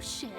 shit.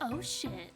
Oh shit.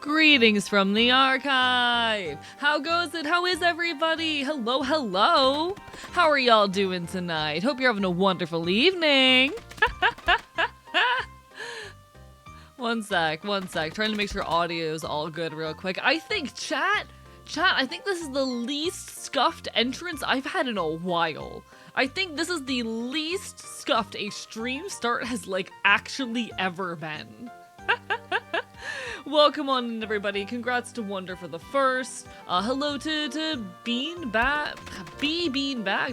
Greetings from the archive! How goes it? How is everybody? Hello, hello! How are y'all doing tonight? Hope you're having a wonderful evening! One sec. Trying to make sure audio is all good real quick. I think, chat, I think this is the least scuffed entrance I've had in a while. I think this is the least scuffed a stream start has, actually ever been. Welcome on in, everybody. Congrats to Wonder for the first. Hello to Beanbag,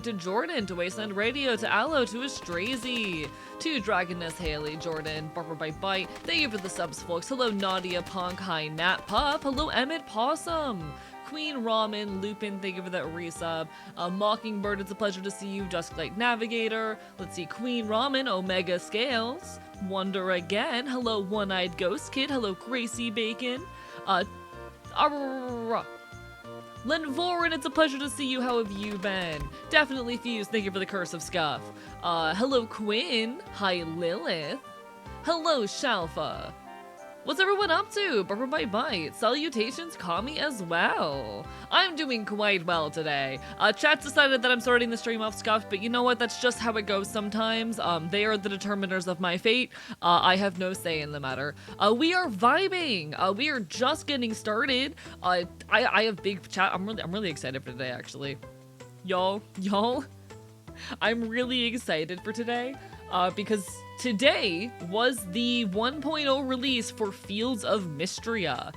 to Jordan, to Wasteland Radio, to Aloe, to Astrazy, to Dragoness Haley, Jordan, Barbara Bite. Thank you for the subs, folks. Hello, Nadia Punk. Hi, Nat Pup. Hello, Emmett Possum. Queen Ramen, Lupin, thank you for that resub. Mockingbird, it's a pleasure to see you. Dusklight Navigator. Let's see, Queen Ramen, Omega Scales. Wonder again. Hello, One-Eyed Ghost Kid. Hello, Gracie Bacon. Lenvorin, it's a pleasure to see you. How have you been? Definitely Fused, thank you for the Curse of Scuff. Hello, Quinn. Hi, Lilith. Hello, Shalfa. What's everyone up to? Barbara Bite. Salutations, Kami as well. I'm doing quite well today. Chat's decided that I'm starting the stream off scuffed, but you know what? That's just how it goes sometimes. They are the determiners of my fate. I have no say in the matter. We are vibing. We are just getting started. I have big chat. I'm really excited for today, actually. Y'all, I'm really excited for today. because today was the 1.0 release for Fields of Mistria.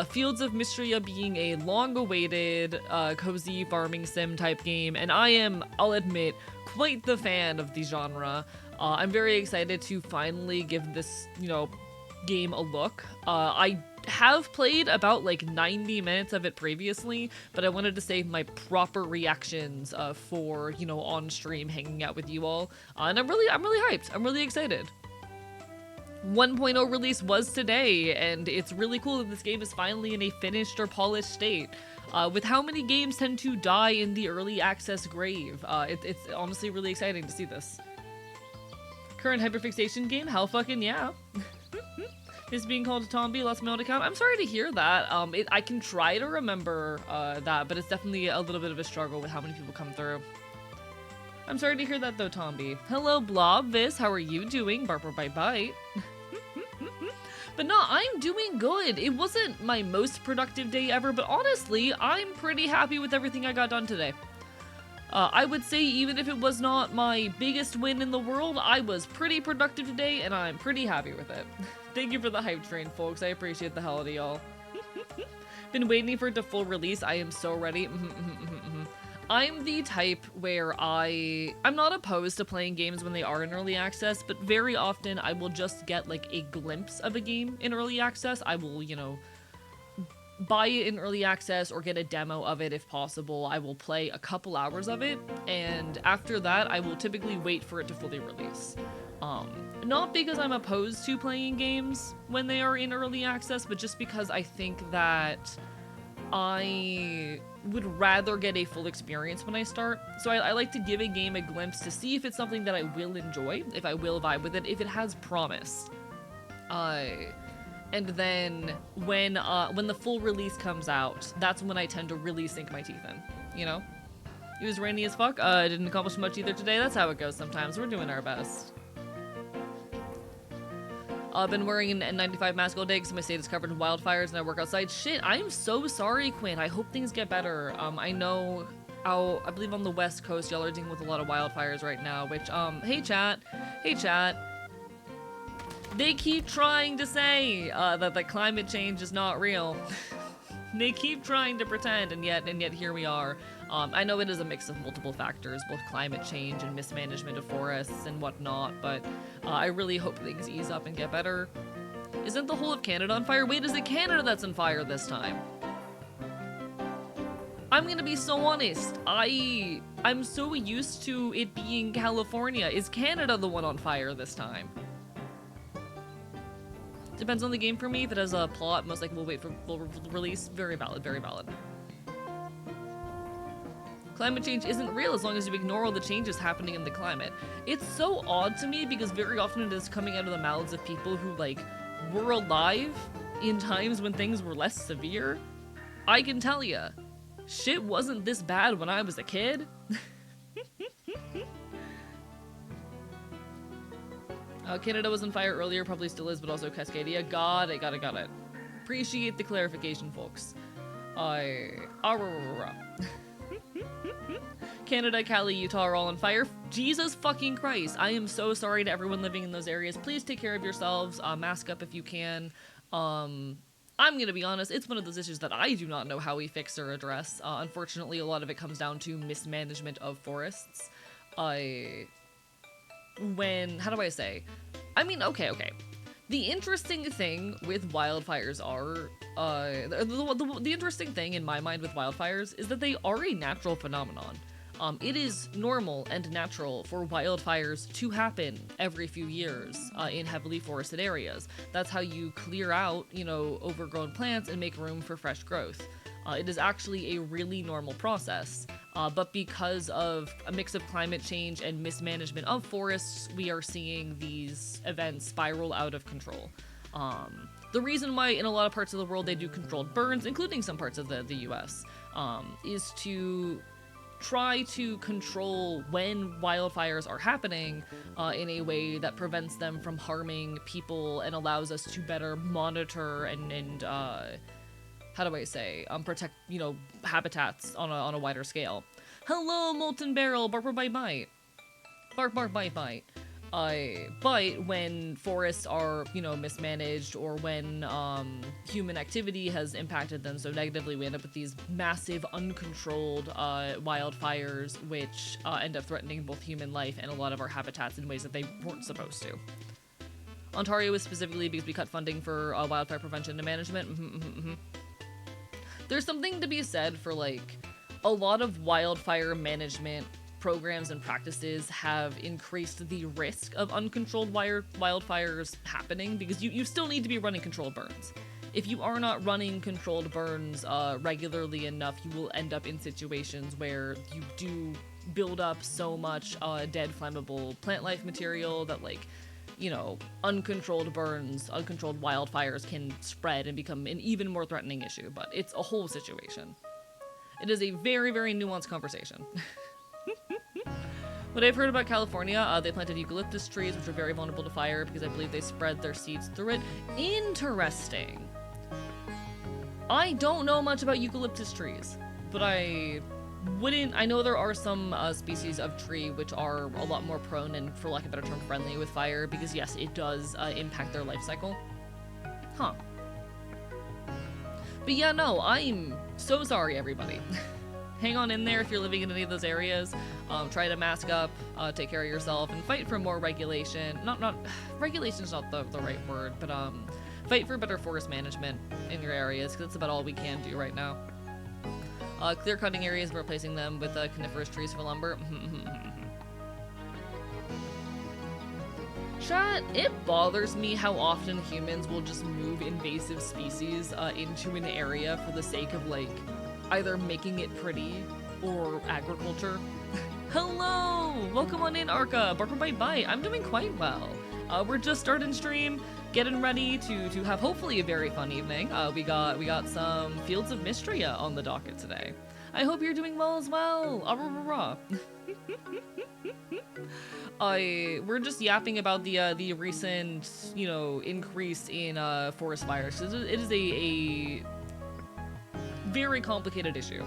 Fields of Mistria being a long-awaited, cozy farming sim type game, and I am, I'll admit, quite the fan of the genre. I'm very excited to finally give this, game a look. I have played about like 90 minutes of it previously, but I wanted to save my proper reactions for, on stream hanging out with you all. And I'm really hyped. I'm really excited. 1.0 release was today, and it's really cool that this game is finally in a finished or polished state. With how many games tend to die in the early access grave, it's honestly really exciting to see this. Current hyperfixation game? Hell fucking yeah. Is being called a Tombi, lost my own account. I'm sorry to hear that. I can try to remember that, but it's definitely a little bit of a struggle with how many people come through. I'm sorry to hear that though, Tombi. Hello, Blobvis. How are you doing? Barper bite bite. But no, I'm doing good. It wasn't my most productive day ever, but honestly, I'm pretty happy with everything I got done today. I would say even if it was not my biggest win in the world, I was pretty productive today, and I'm pretty happy with it. Thank you for the hype train, folks. I appreciate the hell out of y'all. Been waiting for it to full release. I am so ready. I'm the type where I'm not opposed to playing games when they are in early access, but very often I will just get like a glimpse of a game in early access. I will, buy it in early access or get a demo of it if possible. I will play a couple hours of it, and after that I will typically wait for it to fully release. Not because I'm opposed to playing games when they are in early access, but just because I think that I would rather get a full experience when I start. So I like to give a game a glimpse to see if it's something that I will enjoy, if I will vibe with it, if it has promise. And then when the full release comes out, that's when I tend to really sink my teeth in, It was rainy as fuck. I didn't accomplish much either today. That's how it goes sometimes. We're doing our best. I've been wearing an N95 mask all day because my state is covered in wildfires and I work outside. Shit, I am so sorry, Quinn. I hope things get better. I know I believe on the West Coast, y'all are dealing with a lot of wildfires right now, which, hey chat. They keep trying to say that climate change is not real. They keep trying to pretend, and yet here we are. I know it is a mix of multiple factors, both climate change and mismanagement of forests and whatnot, but I really hope things ease up and get better. Isn't the whole of Canada on fire? Wait, is it Canada that's on fire this time? I'm gonna be so honest. I'm so used to it being California. Is Canada the one on fire this time? Depends on the game for me. If it has a plot, most likely we'll wait for full release. Very valid, very valid. Climate change isn't real as long as you ignore all the changes happening in the climate. It's so odd to me because very often it is coming out of the mouths of people who, were alive in times when things were less severe. I can tell ya, shit wasn't this bad when I was a kid. Canada was on fire earlier, probably still is, but also Cascadia. Got it. Appreciate the clarification, folks. Canada, Cali, Utah are all on fire. Jesus fucking Christ. I am so sorry to everyone living in those areas. Please take care of yourselves. Mask up if you can. I'm gonna be honest, it's one of those issues that I do not know how we fix or address. Unfortunately, a lot of it comes down to mismanagement of forests. How do I say? I mean, okay. The interesting thing with wildfires are, the interesting thing in my mind with wildfires is that they are a natural phenomenon. It is normal and natural for wildfires to happen every few years in heavily forested areas. That's how you clear out, overgrown plants and make room for fresh growth. It is actually a really normal process. But because of a mix of climate change and mismanagement of forests, we are seeing these events spiral out of control. The reason why in a lot of parts of the world they do controlled burns, including some parts of the US, is to try to control when wildfires are happening in a way that prevents them from harming people and allows us to better monitor and how do I say, protect, habitats on a wider scale. Hello, Molten Barrel, bark, bark, bite, bite. Bark, bark, bite, bite. But when forests are, you know, mismanaged, or when human activity has impacted them so negatively, we end up with these massive, uncontrolled wildfires, which end up threatening both human life and a lot of our habitats in ways that they weren't supposed to. Ontario is specifically because we cut funding for wildfire prevention and management. There's something to be said for, like, a lot of wildfire management programs and practices have increased the risk of uncontrolled wildfires happening, because you still need to be running controlled burns. If you are not running controlled burns regularly enough, you will end up in situations where you do build up so much dead flammable plant life material that, like, you know, uncontrolled burns, uncontrolled wildfires can spread and become an even more threatening issue. But it's a whole situation. It is a very, very nuanced conversation. What I've heard about California, they planted eucalyptus trees, which are very vulnerable to fire because I believe they spread their seeds through it. Interesting. I don't know much about eucalyptus trees, but I know there are some species of tree which are a lot more prone and, for lack of a better term, friendly with fire, because yes, it does impact their life cycle. Huh. But yeah, no, I'm so sorry, everybody. Hang on in there if you're living in any of those areas. Try to mask up, take care of yourself, and fight for more regulation. Regulation's not the right word, but fight for better forest management in your areas, because that's about all we can do right now. Clear cutting areas and replacing them with coniferous trees for lumber. Chat, it bothers me how often humans will just move invasive species into an area for the sake of, like, either making it pretty or agriculture. Hello! Welcome on in, Arca. Barker Bite Bite. I'm doing quite well. We're just starting stream, getting ready to have hopefully a very fun evening. We got some Fields of Mistria on the docket today. I hope you're doing well as well. We're just yapping about the recent, you know, increase in forest fires. It is a very complicated issue.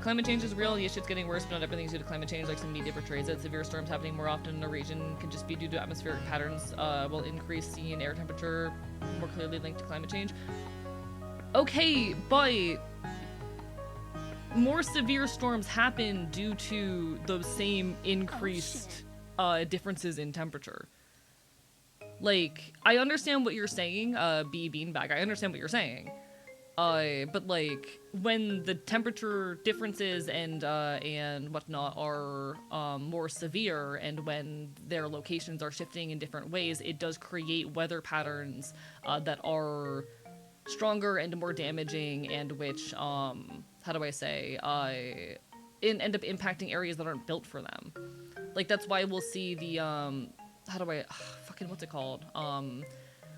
Climate change is real. The issue's getting worse, but not everything's due to climate change, like some media portrays it. Severe storms happening more often in a region can just be due to atmospheric patterns, while increased sea and air temperature more clearly linked to climate change. Okay, but more severe storms happen due to those same increased differences in temperature. Like, I understand what you're saying, B Beanbag. I understand what you're saying. But, like, when the temperature differences and whatnot are more severe, and when their locations are shifting in different ways, it does create weather patterns that are stronger and more damaging, and which, how do I say, end up impacting areas that aren't built for them. Like, that's why we'll see the, what's it called?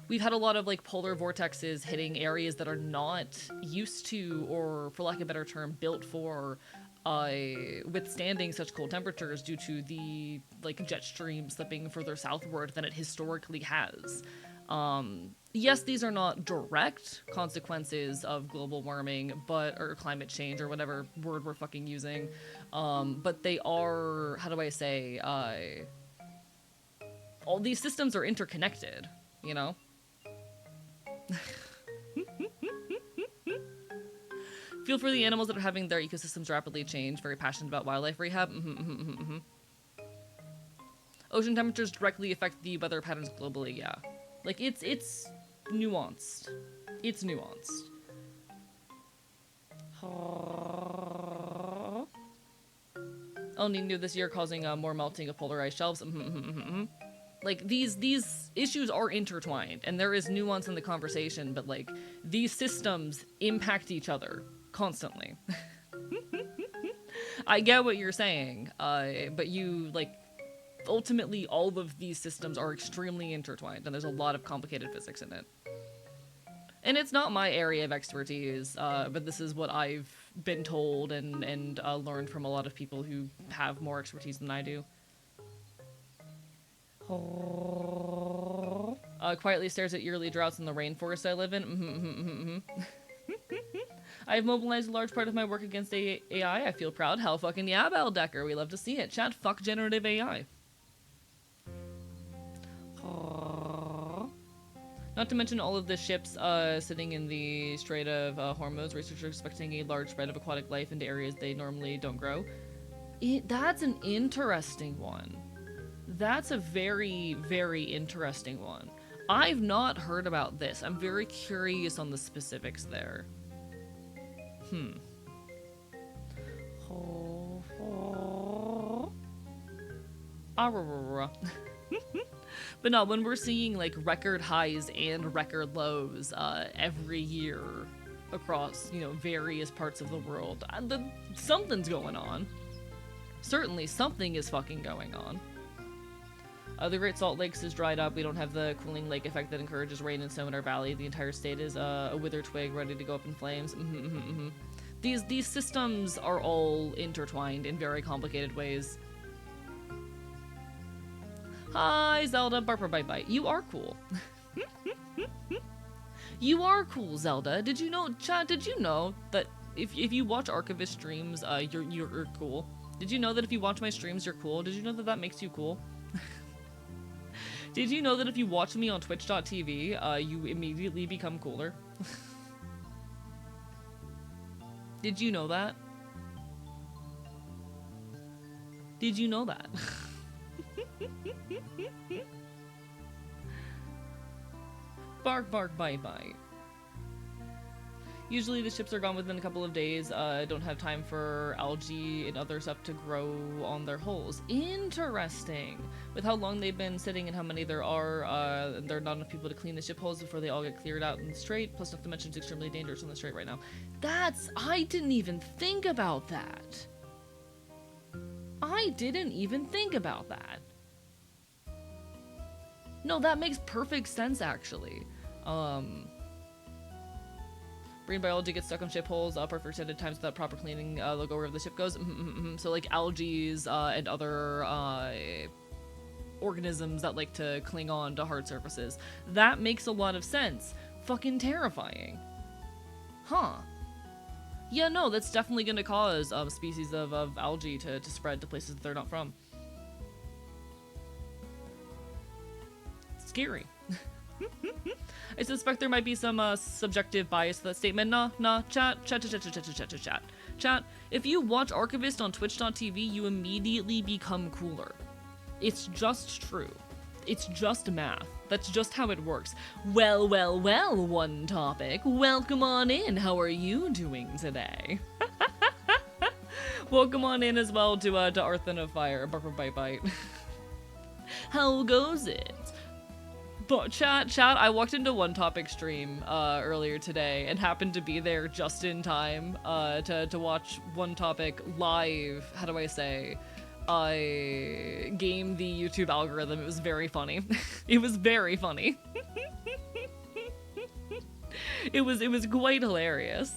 We've had a lot of, like, polar vortexes hitting areas that are not used to, or, for lack of a better term, built for withstanding such cold temperatures due to the, like, jet stream slipping further southward than it historically has. Yes, these are not direct consequences of global warming, or climate change, or whatever word we're fucking using, but they are, how do I say, all these systems are interconnected, you know? Feel for the animals that are having their ecosystems rapidly change. Very passionate about wildlife rehab. Ocean temperatures directly affect the weather patterns globally. Yeah, like it's nuanced. It's nuanced. El Nino this year causing more melting of polar ice shelves. Like, these issues are intertwined, and there is nuance in the conversation, but, like, these systems impact each other constantly. I get what you're saying, but you, like, ultimately all of these systems are extremely intertwined, and there's a lot of complicated physics in it. And it's not my area of expertise, but this is what I've been told and learned from a lot of people who have more expertise than I do. Quietly stares at yearly droughts in the rainforest I live in. I have mobilized a large part of my work against AI. I feel proud. Hell fucking yeah, Beldecker. We love to see it. Chat, fuck generative AI. Not to mention all of the ships sitting in the Strait of Hormuz. Researchers are expecting a large spread of aquatic life into areas they normally don't grow. That's an interesting one. That's a very, very interesting one. I've not heard about this. I'm very curious on the specifics there. But no, when we're seeing like record highs and record lows every year across, you know, various parts of the world, something's going on. Certainly something is fucking going on. The Great Salt Lakes is dried up. We don't have the cooling lake effect that encourages rain and snow in our valley. The entire state is a withered twig ready to go up in flames. These systems are all intertwined in very complicated ways. Hi, Zelda. Barper Bite Bite. You are cool. You are cool, Zelda. Did you know, chat, did you know that if you watch Archivist streams, you're cool? Did you know that if you watch my streams, you're cool? Did you know that that makes you cool? Did you know that if you watch me on twitch.tv, you immediately become cooler? Did you know that? Did you know that? Bark, bark, bite, bite. Usually the ships are gone within a couple of days. Don't have time for algae and other stuff to grow on their hulls. Interesting. With how long they've been sitting and how many there are not enough people to clean the ship hulls before they all get cleared out in the strait. Plus, not to mention it's extremely dangerous on the strait right now. I didn't even think about that. I didn't even think about that. No, that makes perfect sense, actually. Marine biology gets stuck on ship holes for extended times without proper cleaning. They'll go wherever the ship goes. So, like, algae and other organisms that like to cling on to hard surfaces. That makes a lot of sense. Fucking terrifying. Huh. Yeah, no, that's definitely going to cause species of algae to spread to places that they're not from. Scary. I suspect there might be some subjective bias to that statement. Nah, chat. Chat, if you watch Archivist on twitch.tv, you immediately become cooler. It's just true. It's just math. That's just how it works. Well, One Topic. Welcome on in. How are you doing today? Welcome on in as well to Arthen of Fire. Barper Bite Bite. How goes it? But chat, I walked into One Topic stream earlier today and happened to be there just in time to watch One Topic live, how do I say, game the YouTube algorithm. It was very funny. It was very funny. It was quite hilarious.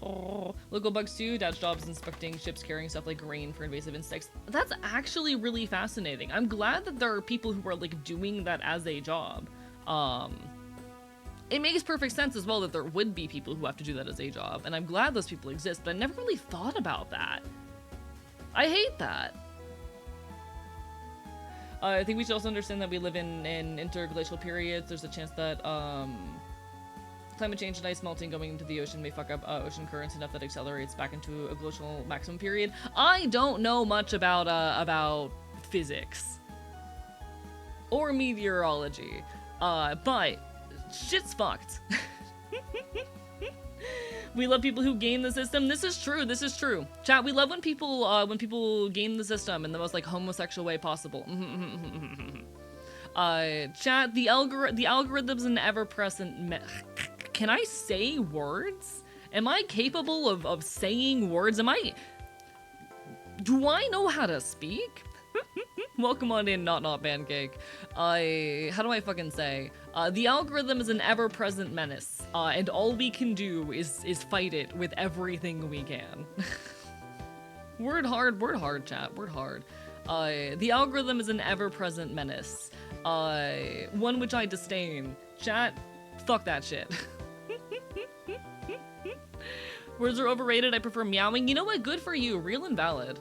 Oh, local bugs too. Dad's job's inspecting ships carrying stuff like grain for invasive insects. That's actually really fascinating. I'm glad that there are people who are like doing that as a job. It makes perfect sense as well that there would be people who have to do that as a job, and I'm glad those people exist, but I never really thought about that. I hate that. I think we should also understand that we live in interglacial periods. There's a chance that climate change and ice melting going into the ocean may fuck up ocean currents enough that accelerates back into a glacial maximum period. I don't know much about physics or meteorology, but shit's fucked. We love people who game the system. This is true. Chat, we love when people game the system in the most like homosexual way possible. Chat, the algorithm's an ever-present Can I say words? Am I capable of saying words? Do I know how to speak? Welcome on in, not pancake. How do I fucking say? The algorithm is an ever-present menace, and all we can do is fight it with everything we can. Word hard, chat, word hard. The algorithm is an ever-present menace, one which I disdain. Chat, fuck that shit. Words are overrated, I prefer meowing. You know what, good for you, real and valid.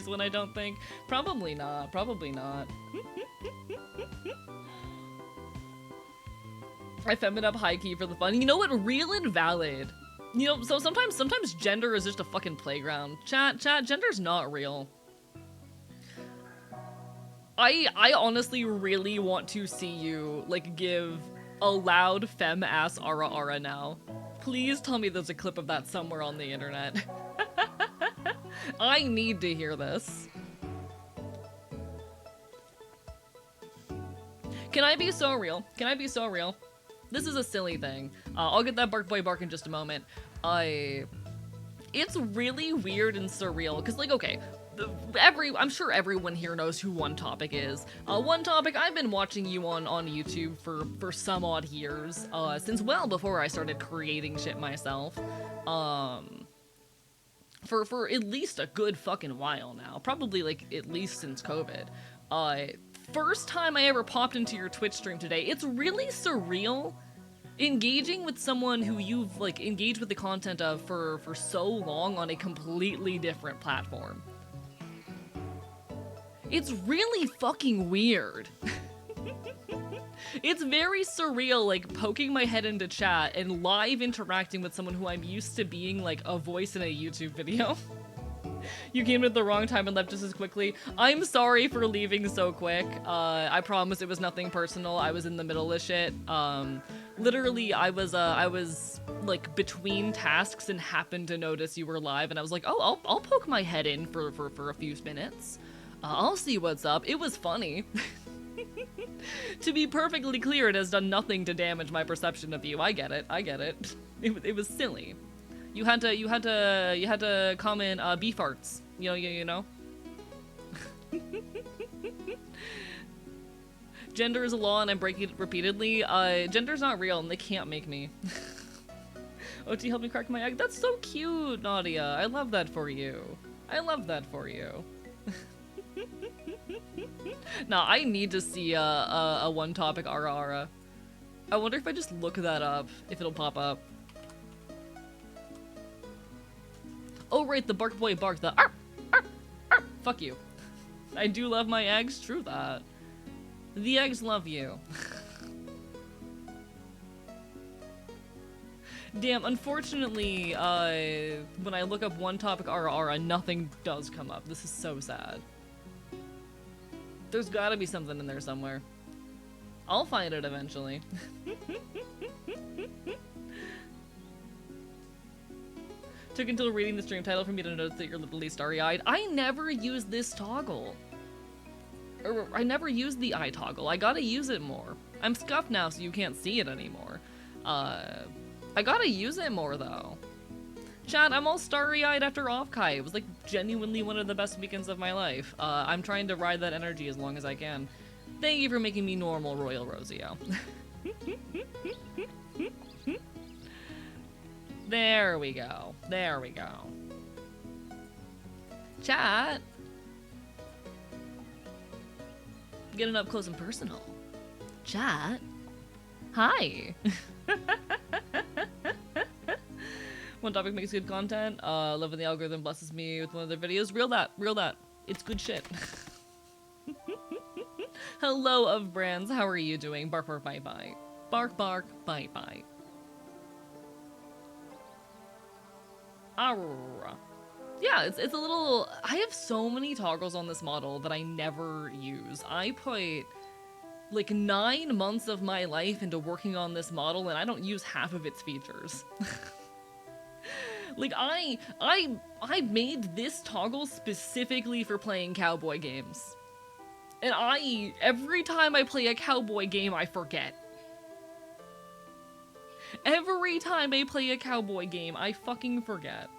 serious one, I don't think. Probably not. Probably not. I femmed up high key for the fun. You know what? Real and valid. You know, so sometimes gender is just a fucking playground. Chat, gender's not real. I honestly really want to see you, like, give a loud femme-ass ara now. Please tell me there's a clip of that somewhere on the internet. I need to hear this. Can I be so real? Can I be so real? This is a silly thing. I'll get that bark boy bark in just a moment. It's really weird and surreal, because, like, okay, I'm sure everyone here knows who One Topic is. One Topic, I've been watching you on YouTube for some odd years, since well before I started creating shit myself. For at least a good fucking while now. Probably, like, at least since COVID. First time I ever popped into your Twitch stream today. It's really surreal engaging with someone who you've, like, engaged with the content of for so long on a completely different platform. It's really fucking weird. It's very surreal, like, poking my head into chat and live interacting with someone who I'm used to being, like, a voice in a YouTube video. You came at the wrong time and left just as quickly. I'm sorry for leaving so quick. I promise it was nothing personal. I was in the middle of shit. Literally, I was like between tasks and happened to notice you were live, and I was like, oh, I'll poke my head in for a few minutes. I'll see what's up. It was funny. To be perfectly clear, it has done nothing to damage my perception of you. I get it. I get it. It was silly. You had to comment beef farts. You know. Gender is a law and I'm breaking it repeatedly. Gender's not real and they can't make me. OT helped me crack my egg. That's so cute, Nadia. I love that for you. I love that for you. Nah, I need to see a One Topic ara. I wonder if I just look that up, if it'll pop up. Oh right, the bark boy bark, the arp, arp, arp. Fuck you. I do love my eggs, true that. The eggs love you. Damn, unfortunately, when I look up One Topic ara, nothing does come up. This is so sad. There's gotta be something in there somewhere. I'll find it eventually. Took until reading the stream title for me to notice that you're literally starry-eyed. I never use this toggle. Or, I never use the eye toggle. I gotta use it more. I'm scuffed now, so you can't see it anymore. I gotta use it more, though. Chat, I'm all starry-eyed after Offkai. It was, like, genuinely one of the best weekends of my life. I'm trying to ride that energy as long as I can. Thank you for making me normal, Royal Rosio. There we go. There we go. Chat. Getting up close and personal. Chat. Hi. One Topic makes good content. Love when the algorithm blesses me with one of their videos. Reel that. Reel that. It's good shit. Hello, of brands. How are you doing? Bark, bark, bite, bite. Bark, bark, bite, bite. Arrgh. yeah, it's a little, I have so many toggles on this model that I never use. I put like 9 months of my life into working on this model and I don't use half of its features. Like I made this toggle specifically for playing cowboy games. And every time I play a cowboy game, I forget. Every time I play a cowboy game, I fucking forget.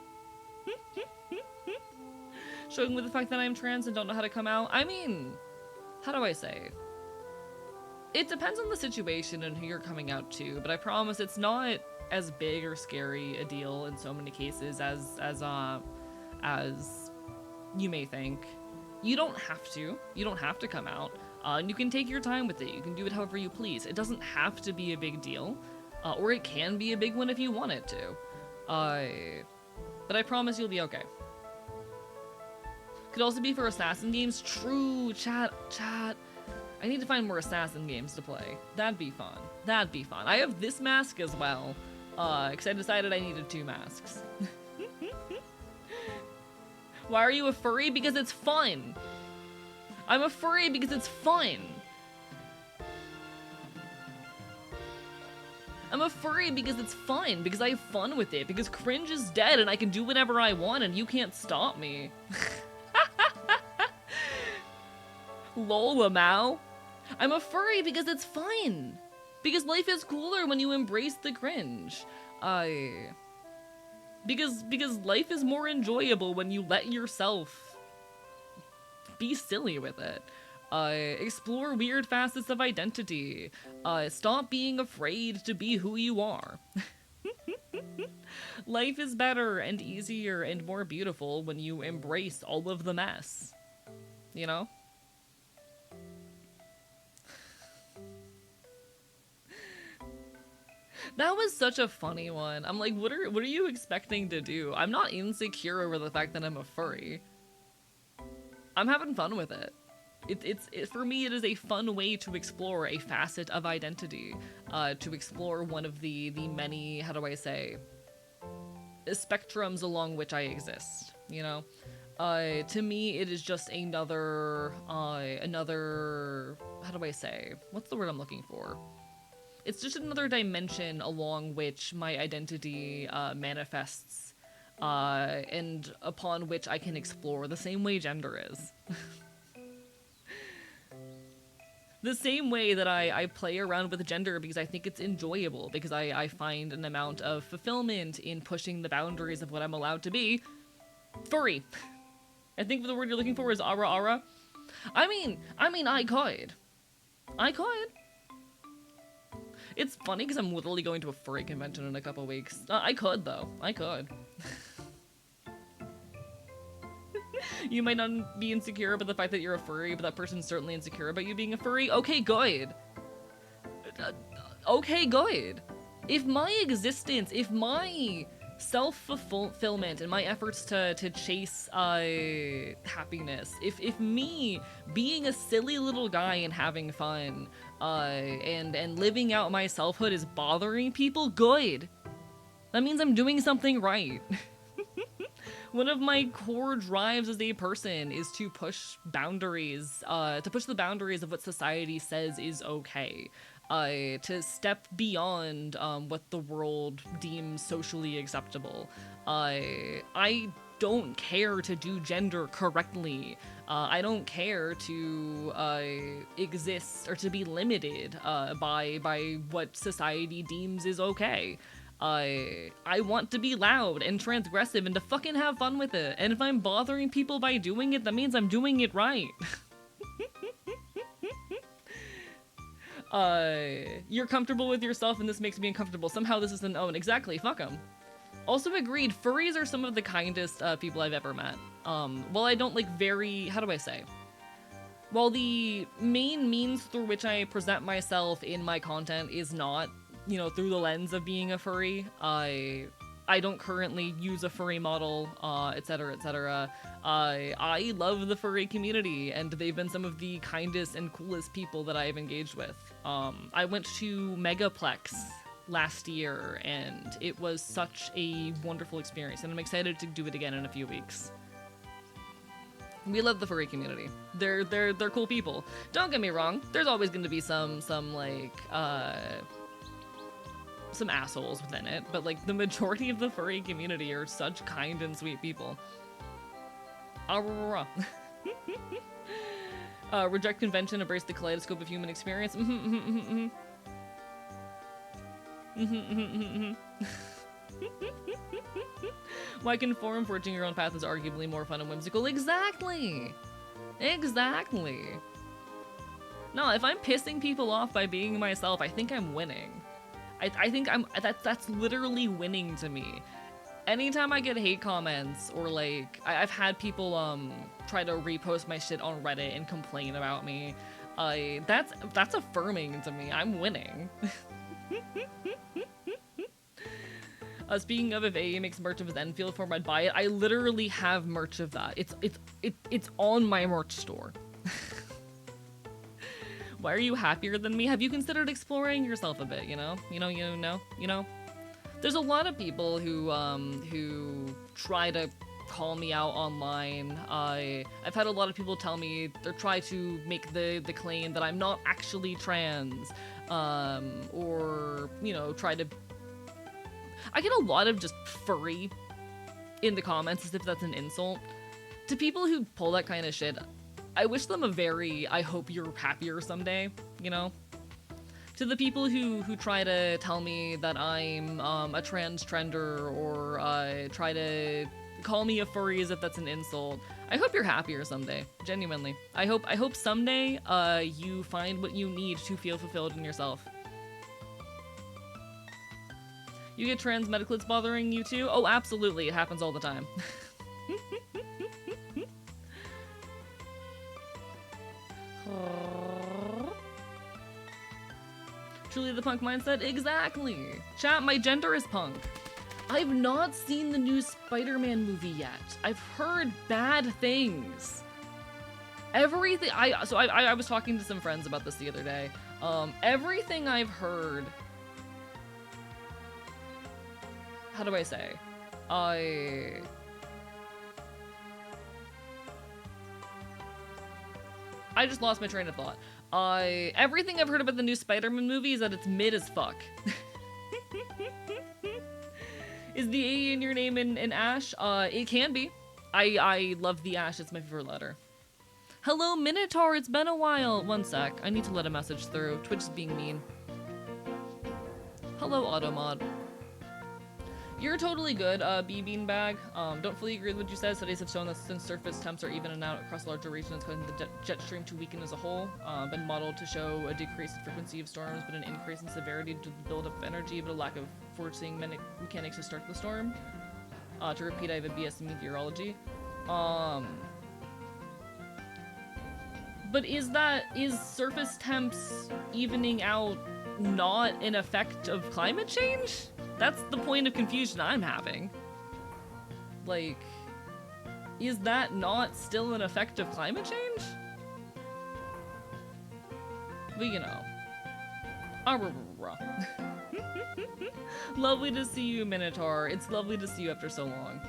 Showing with the fact that I'm trans and don't know how to come out. I mean, how do I say? It depends on the situation and who you're coming out to, but I promise it's not as big or scary a deal in so many cases as you may think. You don't have to. You don't have to come out. And you can take your time with it. You can do it however you please. It doesn't have to be a big deal. Or it can be a big one if you want it to. But I promise you'll be okay. Could also be for assassin games. True, chat. I need to find more assassin games to play. That'd be fun. That'd be fun. I have this mask as well. Because I decided I needed 2 masks. Why are you a furry? Because it's fun. I'm a furry because it's fun. I'm a furry because it's fun, because I have fun with it, because cringe is dead and I can do whatever I want and you can't stop me. Lola Mao. I'm a furry because it's fun. Because life is cooler when you embrace the cringe. Because life is more enjoyable when you let yourself be silly with it. Explore weird facets of identity. Stop being afraid to be who you are. Life is better and easier and more beautiful when you embrace all of the mess. You know? That was such a funny one. I'm like, what are you expecting to do? I'm not insecure over the fact that I'm a furry. I'm having fun with it. For me, it is a fun way to explore a facet of identity, to explore one of the many, how do I say, spectrums along which I exist, you know? To me, it is just another, how do I say, what's the word I'm looking for? It's just another dimension along which my identity manifests, and upon which I can explore the same way gender is. The same way that I play around with gender because I think it's enjoyable, because I find an amount of fulfillment in pushing the boundaries of what I'm allowed to be. Furry. I think the word you're looking for is ara ara. I mean, I could. It's funny because I'm literally going to a furry convention in a couple weeks. I could, though. I could. You might not be insecure about the fact that you're a furry, but that person's certainly insecure about you being a furry. Okay, good. Okay, good. If my existence, if my self-fulfillment and my efforts to chase happiness, if me being a silly little guy and having fun and living out my selfhood is bothering people, good. That means I'm doing something right. One of my core drives as a person is to push boundaries, to push the boundaries of what society says is okay. To step beyond what the world deems socially acceptable. I don't care to do gender correctly. I don't care to exist or to be limited by what society deems is okay. I want to be loud and transgressive and to fucking have fun with it. And if I'm bothering people by doing it, that means I'm doing it right. You're comfortable with yourself and this makes me uncomfortable. Somehow this is an own. Exactly, fuck them. Also agreed, furries are some of the kindest people I've ever met. While I don't how do I say? While the main means through which I present myself in my content is not, you know, through the lens of being a furry, I don't currently use a furry model, etc, etc. I love the furry community, and they've been some of the kindest and coolest people that I've engaged with. I went to Megaplex last year, and it was such a wonderful experience, and I'm excited to do it again in a few weeks. We love the furry community. They're cool people. Don't get me wrong. There's always going to be some assholes within it, but like the majority of the furry community are such kind and sweet people. Reject convention, embrace the kaleidoscope of human experience. Why conform? Forging your own path is arguably more fun and whimsical. Exactly. No, if I'm pissing people off by being myself, I think I'm winning. I think that's literally winning to me. Anytime I get hate comments or like I've had people try to repost my shit on Reddit and complain about me, that's affirming to me. I'm winning. Speaking of, if AA makes merch of his Enfield form, I'd buy it. I literally have merch of that. It's on my merch store. Why are you happier than me? Have you considered exploring yourself a bit? You know. There's a lot of people who try to call me out online. I've had a lot of people tell me or try to make the claim that I'm not actually trans, or try to. I get a lot of just furry in the comments as if that's an insult. To people who pull that kind of shit, I wish them I hope you're happier someday, To the people who try to tell me that I'm a trans-trender or try to call me a furry as if that's an insult, I hope you're happier someday, genuinely. I hope someday you find what you need to feel fulfilled in yourself. You get trans mediclets bothering you too? Oh, absolutely. It happens all the time. Truly the punk mindset? Exactly. Chat, my gender is punk. I've not seen the new Spider-Man movie yet. I've heard bad things. Everything I was talking to some friends about this the other day. Everything I've heard. How do I say? I just lost my train of thought. Everything I've heard about the new Spider-Man movie is that it's mid as fuck. Is the A in your name in Ash? It can be. I love the Ash. It's my favorite letter. Hello, Minotaur. It's been a while. One sec. I need to let a message through. Twitch is being mean. Hello, Automod. You're totally good, B-Beanbag. Don't fully agree with what you said. Studies have shown that since surface temps are even and out across larger regions, causing the jet stream to weaken as a whole, been modeled to show a decrease in frequency of storms, but an increase in severity due to the buildup of energy, but a lack of forcing mechanics to start the storm. To repeat, I have a BS in meteorology. But is surface temps evening out not an effect of climate change? That's the point of confusion I'm having. Like, is that not still an effect of climate change? But Lovely to see you, Minotaur. It's lovely to see you after so long.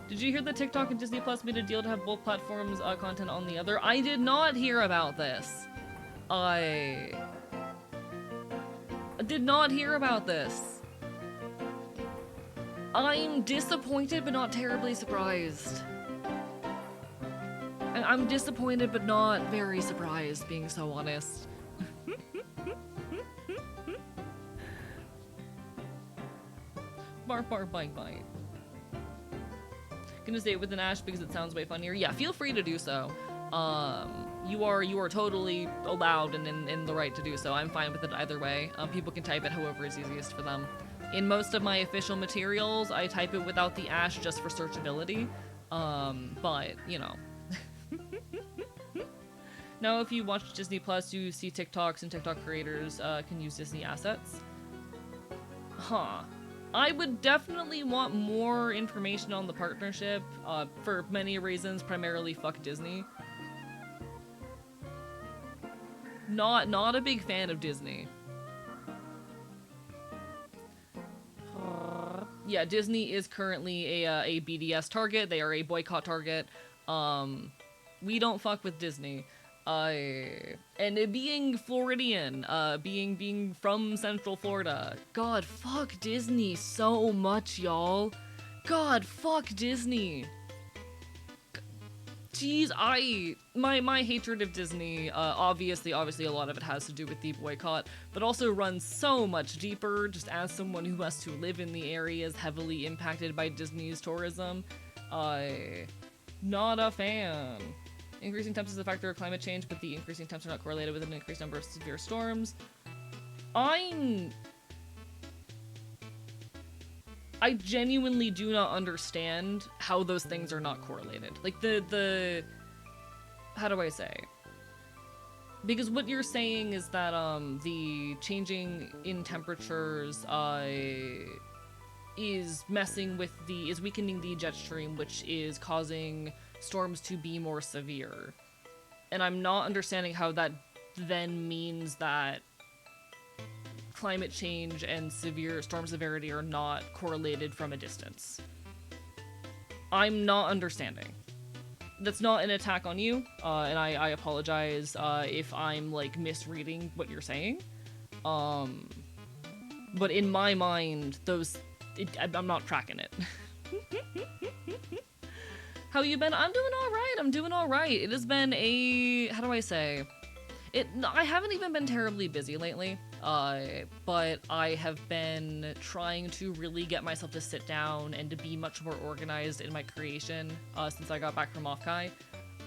Did you hear that TikTok and Disney Plus made a deal to have both platforms' content on the other? I did not hear about this. I did not hear about this. I'm disappointed but not terribly surprised. I'm disappointed but not very surprised, being so honest. Bark, bark, bite, bite. Gonna say it with an Ash because it sounds way funnier. Yeah, feel free to do so. You are totally allowed and in the right to do so. I'm fine with it either way. People can type it however is easiest for them. In most of my official materials, I type it without the Ash just for searchability. But, Now, if you watch Disney Plus, you see TikToks and TikTok creators can use Disney assets. Huh. I would definitely want more information on the partnership, for many reasons, primarily fuck Disney. Not a big fan of Disney. yeah, Disney is currently a BDS target. They are a boycott target. We don't fuck with Disney. And it being Floridian, being from Central Florida, God, fuck Disney so much, y'all. God, fuck Disney. Jeez, my hatred of Disney, obviously a lot of it has to do with the boycott, but also runs so much deeper, just as someone who has to live in the areas heavily impacted by Disney's tourism. Not a fan. Increasing temps is a factor of climate change, but the increasing temps are not correlated with an increased number of severe storms. I genuinely do not understand how those things are not correlated. Like, how do I say? Because what you're saying is that, the changing in temperatures, is weakening the jet stream, which is causing storms to be more severe. And I'm not understanding how that then means that climate change and severe storm severity are not correlated from a distance. I'm not understanding. That's not an attack on you, and I apologize if I'm, like, misreading what you're saying. But in my mind, I'm not tracking it. How you been? I'm doing alright. It has been how do I say? I haven't even been terribly busy lately, but I have been trying to really get myself to sit down and to be much more organized in my creation, since I got back from Offkai.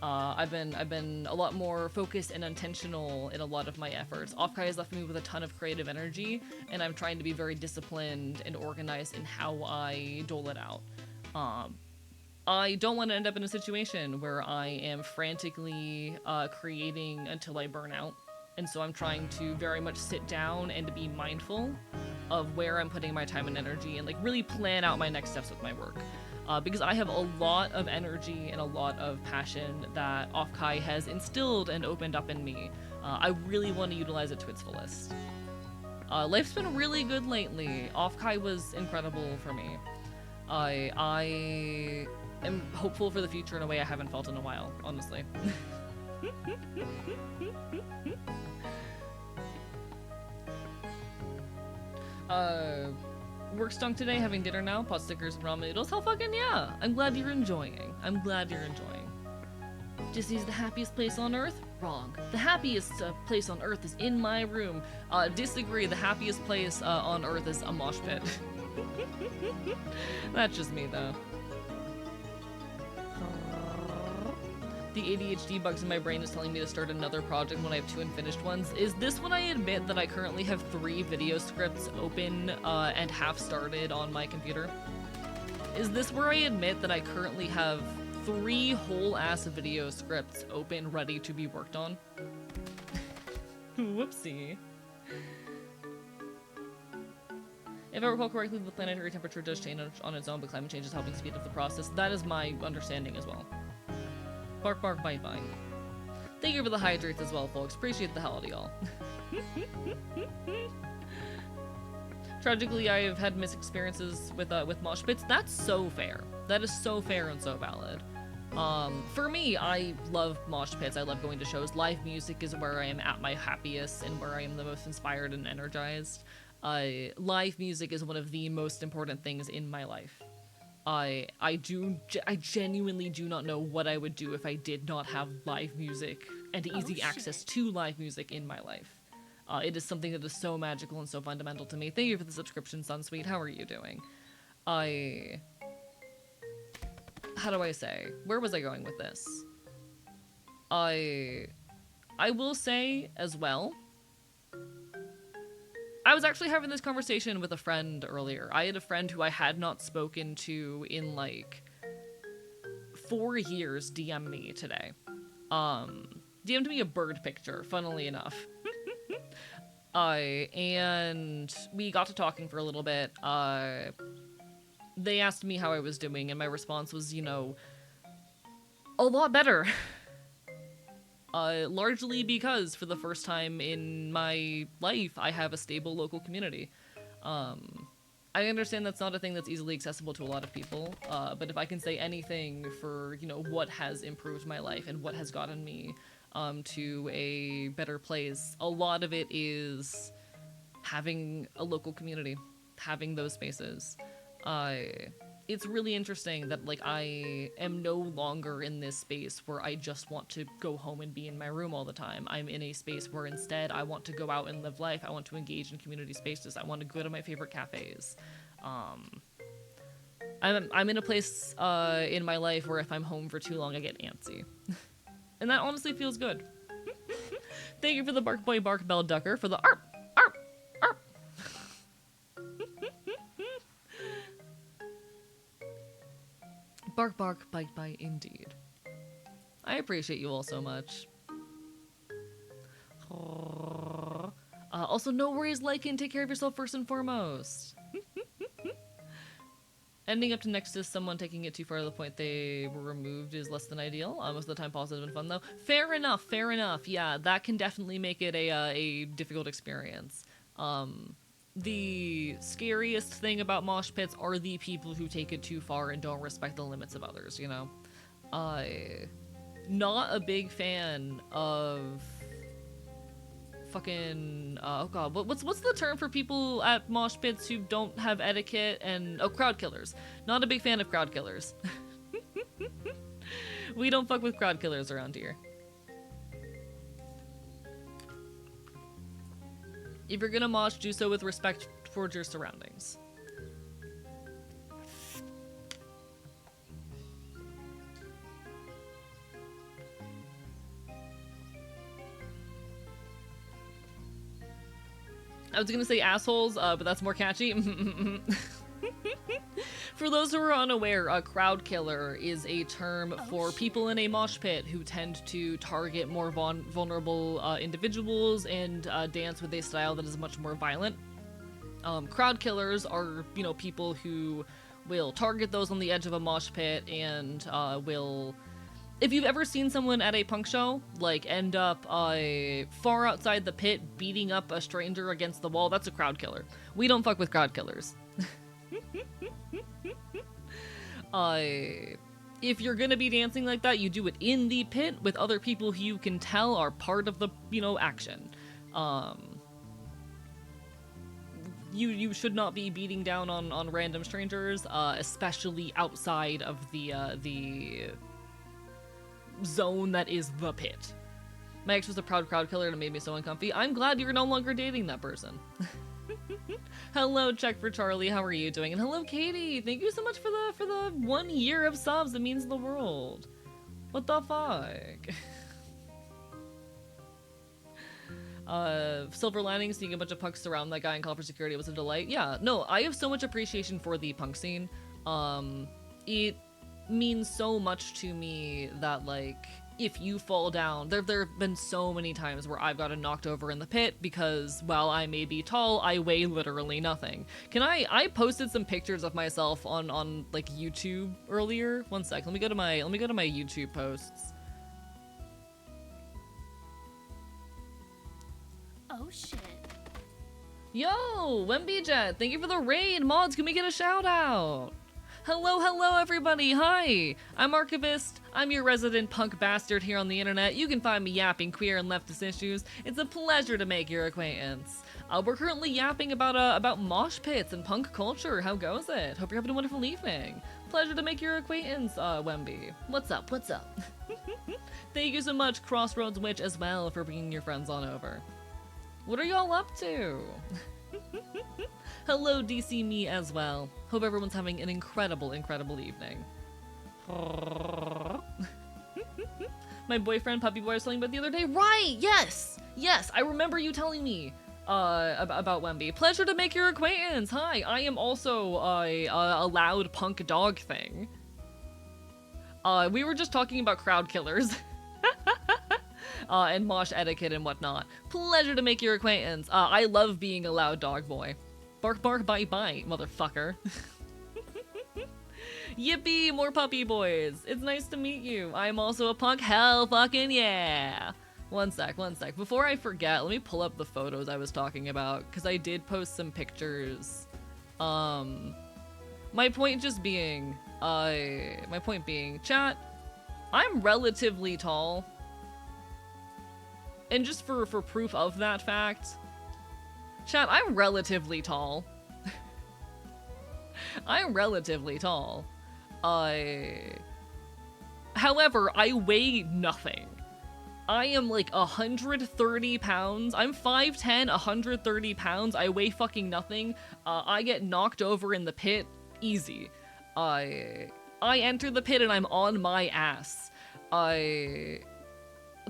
I've been a lot more focused and intentional in a lot of my efforts. Offkai has left me with a ton of creative energy, and I'm trying to be very disciplined and organized in how I dole it out. I don't want to end up in a situation where I am frantically creating until I burn out. And so I'm trying to very much sit down and to be mindful of where I'm putting my time and energy and, like, really plan out my next steps with my work. Because I have a lot of energy and a lot of passion that Offkai has instilled and opened up in me. I really want to utilize it to its fullest. Life's been really good lately. Offkai was incredible for me. I am hopeful for the future in a way I haven't felt in a while, honestly. Work stunk today, having dinner now, pot stickers and ramen noodles. Hell fucking yeah! I'm glad you're enjoying. Disney's the happiest place on Earth? Wrong. The happiest place on Earth is in my room. Disagree. The happiest place on Earth is a mosh pit. That's just me, though. The ADHD bugs in my brain is telling me to start another project when I have 2 unfinished ones. Is this when I admit that I currently have 3 video scripts open and half started on my computer? Is this where I admit that I currently have 3 whole-ass video scripts open, ready to be worked on? Whoopsie. If I recall correctly, the planetary temperature does change on its own, but climate change is helping speed up the process. That is my understanding as well. Bark, bark, bite, bite. Thank you for the hydrates as well, folks. Appreciate the hell out of y'all. Tragically, I have had mixed experiences with mosh pits. That's so fair. That is so fair and so valid. For me, I love mosh pits. I love going to shows. Live music is where I am at my happiest and where I am the most inspired and energized. Live music is one of the most important things in my life. I genuinely do not know what I would do if I did not have live music and easy access to live music in my life. It is something that is so magical and so fundamental to me. Thank you for the subscription, Sunsweet. How are you doing? How do I say? Where was I going with this? I will say as well, I was actually having this conversation with a friend earlier. I had a friend who I had not spoken to in, like, 4 years DM me today. DM'd me a bird picture, funnily enough. And we got to talking for a little bit. They asked me how I was doing, and my response was, you know, a lot better. Largely because, for the first time in my life, I have a stable local community. I understand that's not a thing that's easily accessible to a lot of people, but if I can say anything for, you know, what has improved my life and what has gotten me to a better place, a lot of it is having a local community, having those spaces. It's really interesting that, like, I am no longer in this space where I just want to go home and be in my room all the time. I'm in a space where instead I want to go out and live life. I want to engage in community spaces. I want to go to my favorite cafes. I'm in a place in my life where if I'm home for too long, I get antsy. And that honestly feels good. Thank you for the Bark Boy Bark Bell Ducker for the ARP! ARP! ARP! Bark bark, bite bite, indeed. I appreciate you all so much. Also, no worries, Lycan. Take care of yourself first and foremost. Ending up to next to someone taking it too far to the point they were removed is less than ideal. Most of the time positive and fun, though. Fair enough, fair enough. Yeah, that can definitely make it a difficult experience. The scariest thing about mosh pits are the people who take it too far and don't respect the limits of others, you know? Not a big fan of fucking oh god, what's the term for people at mosh pits who don't have etiquette? And crowd killers. Not a big fan of crowd killers. We don't fuck with crowd killers around here. If you're gonna mosh, do so with respect towards your surroundings. I was gonna say assholes, but that's more catchy. For those who are unaware, a crowd killer is a term for people in a mosh pit who tend to target more vulnerable individuals and dance with a style that is much more violent. Crowd killers are, you know, people who will target those on the edge of a mosh pit and will... If you've ever seen someone at a punk show, like, end up far outside the pit beating up a stranger against the wall, that's a crowd killer. We don't fuck with crowd killers. If you're gonna be dancing like that, you do it in the pit with other people who you can tell are part of the, you know, action. You should not be beating down on random strangers, especially outside of the zone that is the pit. My ex was a proud crowd killer and it made me so uncomfy. I'm glad you're no longer dating that person. Hello, Check for Charlie. How are you doing? And hello, Katie. Thank you so much for the 1 year of subs. It means the world. What the fuck? Silver lining, seeing a bunch of punks surround that guy and call for security was a delight. Yeah, no, I have so much appreciation for the punk scene. It means so much to me that, like, if you fall down, there have been so many times where I've gotten knocked over in the pit because, while I may be tall, I weigh literally nothing. I posted some pictures of myself on like YouTube earlier. One sec, let me go to my YouTube posts. Oh shit. Yo, Wembyjet, thank you for the raid. Mods, can we get a shout out? Hello everybody, hi! I'm Archivist, I'm your resident punk bastard here on the internet. You can find me yapping queer and leftist issues. It's a pleasure to make your acquaintance. We're currently yapping about mosh pits and punk culture. How goes it? Hope you're having a wonderful evening. Pleasure to make your acquaintance, Wemby. What's up? Thank you so much, Crossroads Witch, as well, for bringing your friends on over. What are y'all up to? Hello, DC me as well. Hope everyone's having an incredible evening. My boyfriend, Puppy Boy, was telling me about the other day. Right, yes, I remember you telling me about Wemby. Pleasure to make your acquaintance. Hi, I am also a loud punk dog thing. We were just talking about crowd killers. And mosh etiquette and whatnot. Pleasure to make your acquaintance. I love being a loud dog boy. Bark, bark, bite, bite, motherfucker. Yippee, more puppy boys. It's nice to meet you. I'm also a punk. Hell fucking yeah. One sec. Before I forget, let me pull up the photos I was talking about, because I did post some pictures My point being, chat, I'm relatively tall. And just for proof of that fact, chat, I'm relatively tall. I'm relatively tall. However, I weigh nothing. I am like 130 pounds. I'm 5'10", 130 pounds. I weigh fucking nothing. I get knocked over in the pit. Easy. I enter the pit and I'm on my ass.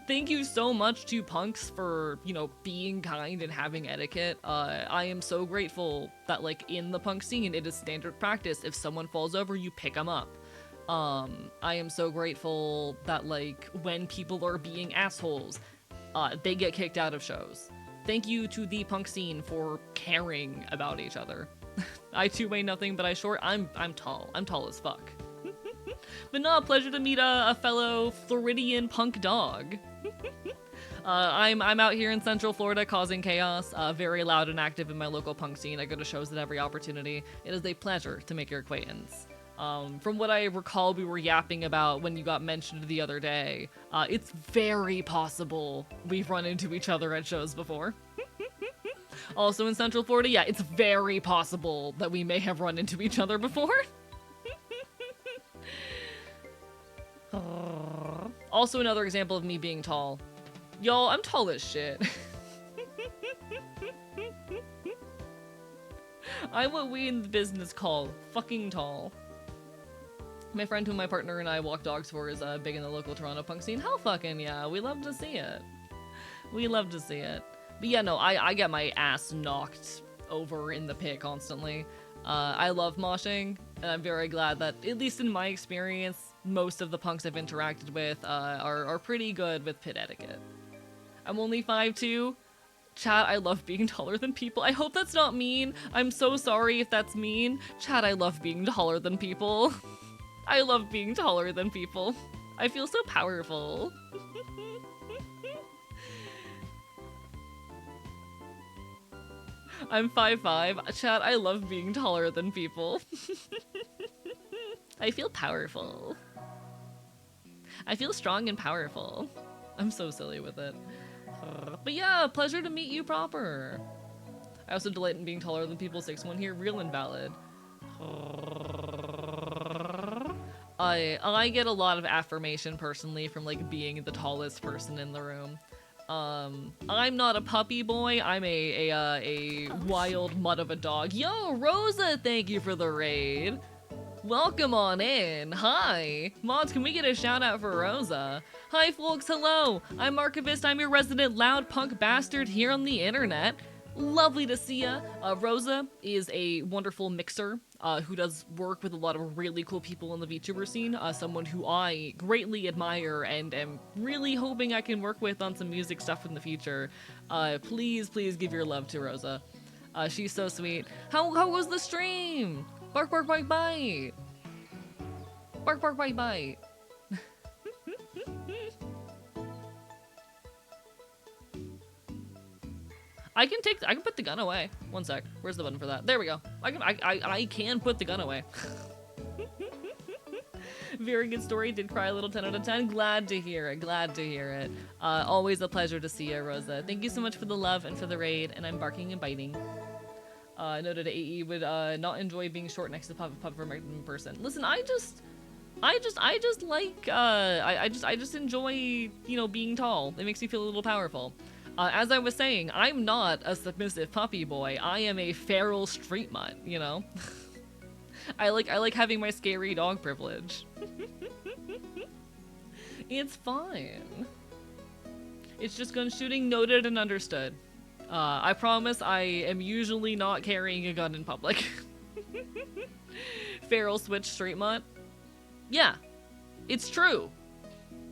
Thank you so much to punks for, you know, being kind and having etiquette. I am so grateful that, like, in the punk scene, it is standard practice. If someone falls over, you pick them up. I am so grateful that, like, when people are being assholes, they get kicked out of shows. Thank you to the punk scene for caring about each other. I too weigh nothing, but I'm tall. I'm tall as fuck. But no, pleasure to meet a fellow Floridian punk dog. I'm out here in Central Florida causing chaos, very loud and active in my local punk scene. I go to shows at every opportunity. It is a pleasure to make your acquaintance. From what I recall we were yapping about when you got mentioned the other day, it's very possible we've run into each other at shows before. Also in Central Florida, yeah, it's very possible that we may have run into each other before. Also another example of me being tall. Y'all, I'm tall as shit. I'm what we in the business call fucking tall. My friend who my partner and I walk dogs for is big in the local Toronto punk scene. Hell fucking yeah, we love to see it. We love to see it. But yeah, no, I get my ass knocked over in the pit constantly. I love moshing, and I'm very glad that, at least in my experience, most of the punks I've interacted with are pretty good with pit etiquette. I'm only 5'2". Chat, I love being taller than people. I hope that's not mean. I'm so sorry if that's mean. Chat, I love being taller than people. I love being taller than people. I feel so powerful. I'm 5'5". Chat, I love being taller than people. I feel powerful. I feel strong and powerful. I'm so silly with it. But yeah, pleasure to meet you proper. I also delight in being taller than people. 6'1" here, real and valid. I get a lot of affirmation personally from like being the tallest person in the room. I'm not a puppy boy. I'm a wild mutt of a dog. Yo, Rosa, thank you for the raid. Welcome on in. Hi. Mods, can we get a shout out for Rosa? Hi folks, hello. I'm Archivist. I'm your resident loud punk bastard here on the internet. Lovely to see ya. Rosa is a wonderful mixer who does work with a lot of really cool people in the VTuber scene. Someone who I greatly admire and am really hoping I can work with on some music stuff in the future. Please give your love to Rosa. She's so sweet. How was the stream? Bark, bark, bite, bite. Bark, bark, bite, bite. I can put the gun away. One sec. Where's the button for that? There we go. I can put the gun away. Very good story. Did cry a little. 10 out of 10. Glad to hear it. Glad to hear it. Always a pleasure to see you, Rosa. Thank you so much for the love and for the raid. And I'm barking and biting. Noted AE would not enjoy being short next to Pup from a person. Listen, I just enjoy, you know, being tall. It makes me feel a little powerful. As I was saying, I'm not a submissive puppy boy. I am a feral street mutt, you know? I like having my scary dog privilege. It's fine. It's just gun shooting, noted and understood. I promise I am usually not carrying a gun in public. Feral switch street mutt? Yeah, it's true.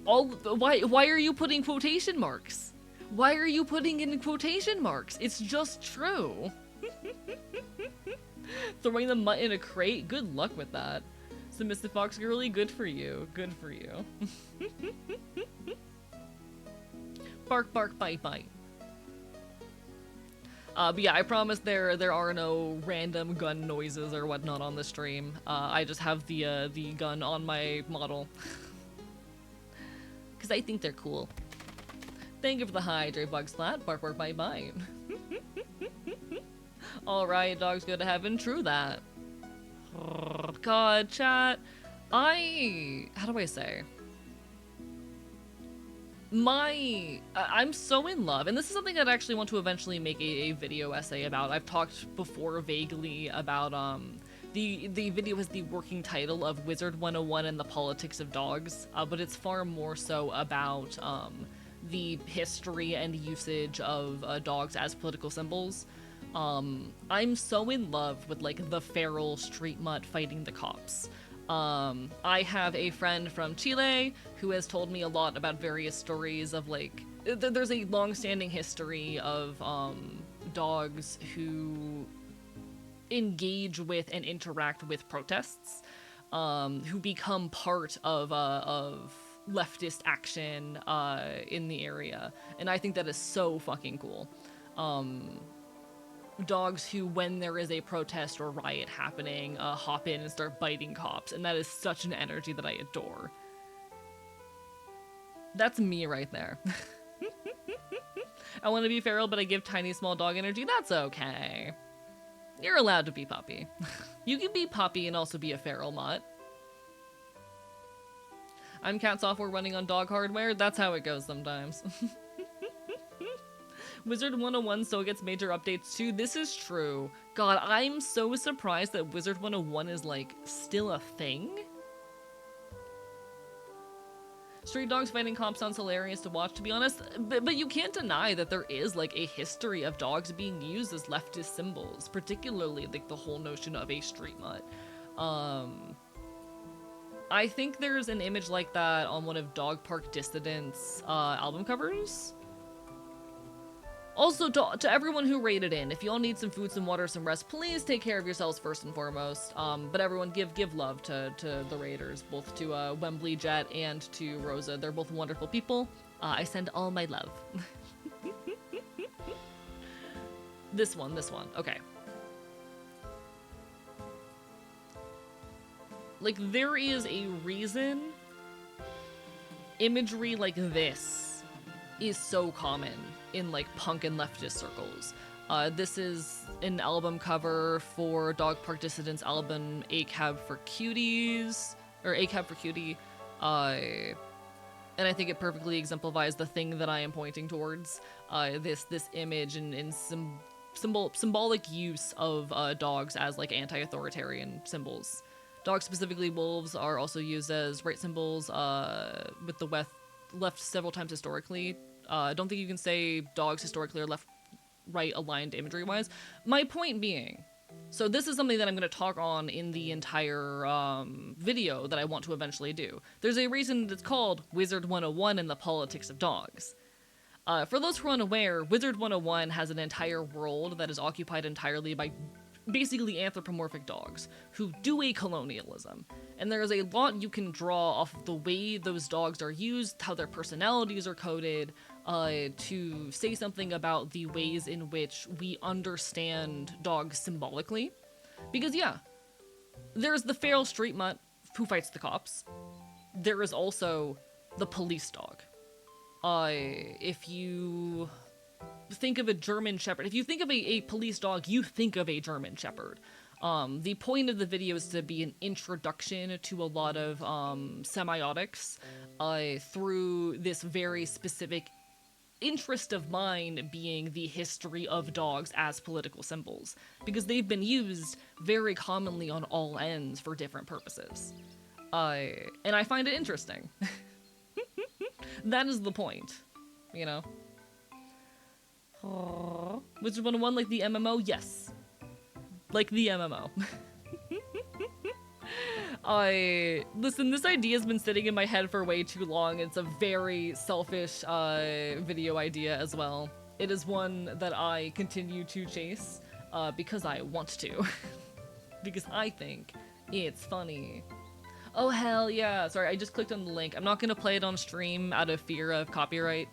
Why are you putting quotation marks? Why are you putting in quotation marks? It's just true. Throwing the mutt in a crate? Good luck with that. Submissive fox girly? Good for you. Good for you. Bark, bark, bite, bite. But yeah, I promise there are no random gun noises or whatnot on the stream. I just have the gun on my model. Because I think they're cool. Thank you for the hydrate, Bug Splat. Bark, bark, bye, bye. Alright, dogs go to heaven. True that. God, chat. How do I say? I'm so in love, and this is something that I actually want to eventually make a video essay about. I've talked before vaguely about, the video has the working title of Wizard 101 and the Politics of Dogs, but it's far more so about, the history and usage of dogs as political symbols. I'm so in love with, like, the feral street mutt fighting the cops. I have a friend from Chile who has told me a lot about various stories of, like, there's a long-standing history of, dogs who engage with and interact with protests, who become part of leftist action, in the area. And I think that is so fucking cool. Dogs who, when there is a protest or riot happening, hop in and start biting cops, and that is such an energy that I adore. That's me right there. I want to be feral, but I give tiny small dog energy. That's okay. You're allowed to be puppy. You can be puppy and also be a feral mutt. I'm cat software running on dog hardware. That's how it goes sometimes. Wizard 101 still gets major updates too. This is true. God, I'm so surprised that Wizard 101 is, like, still a thing. Street dogs fighting cops sounds hilarious to watch, to be honest, but you can't deny that there is, like, a history of dogs being used as leftist symbols, particularly, like, the whole notion of a street mutt. I think there's an image like that on one of Dog Park Dissident's album covers. Also, to everyone who rated in, if y'all need some food, some water, some rest, please take care of yourselves first and foremost. But everyone, give love to the raiders, both to Wembley Jet and to Rosa. They're both wonderful people. I send all my love. This one, okay. Like, there is a reason imagery like this is so common in, like, punk and leftist circles. This is an album cover for Dog Park Dissident's album A Cab for Cuties, or A Cab for Cutie, and I think it perfectly exemplifies the thing that I am pointing towards. This image and symbolic use of dogs as, like, anti-authoritarian symbols. Dogs, specifically wolves, are also used as right symbols with the left several times historically. I don't think you can say dogs historically are left-right aligned imagery-wise. My point being, so this is something that I'm going to talk on in the entire video that I want to eventually do. There's a reason it's called Wizard 101 and the Politics of Dogs. For those who are unaware, Wizard 101 has an entire world that is occupied entirely by basically anthropomorphic dogs who do a colonialism. And there is a lot you can draw off of the way those dogs are used, how their personalities are coded, to say something about the ways in which we understand dogs symbolically. Because yeah, there's the feral street mutt who fights the cops. There is also the police dog. If you think of a German Shepherd, if you think of a police dog, you think of a German Shepherd. The point of the video is to be an introduction to a lot of semiotics through this very specific interest of mine being the history of dogs as political symbols, because they've been used very commonly on all ends for different purposes. And I find it interesting. That is the point, you know? Wizard 101 like the MMO? Yes. Like the MMO. Listen, this idea has been sitting in my head for way too long. It's a very selfish video idea as well. It is one that I continue to chase because I want to. Because I think it's funny. Oh, hell yeah. Sorry, I just clicked on the link. I'm not gonna play it on stream out of fear of copyright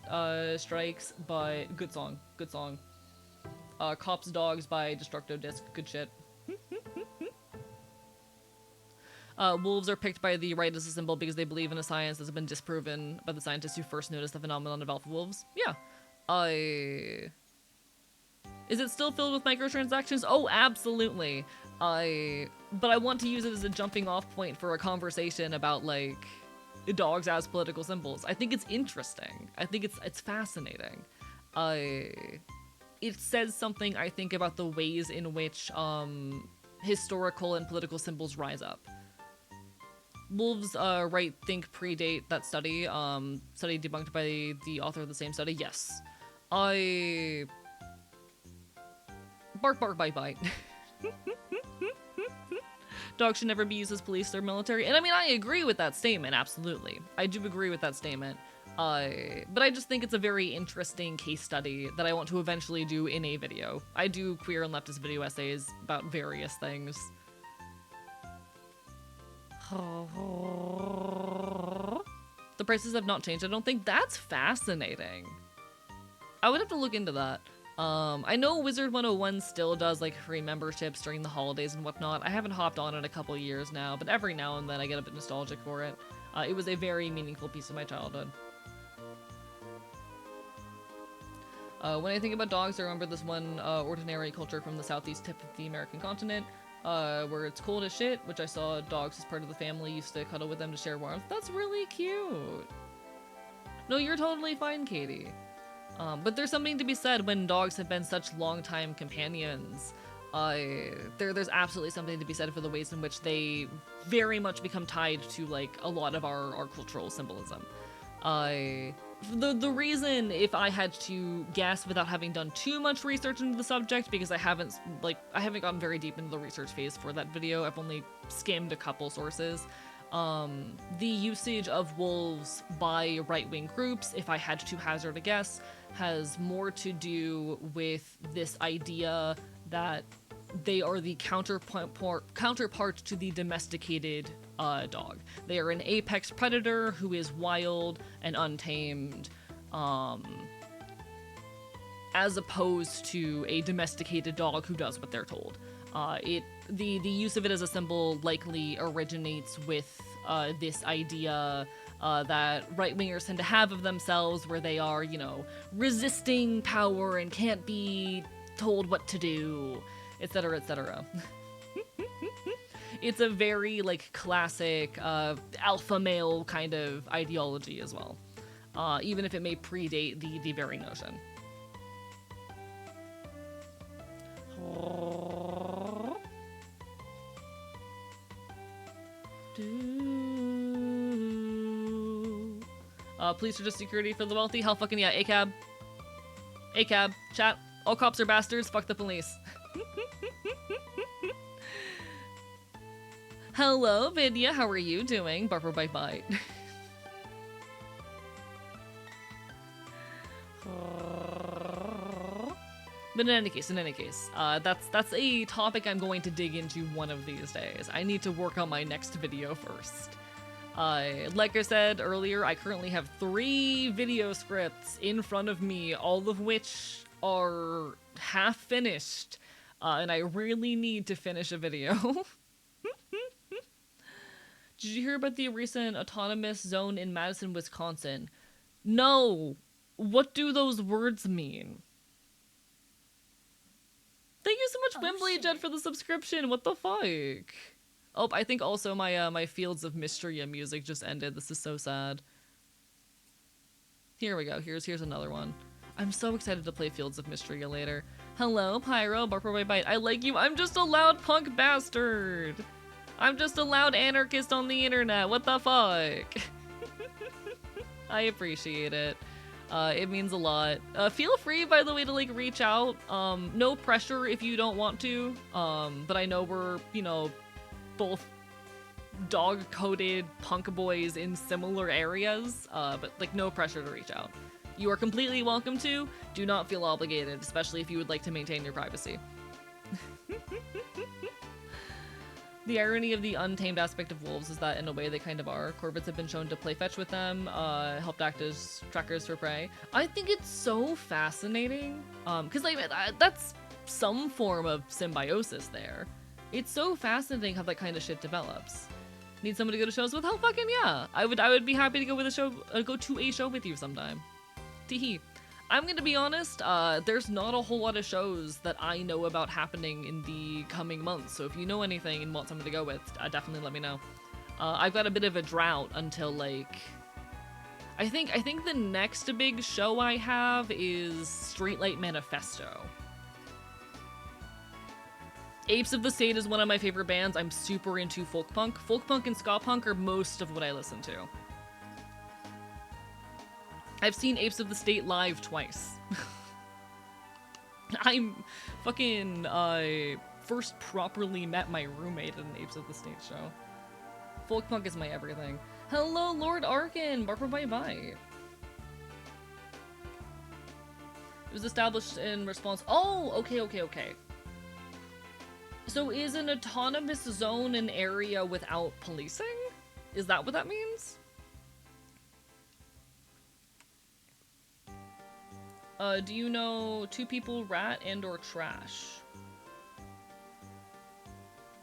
strikes, but good song. Good song. Cops Dogs by Destructo Disc. Good shit. Wolves are picked by the right as a symbol because they believe in a science that's been disproven by the scientists who first noticed the phenomenon of alpha wolves. Yeah. Is it still filled with microtransactions? Oh, absolutely. But I want to use it as a jumping off point for a conversation about, like, dogs as political symbols. I think it's interesting. I think it's fascinating. It says something, I think, about the ways in which historical and political symbols rise up. Wolves, think predate that study. Study debunked by the author of the same study. Yes. Bark, bark, bite, bite. Dogs should never be used as police or military. And I mean, I agree with that statement, absolutely. I do agree with that statement. But I just think it's a very interesting case study that I want to eventually do in a video. I do queer and leftist video essays about various things. The prices have not changed. I don't think that's fascinating. I would have to look into that. I know Wizard 101 still does like free memberships during the holidays and whatnot. I haven't hopped on in a couple years now, but every now and then I get a bit nostalgic for it. It was a very meaningful piece of my childhood. When I think about dogs, I remember this one ordinary culture from the southeast tip of the American continent, where it's cold as shit, which I saw dogs as part of the family used to cuddle with them to share warmth. That's really cute. No, you're totally fine, Katie. But there's something to be said when dogs have been such long-time companions. There's absolutely something to be said for the ways in which they very much become tied to, like, a lot of our cultural symbolism. The reason, if I had to guess without having done too much research into the subject, because I haven't gotten very deep into the research phase for that video, I've only skimmed a couple sources. The usage of wolves by right-wing groups, if I had to hazard a guess, has more to do with this idea that they are the counterpart to the domesticated dog. They are an apex predator who is wild and untamed, as opposed to a domesticated dog who does what they're told. The use of it as a symbol likely originates with this idea that right-wingers tend to have of themselves, where they are, you know, resisting power and can't be told what to do, etc., etc. It's a very, like, classic alpha male kind of ideology as well, even if it may predate the very notion. Police are just security for the wealthy. Hell fucking yeah. ACAB. ACAB. Chat. All cops are bastards. Fuck the police. Hello, Vidya. How are you doing? Barber bite bite. But in any case, that's a topic I'm going to dig into one of these days. I need to work on my next video first. Like I said earlier, I currently have 3 video scripts in front of me, all of which are half finished, and I really need to finish a video. Did you hear about the recent autonomous zone in Madison, Wisconsin? No! What do those words mean? Thank you so much, Wembley Jet, for the subscription. What the fuck? Oh, I think also my Fields of Mistria music just ended. This is so sad. Here we go. Here's another one. I'm so excited to play Fields of Mistria later. Hello, Pyro, Barker by Bite. I like you. I'm just a loud punk bastard. I'm just a loud anarchist on the internet. What the fuck? I appreciate it. It means a lot. Feel free, by the way, to, like, reach out. No pressure if you don't want to. But I know we're, you know, both dog-coded punk boys in similar areas. But, like, no pressure to reach out. You are completely welcome to. Do not feel obligated, especially if you would like to maintain your privacy. The irony of the untamed aspect of wolves is that, in a way, they kind of are. Corvids have been shown to play fetch with them, helped act as trackers for prey. I think it's so fascinating, because, like, that's some form of symbiosis there. It's so fascinating how that kind of shit develops. Need somebody to go to shows with? Hell fucking yeah. I would be happy to go with go to a show with you sometime. Teehee. I'm gonna be honest, there's not a whole lot of shows that I know about happening in the coming months, so if you know anything and want somebody to go with, definitely let me know. I've got a bit of a drought until, like, I think the next big show I have is Streetlight Manifesto. Apes of the State is one of my favorite bands. I'm super into folk punk. Folk punk and ska punk are most of what I listen to. I've seen Apes of the State live twice. I'm fucking, first properly met my roommate at an Apes of the State show. Folk punk is my everything. Hello, Lord Arkin! Barper bye bye. It was established in response. Oh, okay. So is an autonomous zone an area without policing? Is that what that means? Do you know two people, rat and or trash?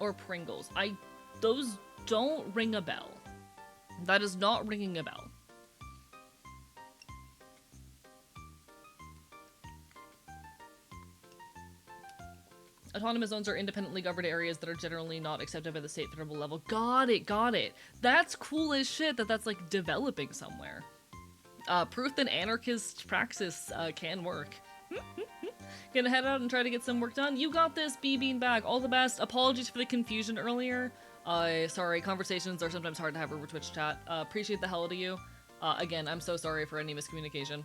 Or Pringles? Those don't ring a bell. That is not ringing a bell. Autonomous zones are independently governed areas that are generally not accepted by the state federal level. Got it. That's cool as shit that's like developing somewhere. Proof that anarchist praxis can work. Gonna head out and try to get some work done. You got this, B-Beanbag. All the best. Apologies for the confusion earlier. Sorry, conversations are sometimes hard to have over Twitch chat. Appreciate the hell out of you. Again, I'm so sorry for any miscommunication.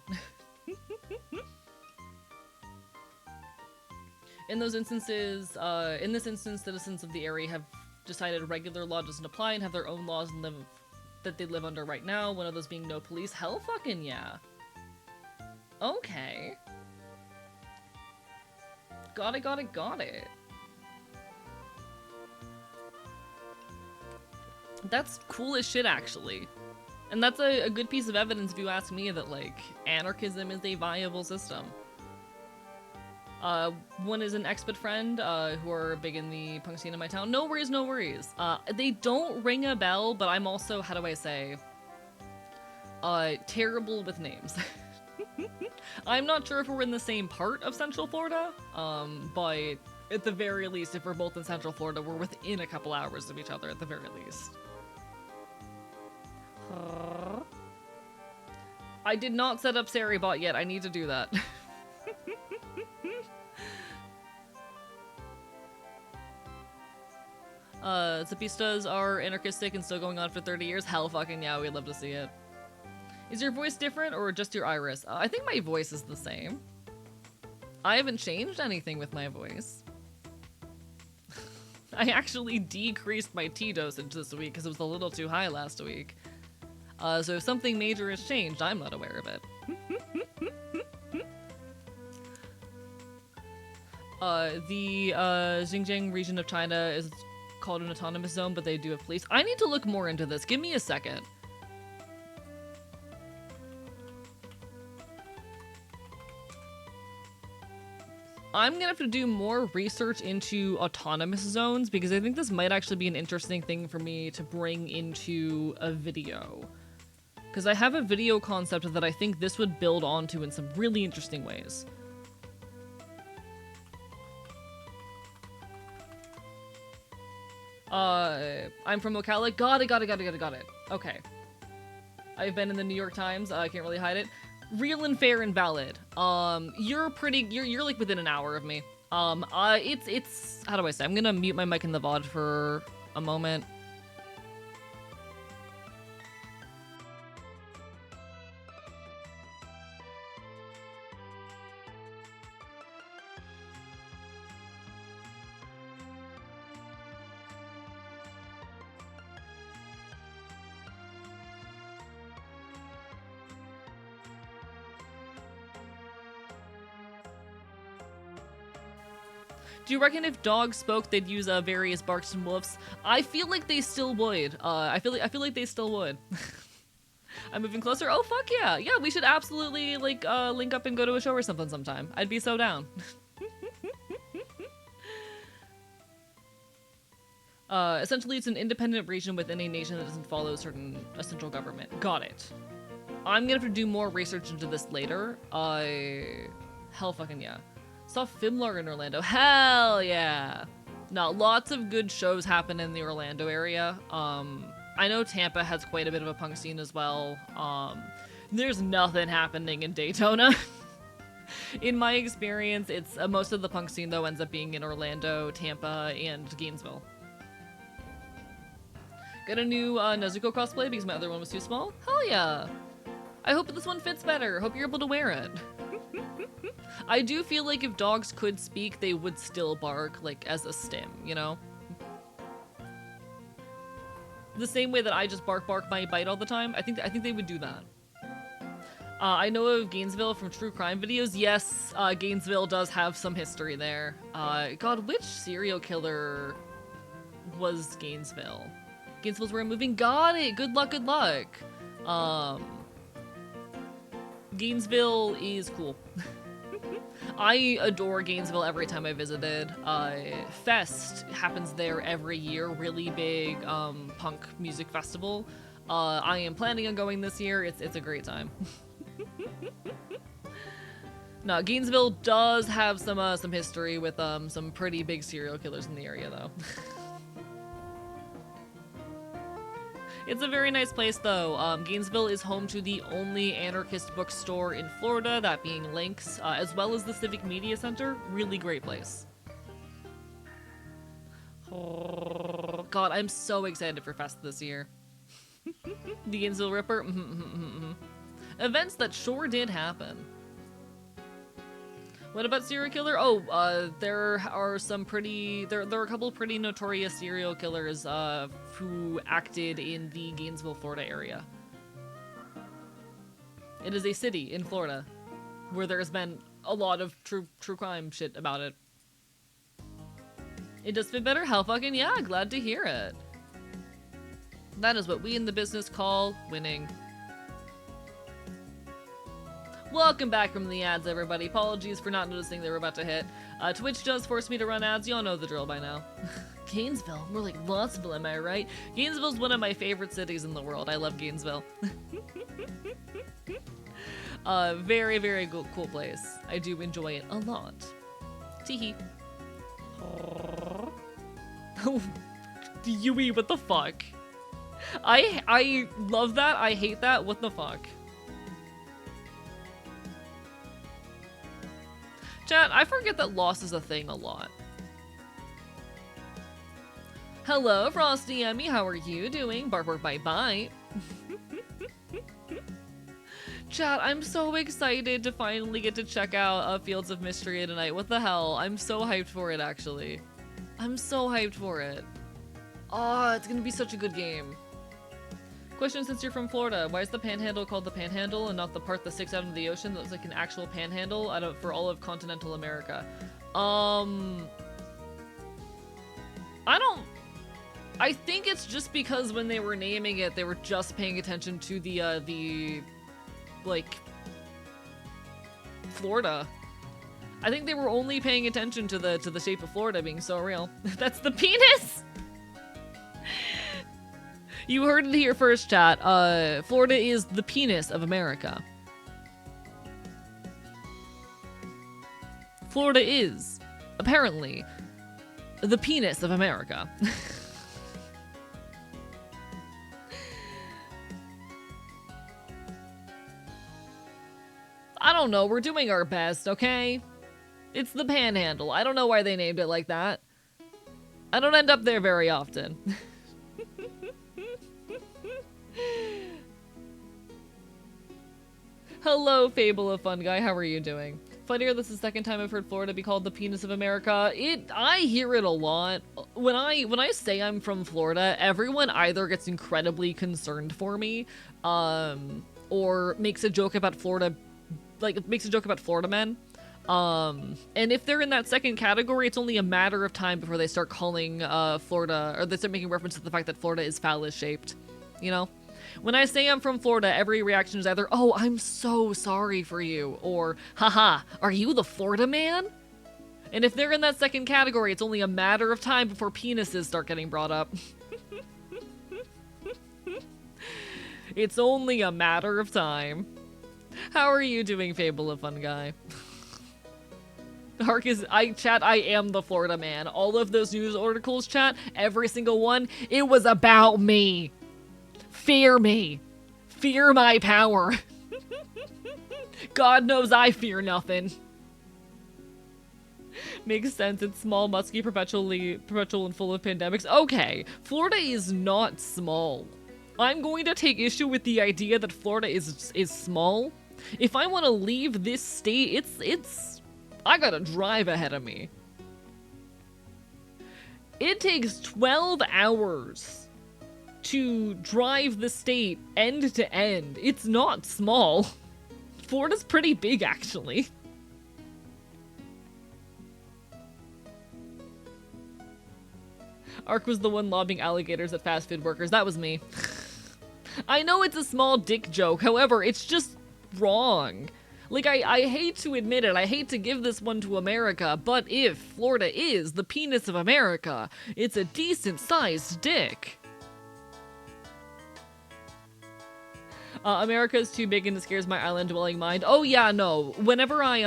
In those instances, in this instance, citizens of the area have decided regular law doesn't apply and have their own laws and that they live under right now, one of those being no police. Hell fucking yeah. Okay. Got it. That's cool as shit, actually. And that's a good piece of evidence, if you ask me, that, like, anarchism is a viable system. One is an expert friend, who are big in the punk scene in my town. No worries. They don't ring a bell, but I'm also, how do I say, terrible with names. I'm not sure if we're in the same part of Central Florida, but at the very least, if we're both in Central Florida, we're within a couple hours of each other at the very least. I did not set up Starry-Eyed yet. I need to do that. Zapistas are anarchistic and still going on for 30 years. Hell fucking yeah, we'd love to see it. Is your voice different or just your iris? I think my voice is the same. I haven't changed anything with my voice. I actually decreased my tea dosage this week because it was a little too high last week. So if something major has changed, I'm not aware of it. The Xinjiang region of China is called an autonomous zone, but they do have police. I need to look more into this. Give me a second. I'm gonna have to do more research into autonomous zones because I think this might actually be an interesting thing for me to bring into a video. Because I have a video concept that I think this would build onto in some really interesting ways. I'm from Ocala. Got it. Okay. I've been in the New York Times. I can't really hide it. Real and fair and valid. You're like within an hour of me. It's how do I say? I'm gonna mute my mic in the VOD for a moment. Do you reckon if dogs spoke, they'd use various barks and woofs? I feel like they still would. I feel like they still would. I'm moving closer. Oh fuck yeah! Yeah, we should absolutely like link up and go to a show or something sometime. I'd be so down. Essentially, it's an independent region within a nation that doesn't follow a central government. Got it. I'm gonna have to do more research into this later. Hell fucking yeah. Saw Fimlar in Orlando. Hell yeah. Now, lots of good shows happen in the Orlando area. I know Tampa has quite a bit of a punk scene as well. There's nothing happening in Daytona. In my experience, it's most of the punk scene though ends up being in Orlando, Tampa, and Gainesville. Got a new Nezuko cosplay because my other one was too small? Hell yeah! I hope this one fits better. Hope you're able to wear it. I do feel like if dogs could speak, they would still bark, like, as a stim, you know? The same way that I just bark my bite all the time, I think they would do that. I know of Gainesville from true crime videos. Yes, Gainesville does have some history there. God, which serial killer was Gainesville? Gainesville's where I'm moving. Got it! Good luck, good luck. Gainesville is cool. I adore Gainesville every time I visited. Fest happens there every year. Really big punk music festival. I am planning on going this year. It's a great time. No, Gainesville does have some history with some pretty big serial killers in the area though. It's a very nice place though. Gainesville is home to the only anarchist bookstore in Florida, that being Lynx, as well as the Civic Media Center. Really great place. Oh, God, I'm so excited for Fest this year. The Gainesville Ripper. Events that sure did happen. What about serial killer? Oh, there are some pretty... There are a couple pretty notorious serial killers who acted in the Gainesville, Florida area. It is a city in Florida where there's been a lot of true crime shit about it. It does fit better? Hell fucking yeah, glad to hear it. That is what we in the business call winning. Welcome back from the ads, everybody. Apologies for not noticing they were about to hit. Twitch does force me to run ads. Y'all know the drill by now. Gainesville. More like Lotsville, am I right? Gainesville's one of my favorite cities in the world. I love Gainesville. Very, very cool place. I do enjoy it a lot. Teehee. Yui, what the fuck? I love that. I hate that. What the fuck? Chat, I forget that loss is a thing a lot. Hello, Frosty Emmy, how are you doing? Bark, bark, bite, bite. Chat, I'm so excited to finally get to check out Fields of Mistria tonight. What the hell? I'm so hyped for it, actually. I'm so hyped for it. Oh, it's gonna be such a good game. Question, since you're from Florida, why is the Panhandle called the Panhandle and not the part that sticks out into the ocean that looks like an actual panhandle for all of continental America? I think it's just because when they were naming it, they were just paying attention to the like, Florida. I think they were only paying attention to the shape of Florida being so real. That's the penis! You heard it here first, chat. Florida is the penis of America. Florida is, apparently, the penis of America. I don't know, we're doing our best, okay? It's the Panhandle. I don't know why they named it like that. I don't end up there very often. Hello, Fable of Fun Guy. How are you doing? Funnier, this is the second time I've heard Florida be called the penis of America. I hear it a lot. When I say I'm from Florida, everyone either gets incredibly concerned for me, or makes a joke about Florida, makes a joke about Florida men. And if they're in that second category, it's only a matter of time before they start calling Florida, or they start making reference to the fact that Florida is phallus shaped, you know? When I say I'm from Florida, every reaction is either, oh, I'm so sorry for you, or, haha, are you the Florida man? And if they're in that second category, it's only a matter of time before penises start getting brought up. It's only a matter of time. How are you doing, Fable of Fun Guy? Hark is, chat, I am the Florida man. All of those news articles, chat, every single one, it was about me. Fear me. Fear my power. God knows I fear nothing. Makes sense. It's small, musky, perpetual, and full of pandemics. Okay, Florida is not small. I'm going to take issue with the idea that Florida is small. If I want to leave this state, I got a drive ahead of me. It takes 12 hours to drive the state end to end. It's not small. Florida's pretty big, actually. Ark was the one lobbing alligators at fast food workers. That was me. I know it's a small dick joke, however, it's just wrong. Like, I hate to admit it, I hate to give this one to America, but if Florida is the penis of America, it's a decent-sized dick. America's too big and it scares my island-dwelling mind. Oh yeah, no. Whenever I,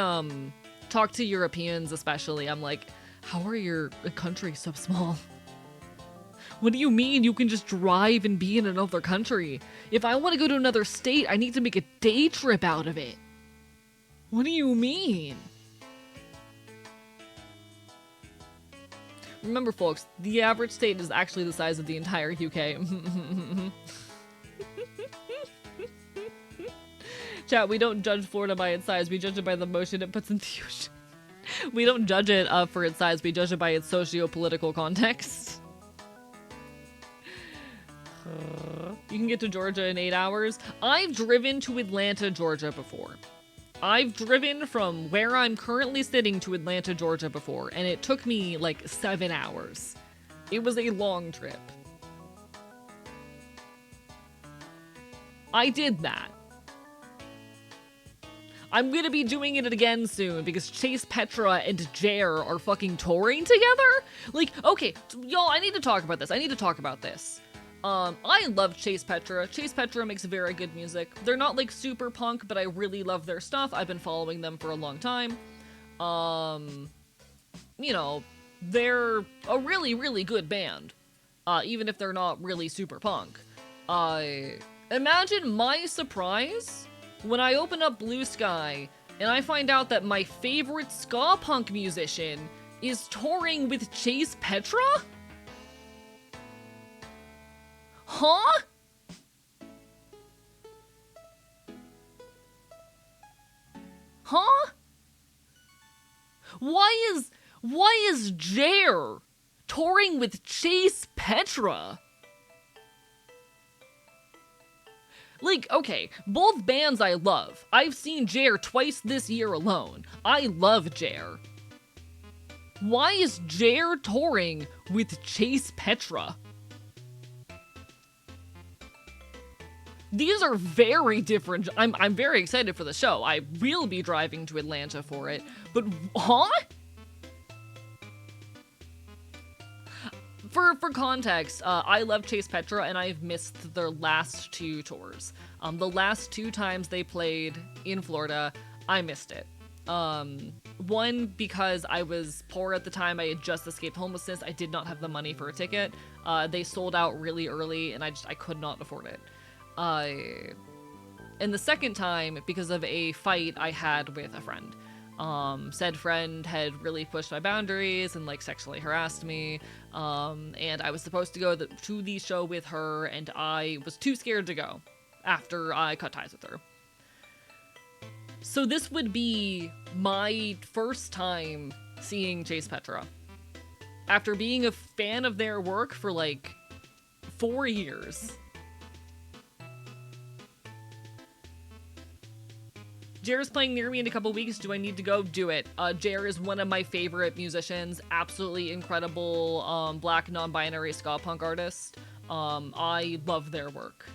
talk to Europeans especially, I'm like, how are your countries so small? What do you mean you can just drive and be in another country? If I want to go to another state, I need to make a day trip out of it. What do you mean? Remember, folks, the average state is actually the size of the entire UK. Chat, we don't judge Florida by its size. We judge it by the motion it puts in the ocean. We don't judge it for its size. We judge it by its socio-political context. You can get to Georgia in 8 hours. I've driven to Atlanta, Georgia before. I've driven from where I'm currently sitting to Atlanta, Georgia before, and it took me like 7 hours. It was a long trip. I did that. I'm gonna be doing it again soon because Chase Petra and Jer are fucking touring together? Like, okay, y'all, I need to talk about this. I love Chase Petra. Chase Petra makes very good music. They're not like super punk, but I really love their stuff. I've been following them for a long time. You know, they're a really, really good band. Even if they're not really super punk. Imagine my surprise when I open up Blue Sky and I find out that my favorite ska punk musician is touring with Chase Petra? Huh? Huh? Why is Jer touring with Chase Petra? Like, okay, both bands I love. I've seen Jer twice this year alone. I love Jer. Why is Jer touring with Chase Petra? These are very different. I'm very excited for the show. I will be driving to Atlanta for it. But, huh? For context, I love Chase Petra, and I've missed their last 2 tours. The last 2 times they played in Florida, I missed it. One, because I was poor at the time. I had just escaped homelessness. I did not have the money for a ticket. They sold out really early, and I could not afford it. And the second time, because of a fight I had with a friend. Said friend had really pushed my boundaries and like sexually harassed me. And I was supposed to go to the show with her, and I was too scared to go after I cut ties with her. So this would be my first time seeing Chase Petra. After being a fan of their work for like 4 years. Jer is playing near me in a couple weeks. Do I need to go? Do it. Jer is one of my favorite musicians. Absolutely incredible black non-binary ska punk artist. I love their work.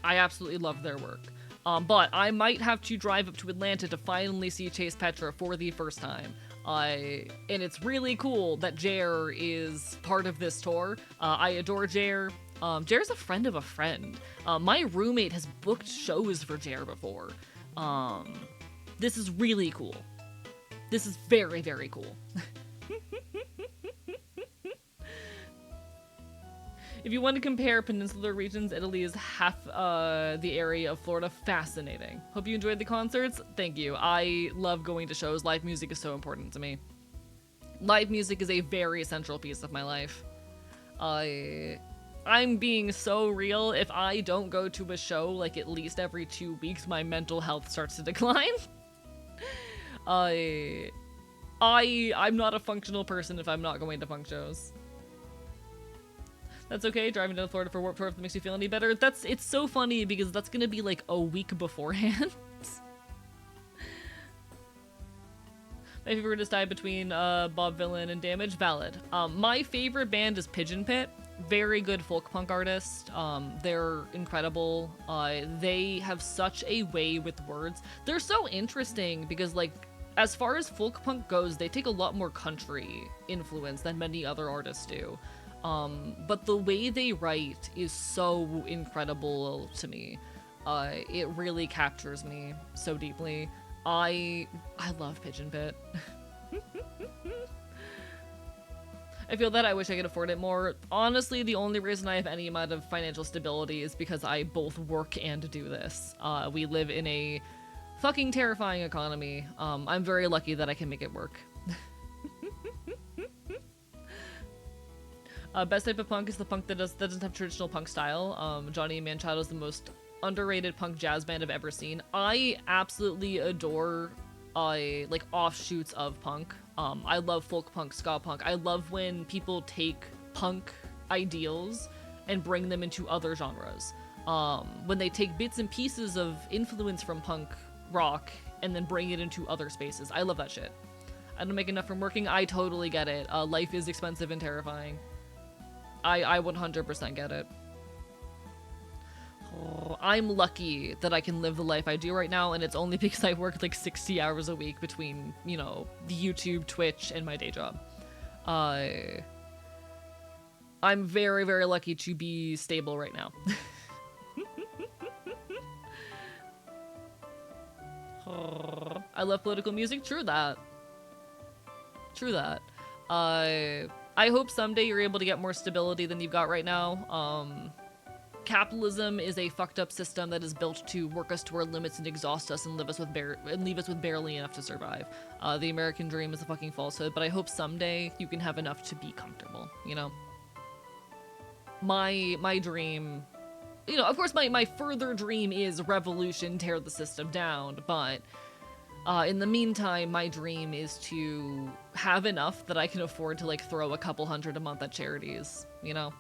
I absolutely love their work. But I might have to drive up to Atlanta to finally see Chase Petra for the first time. And it's really cool that Jer is part of this tour. I adore Jer. Jer's a friend of a friend. My roommate has booked shows for Jer before. This is really cool. This is very, very cool. If you want to compare peninsular regions, Italy is half the area of Florida. Fascinating. Hope you enjoyed the concerts. Thank you. I love going to shows. Live music is so important to me. Live music is a very central piece of my life. I'm being so real. If I don't go to a show like at least every 2 weeks, my mental health starts to decline. I'm not a functional person if I'm not going to punk shows. That's okay. Driving to Florida for Warped Tour if it makes you feel any better. It's so funny because that's gonna be like a week beforehand. My favorite artist died between Bob Villain and Damage. Valid. My favorite band is Pigeon Pit. Very good folk punk artist. They're incredible. They have such a way with words. They're so interesting because, like, as far as folk punk goes, they take a lot more country influence than many other artists do. But the way they write is so incredible to me. It really captures me so deeply. I love Pigeon Pit. I feel that I wish I could afford it more. Honestly, the only reason I have any amount of financial stability is because I both work and do this. We live in a fucking terrifying economy. I'm very lucky that I can make it work. Best type of punk is the punk that doesn't have traditional punk style. Johnny Manchado is the most underrated punk jazz band I've ever seen. I absolutely adore like offshoots of punk. I love folk punk, ska punk. I love when people take punk ideals and bring them into other genres. When they take bits and pieces of influence from punk rock and then bring it into other spaces. I love that shit. I don't make enough from working. I totally get it. Life is expensive and terrifying. I 100% get it. Oh, I'm lucky that I can live the life I do right now, and it's only because I work like 60 hours a week between, you know, the YouTube, Twitch, and my day job. I'm very, very lucky to be stable right now. Oh, I love political music. True that. True that. I hope someday you're able to get more stability than you've got right now. Capitalism is a fucked up system that is built to work us to our limits and exhaust us and leave us with barely enough to survive. The American dream is a fucking falsehood, but I hope someday you can have enough to be comfortable, you know? My dream, you know, of course my further dream is revolution, tear the system down, but in the meantime, my dream is to have enough that I can afford to, like, throw a couple $100 a month at charities, you know?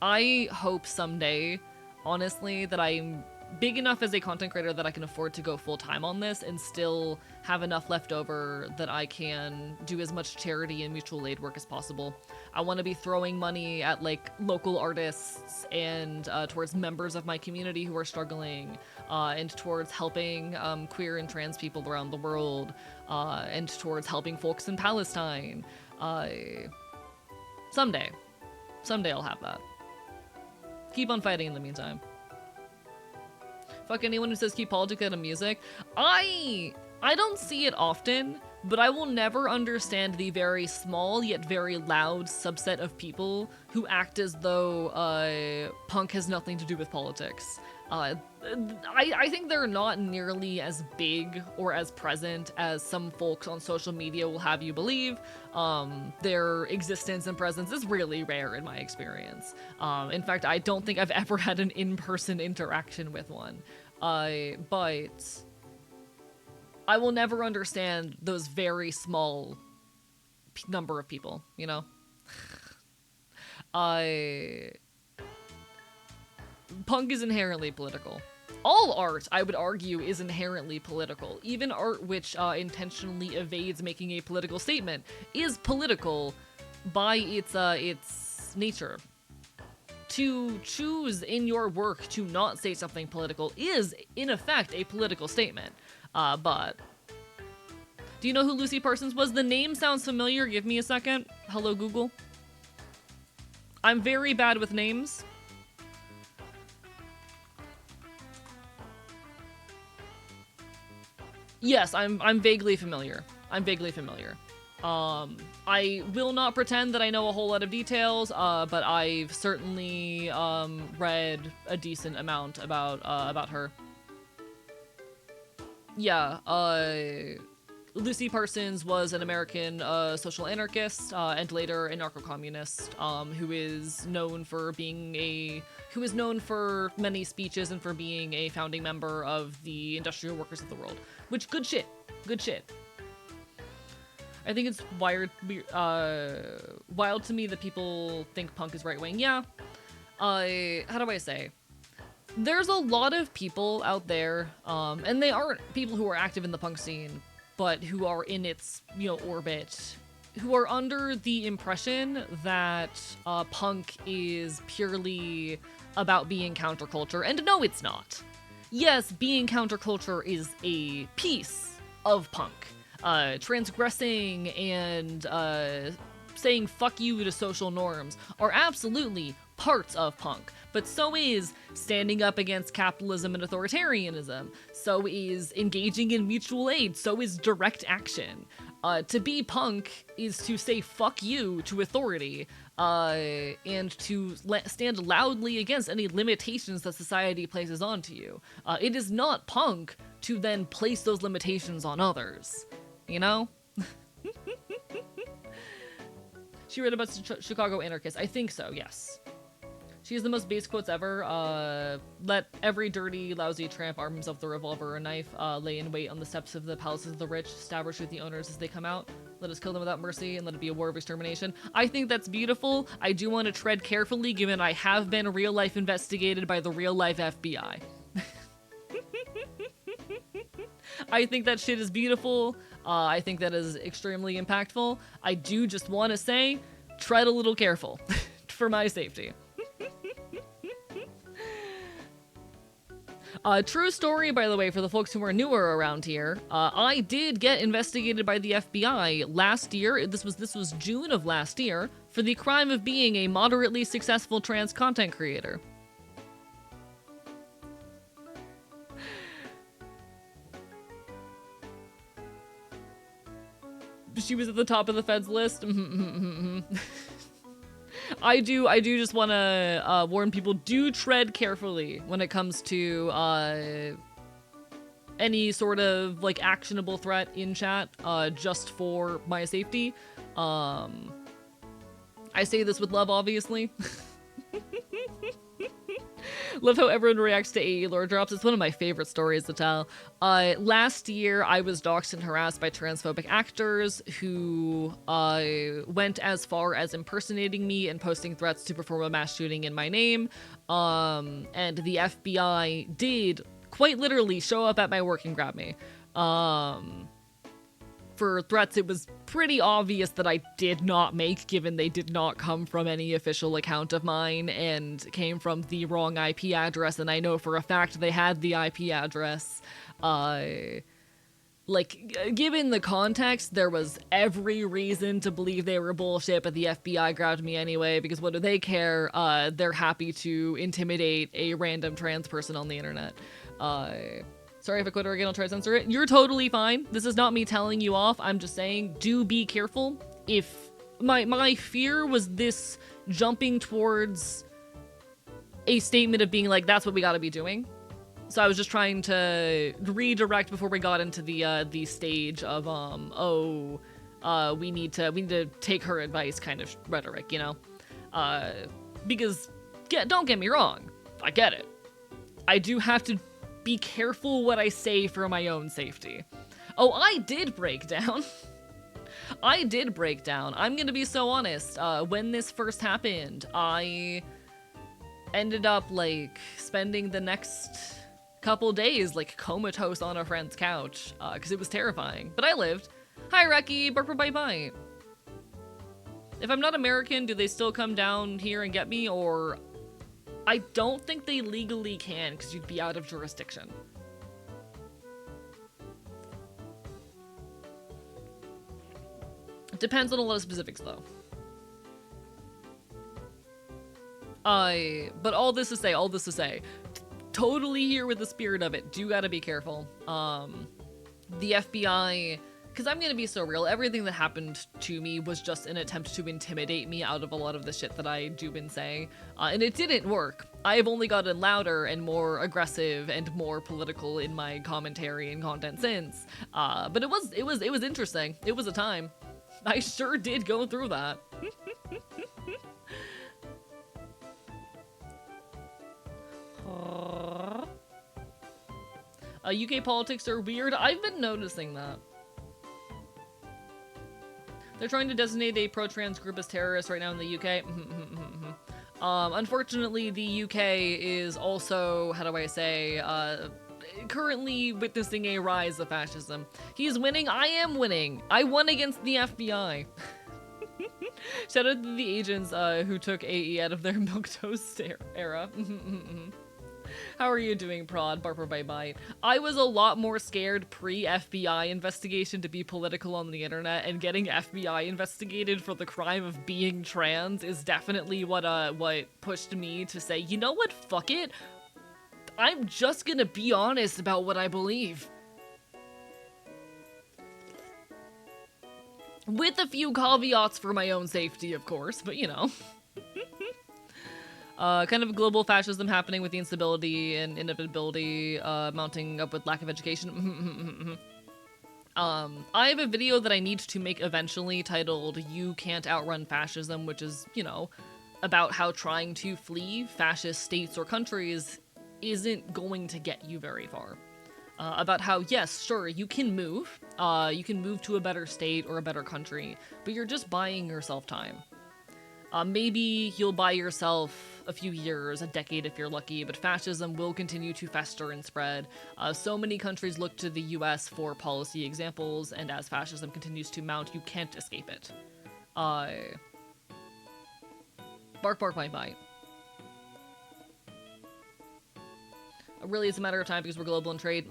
I hope someday, honestly, that I'm big enough as a content creator that I can afford to go full-time on this and still have enough left over that I can do as much charity and mutual aid work as possible. I want to be throwing money at, like, local artists and towards members of my community who are struggling, and towards helping queer and trans people around the world, and towards helping folks in Palestine. Someday I'll have that. Keep on fighting in the meantime. Fuck anyone who says keep politics out of music. I don't see it often, but I will never understand the very small yet very loud subset of people who act as though punk has nothing to do with politics. I think they're not nearly as big or as present as some folks on social media will have you believe. Their existence and presence is really rare in my experience. In fact, I don't think I've ever had an in-person interaction with one. But I will never understand those very small number of people, you know? Punk is inherently political. All art, I would argue, is inherently political. Even art which intentionally evades making a political statement is political by its nature. To choose in your work to not say something political is, in effect, a political statement. But Do you know who Lucy Parsons was? The name sounds familiar. Give me a second. Hello, Google. I'm very bad with names. Yes, I'm vaguely familiar. I'm vaguely familiar. I will not pretend that I know a whole lot of details, but I've certainly read a decent amount about her. Yeah, Lucy Parsons was an American social anarchist and later a narco-communist who is known for many speeches and for being a founding member of the Industrial Workers of the World. Which, good shit. Good shit. I think it's wild to me that people think punk is right-wing. Yeah. How do I say? There's a lot of people out there, and they aren't people who are active in the punk scene, but who are in its, orbit, who are under the impression that punk is purely about being counterculture, and no, it's not. Yes, being counterculture is a piece of punk. Transgressing and saying fuck you to social norms are absolutely parts of punk, but so is standing up against capitalism and authoritarianism, so is engaging in mutual aid, so is direct action. To be punk is to say fuck you to authority, and to stand loudly against any limitations that society places onto you. It is not punk to then place those limitations on others, you know? She wrote about Chicago anarchists. I think so, yes. She has the most base quotes ever. Let every dirty, lousy tramp arm himself with a revolver or a knife, lay in wait on the steps of the palaces of the rich, stab or shoot the owners as they come out. Let us kill them without mercy, and let it be a war of extermination. I think that's beautiful. I do want to tread carefully, given I have been real-life investigated by the real-life FBI. I think that shit is beautiful. I think that is extremely impactful. I do just want to say, tread a little careful for my safety. True story, by the way, for the folks who are newer around here. I did get investigated by the FBI last year. This was June of last year for the crime of being a moderately successful trans content creator. She was at the top of the feds list. I do just want to warn people, do tread carefully when it comes to any sort of like actionable threat in chat, just for my safety. I say this with love, obviously. Love how everyone reacts to AE lore drops. It's one of my favorite stories to tell. Last year, I was doxxed and harassed by transphobic actors who went as far as impersonating me and posting threats to perform a mass shooting in my name. And the FBI did quite literally show up at my work and grab me. For threats, it was pretty obvious that I did not make, given they did not come from any official account of mine and came from the wrong IP address, and I know for a fact they had the IP address. Given the context, there was every reason to believe they were bullshit, but the FBI grabbed me anyway, because what do they care? They're happy to intimidate a random trans person on the internet. Sorry if I quit or again, I'll try to censor it. You're totally fine. This is not me telling you off. I'm just saying, do be careful. If my fear was this jumping towards a statement of being like, that's what we gotta be doing. So I was just trying to redirect before we got into the stage of, we need to take her advice kind of rhetoric, you know? Because, don't get me wrong. I get it. I do have to be careful what I say for my own safety. Oh, I did break down. I did break down. I'm gonna be so honest. When this first happened, I ended up, spending the next couple days, comatose on a friend's couch, because it was terrifying. But I lived. Hi, Reki. Burper bye bye. If I'm not American, do they still come down here and get me, or... I don't think they legally can, because you'd be out of jurisdiction. Depends on a lot of specifics, though. But all this to say, totally here with the spirit of it. Do gotta be careful. The FBI, because I'm gonna be so real, everything that happened to me was just an attempt to intimidate me out of a lot of the shit that I do and say, and it didn't work. I've only gotten louder and more aggressive and more political in my commentary and content since. But it was interesting. It was a time. I sure did go through that. UK politics are weird. I've been noticing that. They're trying to designate a pro-trans group as terrorists right now in the UK. Unfortunately, the UK is also, how do I say, currently witnessing a rise of fascism. He's winning. I am winning. I won against the FBI. Shout out to the agents who took AE out of their milquetoast era. How are you doing, Prod? Barper Bye Bye. I was a lot more scared pre-FBI investigation to be political on the internet, and getting FBI investigated for the crime of being trans is definitely what pushed me to say, you know what, fuck it. I'm just gonna be honest about what I believe. With a few caveats for my own safety, of course, but you know. Kind of global fascism happening with the instability and inevitability mounting up with lack of education. I have a video that I need to make eventually titled "You Can't Outrun Fascism," which is, you know, about how trying to flee fascist states or countries isn't going to get you very far. About how, yes, sure, you can move to a better state or a better country, but you're just buying yourself time. Maybe you'll buy yourself a few years, a decade if you're lucky, but fascism will continue to fester and spread. So many countries look to the US for policy examples, and as fascism continues to mount, you can't escape it. Bark, bark, bite, bite. Really, it's a matter of time because we're global in trade.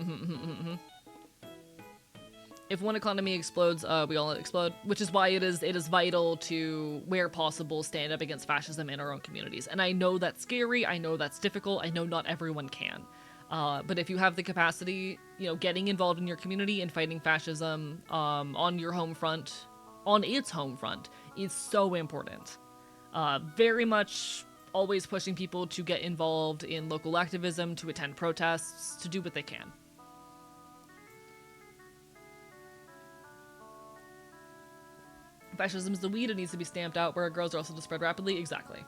If one economy explodes, we all explode, which is why it is vital to, where possible, stand up against fascism in our own communities. And I know that's scary, I know that's difficult, I know not everyone can. But if you have the capacity, you know, getting involved in your community and fighting fascism on your home front, on its home front, is so important. Very much always pushing people to get involved in local activism, to attend protests, to do what they can. Fascism is the weed, it needs to be stamped out, where girls are also to spread rapidly. Exactly.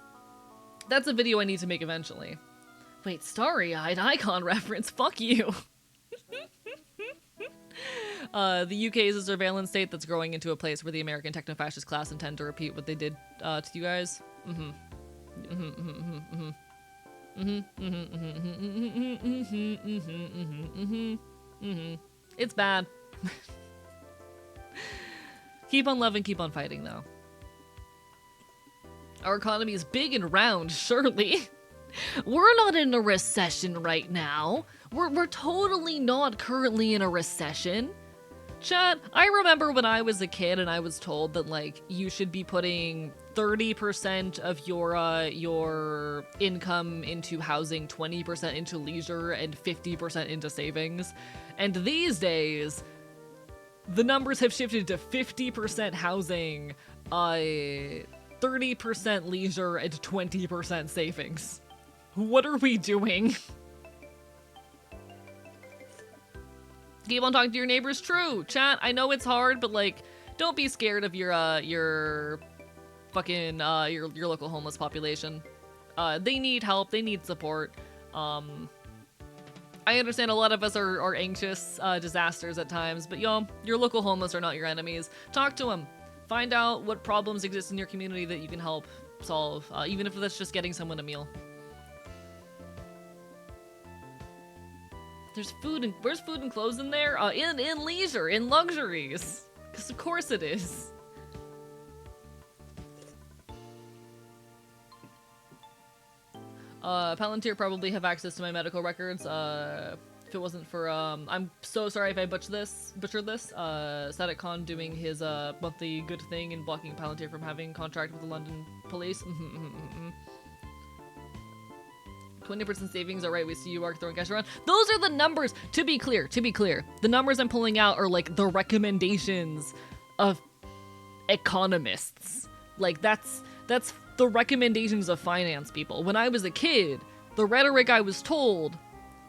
That's a video I need to make eventually. Wait, Starry-Eyed icon reference, fuck you! The UK is a surveillance state that's growing into a place where the American techno-fascist class intend to repeat what they did to you guys. It's bad. Keep on loving, keep on fighting, though. Our economy is big and round, surely. We're not in a recession right now. We're totally not currently in a recession. Chat, I remember when I was a kid and I was told that, like, you should be putting 30% of your income into housing, 20% into leisure, and 50% into savings. And these days, the numbers have shifted to 50% housing, 30% leisure, and 20% savings. What are we doing? Keep on talking to your neighbors. True, chat. I know it's hard, but like, don't be scared of your fucking your local homeless population. They need help. They need support. I understand a lot of us are anxious disasters at times, but yo, your local homeless are not your enemies. Talk to them. Find out what problems exist in your community that you can help solve, even if that's just getting someone a meal. There's food and where's food and clothes in there? In leisure, in luxuries. Because of course it is. Palantir probably have access to my medical records. if it wasn't for, I'm so sorry if I butchered this, Sadek Khan doing his, monthly good thing and blocking Palantir from having contract with the London police. 20% savings, alright, we see you are throwing cash around. Those are the numbers, to be clear, the numbers I'm pulling out are like the recommendations of economists. Like that's the recommendations of finance people. When I was a kid, the rhetoric I was told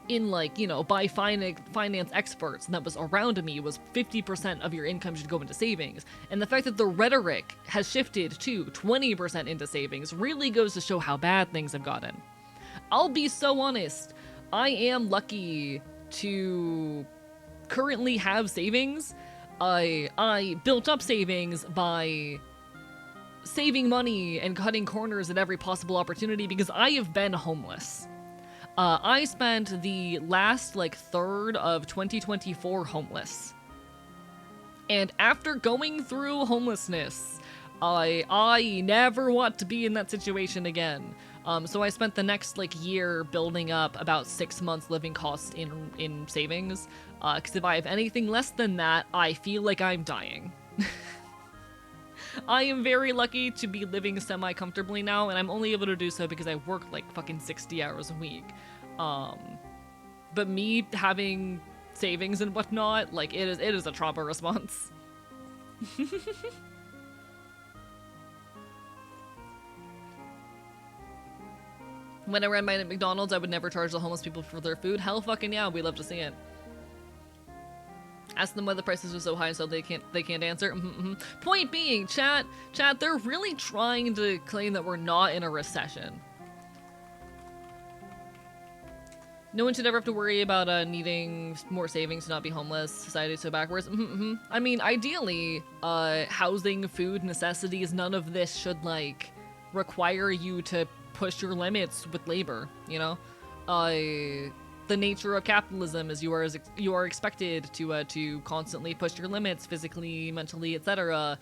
in like, you know, by finance experts and that was around me was 50% of your income should go into savings. And the fact that the rhetoric has shifted to 20% into savings really goes to show how bad things have gotten. I'll be so honest, I am lucky to currently have savings. I built up savings by saving money and cutting corners at every possible opportunity because I have been homeless. I spent the last like third of 2024 homeless. And after going through homelessness, I never want to be in that situation again. So I spent the next like year building up about 6 months living costs in savings. Because if I have anything less than that, I feel like I'm dying. I am very lucky to be living semi-comfortably now, and I'm only able to do so because I work like fucking 60 hours a week. But me having savings and whatnot, like it is a trauma response. When I ran mine at McDonald's, I would never charge the homeless people for their food. Hell fucking yeah, we love to see it. Ask them why the prices are so high so they can't answer. Point being, chat, they're really trying to claim that we're not in a recession. No one should ever have to worry about needing more savings to not be homeless. Society's so backwards. I mean, ideally, housing, food, necessities, none of this should like require you to push your limits with labor, you know? The nature of capitalism is you are expected to constantly push your limits physically, mentally, etc.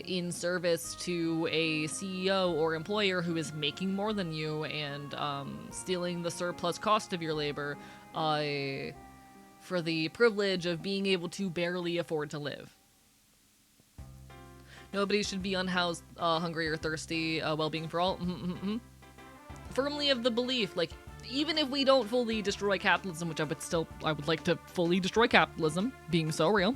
In service to a CEO or employer who is making more than you and stealing the surplus cost of your labor for the privilege of being able to barely afford to live. Nobody should be unhoused, hungry, or thirsty. Well-being for all. Firmly of the belief, like, even if we don't fully destroy capitalism, which I would like to fully destroy capitalism, being so real.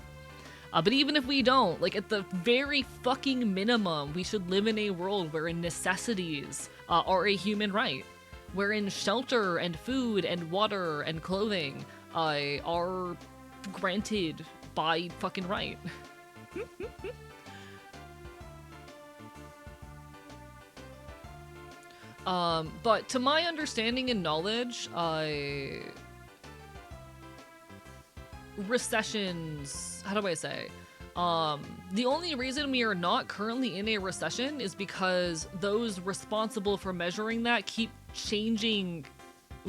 But even if we don't, like, at the very fucking minimum, we should live in a world wherein necessities are a human right. Wherein shelter and food and water and clothing are granted by fucking right. But to my understanding and knowledge, recessions, how do I say? The only reason we are not currently in a recession is because those responsible for measuring that keep changing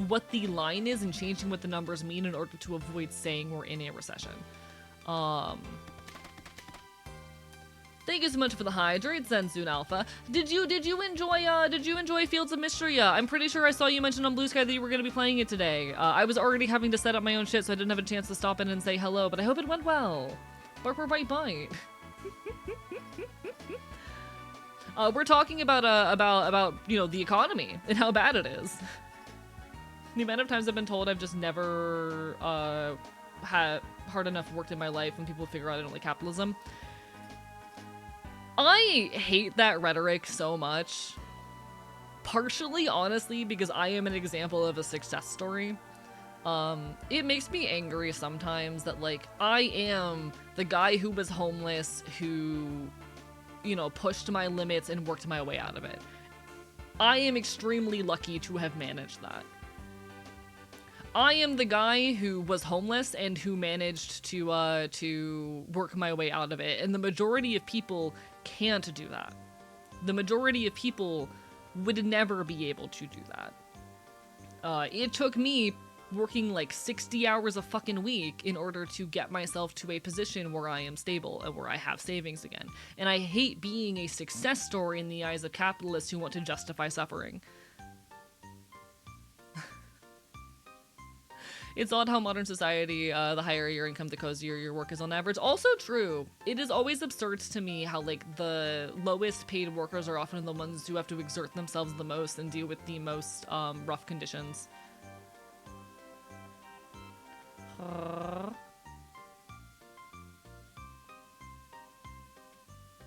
what the line is and changing what the numbers mean in order to avoid saying we're in a recession. Thank you so much for the hydrate, Zensoon Alpha. Did you enjoy Fields of Mistria? I'm pretty sure I saw you mention on Blue Sky that you were going to be playing it today. I was already having to set up my own shit, so I didn't have a chance to stop in and say hello, but I hope it went well. Bark, bark, bite, bite. We're talking about you know, the economy and how bad it is. The amount of times I've been told I've just never had hard enough worked in my life when people figure out I don't like capitalism. I hate that rhetoric so much. Partially, honestly, because I am an example of a success story. It makes me angry sometimes that, like, I am the guy who was homeless, who, you know, pushed my limits and worked my way out of it. I am extremely lucky to have managed that. I am the guy who was homeless and who managed to work my way out of it, and the majority of people can't do that. The majority of people would never be able to do that. It took me working like 60 hours a fucking week in order to get myself to a position where I am stable and where I have savings again. And I hate being a success story in the eyes of capitalists who want to justify suffering. It's odd how modern society, the higher your income, the cozier your work is on average. Also true. It is always absurd to me how, like, the lowest paid workers are often the ones who have to exert themselves the most and deal with the most rough conditions.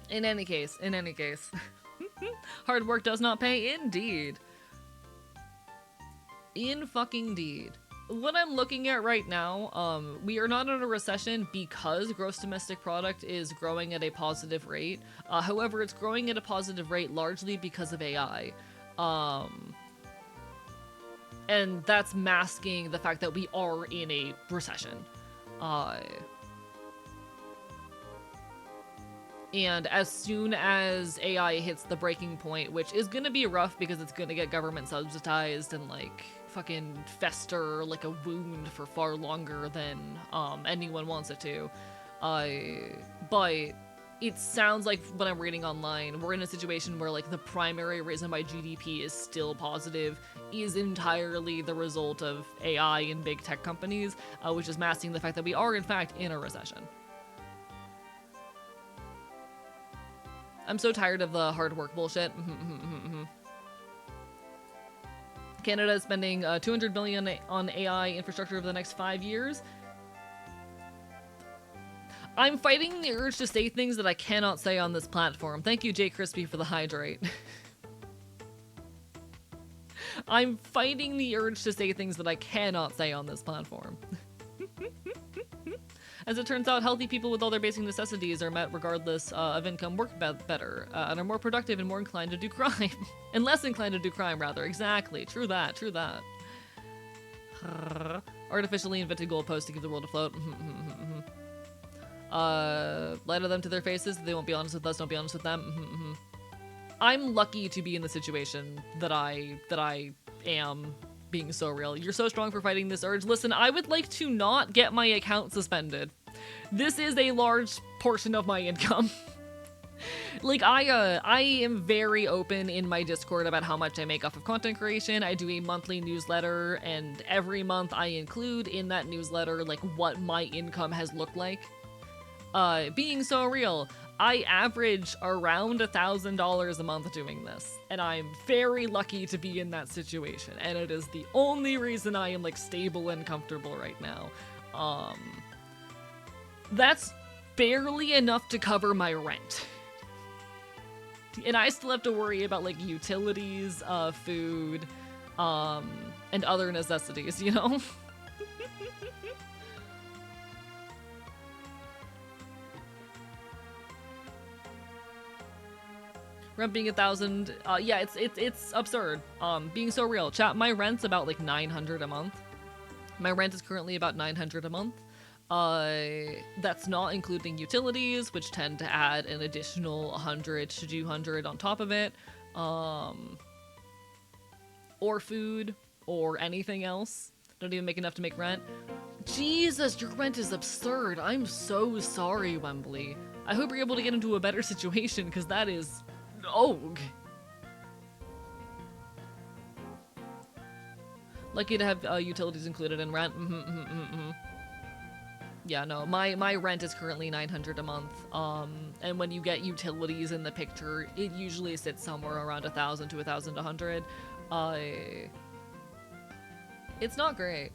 In any case. Hard work does not pay, indeed. In fucking deed. What I'm looking at right now, we are not in a recession because gross domestic product is growing at a positive rate. However, it's growing at a positive rate largely because of AI. And that's masking the fact that we are in a recession. And as soon as AI hits the breaking point, which is gonna be rough because it's gonna get government subsidized and, like, fucking fester like a wound for far longer than anyone wants it to. But it sounds like what I'm reading online, we're in a situation where, like, the primary reason why GDP is still positive is entirely the result of AI and big tech companies, which is masking the fact that we are, in fact, in a recession. I'm so tired of the hard work bullshit. Canada is spending $200 billion on AI infrastructure over the next 5 years. I'm fighting the urge to say things that I cannot say on this platform. Thank you, Jay Crispy, for the hydrate. I'm fighting the urge to say things that I cannot say on this platform. As it turns out, healthy people with all their basic necessities are met regardless of income work better, and are more productive and more inclined to do crime. And less inclined to do crime, rather. Exactly. True that. True that. Artificially invented goalposts to keep the world afloat. Lie to them to their faces. They won't be honest with us. Don't be honest with them. I'm lucky to be in the situation that I am. Being so real. You're so strong for fighting this urge. Listen, I would like to not get my account suspended. This is a large portion of my income. Like, I am very open in my Discord about how much I make off of content creation. I do a monthly newsletter, and every month I include in that newsletter, like, what my income has looked like. Being so real, I average around $1,000 a month doing this, and I'm very lucky to be in that situation, and it is the only reason I am, like, stable and comfortable right now. That's barely enough to cover my rent. And I still have to worry about, like, utilities, food, and other necessities, you know? Rent being 1,000, yeah, it's absurd. Being so real. Chat, my rent's about, like, 900 a month. My rent is currently about 900 a month. That's not including utilities, which tend to add an additional 100 to 200 on top of it. Or food, or anything else. Don't even make enough to make rent. Jesus, your rent is absurd. I'm so sorry, Wembley. I hope you're able to get into a better situation, because that is... Og. Lucky to have utilities included in rent. Yeah, no, my rent is currently 900 a month. And when you get utilities in the picture, it usually sits somewhere around 1,000 to 1,100. It's not great.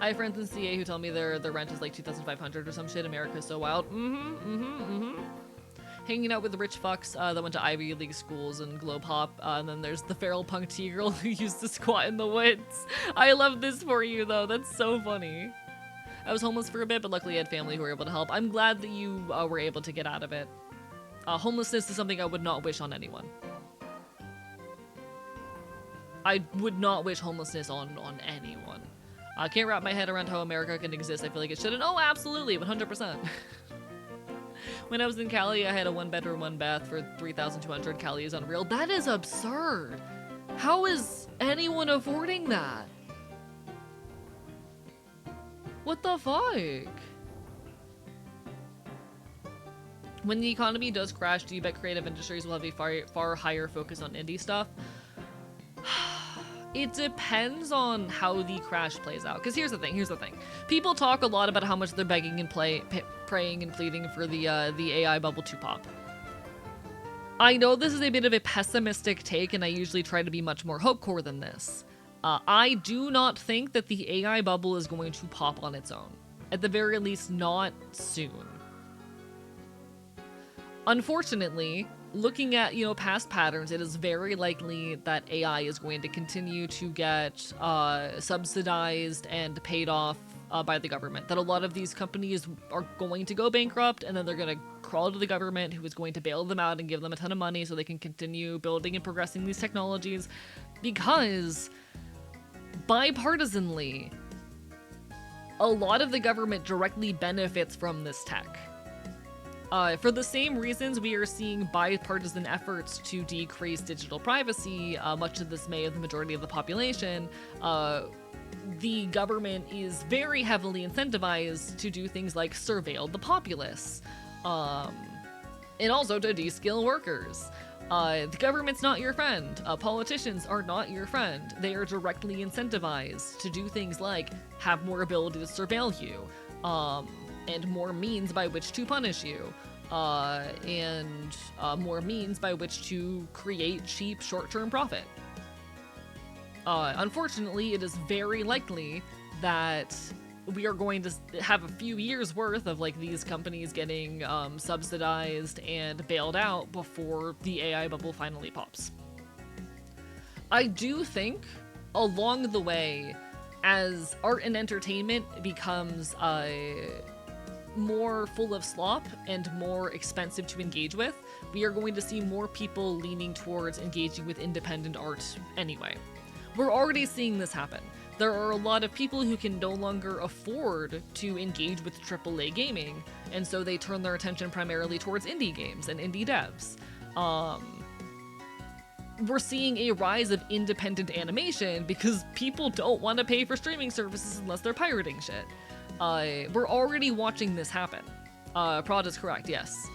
I have friends in CA who tell me their rent is like 2,500 or some shit. America's so wild. Hanging out with the rich fucks that went to Ivy League schools and Globe Hop, and then there's the feral punk T-girl who used to squat in the woods. I love this for you, though. That's so funny. I was homeless for a bit, but luckily I had family who were able to help. I'm glad that you were able to get out of it. Homelessness is something I would not wish on anyone. I would not wish homelessness on anyone. I can't wrap my head around how America can exist. I feel like it shouldn't. Oh, absolutely, 100%. When I was in Cali, I had a 1-bedroom, 1-bath for 3,200. Cali is unreal. That is absurd. How is anyone affording that? What the fuck? When the economy does crash, do you bet creative industries will have a far higher focus on indie stuff? It depends on how the crash plays out. Because here's the thing. People talk a lot about how much they're begging and praying and pleading for the AI bubble to pop. I know this is a bit of a pessimistic take, and I usually try to be much more hopecore than this. I do not think that the AI bubble is going to pop on its own. At the very least, not soon. Unfortunately, looking at, past patterns, it is very likely that AI is going to continue to get subsidized and paid off by the government. That a lot of these companies are going to go bankrupt, and then they're going to crawl to the government, who is going to bail them out and give them a ton of money so they can continue building and progressing these technologies. Because, bipartisanly, a lot of the government directly benefits from this tech. For the same reasons we are seeing bipartisan efforts to decrease digital privacy, much to the dismay of the majority of the population, the government is very heavily incentivized to do things like surveil the populace, and also to de-skill workers. The government's not your friend. Politicians are not your friend. They are directly incentivized to do things like have more ability to surveil you, and more means by which to punish you, and more means by which to create cheap short-term profit. Unfortunately, it is very likely that we are going to have a few years worth of these companies getting subsidized and bailed out before the AI bubble finally pops. I do think along the way, as art and entertainment becomes more full of slop and more expensive to engage with, we are going to see more people leaning towards engaging with independent art anyway. We're already seeing this happen. There are a lot of people who can no longer afford to engage with AAA gaming, and so they turn their attention primarily towards indie games and indie devs. We're seeing a rise of independent animation because people don't want to pay for streaming services unless they're pirating shit. We're already watching this happen. Prod is correct, yes.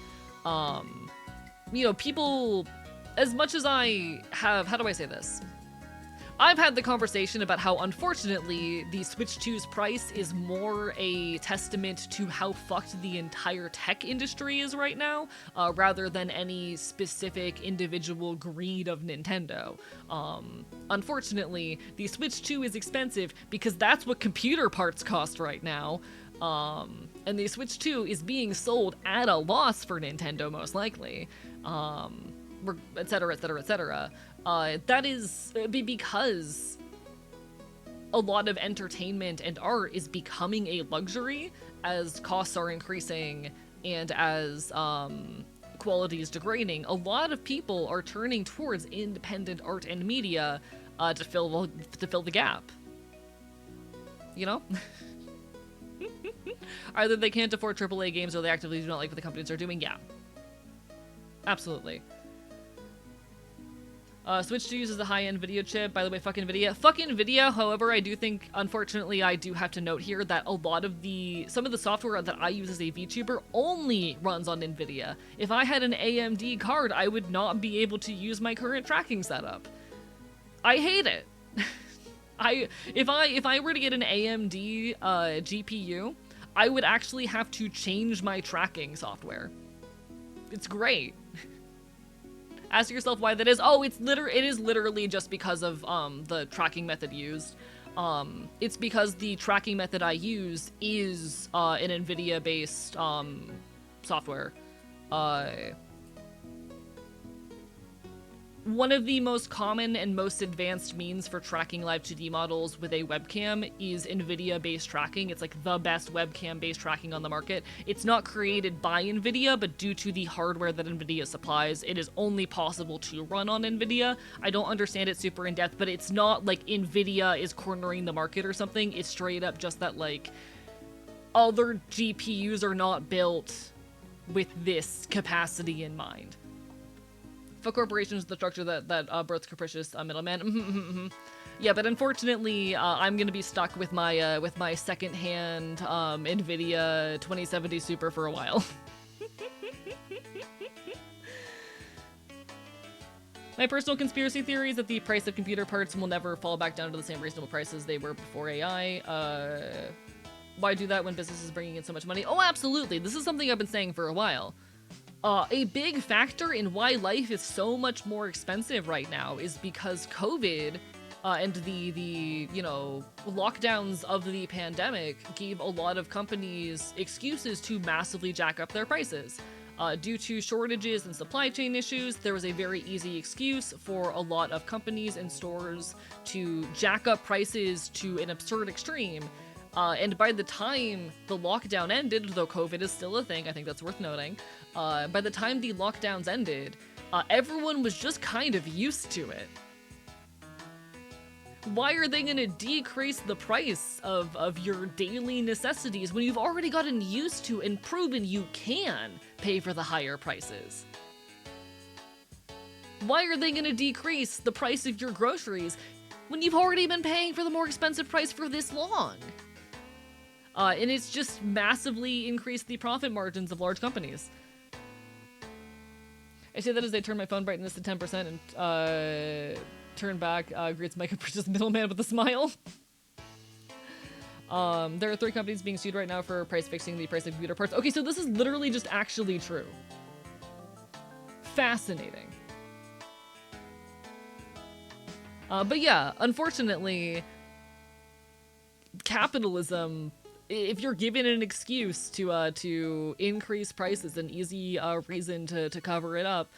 People, as much as I have, how do I say this? I've had the conversation about how, unfortunately, the Switch 2's price is more a testament to how fucked the entire tech industry is right now, rather than any specific individual greed of Nintendo. Unfortunately, the Switch 2 is expensive because that's what computer parts cost right now, and the Switch 2 is being sold at a loss for Nintendo, most likely, etc., etc., etc. That is because a lot of entertainment and art is becoming a luxury as costs are increasing and as quality is degrading. A lot of people are turning towards independent art and media to fill the gap. Either they can't afford AAA games or they actively do not like what the companies are doing. Yeah, absolutely. Switch 2 uses a high-end video chip. By the way, fucking Nvidia. However, I do think, unfortunately, I do have to note here that a lot of some of the software that I use as a VTuber only runs on Nvidia. If I had an AMD card, I would not be able to use my current tracking setup. I hate it. If I were to get an AMD GPU, I would actually have to change my tracking software. It's great. Ask yourself why that is. Oh, it is literally just because of the tracking method used. It's because the tracking method I use is an NVIDIA-based software. One of the most common and most advanced means for tracking live 2D models with a webcam is NVIDIA-based tracking. It's the best webcam-based tracking on the market. It's not created by NVIDIA, but due to the hardware that NVIDIA supplies, it is only possible to run on NVIDIA. I don't understand it super in-depth, but it's not like NVIDIA is cornering the market or something. It's straight up just that, other GPUs are not built with this capacity in mind. For corporations, the structure that births capricious middleman. Yeah, but unfortunately, I'm gonna be stuck with my second-hand NVIDIA 2070 Super for a while. My personal conspiracy theory is that the price of computer parts will never fall back down to the same reasonable prices they were before AI. Why do that when business is bringing in so much money? Oh, absolutely. This is something I've been saying for a while. A big factor in why life is so much more expensive right now is because COVID and the you know, lockdowns of the pandemic gave a lot of companies excuses to massively jack up their prices. Due to shortages and supply chain issues, there was a very easy excuse for a lot of companies and stores to jack up prices to an absurd extreme. And by the time the lockdown ended, though COVID is still a thing, I think that's worth noting, by the time the lockdowns ended, everyone was just kind of used to it. Why are they gonna decrease the price of your daily necessities when you've already gotten used to and proven you can pay for the higher prices? Why are they gonna decrease the price of your groceries when you've already been paying for the more expensive price for this long? And it's just massively increased the profit margins of large companies. I say that as I turn my phone brightness to 10% and turn back, greets Micah Bridges middleman with a smile. There are 3 companies being sued right now for price fixing the price of computer parts. Okay, so this is literally just actually true. Fascinating. But yeah, unfortunately, capitalism, if you're given an excuse to increase prices, an easy reason to cover it up.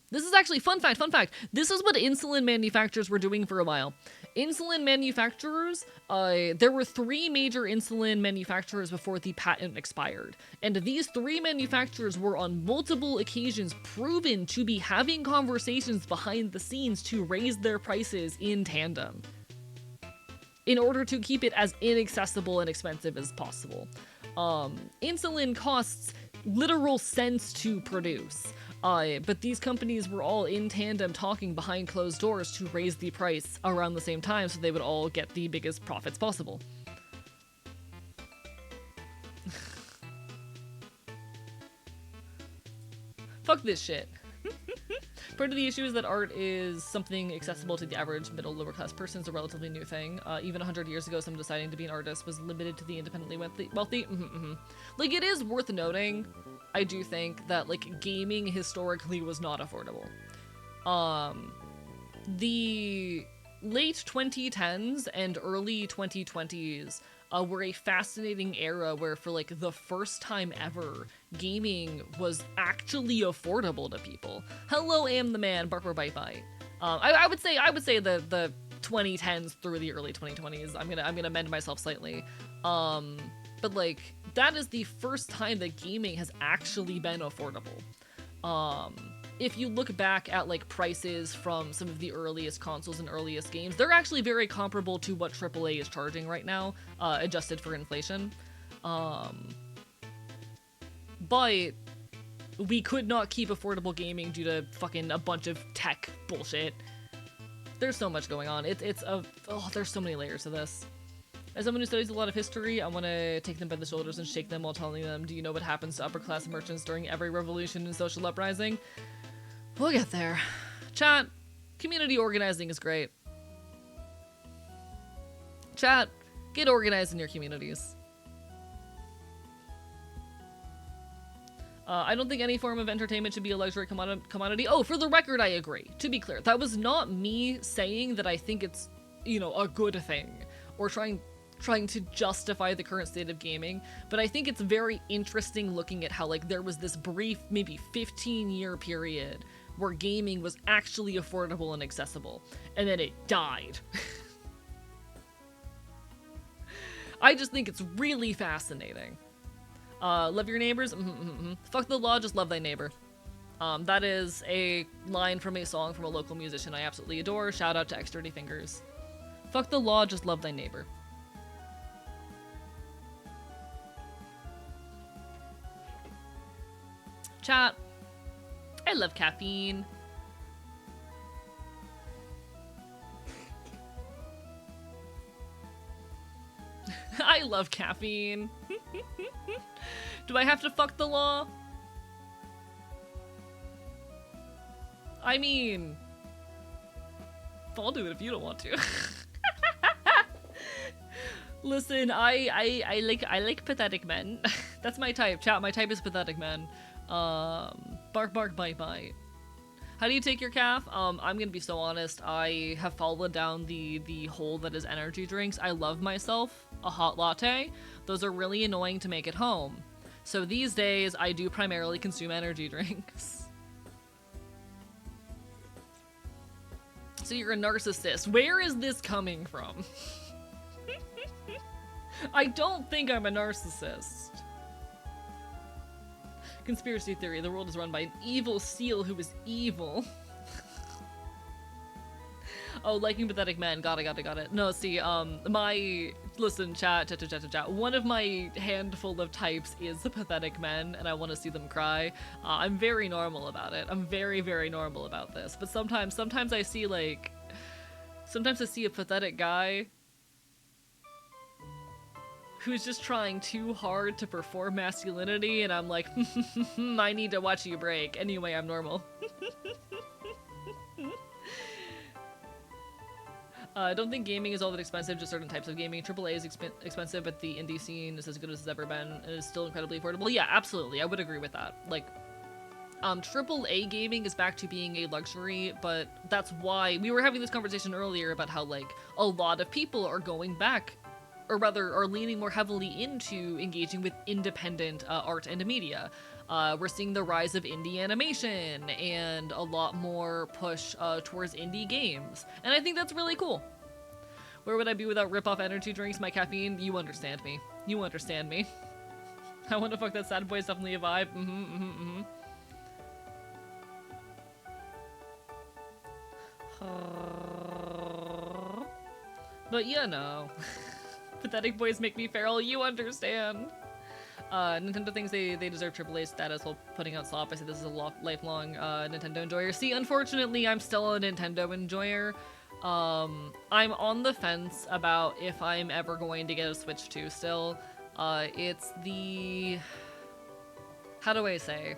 This is actually fun fact. This is what insulin manufacturers were doing for a while. Insulin manufacturers, there were 3 major insulin manufacturers before the patent expired. And these 3 manufacturers were on multiple occasions proven to be having conversations behind the scenes to raise their prices in tandem, in order to keep it as inaccessible and expensive as possible. Insulin costs literal cents to produce, but these companies were all in tandem talking behind closed doors to raise the price around the same time so they would all get the biggest profits possible. Fuck this shit. Part of the issue is that art is something accessible to the average middle lower class person. It's a relatively new thing. Even 100 years ago, someone deciding to be an artist was limited to the independently wealthy. Like, it is worth noting, I do think, that, like, gaming historically was not affordable. The late 2010s and early 2020s were a fascinating era where, for like the first time ever, gaming was actually affordable to people. Hello, Am the Man, Barker Bite Bite. I would say the 2010s through the early 2020s. I'm gonna amend myself slightly. But like, that is the first time that gaming has actually been affordable. If you look back at like prices from some of the earliest consoles and earliest games, they're actually very comparable to what AAA is charging right now, adjusted for inflation. But we could not keep affordable gaming due to fucking a bunch of tech bullshit. There's so much going on. There's so many layers to this. As someone who studies a lot of history, I want to take them by the shoulders and shake them while telling them, do you know what happens to upper-class merchants during every revolution and social uprising? We'll get there. Chat, community organizing is great. Chat, get organized in your communities. I don't think any form of entertainment should be a luxury commodity. Oh, for the record, I agree. To be clear, that was not me saying that I think it's, you know, a good thing or trying to justify the current state of gaming, but I think it's very interesting looking at how, like, there was this brief, maybe 15-year period where gaming was actually affordable and accessible, and then it died. I just think it's really fascinating. Love your neighbors? Fuck the law, just love thy neighbor. That is a line from a song from a local musician I absolutely adore. Shout out to X Dirty Fingers. Fuck the law, just love thy neighbor. Chat. I love caffeine. I love caffeine. Do I have to fuck the law? I mean, I'll do it if you don't want to. Listen, I like pathetic men. That's my type. Chat, my type is pathetic men. Bark bark bite bite. How do you take your calf? I'm gonna be so honest. I have fallen down the hole that is energy drinks. I love myself a hot latte. Those are really annoying to make at home. So these days, I do primarily consume energy drinks. So you're a narcissist. Where is this coming from? I don't think I'm a narcissist. Conspiracy theory, the world is run by an evil seal who is evil. Oh, liking pathetic men. Got it. No, see, listen, chat. One of my handful of types is the pathetic men, and I want to see them cry. I'm very normal about it. I'm very, very normal about this. But sometimes I see, like, sometimes I see a pathetic guy who's just trying too hard to perform masculinity, and I'm like, I need to watch you break. Anyway, I'm normal. I don't think gaming is all that expensive, just certain types of gaming. AAA is expensive, but the indie scene is as good as it's ever been, and is still incredibly affordable. Yeah, absolutely, I would agree with that. Like, AAA gaming is back to being a luxury, but that's why we were having this conversation earlier about how, like, a lot of people are going back, or rather are leaning more heavily into engaging with independent art and media. We're seeing the rise of indie animation and a lot more push towards indie games. And I think that's really cool. Where would I be without rip-off energy drinks, my caffeine? You understand me. You understand me. I want to fuck that sad boy is definitely a vibe. But yeah, no. Pathetic boys make me feral, you understand. Nintendo thinks they deserve AAA status while putting out slop. I say this is a lifelong Nintendo enjoyer. See, unfortunately, I'm still a Nintendo enjoyer. I'm on the fence about if I'm ever going to get a Switch 2 still. It's the... How do I say?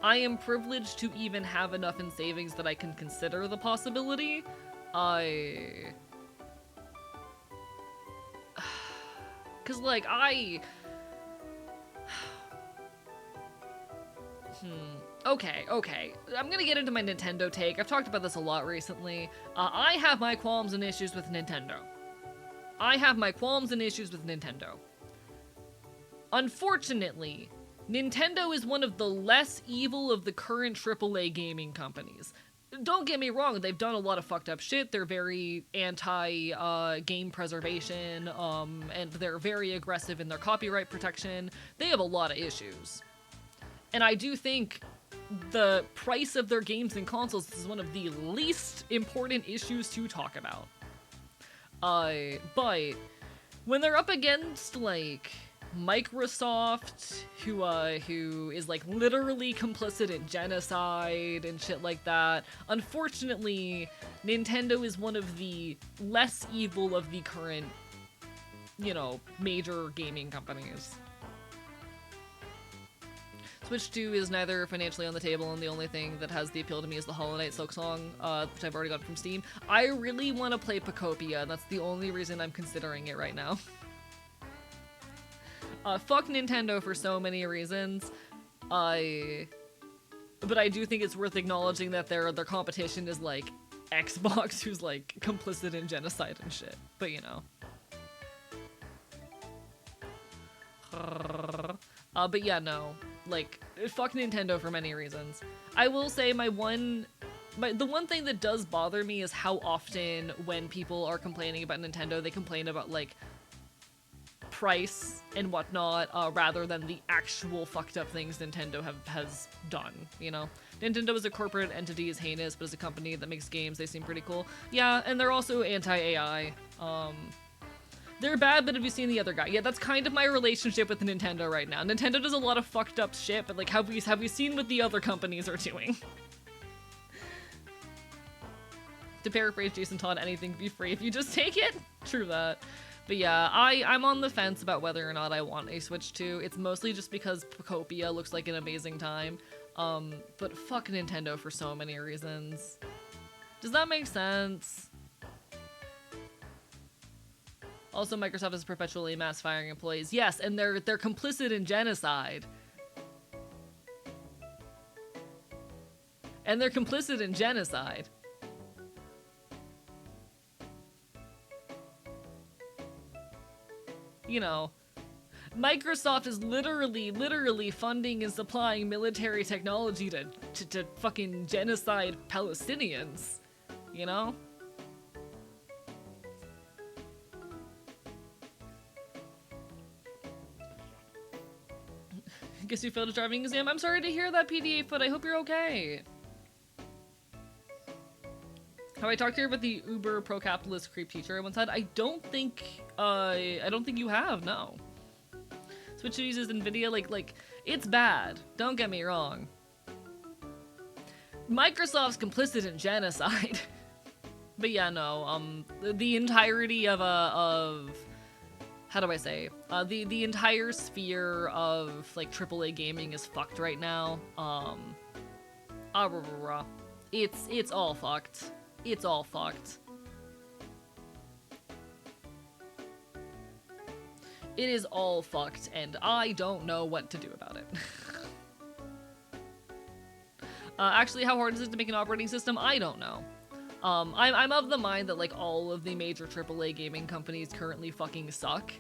I am privileged to even have enough in savings that I can consider the possibility. Cause, like, Okay. I'm gonna get into my Nintendo take. I've talked about this a lot recently. I have my qualms and issues with Nintendo. Unfortunately, Nintendo is one of the less evil of the current AAA gaming companies. Don't get me wrong, they've done a lot of fucked up shit. They're very anti-game preservation, and they're very aggressive in their copyright protection. They have a lot of issues. And I do think the price of their games and consoles is one of the least important issues to talk about. But when they're up against, like, Microsoft, who is, like, literally complicit in genocide and shit like that, unfortunately, Nintendo is one of the less evil of the current, you know, major gaming companies. Switch 2 is neither financially on the table, and the only thing that has the appeal to me is the Hollow Knight Silk Song, which I've already got from Steam. I really want to play Pocopia, and that's the only reason I'm considering it right now. Fuck Nintendo for so many reasons. But I do think it's worth acknowledging that their competition is, like, Xbox, who's, like, complicit in genocide and shit. But, you know. But yeah, no. Like, fuck Nintendo for many reasons. I will say the one thing that does bother me is how often when people are complaining about Nintendo, they complain about, like, price and whatnot, rather than the actual fucked up things Nintendo has done, you know? Nintendo as a corporate entity is heinous, but as a company that makes games, they seem pretty cool. Yeah, and they're also anti-AI. They're bad, but have you seen the other guy? Yeah, that's kind of my relationship with Nintendo right now. Nintendo does a lot of fucked up shit, but, like, have we seen what the other companies are doing? To paraphrase Jason Todd, anything be free if you just take it? True that. But yeah, I'm on the fence about whether or not I want a Switch 2. It's mostly just because Pocopia looks like an amazing time. But fuck Nintendo for so many reasons. Does that make sense? Also, Microsoft is perpetually mass firing employees. Yes, and they're complicit in genocide. And they're complicit in genocide. You know, Microsoft is literally funding and supplying military technology to fucking genocide Palestinians. You know? Guess you failed a driving exam? I'm sorry to hear that, PDA Foot. I hope you're okay. Have I talked to you about the uber pro-capitalist creep teacher I once had? I don't think you have, no. Switch uses NVIDIA, like, it's bad. Don't get me wrong. Microsoft's complicit in genocide. But yeah, no, the entirety of how do I say? The entire sphere of, like, AAA gaming is fucked right now. It's all fucked. It's all fucked. It is all fucked, and I don't know what to do about it. Actually, how hard is it to make an operating system? I don't know. I'm of the mind that, like, all of the major AAA gaming companies currently fucking suck.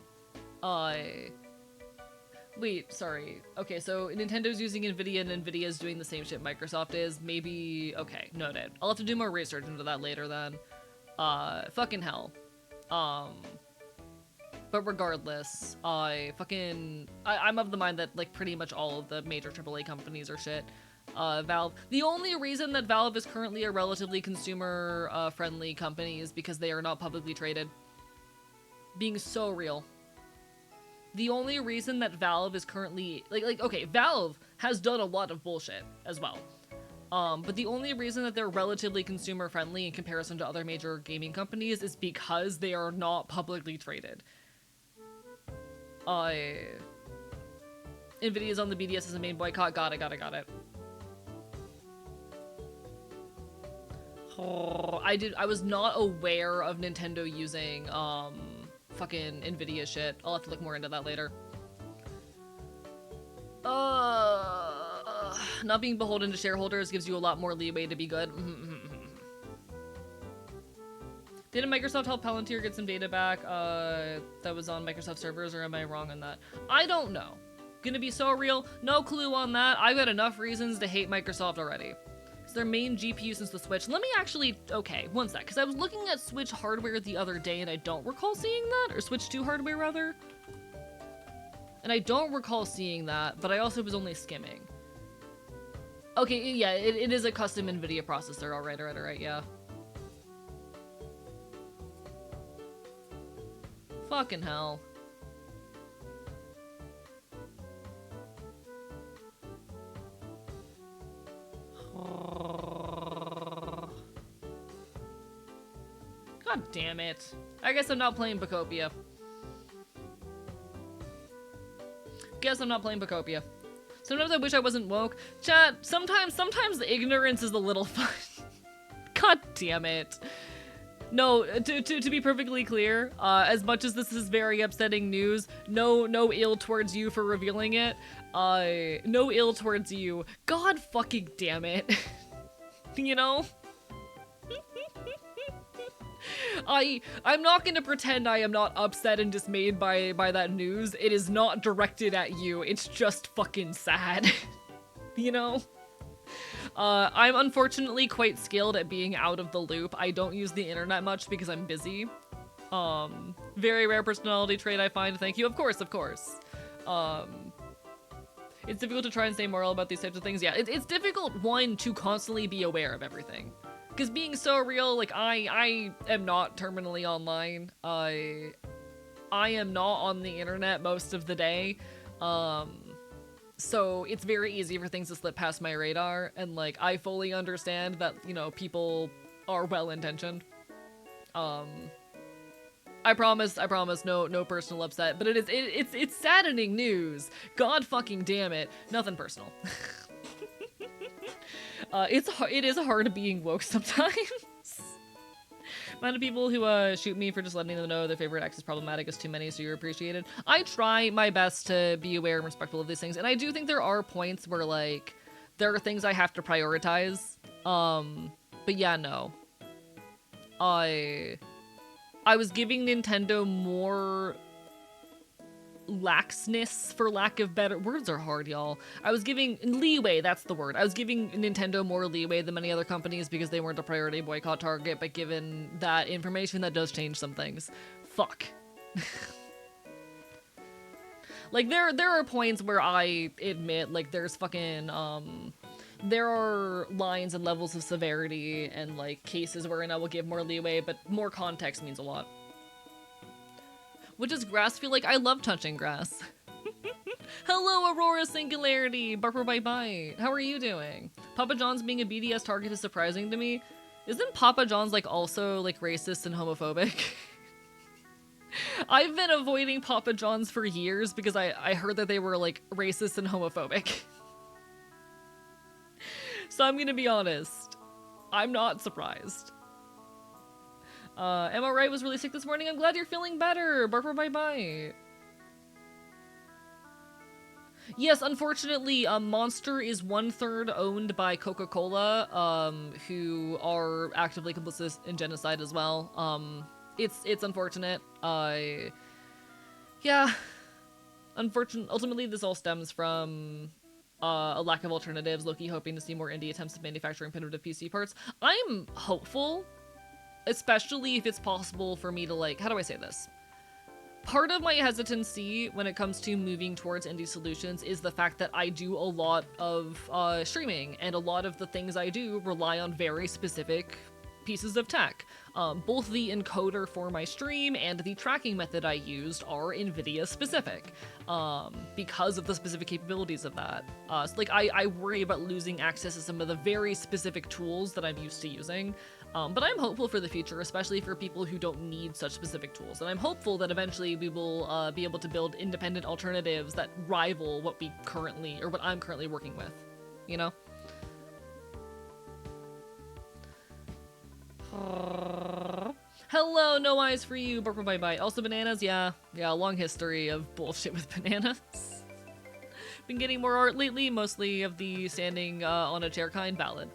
Wait, sorry. Okay, so Nintendo's using NVIDIA and NVIDIA's doing the same shit Microsoft is. Maybe, okay, noted. I'll have to do more research into that later then. Fucking hell. But regardless, I'm of the mind that, like, pretty much all of the major AAA companies are shit. Valve. The only reason that Valve is currently a relatively consumer, friendly company is because they are not publicly traded. Being so real. The only reason that Valve is currently, okay, Valve has done a lot of bullshit as well. But the only reason that they're relatively consumer friendly in comparison to other major gaming companies is because they are not publicly traded. Nvidia's on the BDS as a main boycott. Got it. Oh, I was not aware of Nintendo using, fucking Nvidia shit. I'll have to look more into that later. Not being beholden to shareholders gives you a lot more leeway to be good. Didn't Microsoft help Palantir get some data back that was on Microsoft servers, or am I wrong on that? I don't know. Gonna be so real, no clue on that. I've got enough reasons to hate Microsoft already. It's their main GPU since the Switch. Let me actually, okay, one sec, because I was looking at Switch hardware the other day and I don't recall seeing that, or Switch 2 hardware rather. And I don't recall seeing that, but I also was only skimming. Okay, yeah, it is a custom NVIDIA processor, alright, yeah. Fucking hell. God damn it. I guess I'm not playing Bacopia. Sometimes I wish I wasn't woke. Chat, sometimes the ignorance is a little fun. God damn it. No, to be perfectly clear, as much as this is very upsetting news, no ill towards you for revealing it. No ill towards you. God fucking damn it. You know? I'm not gonna pretend I am not upset and dismayed by that news. It is not directed at you. It's just fucking sad. You know? I'm unfortunately quite skilled at being out of the loop. I don't use the internet much because I'm busy. Very rare personality trait I find. Thank you. Of course. It's difficult to try and stay moral about these types of things. Yeah, it's difficult, one, to constantly be aware of everything. Because being so real, like, I am not terminally online. I am not on the internet most of the day. So it's very easy for things to slip past my radar, and, like, I fully understand that, you know, people are well-intentioned. I promise, no personal upset, but it's saddening news. God fucking damn it. Nothing personal. It is hard being woke sometimes. Amount of people who shoot me for just letting them know their favorite X is problematic is too many, so you're appreciated. I try my best to be aware and respectful of these things, and I do think there are points where, like, there are things I have to prioritize. But yeah, no. I was giving Nintendo more laxness, for lack of better words are hard, y'all. I was giving leeway, that's the word. I was giving Nintendo more leeway than many other companies because they weren't a priority boycott target, but given that information, that does change some things. Fuck. Like, there are points where I admit, like, there's fucking, there are lines and levels of severity and, like, cases wherein I will give more leeway, but more context means a lot. What does grass feel like? I love touching grass. Hello, Aurora Singularity! Barper Bye Bye. How are you doing? Papa John's being a BDS target is surprising to me. Isn't Papa John's, like, also, like, racist and homophobic? I've been avoiding Papa John's for years because I heard that they were, like, racist and homophobic. So I'm gonna be honest. I'm not surprised. Am I right? Was really sick this morning. I'm glad you're feeling better. Barper Bye Bye. Yes, unfortunately, Monster is 1/3 owned by Coca-Cola, who are actively complicit in genocide as well. It's unfortunate. Yeah. Ultimately, this all stems from a lack of alternatives. Loki hoping to see more indie attempts at manufacturing primitive PC parts. I'm hopeful. Especially if it's possible for me to, like, how do I say this? Part of my hesitancy when it comes to moving towards indie solutions is the fact that I do a lot of streaming, and a lot of the things I do rely on very specific pieces of tech. Both the encoder for my stream and the tracking method I used are NVIDIA specific, because of the specific capabilities of that. So, like, I worry about losing access to some of the very specific tools that I'm used to using. But I'm hopeful for the future, especially for people who don't need such specific tools. And I'm hopeful that eventually we will be able to build independent alternatives that rival what we currently, or what I'm currently working with, you know? Hello, no eyes for you, Barker Bye Bye. Also bananas, yeah, a long history of bullshit with bananas. Been getting more art lately, mostly of the standing on a chair kind. Valid.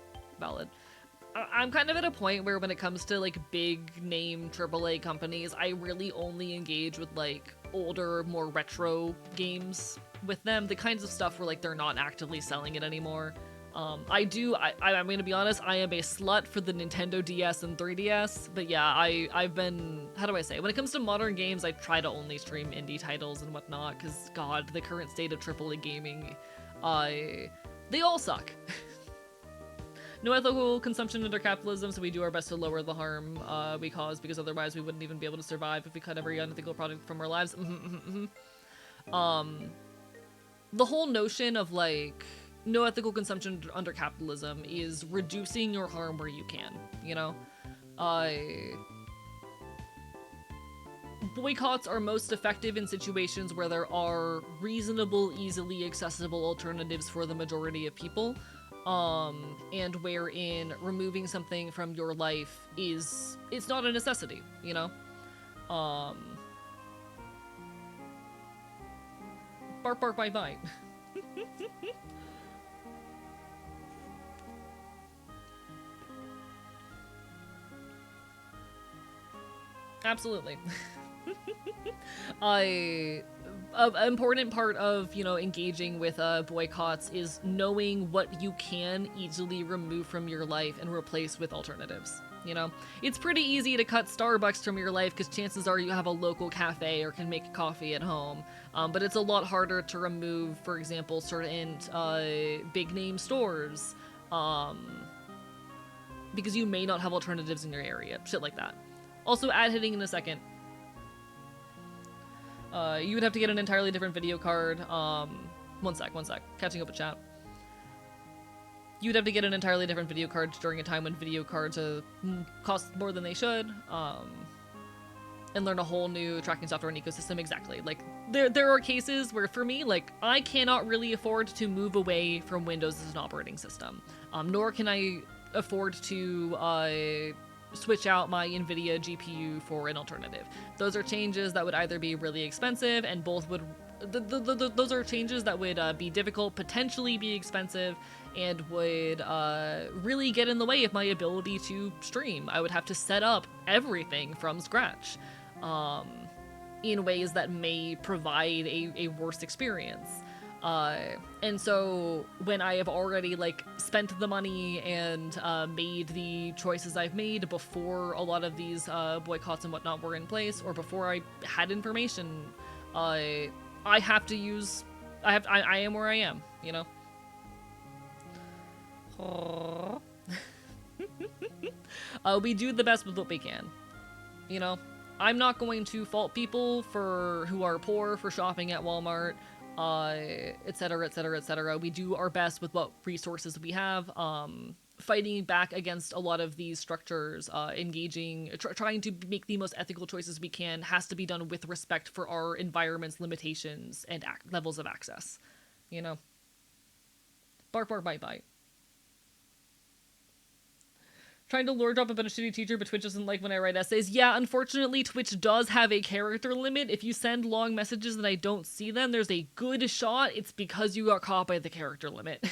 I'm kind of at a point where when it comes to, like, big name AAA companies, I really only engage with, like, older, more retro games with them. The kinds of stuff where, like, they're not actively selling it anymore. I'm gonna be honest, I am a slut for the Nintendo DS and 3DS, but yeah, I've been, how do I say, when it comes to modern games, I try to only stream indie titles and whatnot, because, God, the current state of AAA gaming, they all suck. No ethical consumption under capitalism, so we do our best to lower the harm we cause, because otherwise we wouldn't even be able to survive if we cut every unethical product from our lives. The whole notion of, like, no ethical consumption under capitalism is reducing your harm where you can, you know? Boycotts are most effective in situations where there are reasonable, easily accessible alternatives for the majority of people. And wherein removing something from your life it's not a necessity, you know? Bark, bark, bite, bite. Absolutely. An important part of, you know, engaging with boycotts is knowing what you can easily remove from your life and replace with alternatives, you know? It's pretty easy to cut Starbucks from your life because chances are you have a local cafe or can make coffee at home, but it's a lot harder to remove, for example, certain big name stores, because you may not have alternatives in your area, shit like that. Also, ad hitting in a second. You would have to get an entirely different video card. One sec. Catching up with chat. You would have to get an entirely different video card during a time when video cards cost more than they should. and learn a whole new tracking software and ecosystem. Exactly. Like, there are cases where, for me, like, I cannot really afford to move away from Windows as an operating system. Nor can I afford to switch out my NVIDIA GPU for an alternative. Those are changes that would either be really expensive, and both would... those are changes that would be difficult, potentially be expensive, and would really get in the way of my ability to stream. I would have to set up everything from scratch in ways that may provide a worse experience. And so when I have already like spent the money and made the choices I've made before a lot of these boycotts and whatnot were in place, or before I had information, I have to use... I am where I am, you know? We do the best with what we can, you know? I'm not going to fault people who are poor for shopping at Walmart, etc, etc, etc. We do our best with what resources we have, fighting back against a lot of these structures, trying to make the most ethical choices we can has to be done with respect for our environment's limitations and levels of access, you know? Bark, bark, bite, bite. Trying to lore drop about a shitty teacher, but Twitch doesn't like when I write essays. Yeah, unfortunately, Twitch does have a character limit. If you send long messages and I don't see them, there's a good shot it's because you got caught by the character limit.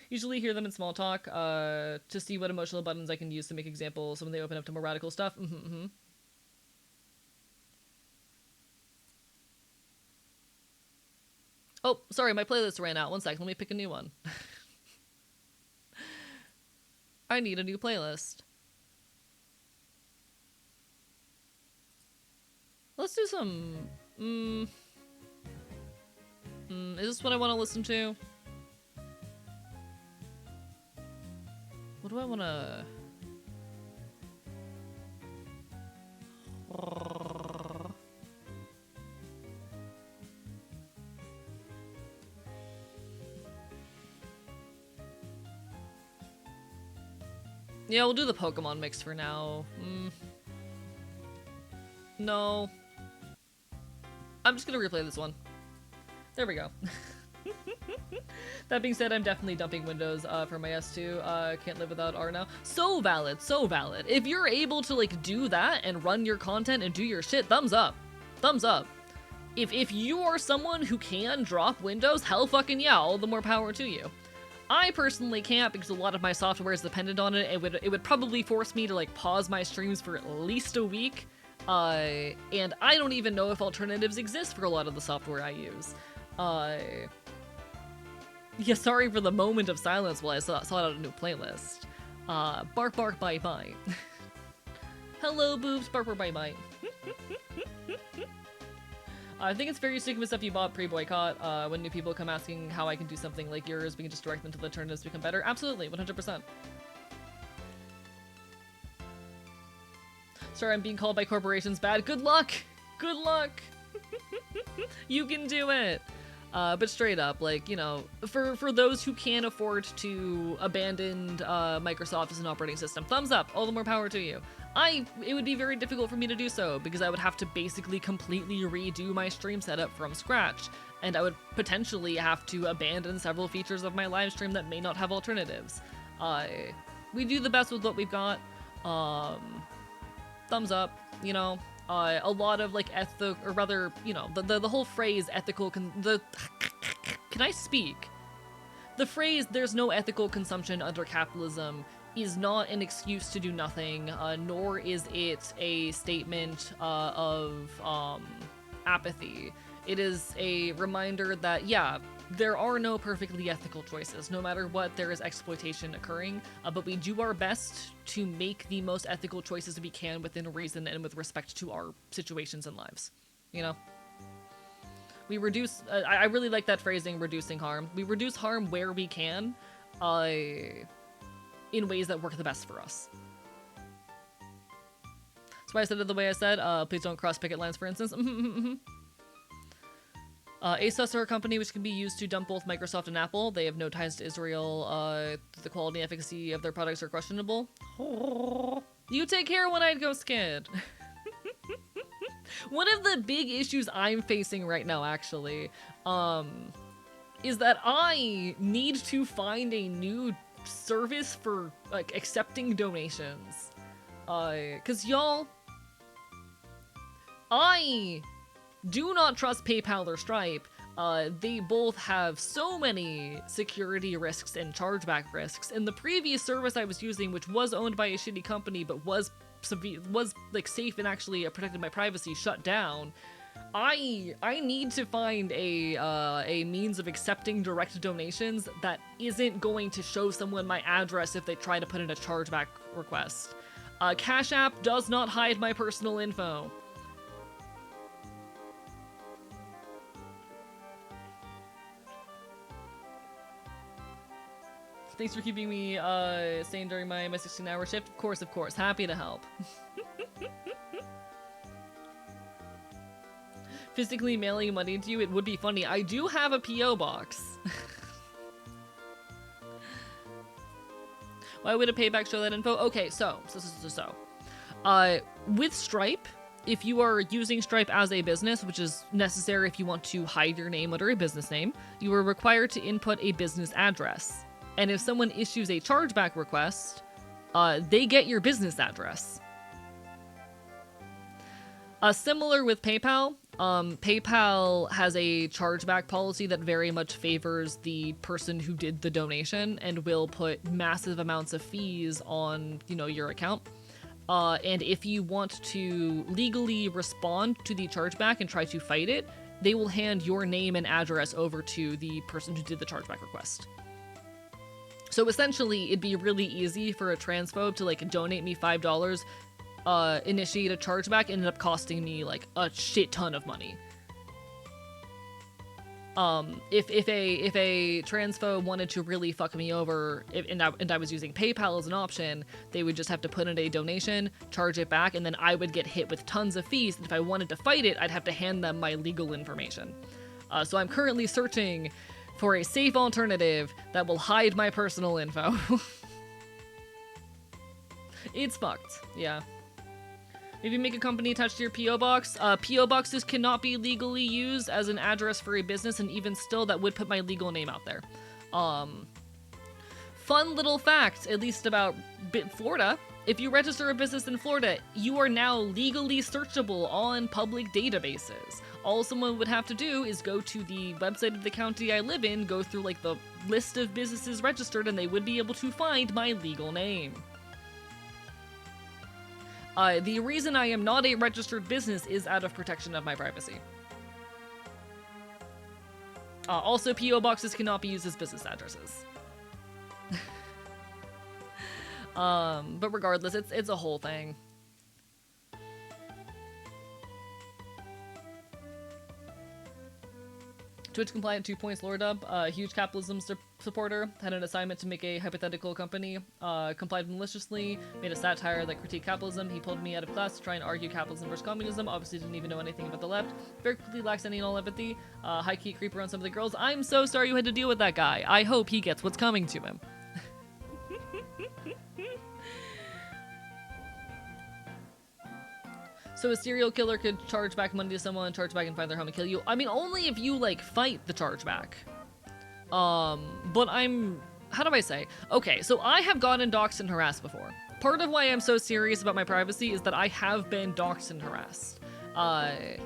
Usually hear them in small talk to see what emotional buttons I can use to make examples when they open up to more radical stuff. Oh, sorry, my playlist ran out. One sec, let me pick a new one. I need a new playlist. Let's do some... is this what I want to listen to? What do I want to... Yeah, we'll do the Pokemon mix for now. No. I'm just gonna replay this one. There we go. That being said, I'm definitely dumping Windows for my S2. Can't live without R now. So valid, so valid. If you're able to like do that and run your content and do your shit, thumbs up. Thumbs up. If you are someone who can drop Windows, hell fucking yeah, all the more power to you. I personally can't because a lot of my software is dependent on it. It would probably force me to like pause my streams for at least a week. And I don't even know if alternatives exist for a lot of the software I use. Yeah, sorry for the moment of silence while I sought out a new playlist. Bark bark bite bite. Hello boobs, bark bark bite bite. I think it's very stupid stuff you bought pre-boycott. When new people come asking how I can do something like yours, we can just direct them to the alternatives to become better. Absolutely, 100%. Sorry, I'm being called by corporations bad. Good luck! Good luck! You can do it! But straight up, like, you know, for those who can't afford to abandon Microsoft as an operating system, thumbs up, all the more power to you. It would be very difficult for me to do so, because I would have to basically completely redo my stream setup from scratch, and I would potentially have to abandon several features of my live stream that may not have alternatives. We do the best with what we've got. Thumbs up, you know. A lot of like or rather, you know, the whole phrase ethical can I speak? The phrase "there's no ethical consumption under capitalism" is not an excuse to do nothing, nor is it a statement of apathy. It is a reminder that, yeah, there are no perfectly ethical choices. No matter what, there is exploitation occurring, but we do our best to make the most ethical choices we can within reason and with respect to our situations and lives, you know? We reduce, I really like that phrasing, reducing harm. We reduce harm where we can, in ways that work the best for us. That's why I said it the way I said. Please don't cross picket lines, for instance. ASUS are a company which can be used to dump both Microsoft and Apple. They have no ties to Israel. The quality and efficacy of their products are questionable. You take care when I go skid. One of the big issues I'm facing right now, actually, is that I need to find a new service for, like, accepting donations. 'Cause y'all, I do not trust PayPal or Stripe. They both have so many security risks and chargeback risks. And the previous service I was using, which was owned by a shitty company but was like safe and actually protected my privacy, shut down. I need to find a means of accepting direct donations that isn't going to show someone my address if they try to put in a chargeback request. Cash App does not hide my personal info. Thanks for keeping me sane during my 16-hour shift. Of course. Happy to help. Physically mailing money to you, it would be funny. I do have a P.O. box. Why would a payback show that info? Okay, so. With Stripe, if you are using Stripe as a business, which is necessary if you want to hide your name under a business name, you are required to input a business address. And if someone issues a chargeback request, they get your business address. Similar with PayPal, PayPal has a chargeback policy that very much favors the person who did the donation and will put massive amounts of fees on, your account. And if you want to legally respond to the chargeback and try to fight it, they will hand your name and address over to the person who did the chargeback request. So essentially, it'd be really easy for a transphobe to, like, donate me $5, initiate a chargeback, and end up costing me, like, a shit ton of money. If a transphobe wanted to really fuck me over, and I was using PayPal as an option, they would just have to put in a donation, charge it back, and then I would get hit with tons of fees. And if I wanted to fight it, I'd have to hand them my legal information. So I'm currently searching for a safe alternative that will hide my personal info. It's fucked, yeah. Maybe make a company attached to your P.O. box. P.O. boxes cannot be legally used as an address for a business, and even still, that would put my legal name out there. Fun little fact, at least about Florida. If you register a business in Florida, you are now legally searchable on public databases. All someone would have to do is go to the website of the county I live in, go through, like, the list of businesses registered, and they would be able to find my legal name. The reason I am not a registered business is out of protection of my privacy. Also, P.O. boxes cannot be used as business addresses. But regardless, it's a whole thing. Twitch compliant 2 points, lore dub. Huge capitalism supporter. Had an assignment to make a hypothetical company. Complied maliciously. Made a satire that critiqued capitalism. He pulled me out of class to try and argue capitalism versus communism. Obviously didn't even know anything about the left. Very quickly lacks any and all empathy. High-key creeper on some of the girls. I'm so sorry you had to deal with that guy. I hope he gets what's coming to him. So a serial killer could charge back money to someone, charge back and find their home and kill you. I mean, only if you, like, fight the chargeback. But how do I say? Okay, so I have gotten doxxed and harassed before. Part of why I'm so serious about my privacy is that I have been doxxed and harassed. I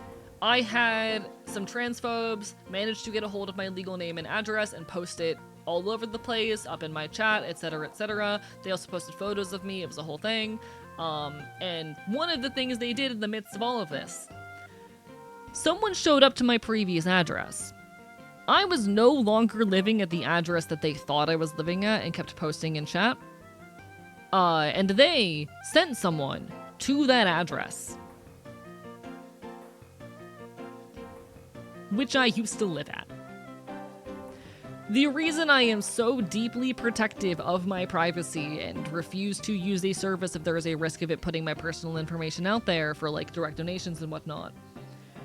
had some transphobes manage to get a hold of my legal name and address and post it all over the place, up in my chat, etc., etc. They also posted photos of me. It was a whole thing. And one of the things they did in the midst of all of this, someone showed up to my previous address. I was no longer living at the address that they thought I was living at and kept posting in chat. And they sent someone to that address, which I used to live at. The reason I am so deeply protective of my privacy and refuse to use a service if there is a risk of it putting my personal information out there for, like, direct donations and whatnot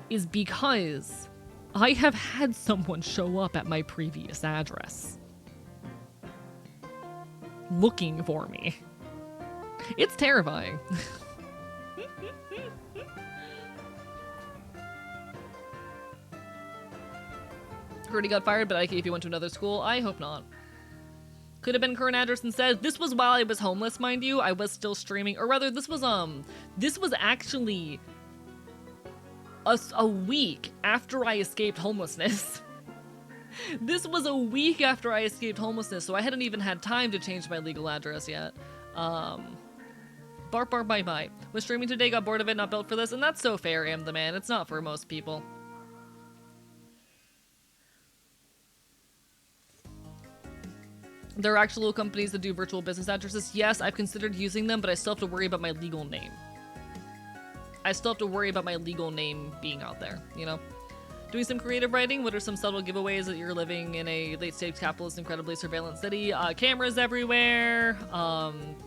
is because I have had someone show up at my previous address looking for me. It's terrifying. Already got fired, but IK if you went to another school. I hope not. Could have been current address instead. This was while I was homeless, mind you. I was still streaming, or rather, this was actually a week after I escaped homelessness. This was a week after I escaped homelessness, so I hadn't even had time to change my legal address yet. Bark, bark, bite, bite. Was streaming today, got bored of it, not built for this, and that's so fair, Am the Man. It's not for most people. There are actual companies that do virtual business addresses. Yes, I've considered using them, but I still have to worry about my legal name. I still have to worry about my legal name being out there, you know? Doing some creative writing, what are some subtle giveaways that you're living in a late-stage capitalist, incredibly surveillance city? Cameras everywhere,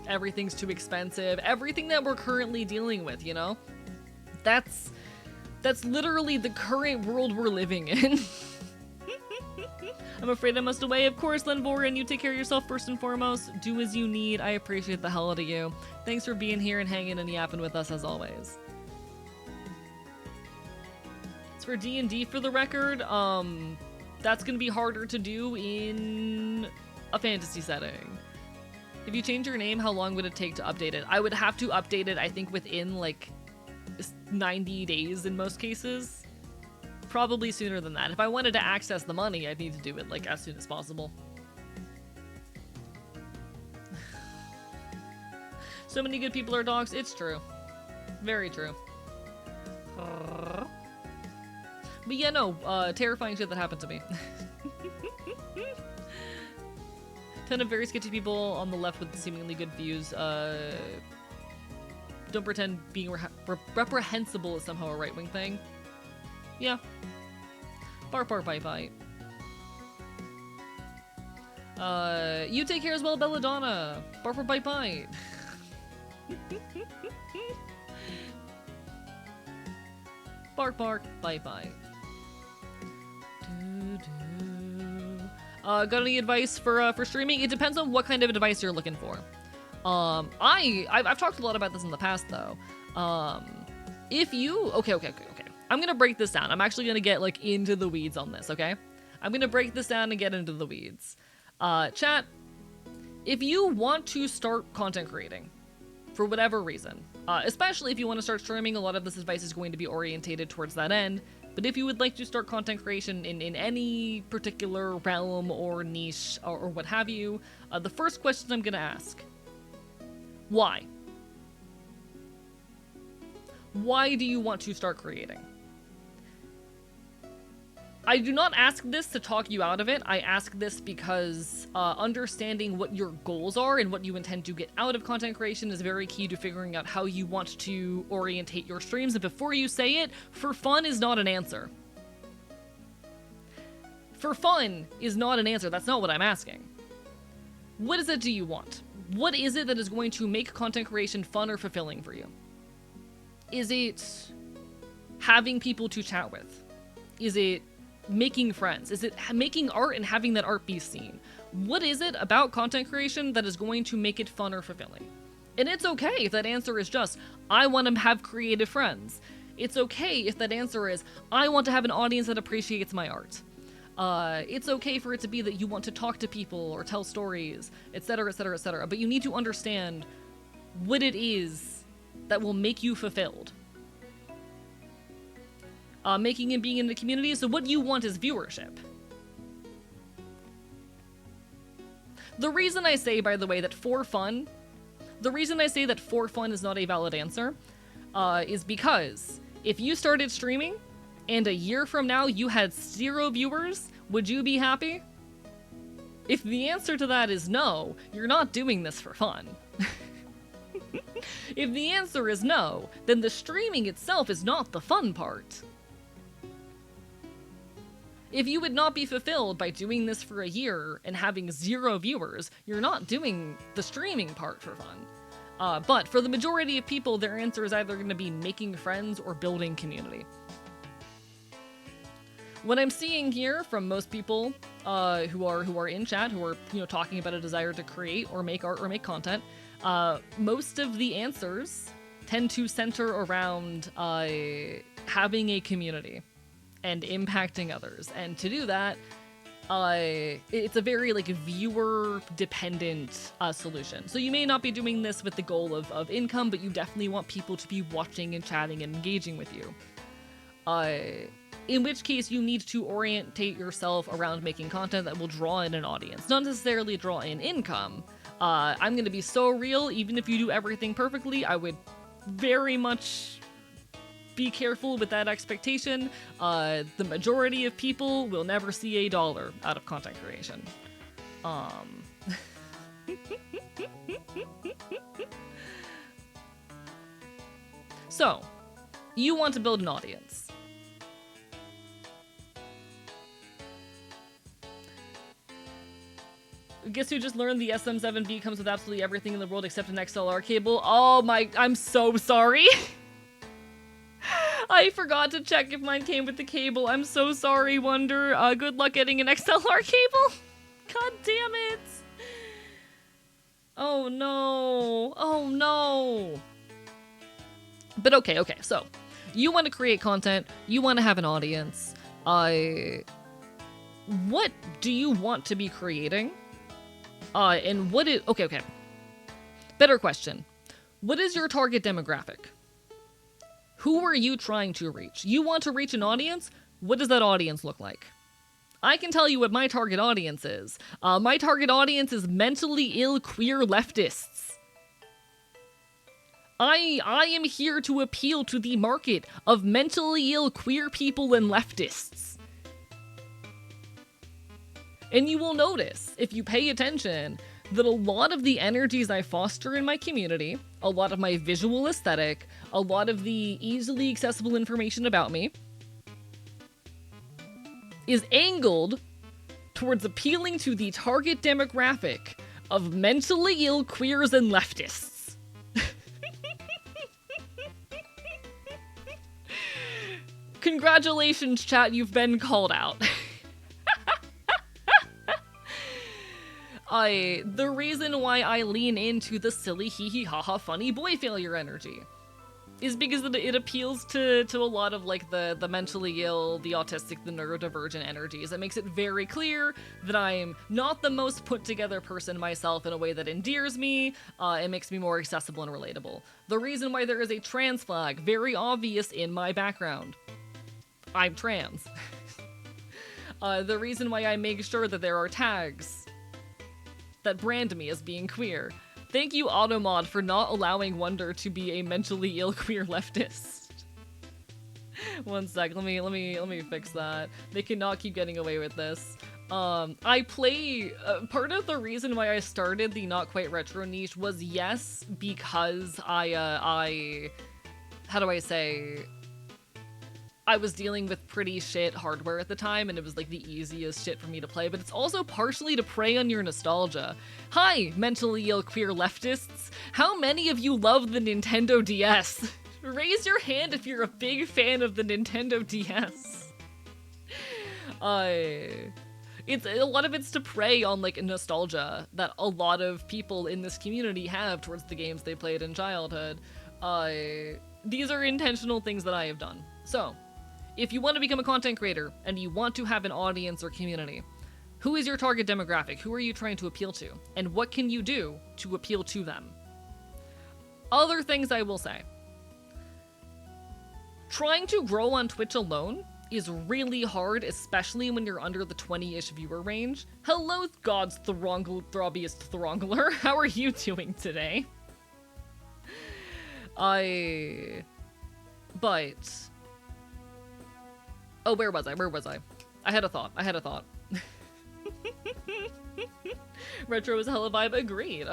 everything's too expensive, everything that we're currently dealing with, you know? That's literally the current world we're living in. I'm afraid I must away. Of course, Lenvoran, you take care of yourself first and foremost. Do as you need. I appreciate the hell out of you. Thanks for being here and hanging and yapping with us as always. It's for D&D for the record. That's gonna be harder to do in a fantasy setting. If you change your name, how long would it take to update it? I would have to update it, I think, within like 90 days in most cases. Probably sooner than that. If I wanted to access the money, I'd need to do it like as soon as possible. So many good people are dogs. It's true. Very true. But yeah, no, terrifying shit that happened to me. Ton of very sketchy people on the left with seemingly good views. Don't pretend being reprehensible is somehow a right-wing thing. Yeah. Bark, bark, bite, bite. You take care as well, Belladonna. Bark, bark, bite, bite. Bark, bark, bite, bite. Got any advice for streaming? It depends on what kind of advice you're looking for. I've talked a lot about this in the past, though. If you... Okay. I'm gonna break this down. I'm actually gonna get, like, into the weeds on this, okay? I'm gonna break this down and get into the weeds. Chat, if you want to start content creating, for whatever reason, especially if you want to start streaming, a lot of this advice is going to be orientated towards that end, but if you would like to start content creation in any particular realm or niche or what have you, the first question I'm gonna ask, why? Why do you want to start creating? I do not ask this to talk you out of it. I ask this because understanding what your goals are and what you intend to get out of content creation is very key to figuring out how you want to orientate your streams. And before you say it, for fun is not an answer. For fun is not an answer. That's not what I'm asking. What is it do you want? What is it that is going to make content creation fun or fulfilling for you? Is it having people to chat with? Is it making friends? Is it making art and having that art be seen? What is it about content creation that is going to make it fun or fulfilling? And it's okay if that answer is just, I want to have creative friends. It's okay if that answer is, I want to have an audience that appreciates my art. It's okay for it to be that you want to talk to people or tell stories, etc., etc., etc. But you need to understand what it is that will make you fulfilled. Making and being in the community, so what you want is viewership. The reason I say, by the way, that for fun is not a valid answer, is because if you started streaming and a year from now you had 0 viewers, would you be happy? If the answer to that is no, you're not doing this for fun. If the answer is no, then the streaming itself is not the fun part. If you would not be fulfilled by doing this for a year and having 0 viewers, you're not doing the streaming part for fun. But for the majority of people, their answer is either going to be making friends or building community. What I'm seeing here from most people who are in chat, who are, you know, talking about a desire to create or make art or make content, most of the answers tend to center around having a community and impacting others. And to do that, it's a very like viewer dependent solution. So you may not be doing this with the goal of income, but you definitely want people to be watching and chatting and engaging with you. In which case you need to orientate yourself around making content that will draw in an audience, not necessarily draw in income. I'm gonna be so real, even if you do everything perfectly, I would very much be careful with that expectation. The majority of people will never see $1 out of content creation. So, you want to build an audience. Guess who just learned the SM7B comes with absolutely everything in the world except an XLR cable? Oh my, I'm so sorry. I forgot to check if mine came with the cable. I'm so sorry, Wonder. Good luck getting an XLR cable. God damn it. Oh no. Oh no. But okay, so you want to create content, you want to have an audience. What do you want to be creating? And what is... Okay. Better question. What is your target demographic? Who are you trying to reach? You want to reach an audience? What does that audience look like? I can tell you what my target audience is. My target audience is mentally ill queer leftists. I am here to appeal to the market of mentally ill queer people and leftists. And you will notice, if you pay attention, that a lot of the energies I foster in my community, a lot of my visual aesthetic, a lot of the easily accessible information about me, is angled towards appealing to the target demographic of mentally ill queers and leftists. Congratulations, chat, you've been called out. The reason why I lean into the silly hee hee ha ha funny boy failure energy is because it appeals to a lot of like the mentally ill, the autistic, the neurodivergent energies. It makes it very clear that I'm not the most put together person myself in a way that endears me. It makes me more accessible and relatable. The reason why there is a trans flag, very obvious in my background. I'm trans. The reason why I make sure that there are tags that brand me as being queer. Thank you, Automod, for not allowing Wonder to be a mentally ill queer leftist. One sec, let me fix that. They cannot keep getting away with this. I play, part of the reason why I started the not quite retro niche was yes, because I how do I say, I was dealing with pretty shit hardware at the time, and it was like the easiest shit for me to play, but it's also partially to prey on your nostalgia. Hi, mentally ill queer leftists. How many of you love the Nintendo DS? Raise your hand if you're a big fan of the Nintendo DS. It's a lot of it's to prey on like nostalgia that a lot of people in this community have towards the games they played in childhood. These are intentional things that I have done. So, if you want to become a content creator and you want to have an audience or community, who is your target demographic? Who are you trying to appeal to? And what can you do to appeal to them? Other things I will say. Trying to grow on Twitch alone is really hard, especially when you're under the 20-ish viewer range. Hello, God's throbbiest throngler. How are you doing today? But... Oh, where was I? I had a thought. Retro was a hella vibe. Agreed.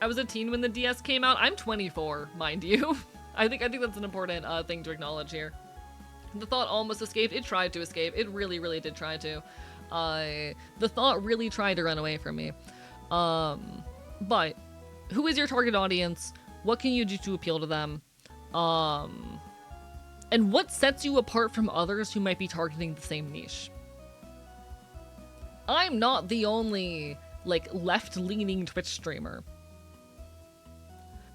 I was a teen when the DS came out. I'm 24, mind you. I think that's an important thing to acknowledge here. The thought almost escaped. It tried to escape. It really, really did try to. The thought really tried to run away from me. But who is your target audience? What can you do to appeal to them? And what sets you apart from others who might be targeting the same niche? I'm not the only, like, left-leaning Twitch streamer.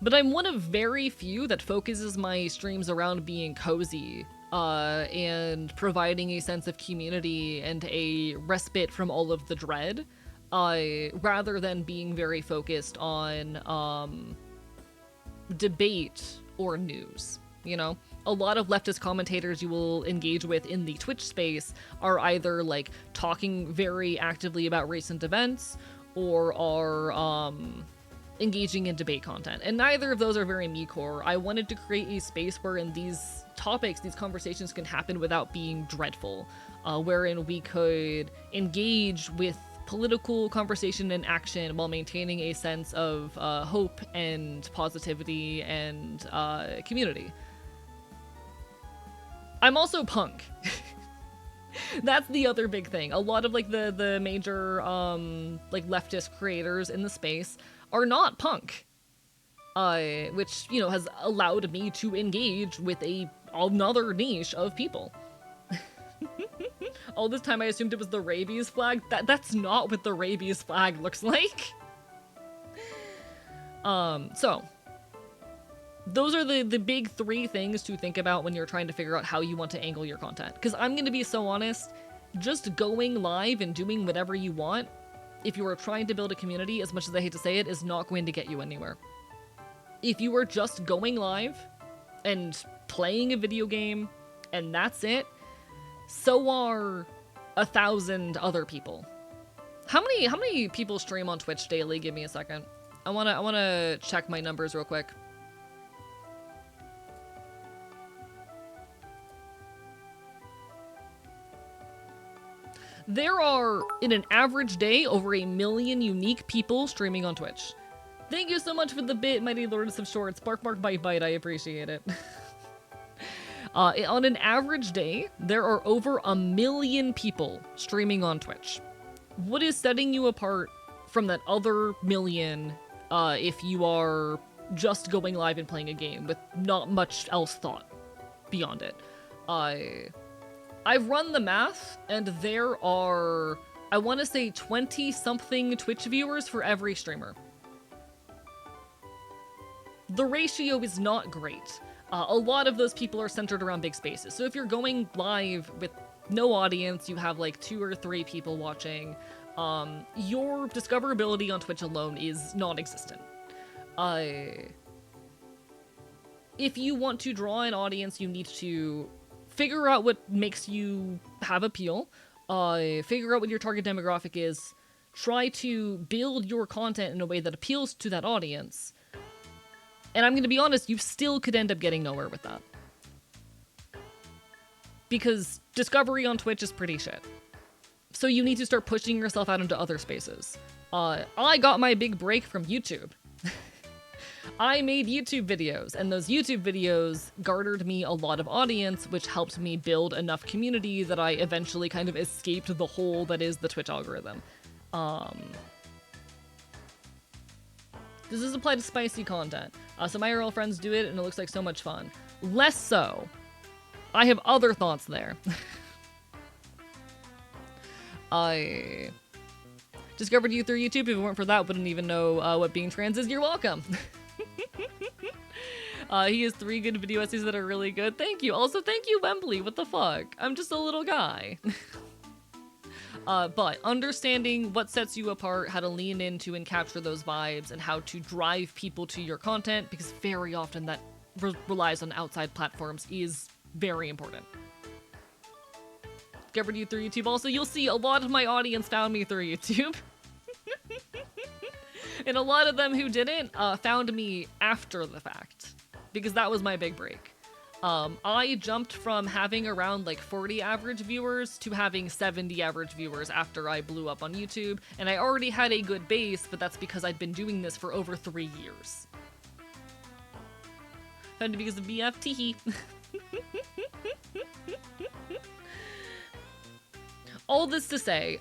But I'm one of very few that focuses my streams around being cozy, and providing a sense of community and a respite from all of the dread, rather than being very focused on, debate or news, you know? A lot of leftist commentators you will engage with in the Twitch space are either, like, talking very actively about recent events, or are, engaging in debate content. And neither of those are very me-core. I wanted to create a space wherein these topics, these conversations can happen without being dreadful, wherein we could engage with political conversation and action while maintaining a sense of hope and positivity and community. I'm also punk. That's the other big thing. A lot of, like, the major like leftist creators in the space are not punk, which, you know, has allowed me to engage with another niche of people. All this time I assumed it was the rabies flag. That's not what the rabies flag looks like. So those are the big three things to think about when you're trying to figure out how you want to angle your content. Because I'm going to be so honest, just going live and doing whatever you want, if you are trying to build a community, as much as I hate to say it, is not going to get you anywhere. If you are just going live and playing a video game and that's it, so are 1,000 other people. How many people stream on Twitch daily? Give me a second. I wanna check my numbers real quick. There are, in an average day, over 1 million unique people streaming on Twitch. Thank you so much for the bit, Mighty Lords of Shorts. Bark, bark, bite, bite. I appreciate it. On an average day, there are over 1 million people streaming on Twitch. What is setting you apart from that other million, if you are just going live and playing a game with not much else thought beyond it? I've run the math, and there are, I want to say, 20-something Twitch viewers for every streamer. The ratio is not great. A lot of those people are centered around big spaces. So if you're going live with no audience, you have like 2 or 3 people watching, your discoverability on Twitch alone is non-existent. If you want to draw an audience, you need to figure out what makes you have appeal, figure out what your target demographic is, try to build your content in a way that appeals to that audience. And I'm going to be honest, you still could end up getting nowhere with that. Because discovery on Twitch is pretty shit. So you need to start pushing yourself out into other spaces. I got my big break from YouTube. I made YouTube videos, and those YouTube videos garnered me a lot of audience, which helped me build enough community that I eventually kind of escaped the hole that is the Twitch algorithm. This is applied to spicy content. Some IRL friends do it, and it looks like so much fun. Less so. I have other thoughts there. I discovered you through YouTube. If it weren't for that, wouldn't even know what being trans is. You're welcome. He has 3 good video essays that are really good. Thank you. Also, thank you, Wembley. What the fuck? I'm just a little guy. But understanding what sets you apart, how to lean into and capture those vibes, and how to drive people to your content, because very often that relies on outside platforms, is very important. Discovered you through YouTube. Also, you'll see a lot of my audience found me through YouTube. And a lot of them who didn't found me after the fact, because that was my big break. I jumped from having around like 40 average viewers to having 70 average viewers after I blew up on YouTube, and I already had a good base, but that's because I'd been doing this for over 3 years. Found it because of BF, teehee. All this to say,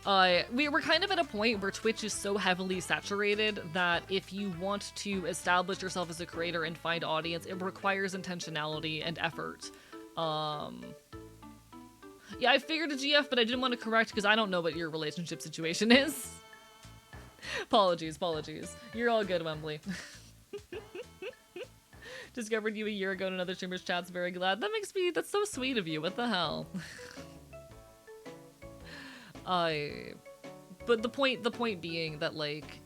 we're kind of at a point where Twitch is so heavily saturated that if you want to establish yourself as a creator and find audience, it requires intentionality and effort. Yeah, I figured a GF, but I didn't want to correct because I don't know what your relationship situation is. Apologies. You're all good, Wembley. Discovered you a year ago in another streamer's chat's very glad. That's so sweet of you. What the hell? But the point being that, like,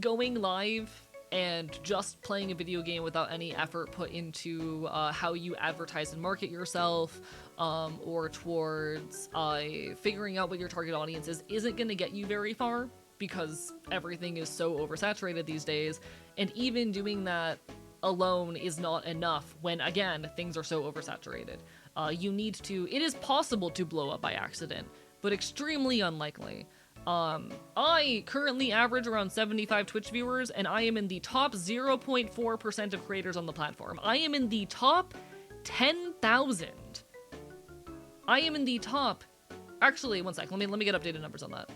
going live and just playing a video game without any effort put into how you advertise and market yourself, or towards figuring out what your target audience is, isn't going to get you very far, because everything is so oversaturated these days, and even doing that alone is not enough when, again, things are so oversaturated. It is possible to blow up by accident, but extremely unlikely. I currently average around 75 Twitch viewers, and I am in the top 0.4% of creators on the platform. I am in the top 10,000. I am in the top... Actually, one sec, let me get updated numbers on that.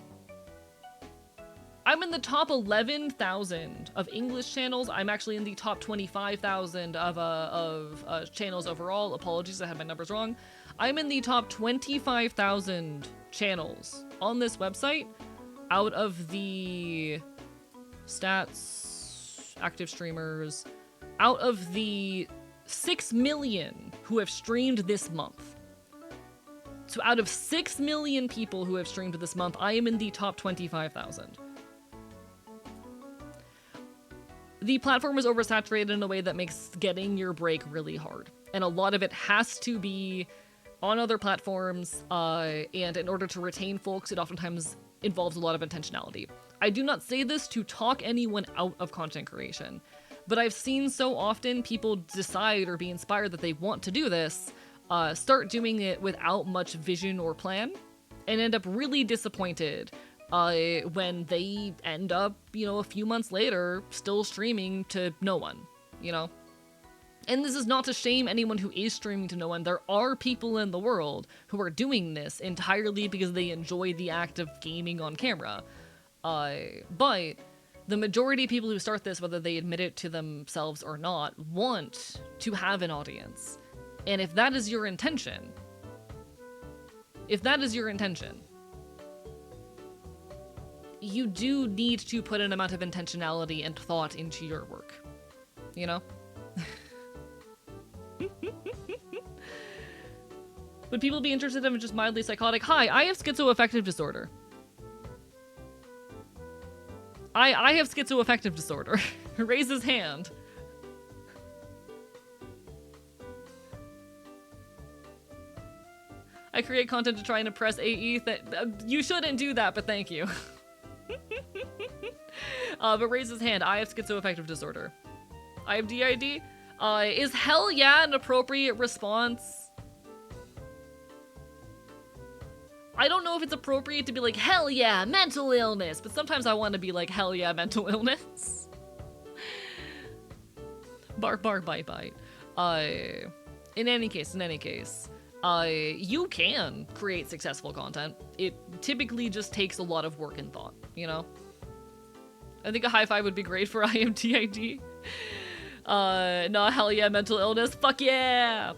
I'm in the top 11,000 of English channels. I'm actually in the top 25,000 of channels overall. Apologies, I had my numbers wrong. I'm in the top 25,000 channels on this website out of the stats, active streamers, out of the 6 million who have streamed this month. So out of 6 million people who have streamed this month, I am in the top 25,000. The platform is oversaturated in a way that makes getting your break really hard. And a lot of it has to be on other platforms, and in order to retain folks, it oftentimes involves a lot of intentionality. I do not say this to talk anyone out of content creation, but I've seen so often people decide or be inspired that they want to do this, start doing it without much vision or plan, and end up really disappointed when they end up, a few months later, still streaming to no one, And this is not to shame anyone who is streaming to no one. There are people in the world who are doing this entirely because they enjoy the act of gaming on camera. But the majority of people who start this, whether they admit it to themselves or not, want to have an audience. And if that is your intention, you do need to put an amount of intentionality and thought into your work, Would people be interested if I'm just mildly psychotic? Hi, I have schizoaffective disorder. I have schizoaffective disorder. Raise his hand. I create content to try and impress AE. You shouldn't do that, but thank you. But raise his hand. I have schizoaffective disorder. I have DID. Is hell yeah an appropriate response? I don't know if it's appropriate to be like, hell yeah, mental illness, but sometimes I want to be like, hell yeah, mental illness. Bark, bark, bite, bite. In any case, you can create successful content. It typically just takes a lot of work and thought, I think a high five would be great for IMTID. No, hell yeah, mental illness. Fuck yeah!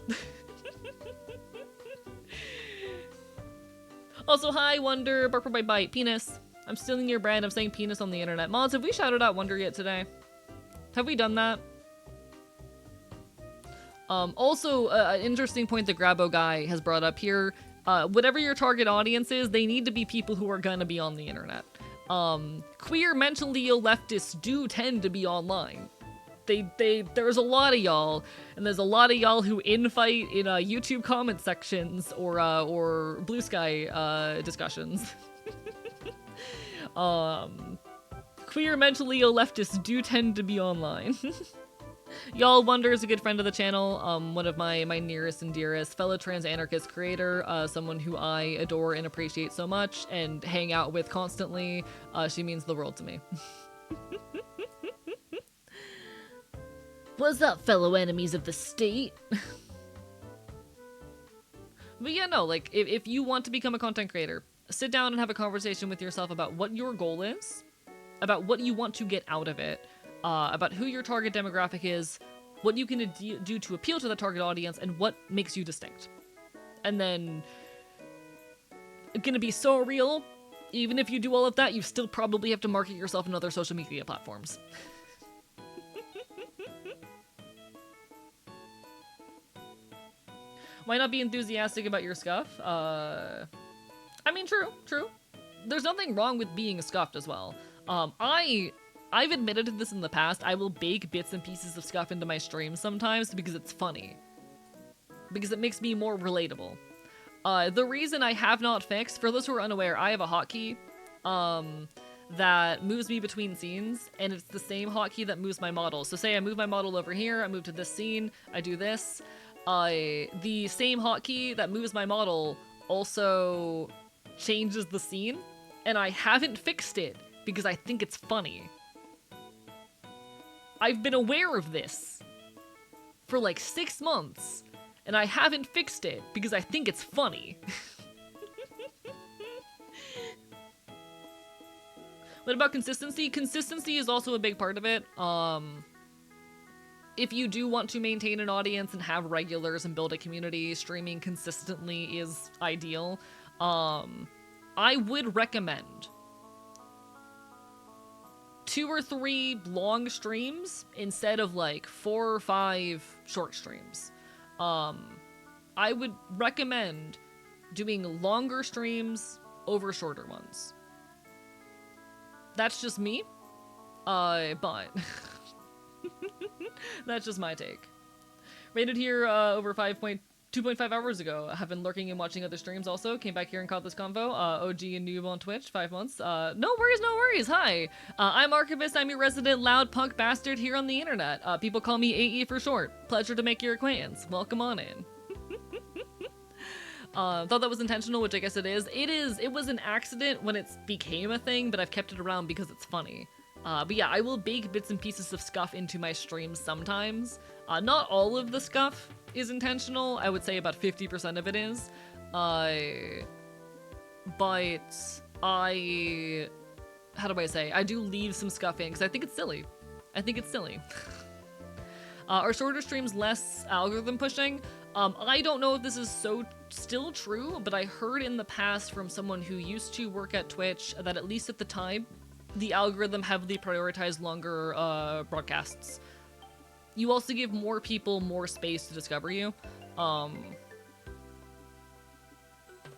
Also, hi, Wonder, Barker by Bite, Penis. I'm stealing your brand, I'm saying penis on the internet. Mods, have we shouted out Wonder yet today? Have we done that? Also, an interesting point the Grabo guy has brought up here, whatever your target audience is, they need to be people who are gonna be on the internet. Queer mentally ill leftists do tend to be online. There's a lot of y'all, and there's a lot of y'all who infight in YouTube comment sections or Blue Sky discussions. Queer mentally ill leftists do tend to be online. Y'all, Wonder is a good friend of the channel, one of my nearest and dearest, fellow trans anarchist creator, someone who I adore and appreciate so much and hang out with constantly. She means the world to me. What's up, fellow enemies of the state? But yeah, no, like, if you want to become a content creator, sit down and have a conversation with yourself about what your goal is, about what you want to get out of it, about who your target demographic is, what you can do to appeal to the target audience, and what makes you distinct. And then gonna be so real. Even if you do all of that, you still probably have to market yourself in other social media platforms. Why not be enthusiastic about your scuff? I mean, true. There's nothing wrong with being scuffed as well. I've admitted to this in the past. I will bake bits and pieces of scuff into my streams sometimes because it's funny. Because it makes me more relatable. The reason I have not fixed, for those who are unaware, I have a hotkey that moves me between scenes, and it's the same hotkey that moves my model. So say I move my model over here, I move to this scene, I do this. The same hotkey that moves my model also changes the scene, and I haven't fixed it because I think it's funny. I've been aware of this for like 6 months, and I haven't fixed it because I think it's funny. What about consistency? Consistency is also a big part of it. If you do want to maintain an audience and have regulars and build a community, streaming consistently is ideal. I would recommend 2 or 3 long streams instead of like 4 or 5 short streams. I would recommend doing longer streams over shorter ones. That's just me, but that's just my take. Rated here over 2.5 hours ago. Have been lurking and watching other streams also. Came back here and caught this convo. OG and noob on Twitch, 5 months. No worries. Hi. I'm Archivist. I'm your resident loud punk bastard here on the internet. People call me AE for short. Pleasure to make your acquaintance. Welcome on in. Thought that was intentional, which I guess it is. It was an accident when it became a thing, but I've kept it around because it's funny. But yeah, I will bake bits and pieces of scuff into my streams sometimes. Not all of the scuff is intentional. I would say about 50% of it is. But how do I say? I do leave some scuff in because I think it's silly. Are shorter streams less algorithm pushing? I don't know if this is still true, but I heard in the past from someone who used to work at Twitch that at least at the time, the algorithm heavily prioritized longer broadcasts. You also give more people more space to discover you. A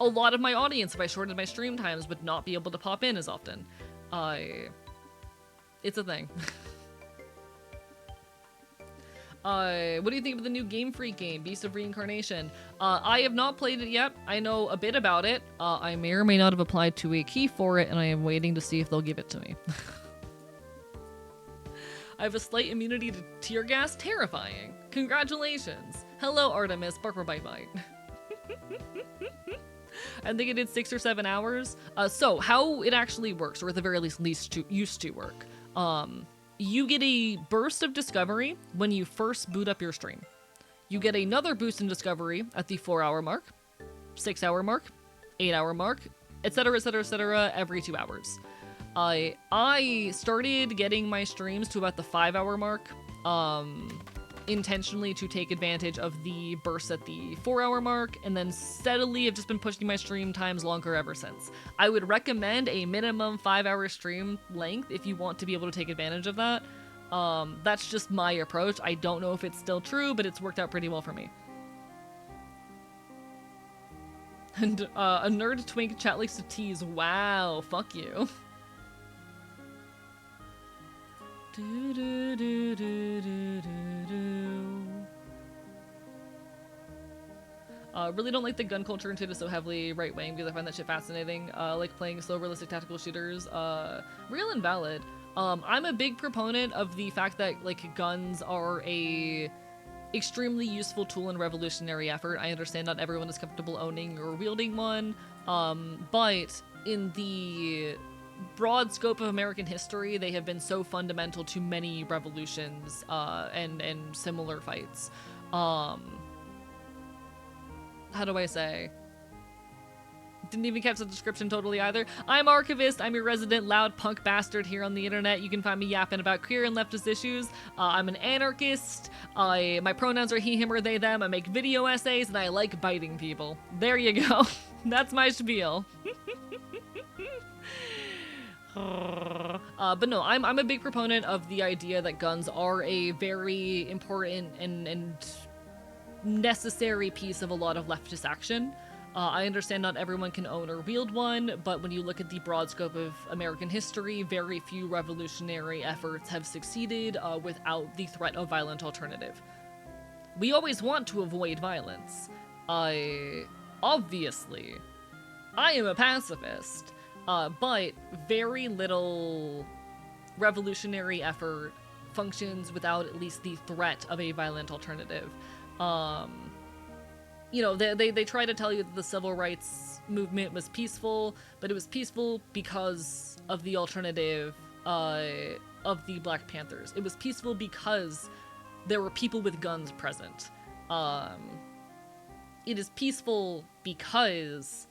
lot of my audience, if I shortened my stream times, would not be able to pop in as often. It's a thing. What do you think of the new Game Freak game, Beast of Reincarnation? I have not played it yet. I know a bit about it. I may or may not have applied to a key for it, and I am waiting to see if they'll give it to me. I have a slight immunity to tear gas. Terrifying. Congratulations. Hello, Artemis. Barker Bite Bite. I think it did 6 or 7 hours. So how it actually works, or at the very least used to work. You get a burst of discovery when you first boot up your stream. You get another boost in discovery at the 4-hour mark, 6-hour mark, 8-hour mark, etc., every 2 hours. I started getting my streams to about the 5-hour mark, intentionally to take advantage of the burst at the 4-hour mark, and then steadily have just been pushing my stream times longer ever since. I would recommend a minimum 5-hour stream length if you want to be able to take advantage of that. That's just my approach. I don't know if it's still true, but it's worked out pretty well for me. And a nerd twink chat likes to tease. Wow, fuck you. Do, do, do, do, do, do, do. Really don't like the gun culture into it so heavily right-wing because I find that shit fascinating. Like playing slow realistic tactical shooters. Real and valid. I'm a big proponent of the fact that like guns are a extremely useful tool in revolutionary effort. I understand not everyone is comfortable owning or wielding one, but in the broad scope of American history, they have been so fundamental to many revolutions and similar fights. How do I say? Didn't even catch the description totally either. I'm Archivist. I'm your resident loud punk bastard here on the internet. You can find me yapping about queer and leftist issues. I'm an anarchist. My pronouns are he, him, or they, them. I make video essays, and I like biting people. There you go. That's my spiel. But no, I'm a big proponent of the idea that guns are a very important and necessary piece of a lot of leftist action. I understand not everyone can own or wield one, but when you look at the broad scope of American history, very few revolutionary efforts have succeeded without the threat of violent alternative. We always want to avoid violence. Obviously, I am a pacifist, but very little revolutionary effort functions without at least the threat of a violent alternative. You know, they try to tell you that the civil rights movement was peaceful, but it was peaceful because of the alternative of the Black Panthers. It was peaceful because there were people with guns present. It is peaceful because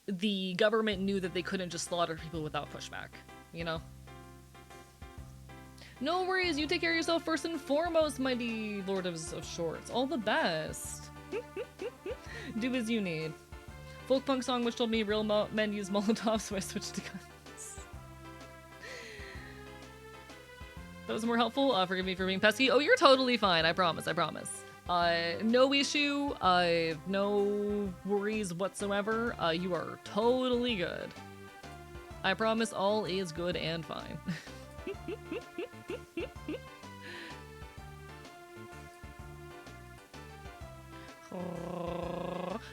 the government knew that they couldn't just slaughter people without pushback, you know? No worries, you take care of yourself first and foremost, mighty Lord of Shorts. All the best. Do as you need. Folk punk song which told me real men use Molotovs, so I switched to guns. That was more helpful. Forgive me for being pesky. Oh, you're totally fine. I promise. I promise. No issue. No worries whatsoever. You are totally good. I promise all is good and fine.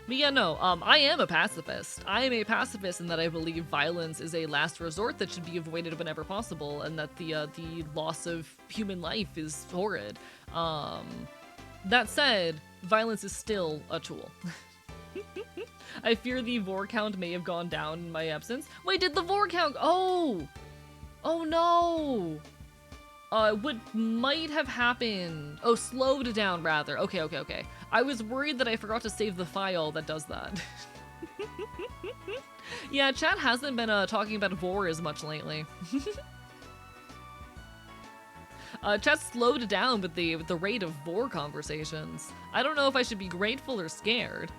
But yeah, no, I am a pacifist. I am a pacifist in that I believe violence is a last resort that should be avoided whenever possible, and that the loss of human life is horrid. That said, violence is still a tool. I fear the vor count may have gone down in my absence. Wait, did the vor count? Oh! Oh no! What might have happened? Oh, slowed down rather. Okay. I was worried that I forgot to save the file that does that. Yeah, chat hasn't been talking about vor as much lately. Chat slowed down with the rate of vor conversations. I don't know if I should be grateful or scared.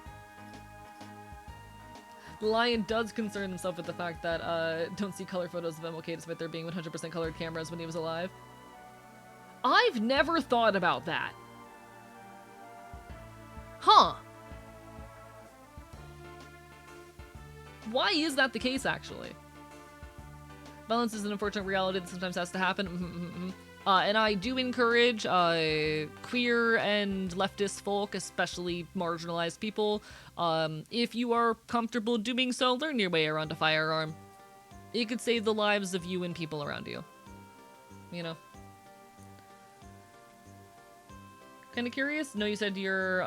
The Lion does concern himself with the fact that don't see color photos of MLK despite there being 100% colored cameras when he was alive. I've never thought about that. Huh. Why is that the case, actually? Violence is an unfortunate reality that sometimes has to happen. And I do encourage queer and leftist folk, especially marginalized people, if you are comfortable doing so, learn your way around a firearm. It could save the lives of you and people around you. You know? Kind of curious? No, you said you're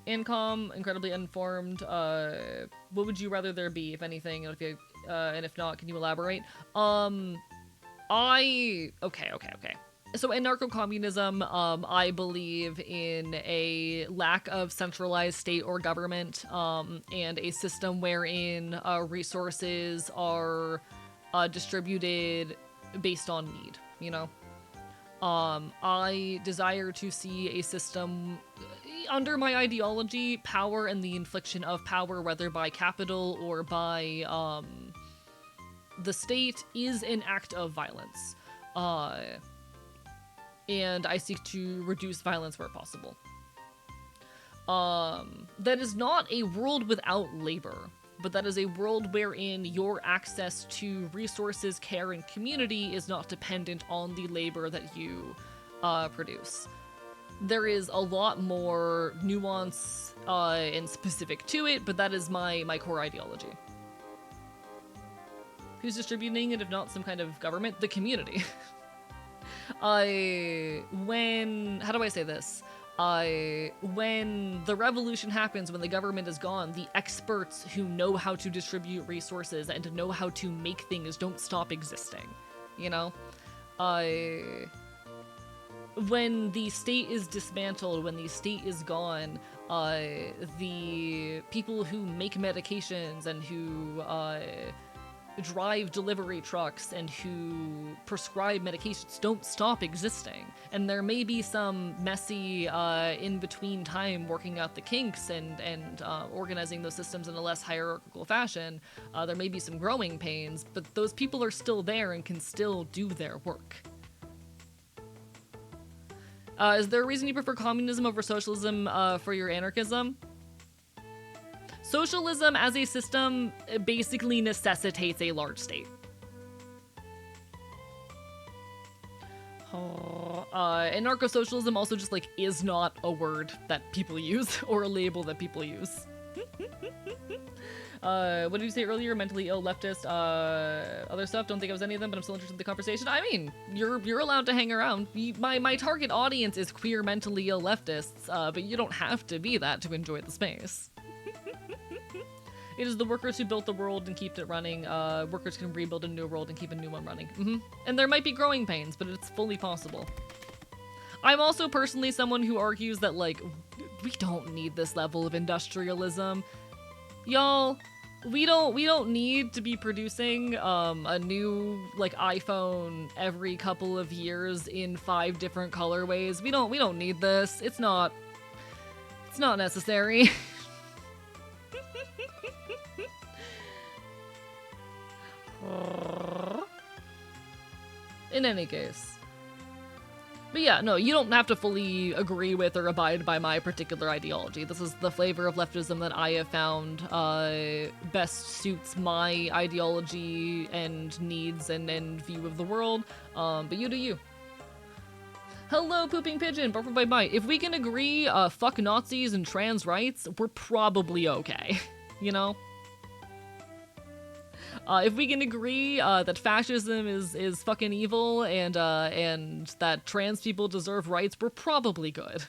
income, incredibly informed. What would you rather there be, if anything? And if not, can you elaborate? Okay. So in narco-communism, I believe in a lack of centralized state or government, and a system wherein resources are distributed based on need, you know? I desire to see a system under my ideology, power and the infliction of power, whether by capital or by, the state, is an act of violence. And I seek to reduce violence where possible. That is not a world without labor, but that is a world wherein your access to resources, care, and community is not dependent on the labor that you produce. There is a lot more nuance and specific to it, but that is my core ideology. Who's distributing it, if not some kind of government? The community. How do I say this? When the revolution happens, when the government is gone, the experts who know how to distribute resources and to know how to make things don't stop existing, you know? When the state is dismantled, when the state is gone, the people who make medications and who drive delivery trucks and who prescribe medications don't stop existing. And there may be some messy in-between time working out the kinks and organizing those systems in a less hierarchical fashion. There may be some growing pains, but those people are still there and can still do their work. Is there a reason you prefer communism over socialism for your anarchism? Socialism as a system basically necessitates a large state. Anarcho-socialism also just like is not a word that people use or a label that people use. What did you say earlier? Mentally ill, leftist, other stuff. Don't think it was any of them, but I'm still interested in the conversation. I mean, you're allowed to hang around. My target audience is queer, mentally ill leftists, but you don't have to be that to enjoy the space. It is the workers who built the world and keep it running. Workers can rebuild a new world and keep a new one running. And there might be growing pains, but it's fully possible. I'm also personally someone who argues that, like, we don't need this level of industrialism. Y'all, we don't need to be producing a new, like, iPhone every couple of years in 5 different colorways. We don't need this. It's not necessary. In any case. But yeah, no, you don't have to fully agree with or abide by my particular ideology. This is the flavor of leftism that I have found best suits my ideology and needs and view of the world. But you do you. Hello, Pooping Pigeon, Barfed by Bite. If we can agree, fuck Nazis and trans rights, we're probably okay. You know? If we can agree that fascism is fucking evil and that trans people deserve rights, we're probably good.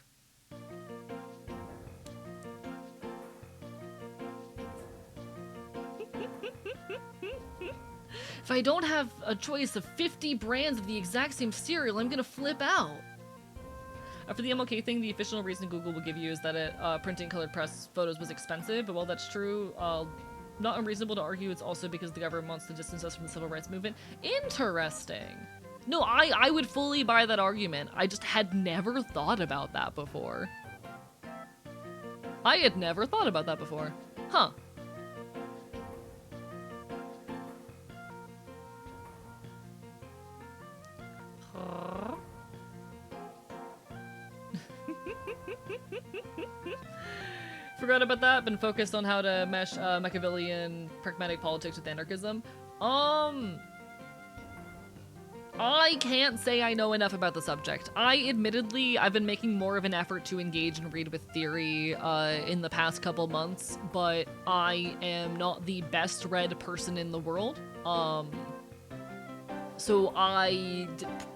If I don't have a choice of 50 brands of the exact same cereal, I'm gonna flip out. For the MLK thing, the official reason Google will give you is that printing colored press photos was expensive, but while that's true, not unreasonable to argue it's also because the government wants to distance us from the civil rights movement. Interesting. No, I would fully buy that argument. I just had never thought about that before. I had never thought about that before. Huh. Forgot about that. Been focused on how to mesh Machiavellian pragmatic politics with anarchism. I can't say I know enough about the subject. Admittedly, I've been making more of an effort to engage and read with theory in the past couple months, but I am not the best read person in the world. So I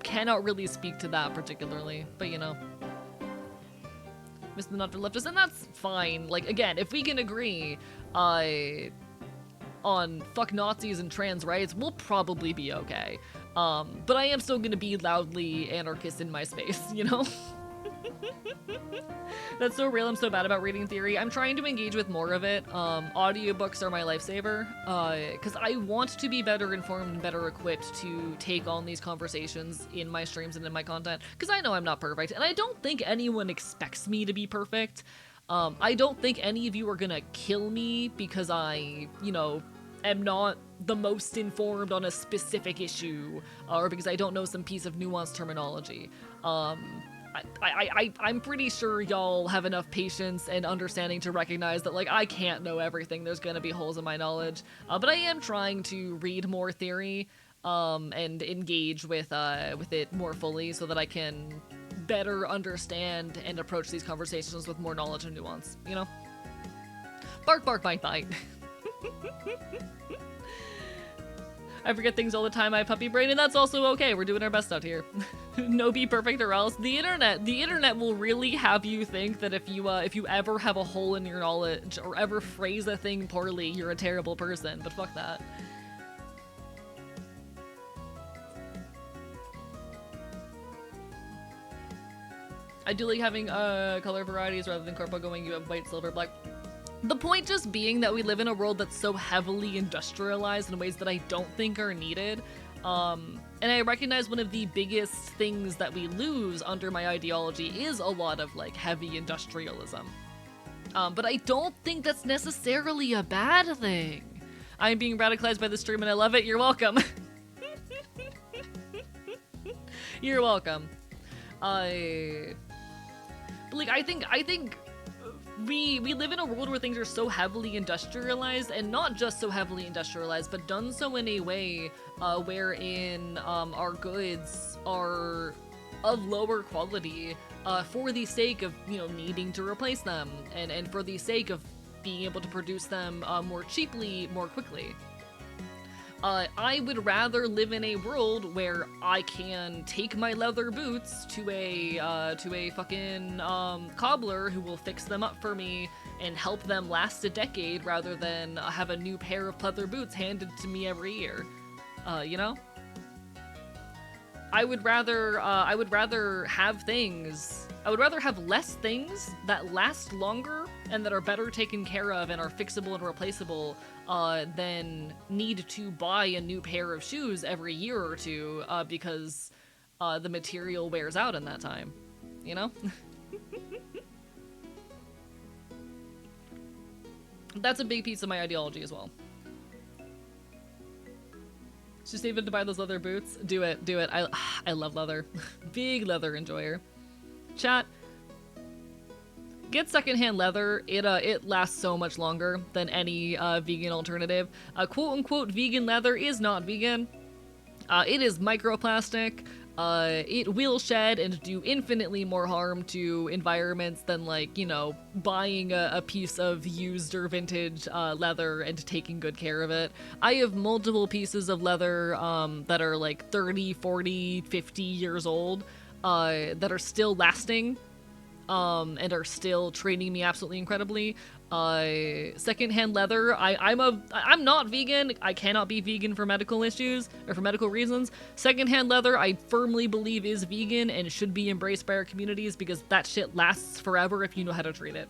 cannot really speak to that particularly, but you know. Mr. Not for Leftist, and that's fine. Like, again, if we can agree on fuck Nazis and trans rights, we'll probably be okay. But I am still gonna be loudly anarchist in my space, you know? That's so real. I'm so bad about reading theory. I'm trying to engage with more of it. Audiobooks are my lifesaver, because I want to be better informed and better equipped to take on these conversations in my streams and in my content, because I know I'm not perfect, and I don't think anyone expects me to be perfect. I don't think any of you are gonna kill me because I, you know, am not the most informed on a specific issue, or because I don't know some piece of nuanced terminology. I'm pretty sure y'all have enough patience and understanding to recognize that, like, I can't know everything. There's gonna be holes in my knowledge. But I am trying to read more theory, and engage with it more fully so that I can better understand and approach these conversations with more knowledge and nuance, you know? Bark, bark, bite, bite. I forget things all the time. I have puppy brain, and that's also okay. We're doing our best out here. No be perfect or else. The internet will really have you think that if you ever have a hole in your knowledge or ever phrase a thing poorly, you're a terrible person. But fuck that. I do like having color varieties rather than corpo going. You have white, silver, black. The point just being that we live in a world that's so heavily industrialized in ways that I don't think are needed. And I recognize one of the biggest things that we lose under my ideology is a lot of like heavy industrialism. But I don't think that's necessarily a bad thing. I'm being radicalized by the stream and I love it. You're welcome. You're welcome. But like I think we live in a world where things are so heavily industrialized, and not just so heavily industrialized, but done so in a way wherein our goods are of lower quality for the sake of, you know, needing to replace them, and for the sake of being able to produce them more cheaply, more quickly. I would rather live in a world where I can take my leather boots to a fucking cobbler who will fix them up for me and help them last a decade, rather than have a new pair of leather boots handed to me every year. You know? I would rather have things. I would rather have less things that last longer and that are better taken care of and are fixable and replaceable than need to buy a new pair of shoes every year or two because the material wears out in that time. You know? That's a big piece of my ideology as well. Just even to buy those leather boots. Do it. I love leather. Big leather enjoyer. Chat. Get secondhand leather. It lasts so much longer than any vegan alternative. Quote unquote vegan leather is not vegan. It is microplastic. It will shed and do infinitely more harm to environments than, like, you know, buying a piece of used or vintage leather and taking good care of it. I have multiple pieces of leather that are like 30, 40, 50 years old that are still lasting and are still treating me absolutely incredibly. Secondhand leather, I'm not vegan. I cannot be vegan for medical issues or for medical reasons. Secondhand leather, I firmly believe is vegan and should be embraced by our communities because that shit lasts forever if you know how to treat it.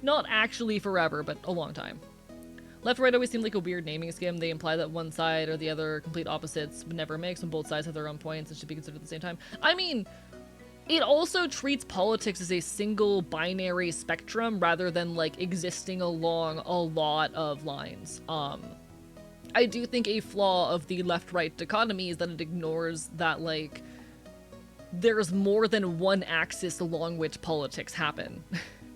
Not actually forever, but a long time. Left right always seem like a weird naming scheme. They imply that one side or the other are complete opposites, but never mix when both sides have their own points and should be considered at the same time. I mean, it also treats politics as a single binary spectrum rather than, like, existing along a lot of lines. I do think a flaw of the left-right dichotomy is that it ignores that, like, there's more than one axis along which politics happen.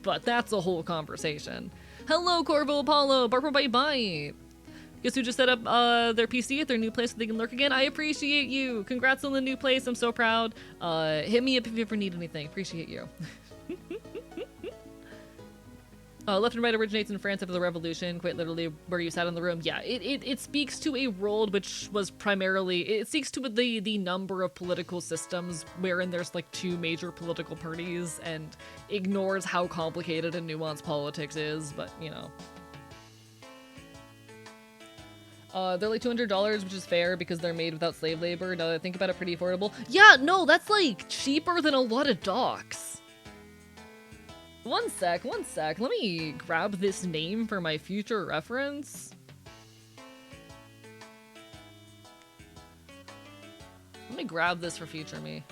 But that's a whole conversation. Hello, Corvo Apollo! Barber Bite Bite! Guess who just set up their PC at their new place so they can lurk again? I appreciate you! Congrats on the new place, I'm so proud. Hit me up if you ever need anything. Appreciate you. Left and right originates in France after the revolution, quite literally where you sat in the room. Yeah, it speaks to a world which was primarily, it speaks to the number of political systems wherein there's like two major political parties and ignores how complicated and nuanced politics is, but you know. They're like $200, which is fair because they're made without slave labor. Now that I think about it, pretty affordable. Yeah, no, that's like cheaper than a lot of docks. One sec. Let me grab this name for my future reference. Let me grab this for future me.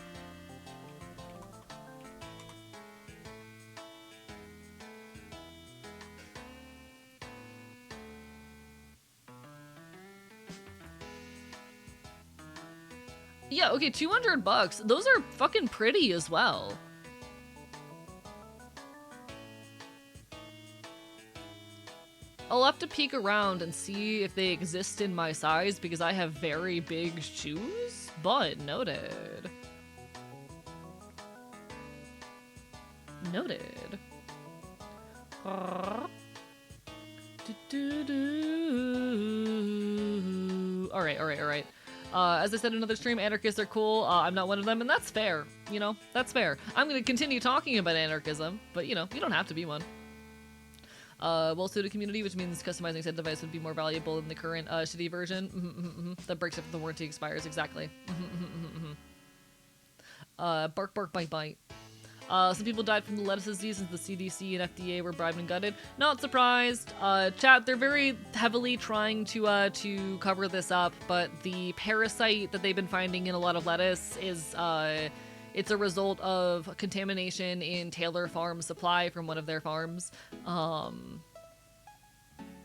Yeah, okay, $200. Those are fucking pretty as well. I'll have to peek around and see if they exist in my size because I have very big shoes, but noted. Noted. Alright. As I said in another stream, anarchists are cool. I'm not one of them, and that's fair. You know, that's fair. I'm gonna continue talking about anarchism, but you know, you don't have to be one. Well-suited community, which means customizing said device would be more valuable than the current shitty version. That breaks up if the warranty expires, exactly. Bark, bark, bite, bite. Some people died from the lettuce disease since the CDC and FDA were bribed and gutted. Not surprised. Chat, they're very heavily trying to cover this up, but the parasite that they've been finding in a lot of lettuce is it's a result of contamination in Taylor Farm supply from one of their farms.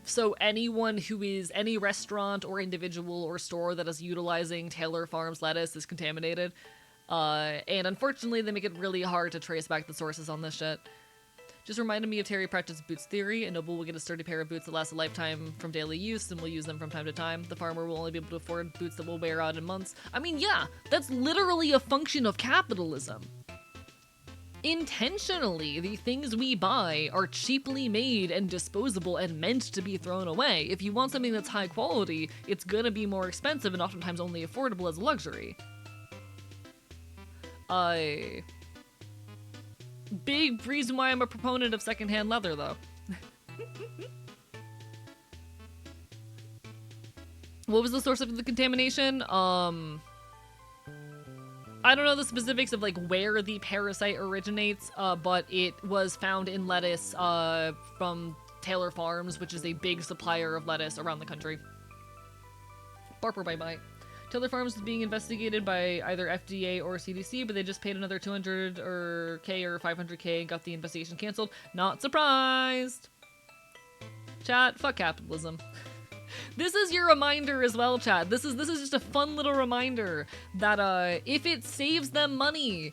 So anyone who is any restaurant or individual or store that is utilizing Taylor Farms lettuce is contaminated. And unfortunately, they make it really hard to trace back the sources on this shit. Just reminded me of Terry Pratchett's boots theory. A noble will get a sturdy pair of boots that last a lifetime from daily use and will use them from time to time. The farmer will only be able to afford boots that will wear out in months. I mean, yeah, that's literally a function of capitalism. Intentionally, the things we buy are cheaply made and disposable and meant to be thrown away. If you want something that's high quality, it's gonna be more expensive and oftentimes only affordable as a luxury. Big reason why I'm a proponent of secondhand leather, though. What was the source of the contamination? I don't know the specifics of like where the parasite originates, but it was found in lettuce from Taylor Farms, which is a big supplier of lettuce around the country. Barper bye-bye. Taylor Farms is being investigated by either FDA or CDC, but they just paid another $200 or 500K and got the investigation canceled. Not surprised. Chat, fuck capitalism. This is your reminder as well, chat. This is just a fun little reminder that if it saves them money,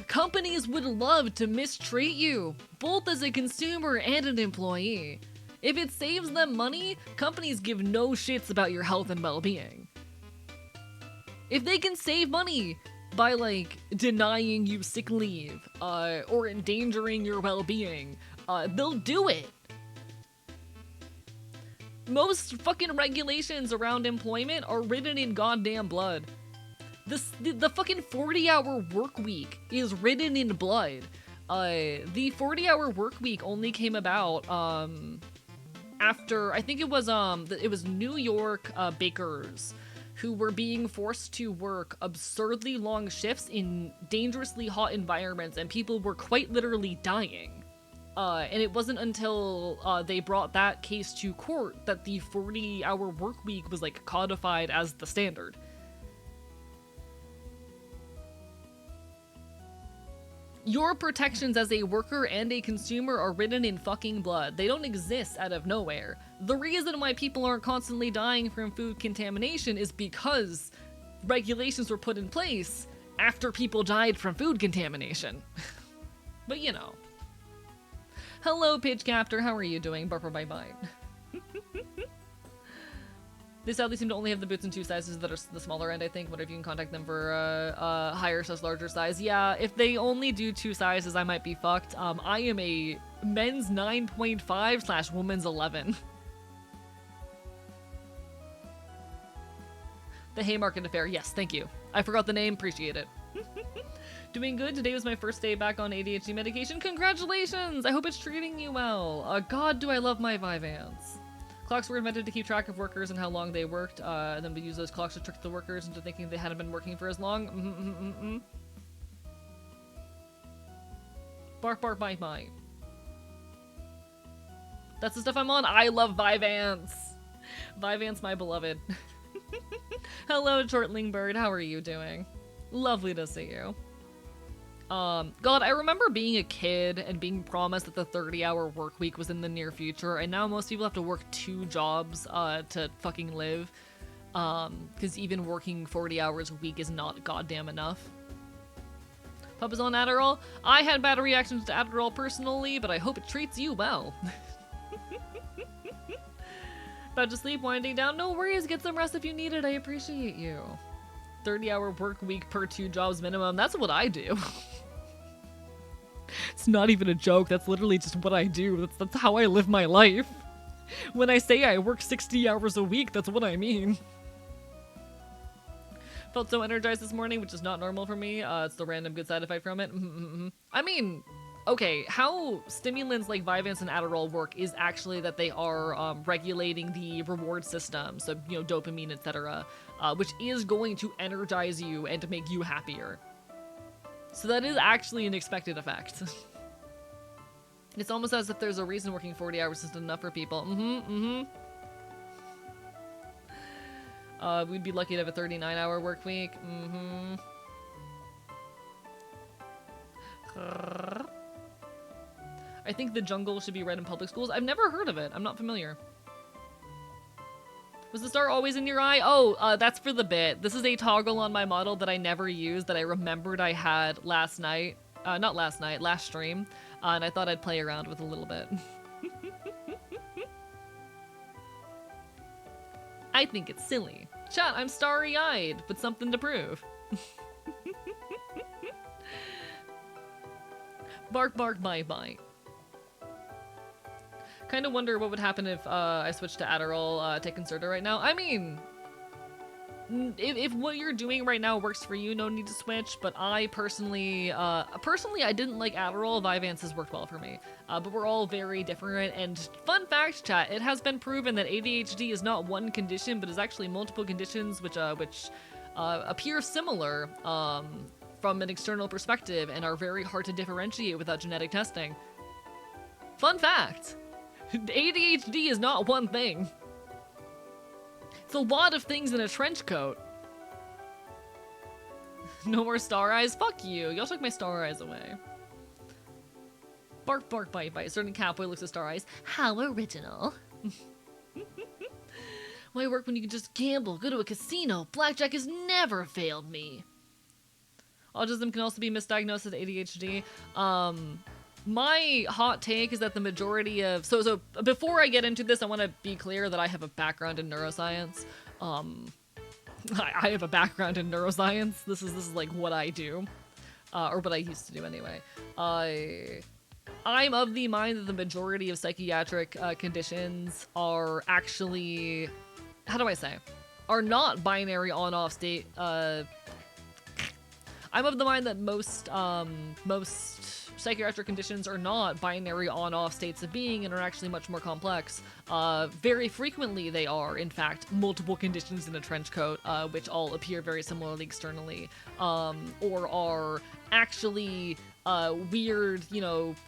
companies would love to mistreat you, both as a consumer and an employee. If it saves them money, companies give no shits about your health and well-being. If they can save money by, like, denying you sick leave, or endangering your well-being, they'll do it. Most fucking regulations around employment are written in goddamn blood. The fucking 40-hour work week is written in blood. The 40-hour work week only came about, after, I think it was New York, bakers who were being forced to work absurdly long shifts in dangerously hot environments, and people were quite literally dying. And it wasn't until they brought that case to court that the 40-hour work week was, like, codified as the standard. Your protections as a worker and a consumer are written in fucking blood. They don't exist out of nowhere. The reason why people aren't constantly dying from food contamination is because regulations were put in place after people died from food contamination. But you know. Hello, Page Captor. How are you doing? Barper bye-bye. They sadly seem to only have the boots in 2 sizes that are the smaller end, I think. Wonder if you can contact them for a higher/larger size. Yeah, if they only do 2 sizes, I might be fucked. I am a men's 9.5 / woman's 11. The Haymarket Affair. Yes, thank you. I forgot the name. Appreciate it. Doing good. Today was my first day back on ADHD medication. Congratulations! I hope it's treating you well. God, do I love my Vyvanse. Clocks were invented to keep track of workers and how long they worked, and then we use those clocks to trick the workers into thinking they hadn't been working for as long. Bark, bark, bite, bite. That's the stuff I'm on. I love Vyvanse. Vyvanse, my beloved. Hello, Shortling Bird. How are you doing? Lovely to see you. God, I remember being a kid and being promised that the 30-hour work week was in the near future, and now most people have to work 2 jobs, to fucking live. Because even working 40 hours a week is not goddamn enough. Papa's on Adderall? I had bad reactions to Adderall personally, but I hope it treats you well. About to sleep, winding down. No worries, get some rest if you need it. I appreciate you. 30-hour work week per 2 jobs minimum. That's what I do. It's not even a joke. That's literally just what I do. That's how I live my life. When I say I work 60 hours a week, that's what I mean. Felt so energized this morning, which is not normal for me. It's the random good side effect from it. I mean, okay, how stimulants like Vyvanse and Adderall work is actually that they are regulating the reward system, so, you know, dopamine, etc., which is going to energize you and to make you happier. So that is actually an expected effect. It's almost as if there's a reason working 40 hours isn't enough for people. We'd be lucky to have a 39-hour work week. I think The Jungle should be read in public schools. I've never heard of it. I'm not familiar. Was the star always in your eye? Oh, that's for the bit. This is a toggle on my model that I never used that I remembered I had last night. Not last night, last stream. And I thought I'd play around with a little bit. I think it's silly. Chat, I'm starry-eyed, but something to prove. Bark, bark, bite, bite. Kind of wonder what would happen if I switched to Adderall, take Concerta right now. I mean, if what you're doing right now works for you, no need to switch. But I personally, I didn't like Adderall. Vyvanse has worked well for me. But we're all very different. And fun fact, chat, it has been proven that ADHD is not one condition, but is actually multiple conditions which appear similar from an external perspective and are very hard to differentiate without genetic testing. Fun fact. ADHD is not one thing. It's a lot of things in a trench coat. No more star eyes? Fuck you. Y'all took my star eyes away. Bark, bark, bite, bite. Certain cowboy looks at star eyes. How original. Why work when you can just gamble, go to a casino? Blackjack has never failed me. Autism can also be misdiagnosed as ADHD. My hot take is that the majority of... So before I get into this, I want to be clear that I have a background in neuroscience. I have a background in neuroscience. This is like what I do. Or what I used to do anyway. I'm of the mind that the majority of psychiatric conditions are actually... How do I say? Are not binary on-off state... I'm of the mind that most psychiatric conditions are not binary on-off states of being and are actually much more complex. Very frequently they are, in fact, multiple conditions in a trench coat, which all appear very similarly externally, or are actually weird,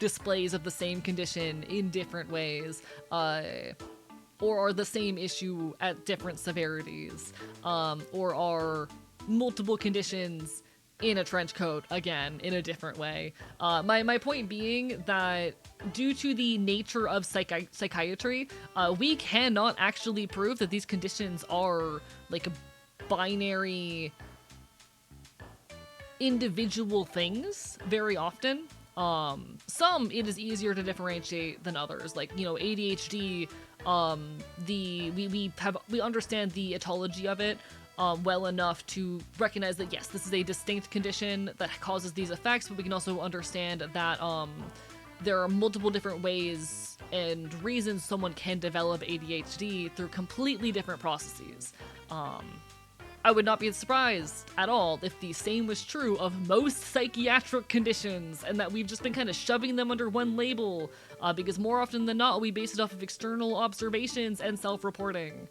displays of the same condition in different ways, or are the same issue at different severities, or are multiple conditions in a trench coat, again, in a different way. My point being that due to the nature of psychiatry, we cannot actually prove that these conditions are like binary individual things very often. Some it is easier to differentiate than others, like, ADHD, we understand the etiology of it well enough to recognize that, yes, this is a distinct condition that causes these effects, but we can also understand that there are multiple different ways and reasons someone can develop ADHD through completely different processes. I would not be surprised at all if the same was true of most psychiatric conditions, and that we've just been kind of shoving them under one label, because more often than not, we base it off of external observations and self-reporting.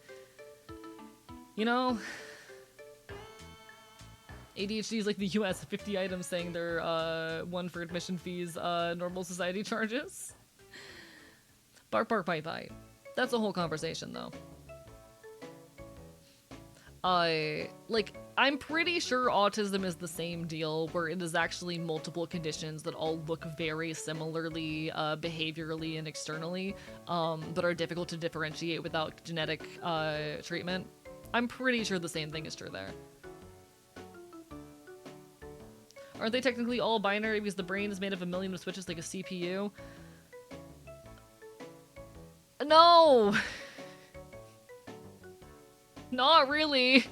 ADHD is like the US, 50 items saying they're one for admission fees, normal society charges. Bark, bark, bite, bite. That's a whole conversation, though. I'm pretty sure autism is the same deal, where it is actually multiple conditions that all look very similarly, behaviorally and externally, but are difficult to differentiate without genetic treatment. I'm pretty sure the same thing is true there. Aren't they technically all binary because the brain is made of a million of switches like a CPU? No! Not really.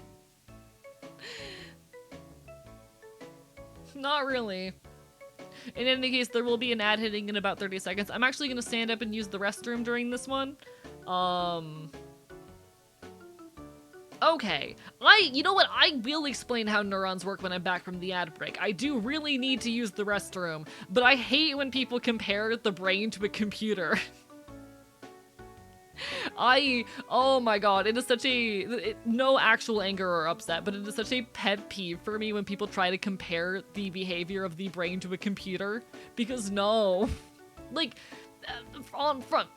Not really. In any case, there will be an ad hitting in about 30 seconds. I'm actually going to stand up and use the restroom during this one. Okay. You know what? I will explain how neurons work when I'm back from the ad break. I do really need to use the restroom, but I hate when people compare the brain to a computer. Oh my god, it is such no actual anger or upset, but it is such a pet peeve for me when people try to compare the behavior of the brain to a computer, because no, like, on front,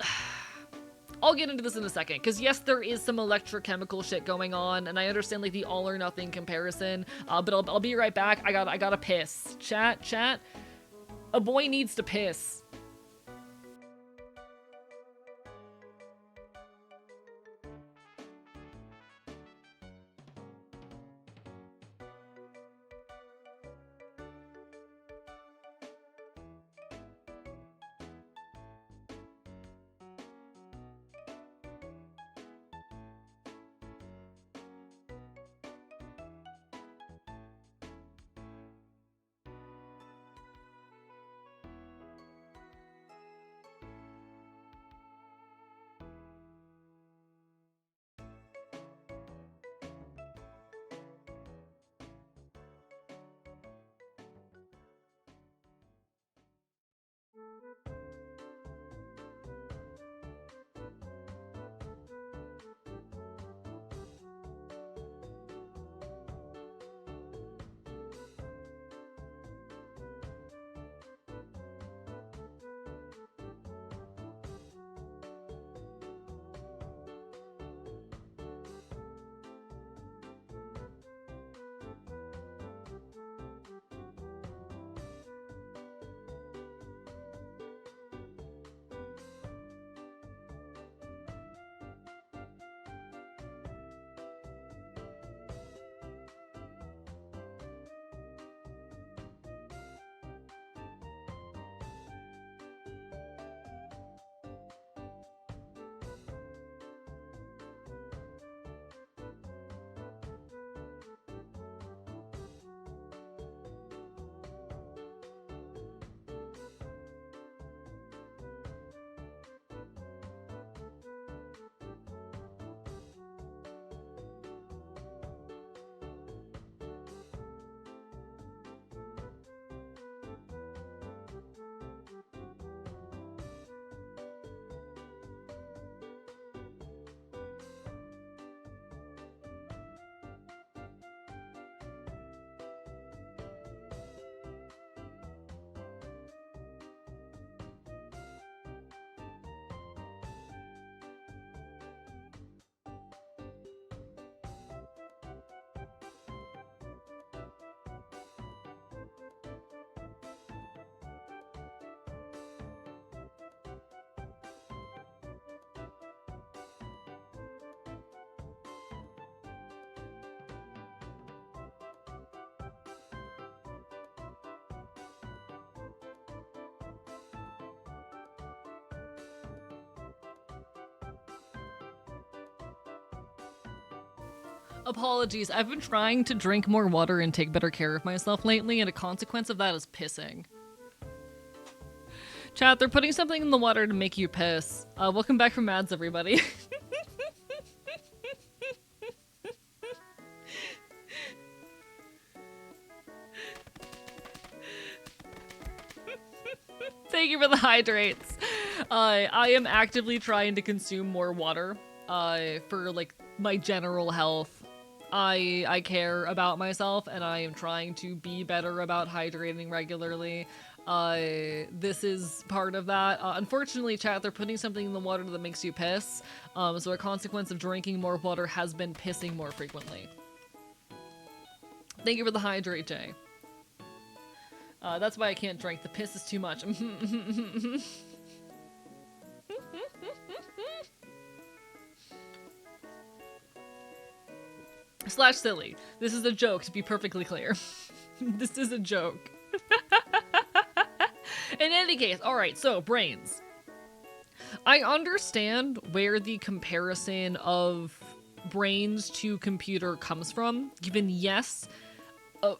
I'll get into this in a second, because yes, there is some electrochemical shit going on, and I understand like the all or nothing comparison, but I'll be right back. I gotta piss. Chat, a boy needs to piss. Apologies, I've been trying to drink more water and take better care of myself lately, and a consequence of that is pissing. Chat, they're putting something in the water to make you piss. Welcome back from ads, everybody. Thank you for the hydrates. I am actively trying to consume more water for like my general health. I care about myself, and I am trying to be better about hydrating regularly. This is part of that. Unfortunately, chat, they're putting something in the water that makes you piss. So a consequence of drinking more water has been pissing more frequently. Thank you for the hydrate, Jay. That's why I can't drink. The piss is too much. Slash silly. This is a joke, to be perfectly clear. This is a joke. In any case, alright, so brains. I understand where the comparison of brains to computer comes from, given yes,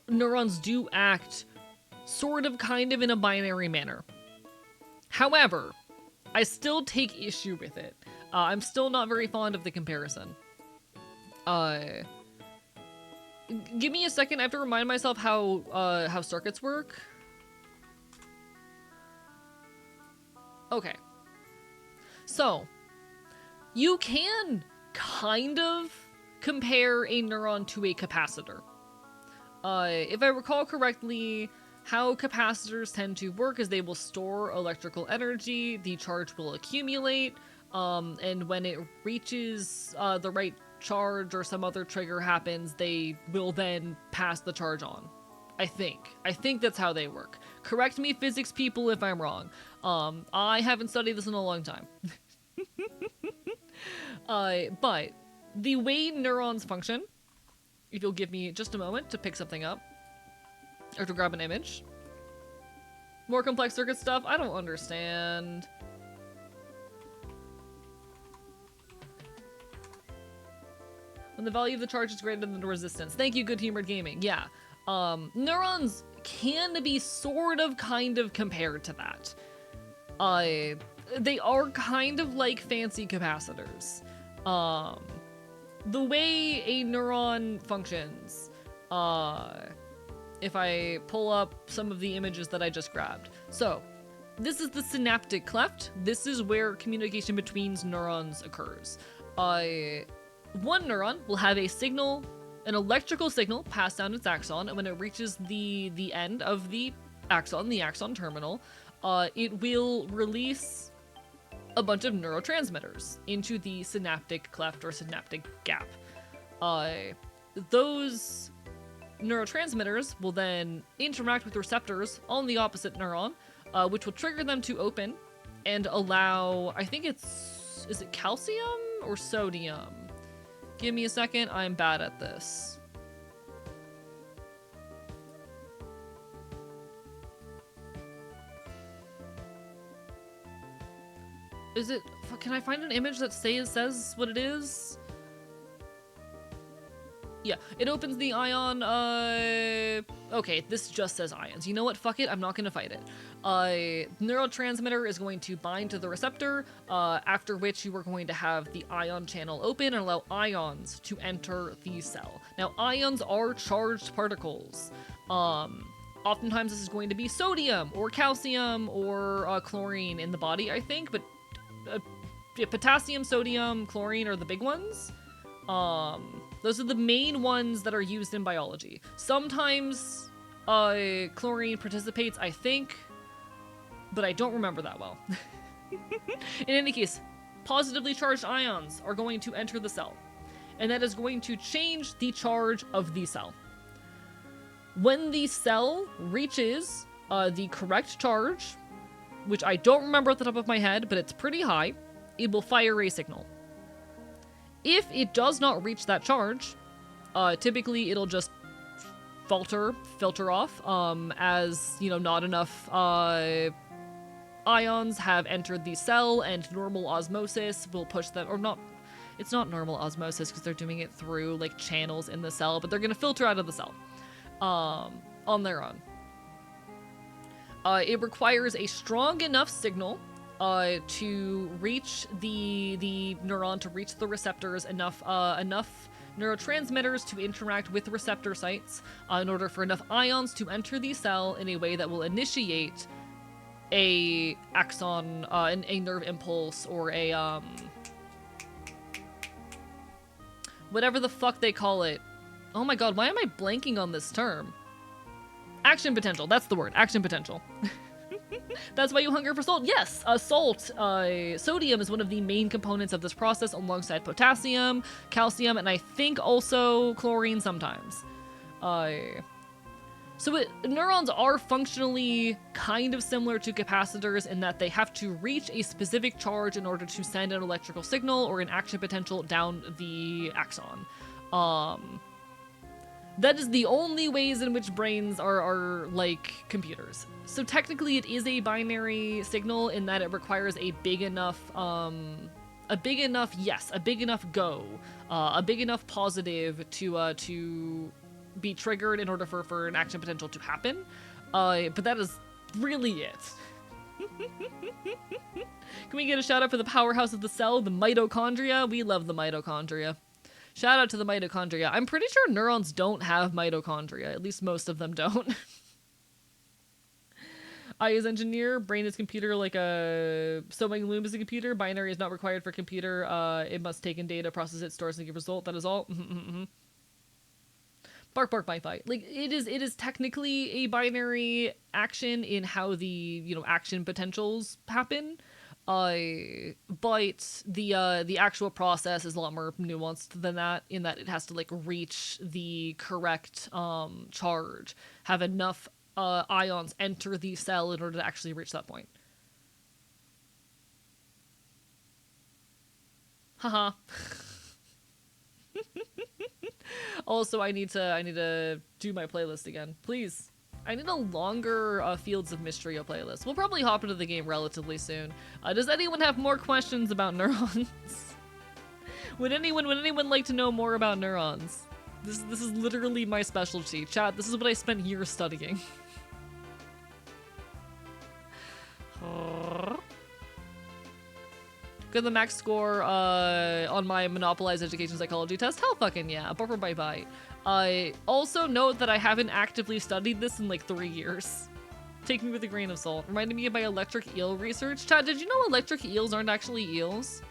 neurons do act sort of kind of in a binary manner. However, I still take issue with it. I'm still not very fond of the comparison. Give me a second, I have to remind myself how circuits work. Okay. So, You can kind of compare a neuron to a capacitor. If I recall correctly, how capacitors tend to work is they will store electrical energy, the charge will accumulate, and when it reaches the right charge or some other trigger happens, they will then pass the charge on. I think that's how they work. Correct me, physics people, if I'm wrong. I haven't studied this in a long time. But the way neurons function, if you'll give me just a moment to pick something up, or to grab an image. More complex circuit stuff? I don't understand. When the value of the charge is greater than the resistance. Thank you, Good Humored Gaming. Yeah. Neurons can be sort of kind of compared to that. They are kind of like fancy capacitors. The way a neuron functions, if I pull up some of the images that I just grabbed. So, this is the synaptic cleft. This is where communication between neurons occurs. One neuron will have a signal, an electrical signal passed down its axon, and when it reaches the end of the axon terminal, it will release a bunch of neurotransmitters into the synaptic cleft or synaptic gap. Those neurotransmitters will then interact with receptors on the opposite neuron, which will trigger them to open and allow, I think is it calcium or sodium? Give me a second, I'm bad at this. Is it, can I find an image that says what it is? Yeah, it opens the ion, okay, this just says ions. You know what, fuck it, I'm not gonna fight it. Neurotransmitter is going to bind to the receptor, after which you are going to have the ion channel open and allow ions to enter the cell. Now, ions are charged particles. Oftentimes this is going to be sodium, or calcium, or chlorine in the body, I think, but potassium, sodium, chlorine are the big ones. Those are the main ones that are used in biology. Sometimes chlorine participates, I think, but I don't remember that well. In any case, positively charged ions are going to enter the cell, and that is going to change the charge of the cell. When the cell reaches the correct charge, which I don't remember at the top of my head, but it's pretty high, it will fire a signal. If it does not reach that charge, typically it'll just filter off, as, you know, not enough ions have entered the cell, and normal osmosis will push them, or not, it's not normal osmosis because they're doing it through, like, channels in the cell, but they're gonna filter out of the cell, on their own. It requires a strong enough signal to reach the neuron, to reach the receptors, enough neurotransmitters to interact with receptor sites in order for enough ions to enter the cell in a way that will initiate a axon, a nerve impulse, or a whatever the fuck they call it. Oh my god, why am I blanking on this term? Action potential, that's the word, action potential. That's why you hunger for salt. Yes, salt. Sodium is one of the main components of this process, alongside potassium, calcium, and I think also chlorine sometimes. Neurons are functionally kind of similar to capacitors in that they have to reach a specific charge in order to send an electrical signal or an action potential down the axon. That is the only ways in which brains are like computers. So technically it is a binary signal in that it requires a big enough yes, a big enough go, a big enough positive to be triggered in order for an action potential to happen. But that is really it. Can we get a shout out for the powerhouse of the cell, the mitochondria? We love the mitochondria. Shout out to the mitochondria. I'm pretty sure neurons don't have mitochondria. At least most of them don't. I is engineer, brain is computer, like a sewing loom is a computer. Binary is not required for computer. It must take in data, process it, stores, and give result. That is all. Bark, bark, bite, bite. Like it is technically a binary action in how the action potentials happen. But the actual process is a lot more nuanced than that, in that it has to like reach the correct charge, have enough ions enter the cell in order to actually reach that point. Haha. Also, I need to do my playlist again, please. I need a longer Fields of Mistria playlist. We'll probably hop into the game relatively soon. Does anyone have more questions about neurons? Would anyone like to know more about neurons? This is literally my specialty. Chat, this is what I spent years studying. Got the max score on my monopolized education psychology test. Hell fucking yeah. Bumper bye bye. I also note that I haven't actively studied this in like 3 years. Take me with a grain of salt. Reminded me of my electric eel research. Chad, did you know electric eels aren't actually eels?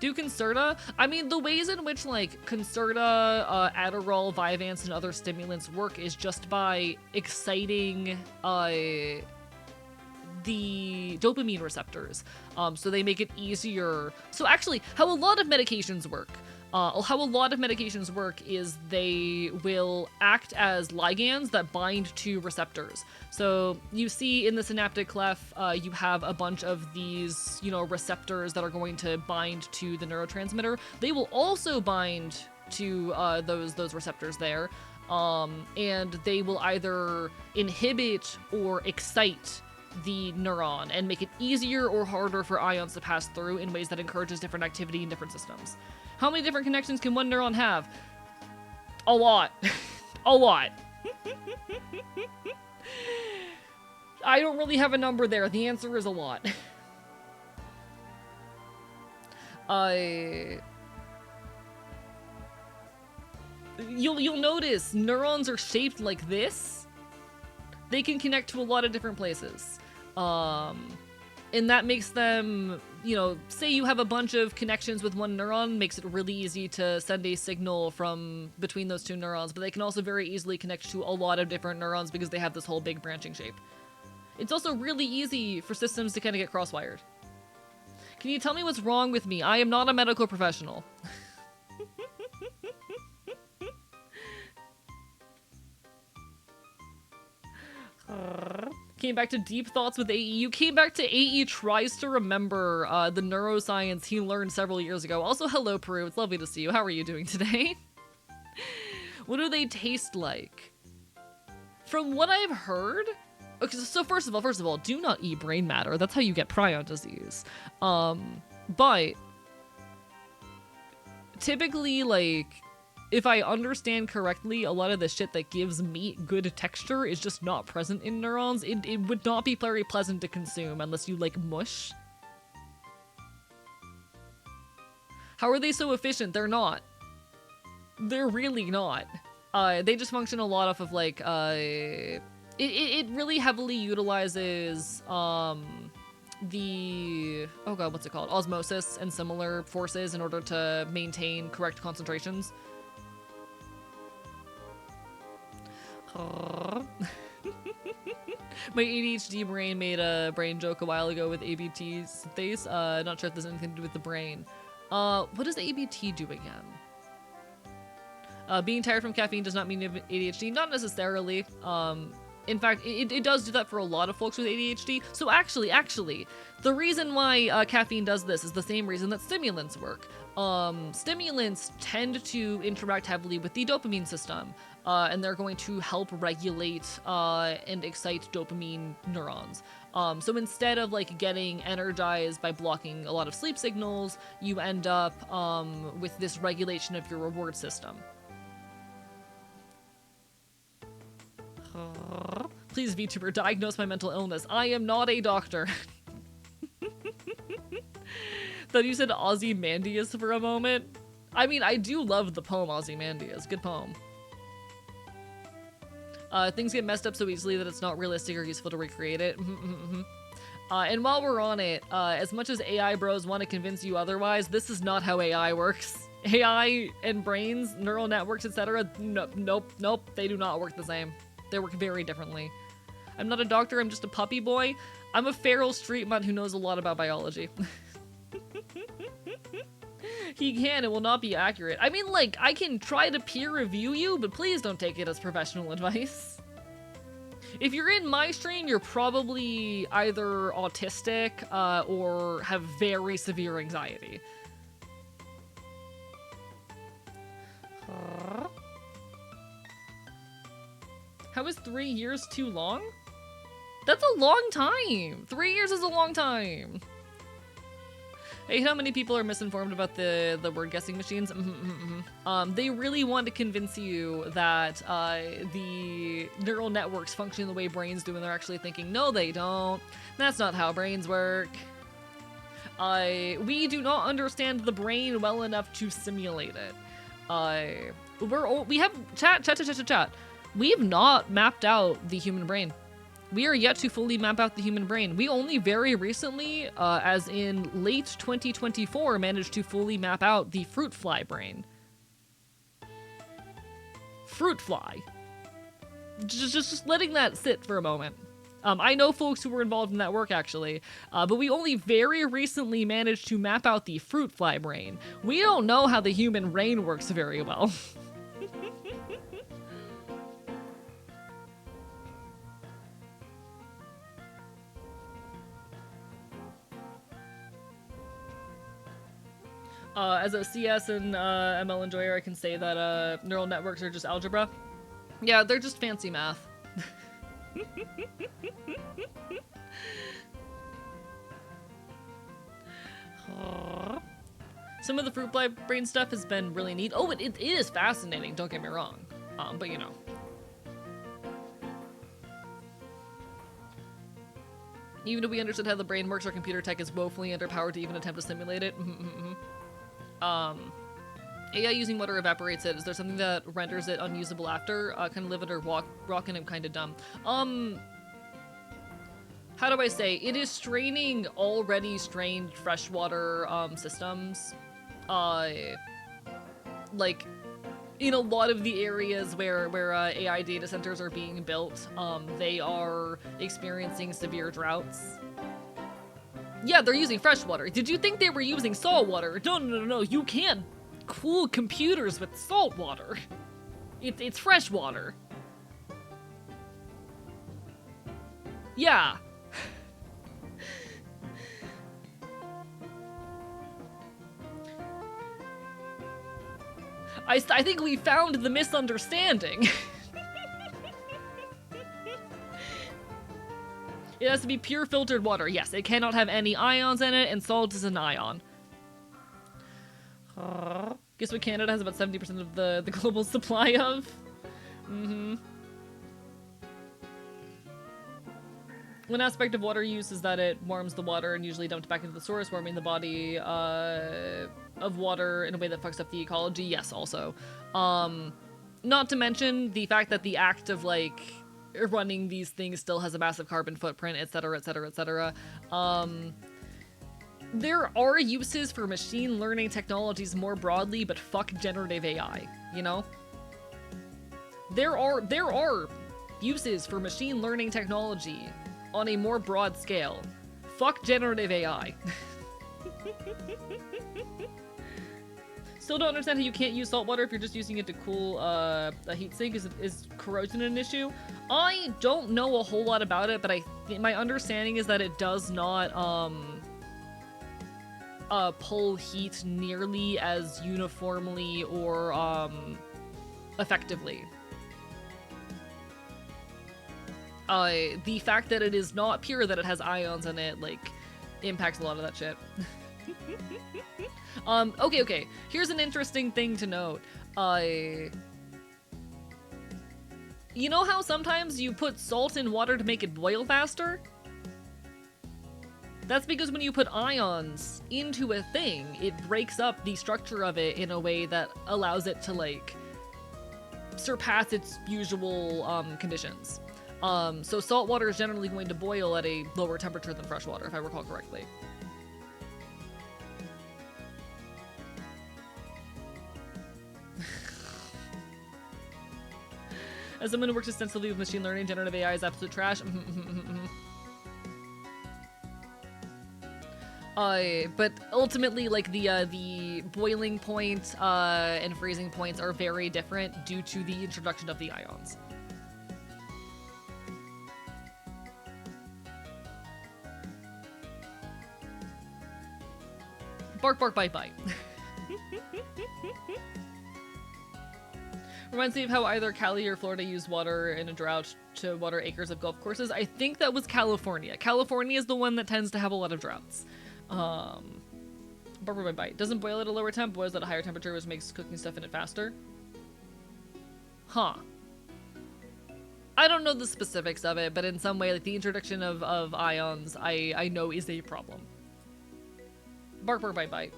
Do Concerta? I mean, the ways in which like Concerta, Adderall, Vyvanse, and other stimulants work is just by exciting the dopamine receptors. So they make it easier. So actually, how a lot of medications work is they will act as ligands that bind to receptors. So you see in the synaptic cleft, you have a bunch of these, receptors that are going to bind to the neurotransmitter. They will also bind to those receptors there, and they will either inhibit or excite the neuron and make it easier or harder for ions to pass through in ways that encourages different activity in different systems. How many different connections can one neuron have? A lot. A lot. I don't really have a number there. The answer is a lot. You'll notice neurons are shaped like this. They can connect to a lot of different places. And that makes them, say you have a bunch of connections with one neuron, makes it really easy to send a signal from between those two neurons, but they can also very easily connect to a lot of different neurons because they have this whole big branching shape. It's also really easy for systems to kind of get cross-wired. Can you tell me what's wrong with me? I am not a medical professional. Came back to deep thoughts with AE. You came back to AE tries to remember the neuroscience he learned several years ago. Also, hello, Peru. It's lovely to see you. How are you doing today? What do they taste like? From what I've heard... Okay, so first of all, do not eat brain matter. That's how you get prion disease. But... typically, like... if I understand correctly, a lot of the shit that gives meat good texture is just not present in neurons. It would not be very pleasant to consume unless you like mush. How are they so efficient? They're not. They're really not. They just function a lot off of like, it really heavily utilizes, the, oh god, what's it called? Osmosis and similar forces in order to maintain correct concentrations. My ADHD brain made a brain joke a while ago with ABT synthase. Not sure if there's anything to do with the brain. What does ABT do again? Being tired from caffeine does not mean you have ADHD. Not necessarily. In fact, it does do that for a lot of folks with ADHD. So actually, the reason why caffeine does this is the same reason that stimulants work. Stimulants tend to interact heavily with the dopamine system, and they're going to help regulate and excite dopamine neurons. So instead of like getting energized by blocking a lot of sleep signals, you end up with this regulation of your reward system. Please, VTuber, diagnose my mental illness. I am not a doctor. Thought you said Ozymandias for a moment. I mean, I do love the poem Ozymandias. Good poem. Things get messed up so easily that it's not realistic or useful to recreate it. And while we're on it, as much as AI bros want to convince you otherwise, this is not how AI works. AI and brains, neural networks, etc. Nope, they do not work the same. They work very differently. I'm not a doctor, I'm just a puppy boy. I'm a feral street mutt who knows a lot about biology. He can, it will not be accurate. I mean, like, I can try to peer review you, but please don't take it as professional advice. If you're in my stream, you're probably either autistic or have very severe anxiety. How is 3 years too long? That's a long time! 3 years is a long time! I hate how many people are misinformed about the word guessing machines. They really want to convince you that the neural networks function the way brains do, and they're actually thinking, no, they don't. That's not how brains work. We do not understand the brain well enough to simulate it. We have chat. We have not mapped out the human brain. We are yet to fully map out the human brain. We only very recently, as in late 2024, managed to fully map out the fruit fly brain. Fruit fly. Just letting that sit for a moment. I know folks who were involved in that work, actually, but we only very recently managed to map out the fruit fly brain. We don't know how the human brain works very well. As a CS and ML enjoyer, I can say that neural networks are just algebra. Yeah, they're just fancy math. Some of the fruit fly brain stuff has been really neat. Oh, it is fascinating, don't get me wrong. But you know. Even if we understood how the brain works, our computer tech is woefully underpowered to even attempt to simulate it. AI using water evaporates it. Is there something that renders it unusable after? Kind of live it or rock in it, kind of dumb. How do I say? It is straining already strained freshwater systems. Like, in a lot of the areas where AI data centers are being built, they are experiencing severe droughts. Yeah, they're using fresh water. Did you think they were using salt water? No. You can't cool computers with salt water. It's fresh water. Yeah. I think we found the misunderstanding. It has to be pure filtered water. Yes, it cannot have any ions in it, and salt is an ion. Guess what Canada has about 70% of the global supply of? One aspect of water use is that it warms the water and usually dumped back into the source, warming the body of water in a way that fucks up the ecology. Yes, also. Not to mention the fact that the act of, like, running these things still has a massive carbon footprint, etc, etc, etc. There are uses for machine learning technologies more broadly, but fuck generative AI, you know? There are uses for machine learning technology on a more broad scale. Fuck generative AI. Still don't understand how you can't use salt water if you're just using it to cool a heat sink. Is corrosion an issue? I don't know a whole lot about it, but my understanding is that it does not pull heat nearly as uniformly or effectively. The fact that it is not pure, that it has ions in it, like, impacts a lot of that shit. Okay. Here's an interesting thing to note. You know how sometimes you put salt in water to make it boil faster? That's because when you put ions into a thing, it breaks up the structure of it in a way that allows it to, like, surpass its usual conditions. So salt water is generally going to boil at a lower temperature than fresh water, if I recall correctly. As someone who works extensively with machine learning, generative AI is absolute trash. But ultimately, like, the boiling point and freezing points are very different due to the introduction of the ions. Bark, bark, bite, bite. Reminds me of how either Cali or Florida used water in a drought to water acres of golf courses. I think that was California. California is the one that tends to have a lot of droughts. Bark, bark, bite, bite. Doesn't boil at a lower temp, boils at a higher temperature, which makes cooking stuff in it faster. Huh. I don't know the specifics of it, but in some way, like, the introduction of ions, I know is a problem. Bark, bark, bite, bite.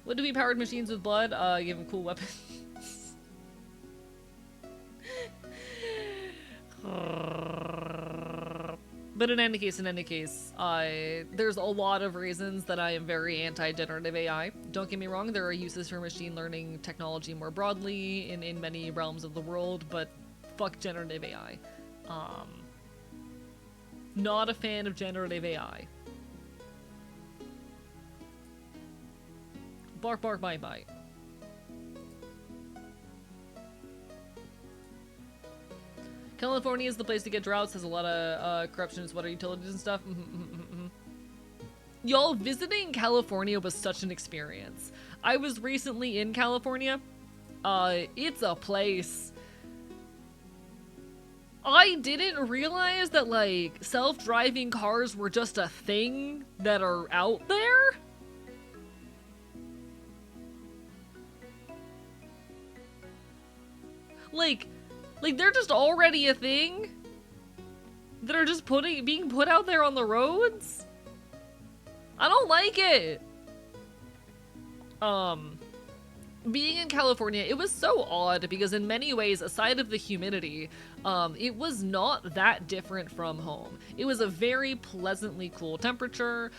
What do we powered machines with blood? Give them cool weapons. But in any case, there's a lot of reasons that I am very anti-generative AI. Don't get me wrong, there are uses for machine learning technology more broadly in many realms of the world, but fuck generative AI. Not a fan of generative AI. Bark, bark, bite, bite. California is the place to get droughts, has a lot of corruption in water utilities and stuff. Y'all, visiting California was such an experience. I was recently in California. It's a place. I didn't realize that, like, self-driving cars were just a thing that are out there. Like they're just already a thing that are just being put out there on the roads. I don't like it. Being in California, it was so odd because in many ways, aside of the humidity, it was not that different from home. It was a very pleasantly cool temperature.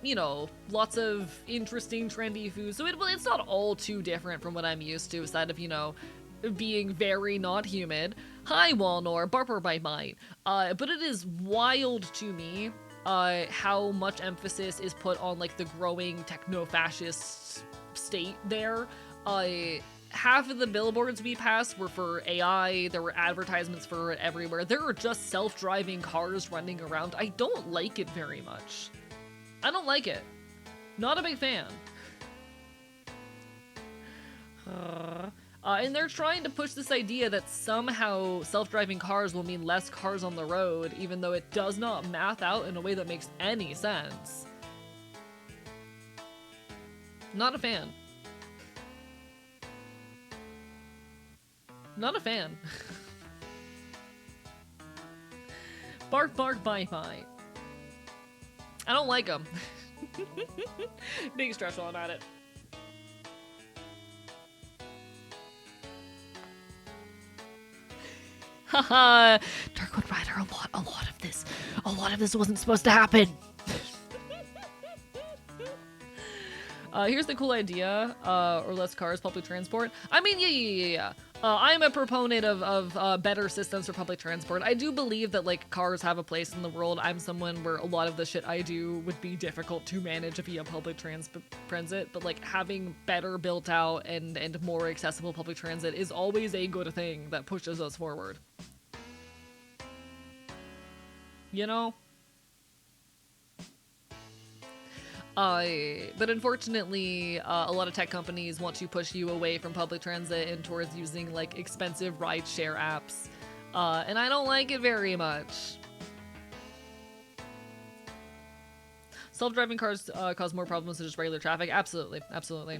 You know, lots of interesting, trendy food. So it's not all too different from what I'm used to, aside of, you know, being very not humid. Hi, Walnor, barper bite bite. But it is wild to me how much emphasis is put on, like, the growing techno-fascist state there. Half of the billboards we passed were for AI. There were advertisements for it everywhere. There are just self-driving cars running around. I don't like it very much. I don't like it. Not a big fan. And they're trying to push this idea that somehow self-driving cars will mean less cars on the road, even though it does not math out in a way that makes any sense. Not a fan. Not a fan. Bark, bark, bite, bite. I don't like them. Being stressed while I'm at it. Haha. Darkwood Rider, a lot of this wasn't supposed to happen. Here's the cool idea, or less cars, public transport. I mean, yeah. I'm a proponent of better systems for public transport. I do believe that, like, cars have a place in the world. I'm someone where a lot of the shit I do would be difficult to manage via public transit, but, like, having better built out and more accessible public transit is always a good thing that pushes us forward. You know? But unfortunately, a lot of tech companies want to push you away from public transit and towards using, like, expensive rideshare apps. And I don't like it very much. Self-driving cars cause more problems than just regular traffic. Absolutely. Absolutely.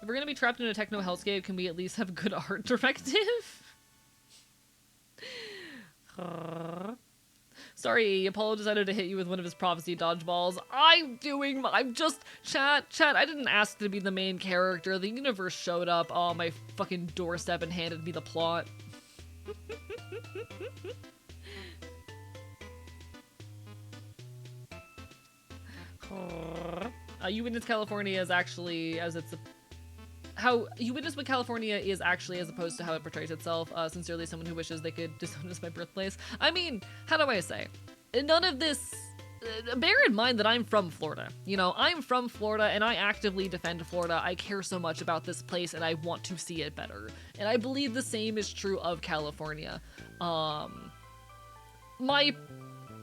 If we're gonna be trapped in a techno hellscape, can we at least have good art directive? Sorry, Apollo decided to hit you with one of his prophecy dodgeballs. I'm just, chat, I didn't ask to be the main character. The universe showed up on my fucking doorstep and handed me the plot. You witness California is actually as it's how you witness what California is actually as opposed to how it portrays itself. Sincerely, someone who wishes they could disown my birthplace. I mean, how do I say? None of this. Bear in mind that I'm from Florida. You know, I'm from Florida and I actively defend Florida. I care so much about this place and I want to see it better. And I believe the same is true of California. My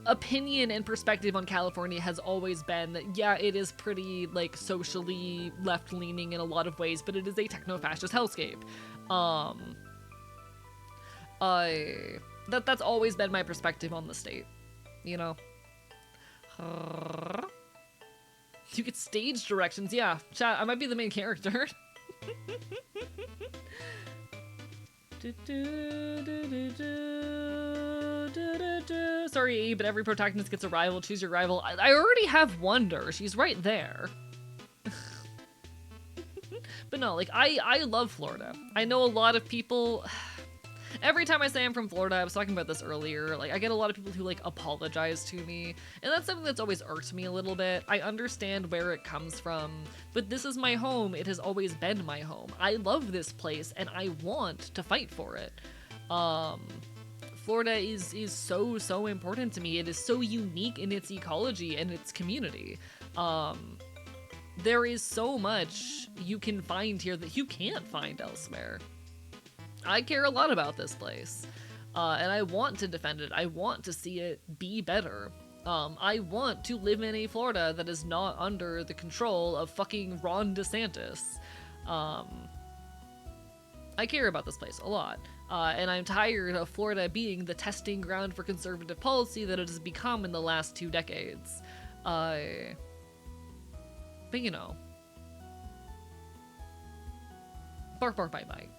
opinion and perspective on California has always been that, yeah, it is pretty, like, socially left-leaning in a lot of ways, but it is a techno-fascist hellscape. That's always been my perspective on the state, you know? You get stage directions, yeah. Chat, I might be the main character. Sorry, but every protagonist gets a rival. Choose your rival. I already have Wonder. She's right there. But no, like, I love Florida. I know a lot of people... Every time I say I'm from Florida, I was talking about this earlier, like, I get a lot of people who, like, apologize to me, and that's something that's always irked me a little bit. I understand where it comes from, but this is my home. It has always been my home. I love this place, and I want to fight for it. Florida is so important to me. It is so unique in its ecology and its community. There is so much you can find here that you can't find elsewhere. I care a lot about this place, and I want to defend it. I want to see it be better. I want to live in a Florida that is not under the control of fucking Ron DeSantis. I care about this place a lot, and I'm tired of Florida being the testing ground for conservative policy that it has become in the last 2 decades. But you know. Bark, bark, bite, bite.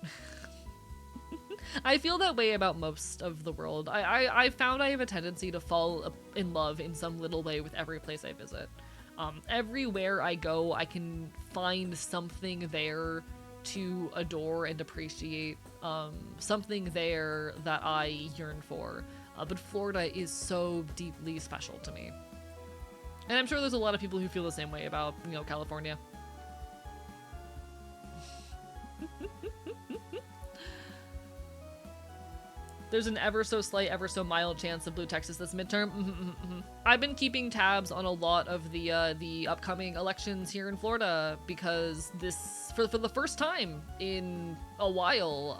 I feel that way about most of the world. I found I have a tendency to fall in love in some little way with every place I visit. Everywhere I go, I can find something there to adore and appreciate. Something there that I yearn for. But Florida is so deeply special to me. And I'm sure there's a lot of people who feel the same way about, you know, California. There's an ever so slight, ever so mild chance of Blue Texas this midterm. I've been keeping tabs on a lot of the upcoming elections here in Florida because this, for the first time in a while,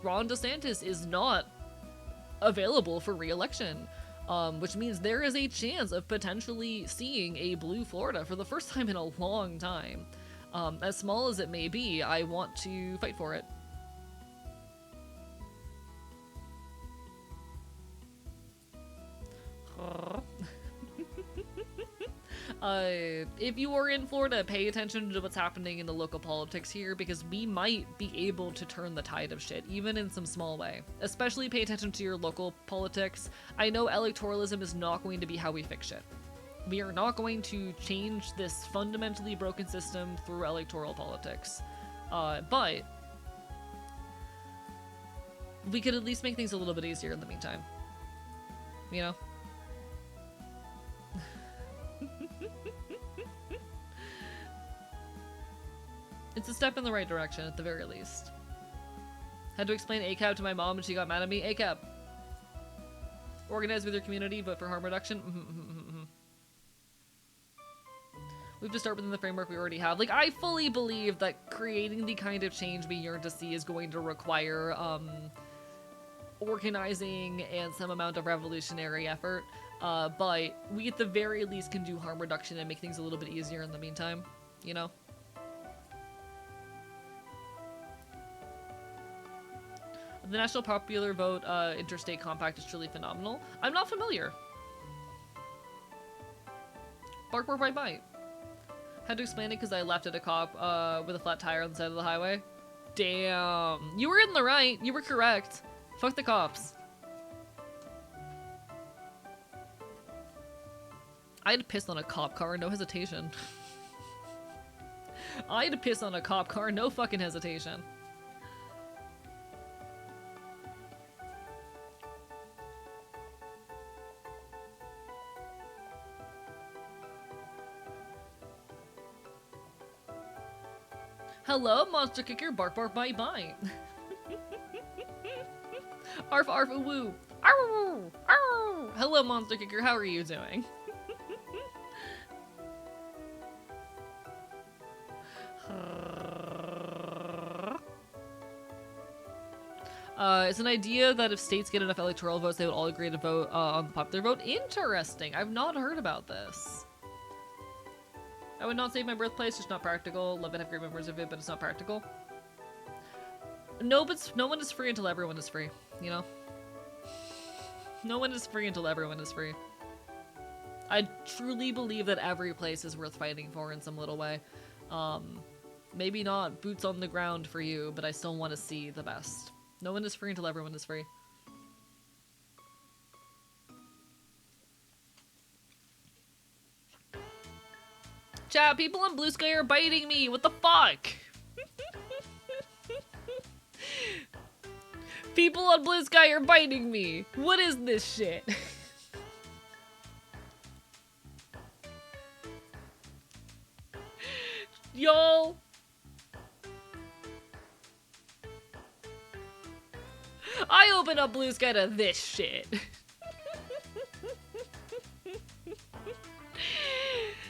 Ron DeSantis is not available for re-election, which means there is a chance of potentially seeing a blue Florida for the first time in a long time. As small as it may be, I want to fight for it. If you are in Florida, pay attention to what's happening in the local politics here, because we might be able to turn the tide of shit, even in some small way. Especially pay attention to your local politics. I know electoralism is not going to be how we fix shit. We are not going to change this fundamentally broken system through electoral politics. But we could at least make things a little bit easier in the meantime. You know? It's a step in the right direction, at the very least. Had to explain ACAB to my mom and she got mad at me. ACAB. Organize with your community, but for harm reduction. We have to start within the framework we already have. Like, I fully believe that creating the kind of change we yearn to see is going to require, organizing and some amount of revolutionary effort. But we at the very least can do harm reduction and make things a little bit easier in the meantime, you know? The National Popular Vote Interstate Compact is truly phenomenal. I'm not familiar. Bark, bark, bite, bite. Had to explain it because I left at a cop with a flat tire on the side of the highway. Damn. You were in the right. You were correct. Fuck the cops. I'd piss on a cop car, no hesitation. I'd piss on a cop car, no fucking hesitation. Hello, monster kicker, bark bark bite bite. Arf arf a woo. Arr, arr. Hello, monster kicker, how are you doing? It's an idea that if states get enough electoral votes, they would all agree to vote on the popular vote. Interesting. I've not heard about this. I would not save my birthplace, just not practical. Love it, have great memories of it, but it's not practical. No, but no one is free until everyone is free, you know? No one is free until everyone is free. I truly believe that every place is worth fighting for in some little way. Maybe not boots on the ground for you, but I still want to see the best. No one is free until everyone is free. Chat, people on Blue Sky are biting me. What the fuck? People on Blue Sky are biting me. What is this shit? Y'all. I open up Blue Sky to this shit.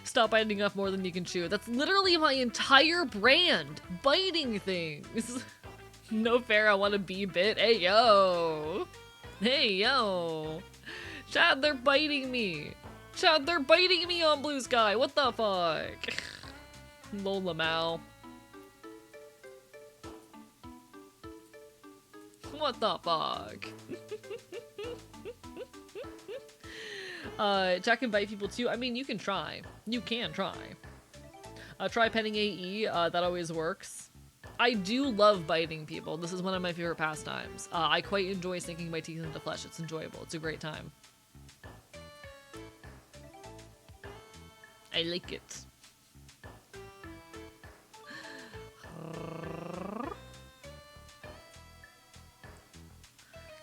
Stop biting off more than you can chew. That's literally my entire brand. Biting things. No fair, I want to be bit. Hey, yo. Hey, yo. Chad, they're biting me. Chad, they're biting me on Blue Sky. What the fuck? Lola Mal. What the fuck? Jack can bite people too. I mean, you can try. You can try. Try petting AE. That always works. I do love biting people. This is one of my favorite pastimes. I quite enjoy sinking my teeth into flesh. It's enjoyable. It's a great time. I like it.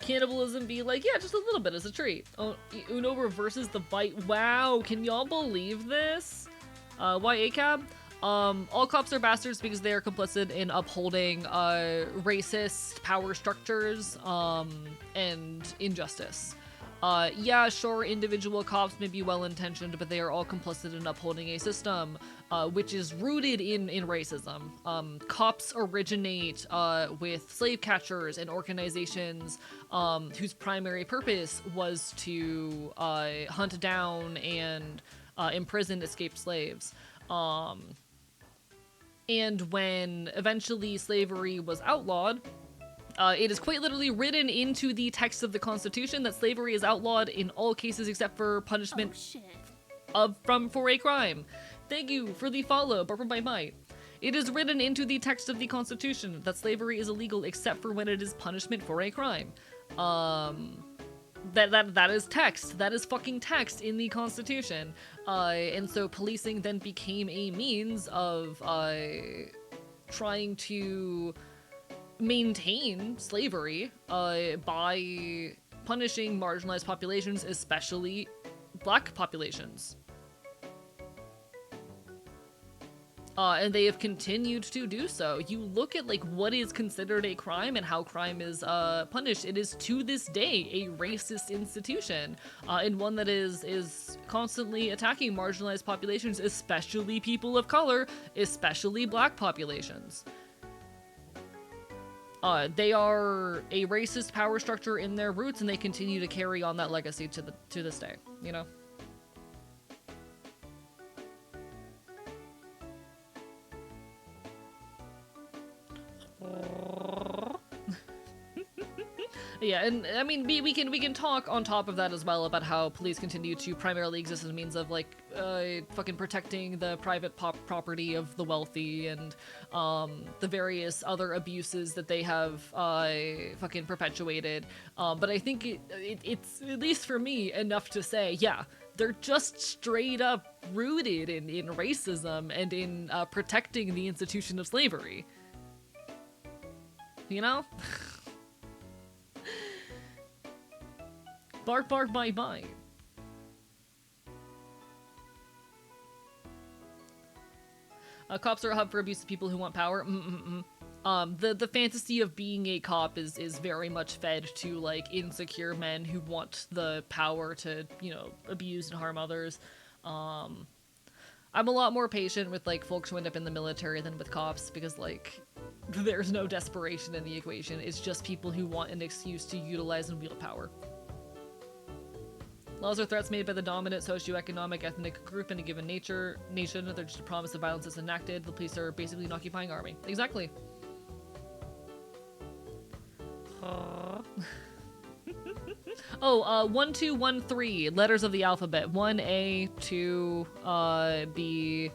Cannibalism be like, yeah, just a little bit as a treat. Oh, Uno reverses the bite. Wow, can y'all believe this? Why ACAB? All cops are bastards because they are complicit in upholding racist power structures and injustice. Yeah, sure, individual cops may be well-intentioned, but they are all complicit in upholding a system which is rooted in racism. Cops originate with slave catchers and organizations whose primary purpose was to hunt down and imprison escaped slaves. And when eventually slavery was outlawed, it is quite literally written into the text of the Constitution that slavery is outlawed in all cases except for punishment for a crime. Thank you for the follow, Barbara by Might. It is written into the text of the Constitution that slavery is illegal except for when it is punishment for a crime. That is text. That is fucking text in the Constitution. And so policing then became a means of trying to maintain slavery by punishing marginalized populations, especially black populations. And they have continued to do so. You look at like what is considered a crime and how crime is punished. It is to this day a racist institution, and one that is constantly attacking marginalized populations, especially people of color, especially black populations. They are a racist power structure in their roots, and they continue to carry on that legacy to this day, you know? Yeah, and I mean, we can talk on top of that as well about how police continue to primarily exist as a means of like fucking protecting the private property of the wealthy and the various other abuses that they have fucking perpetuated. But I think it's, at least for me, enough to say, yeah, They're just straight up rooted in racism and in protecting the institution of slavery. You know? Bark, bark, bite, bite. Cops are a hub for abusive people who want power. The fantasy of being a cop is very much fed to, like, insecure men who want the power to, you know, abuse and harm others. I'm a lot more patient with, like, folks who end up in the military than with cops because, like, there's no desperation in the equation. It's just people who want an excuse to utilize and wield power. Laws are threats made by the dominant socioeconomic ethnic group in a given nation. They're just a promise of violence is enacted. The police are basically an occupying army. Exactly. Oh, 1, 2, 1, 3. Letters of the alphabet. 1A, 2, B.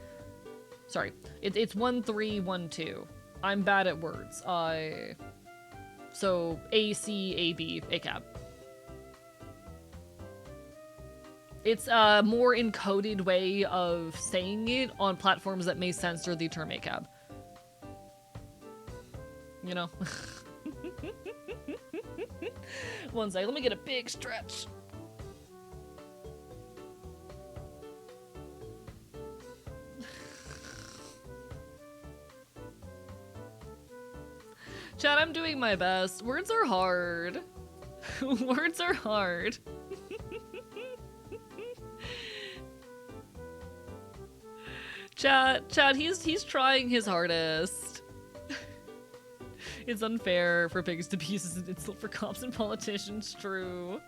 Sorry. It's 1, 3, 1, 2. I'm bad at words. So A, C, A, B, ACAB. It's a more encoded way of saying it on platforms that may censor the term ACAB. You know? One second, let me get a big stretch. Chat, I'm doing my best. Words are hard. Words are hard. Chat, he's trying his hardest. It's unfair for pigs to be used as an insult for cops and politicians, true.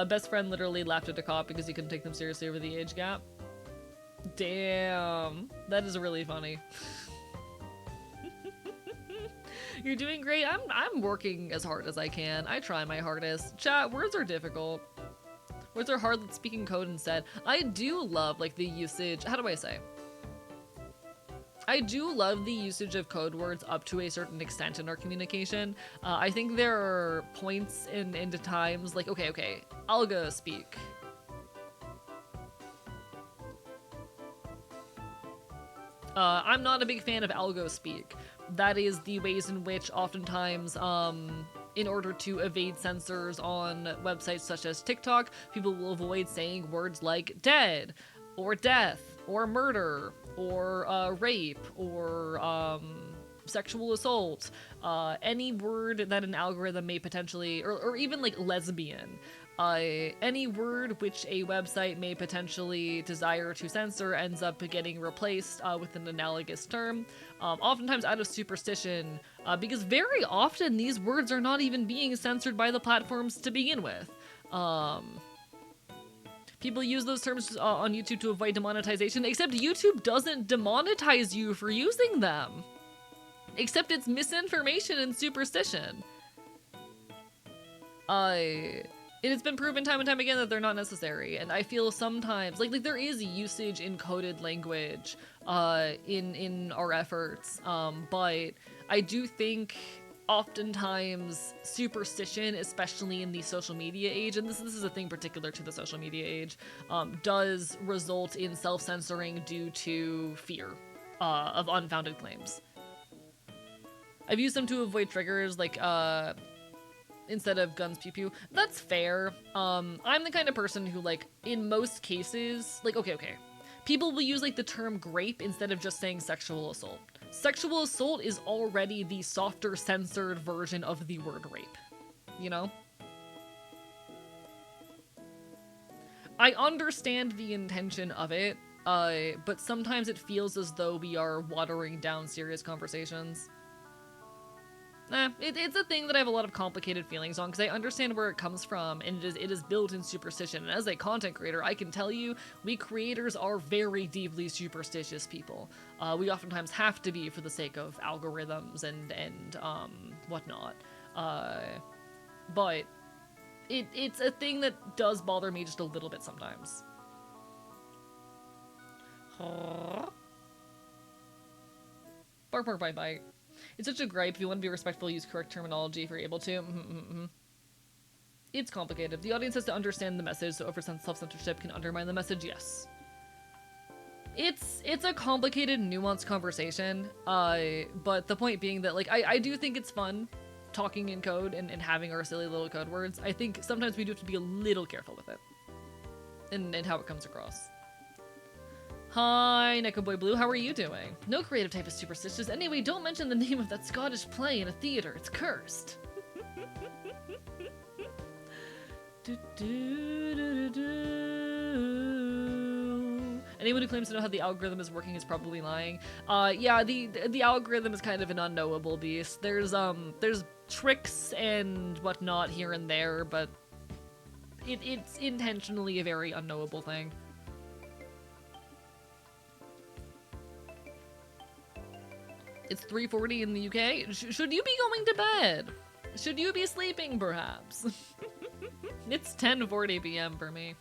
Best friend literally laughed at a cop because he couldn't take them seriously over the age gap. Damn, that is really funny. You're doing great. I'm working as hard as I can. I try my hardest. Chat, words are difficult. Words are hard, let's speak in code instead. I do love, like, the usage, how do I say? I do love the usage of code words up to a certain extent in our communication. I think there are points into times, like, okay, algo speak. I'm not a big fan of algo speak. That is the ways in which oftentimes, in order to evade censors on websites such as TikTok, people will avoid saying words like dead, or death, or murder, or rape, or sexual assault, any word that an algorithm may potentially, or even like lesbian, any word which a website may potentially desire to censor ends up getting replaced with an analogous term, oftentimes out of superstition, because very often these words are not even being censored by the platforms to begin with. People use those terms on YouTube to avoid demonetization, except YouTube doesn't demonetize you for using them. Except it's misinformation and superstition. It has been proven time and time again that they're not necessary, and I feel sometimes, like there is usage in coded language in our efforts, but I do think oftentimes superstition, especially in the social media age, and this is a thing particular to the social media age, does result in self-censoring due to fear of unfounded claims. I've used them to avoid triggers, like, instead of guns pew pew. That's fair. I'm the kind of person who, like, in most cases, like, okay. People will use, like, the term grape instead of just saying sexual assault. Sexual assault is already the softer, censored version of the word rape. You know? I understand the intention of it, but sometimes it feels as though we are watering down serious conversations. It's a thing that I have a lot of complicated feelings on, because I understand where it comes from, and it is built in superstition. And as a content creator, I can tell you, we creators are very deeply superstitious people. We oftentimes have to be for the sake of algorithms and whatnot. But it's a thing that does bother me just a little bit sometimes. Bark, bark, bite, bite. It's such a gripe. If you want to be respectful, use correct terminology if you're able to. It's complicated. The audience has to understand the message, so over self-censorship can undermine the message, yes. It's a complicated, nuanced conversation, but the point being that, like, I do think it's fun talking in code and having our silly little code words. I think sometimes we do have to be a little careful with it and how it comes across. Hi, Neko Boy Blue, how are you doing? No creative type is superstitious. Anyway, don't mention the name of that Scottish play in a theater. It's cursed. Anyone who claims to know how the algorithm is working is probably lying. Yeah, the algorithm is kind of an unknowable beast. There's tricks and whatnot here and there, but it's intentionally a very unknowable thing. It's 3:40 in the UK. Should you be going to bed? Should you be sleeping, perhaps? It's 10:40 p.m. for me.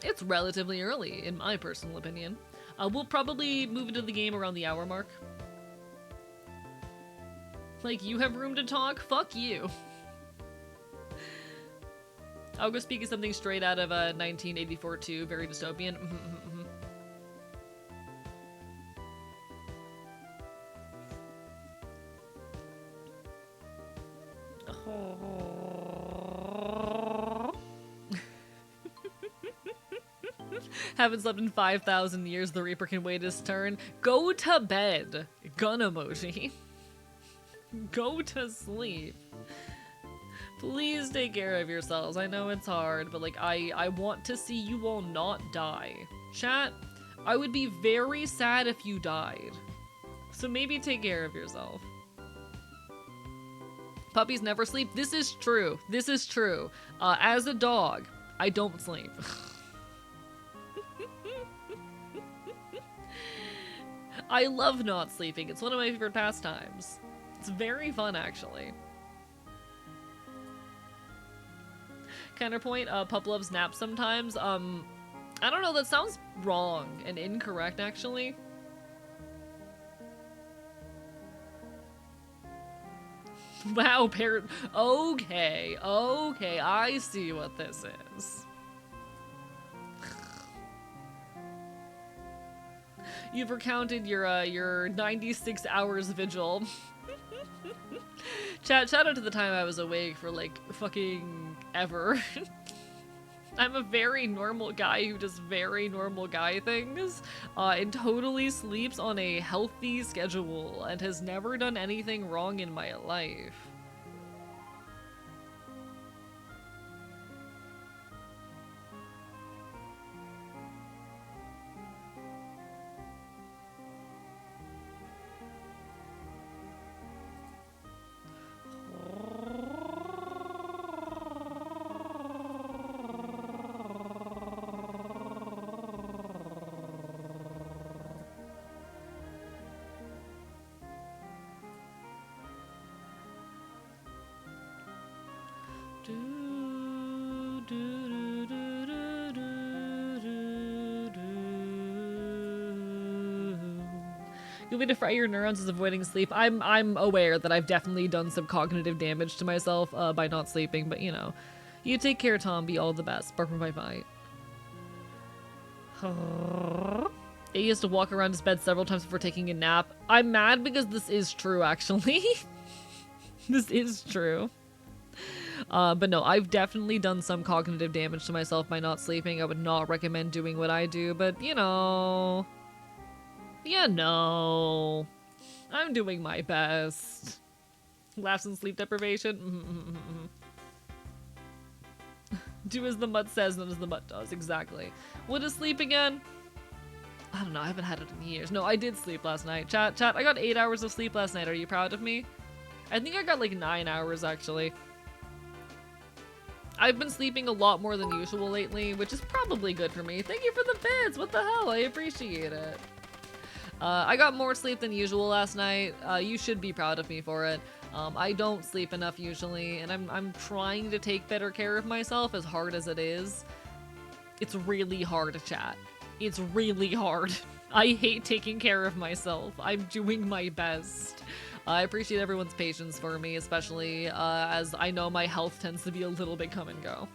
It's relatively early, in my personal opinion. We'll probably move into the game around the hour mark. Like, you have room to talk? Fuck you. I'll go speak of something straight out of 1984 too, very dystopian. Haven't slept in 5,000 years, the Reaper can wait his turn. Go to bed, gun emoji. Go to sleep. Please take care of yourselves. I know it's hard, but like, I want to see you all not die. Chat, I would be very sad if you died. So maybe take care of yourself. Puppies never sleep. This is true. This is true. As a dog, I don't sleep. I love not sleeping. It's one of my favorite pastimes. It's very fun, actually. Counterpoint, pup loves naps sometimes. I don't know, that sounds wrong and incorrect, actually. Wow, parrot. Okay, I see what this is. You've recounted your 96 hours vigil. Shout out to the time I was awake for like fucking ever. I'm a very normal guy who does very normal guy things, and totally sleeps on a healthy schedule and has never done anything wrong in my life. Good way to fry your neurons is avoiding sleep. I'm aware that I've definitely done some cognitive damage to myself by not sleeping, but you know. You take care, Tom. Be all the best. Bark bye bye. He has to walk around his bed several times before taking a nap. I'm mad because this is true, actually. This is true. But no, I've definitely done some cognitive damage to myself by not sleeping. I would not recommend doing what I do, but you know... I'm doing my best. Laughs and sleep deprivation. Do as the mutt says, not as the mutt does. Exactly. What is sleep again? I don't know. I haven't had it in years. No, I did sleep last night. Chat, I got 8 hours of sleep last night. Are you proud of me? I think I got like 9 hours, actually. I've been sleeping a lot more than usual lately, which is probably good for me. Thank you for the bits. What the hell? I appreciate it. I got more sleep than usual last night. You should be proud of me for it. I don't sleep enough usually, and I'm trying to take better care of myself, as hard as it is. It's really hard to chat. It's really hard. I hate taking care of myself. I'm doing my best. I appreciate everyone's patience for me, especially as I know my health tends to be a little bit come and go.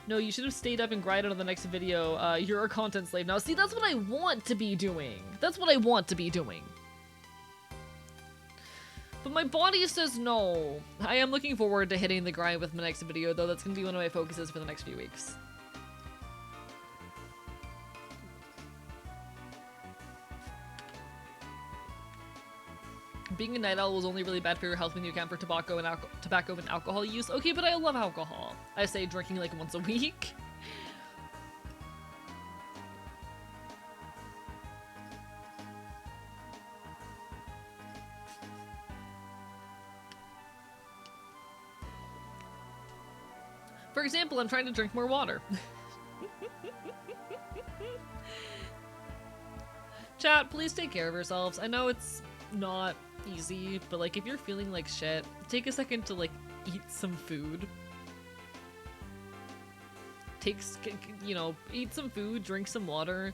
No, you should have stayed up and grinded on the next video. You're a content slave now. See, that's what I want to be doing. That's what I want to be doing. But my body says no. I am looking forward to hitting the grind with my next video, though. That's going to be one of my focuses for the next few weeks. Being a night owl is only really bad for your health when you account for tobacco and alcohol use. Okay, but I love alcohol. I say drinking like once a week. For example, I'm trying to drink more water. Chat, please take care of yourselves. I know it's not easy, but like if you're feeling like shit, take a second to like eat some food. Eat some food, drink some water.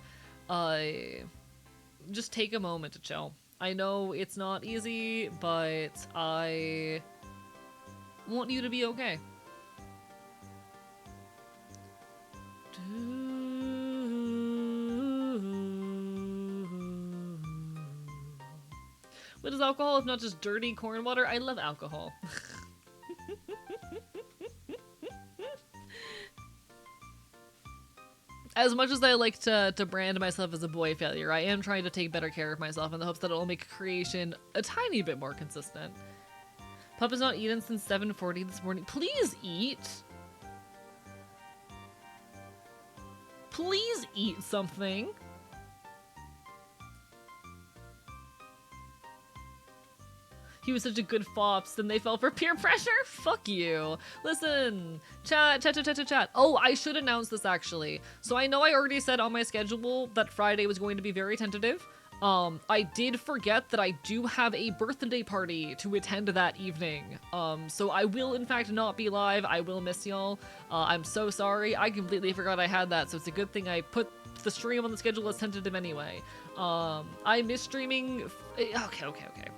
Just take a moment to chill. I know it's not easy, but I want you to be okay. What is alcohol if not just dirty corn water? I love alcohol. As much as I like to brand myself as a boy failure, I am trying to take better care of myself in the hopes that it will make creation a tiny bit more consistent. Pup has not eaten since 7:40 this morning. Please eat! Please eat something! He was such a good fops, then they fell for peer pressure? Fuck you. Listen, chat. Oh, I should announce this actually. So I know I already said on my schedule that Friday was going to be very tentative. I did forget that I do have a birthday party to attend that evening. So I will in fact not be live. I will miss y'all. I'm so sorry. I completely forgot I had that, so it's a good thing I put the stream on the schedule as tentative anyway. I miss streaming. Okay.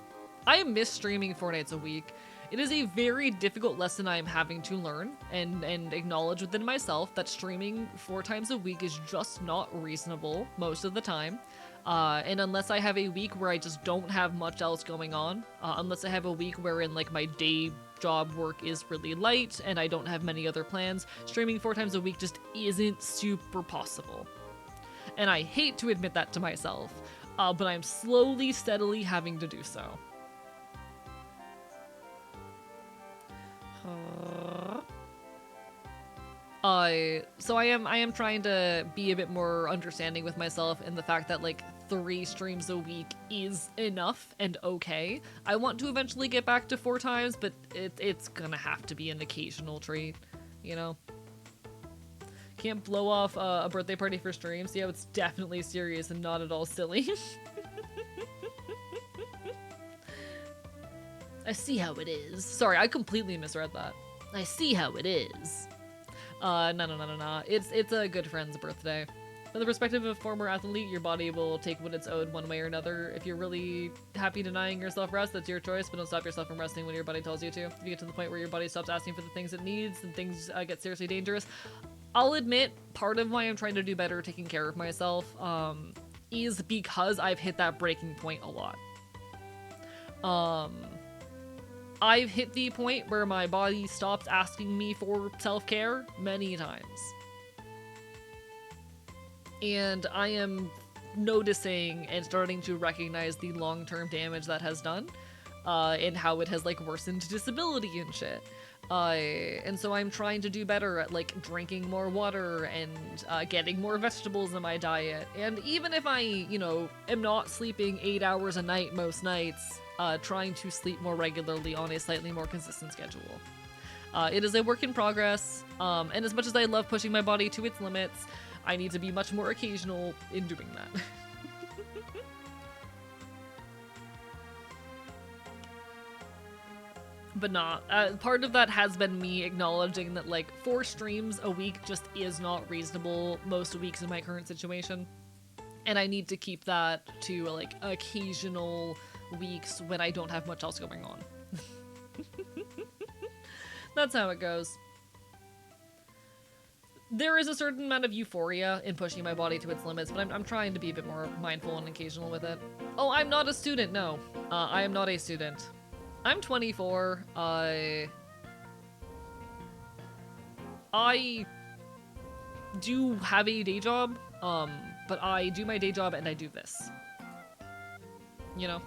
I miss streaming 4 nights a week. It is a very difficult lesson I am having to learn and acknowledge within myself that streaming 4 times a week is just not reasonable most of the time. And unless I have a week where I just don't have much else going on, unless I have a week wherein like my day job work is really light and I don't have many other plans, streaming 4 times a week just isn't super possible. And I hate to admit that to myself, but I'm slowly, steadily having to do so. So I am trying to be a bit more understanding with myself in the fact that like 3 streams a week is enough and okay. I want to eventually get back to 4 times, but it's gonna have to be an occasional treat, you know? Can't blow off a birthday party for streams. Yeah, it's definitely serious and not at all silly. I see how it is. Sorry, I completely misread that. I see how it is. No. It's a good friend's birthday. From the perspective of a former athlete, your body will take what it's owed one way or another. If you're really happy denying yourself rest, that's your choice, but don't stop yourself from resting when your body tells you to. If you get to the point where your body stops asking for the things it needs and things get seriously dangerous, I'll admit part of why I'm trying to do better taking care of myself is because I've hit that breaking point a lot. I've hit the point where my body stops asking me for self-care many times. And I am noticing and starting to recognize the long-term damage that has done, and how it has like worsened disability and shit. And so I'm trying to do better at like drinking more water and getting more vegetables in my diet. And even if I, am not sleeping 8 hours a night most nights, trying to sleep more regularly on a slightly more consistent schedule. It is a work in progress, and as much as I love pushing my body to its limits, I need to be much more occasional in doing that. But nah, part of that has been me acknowledging that like 4 streams a week just is not reasonable most weeks in my current situation. And I need to keep that to like occasional weeks when I don't have much else going on. That's how it goes. There is a certain amount of euphoria in pushing my body to its limits, but I'm trying to be a bit more mindful and occasional with it. Oh, I'm not a student, no. I am not a student. I'm 24. I do have a day job, but I do my day job and I do this. You know?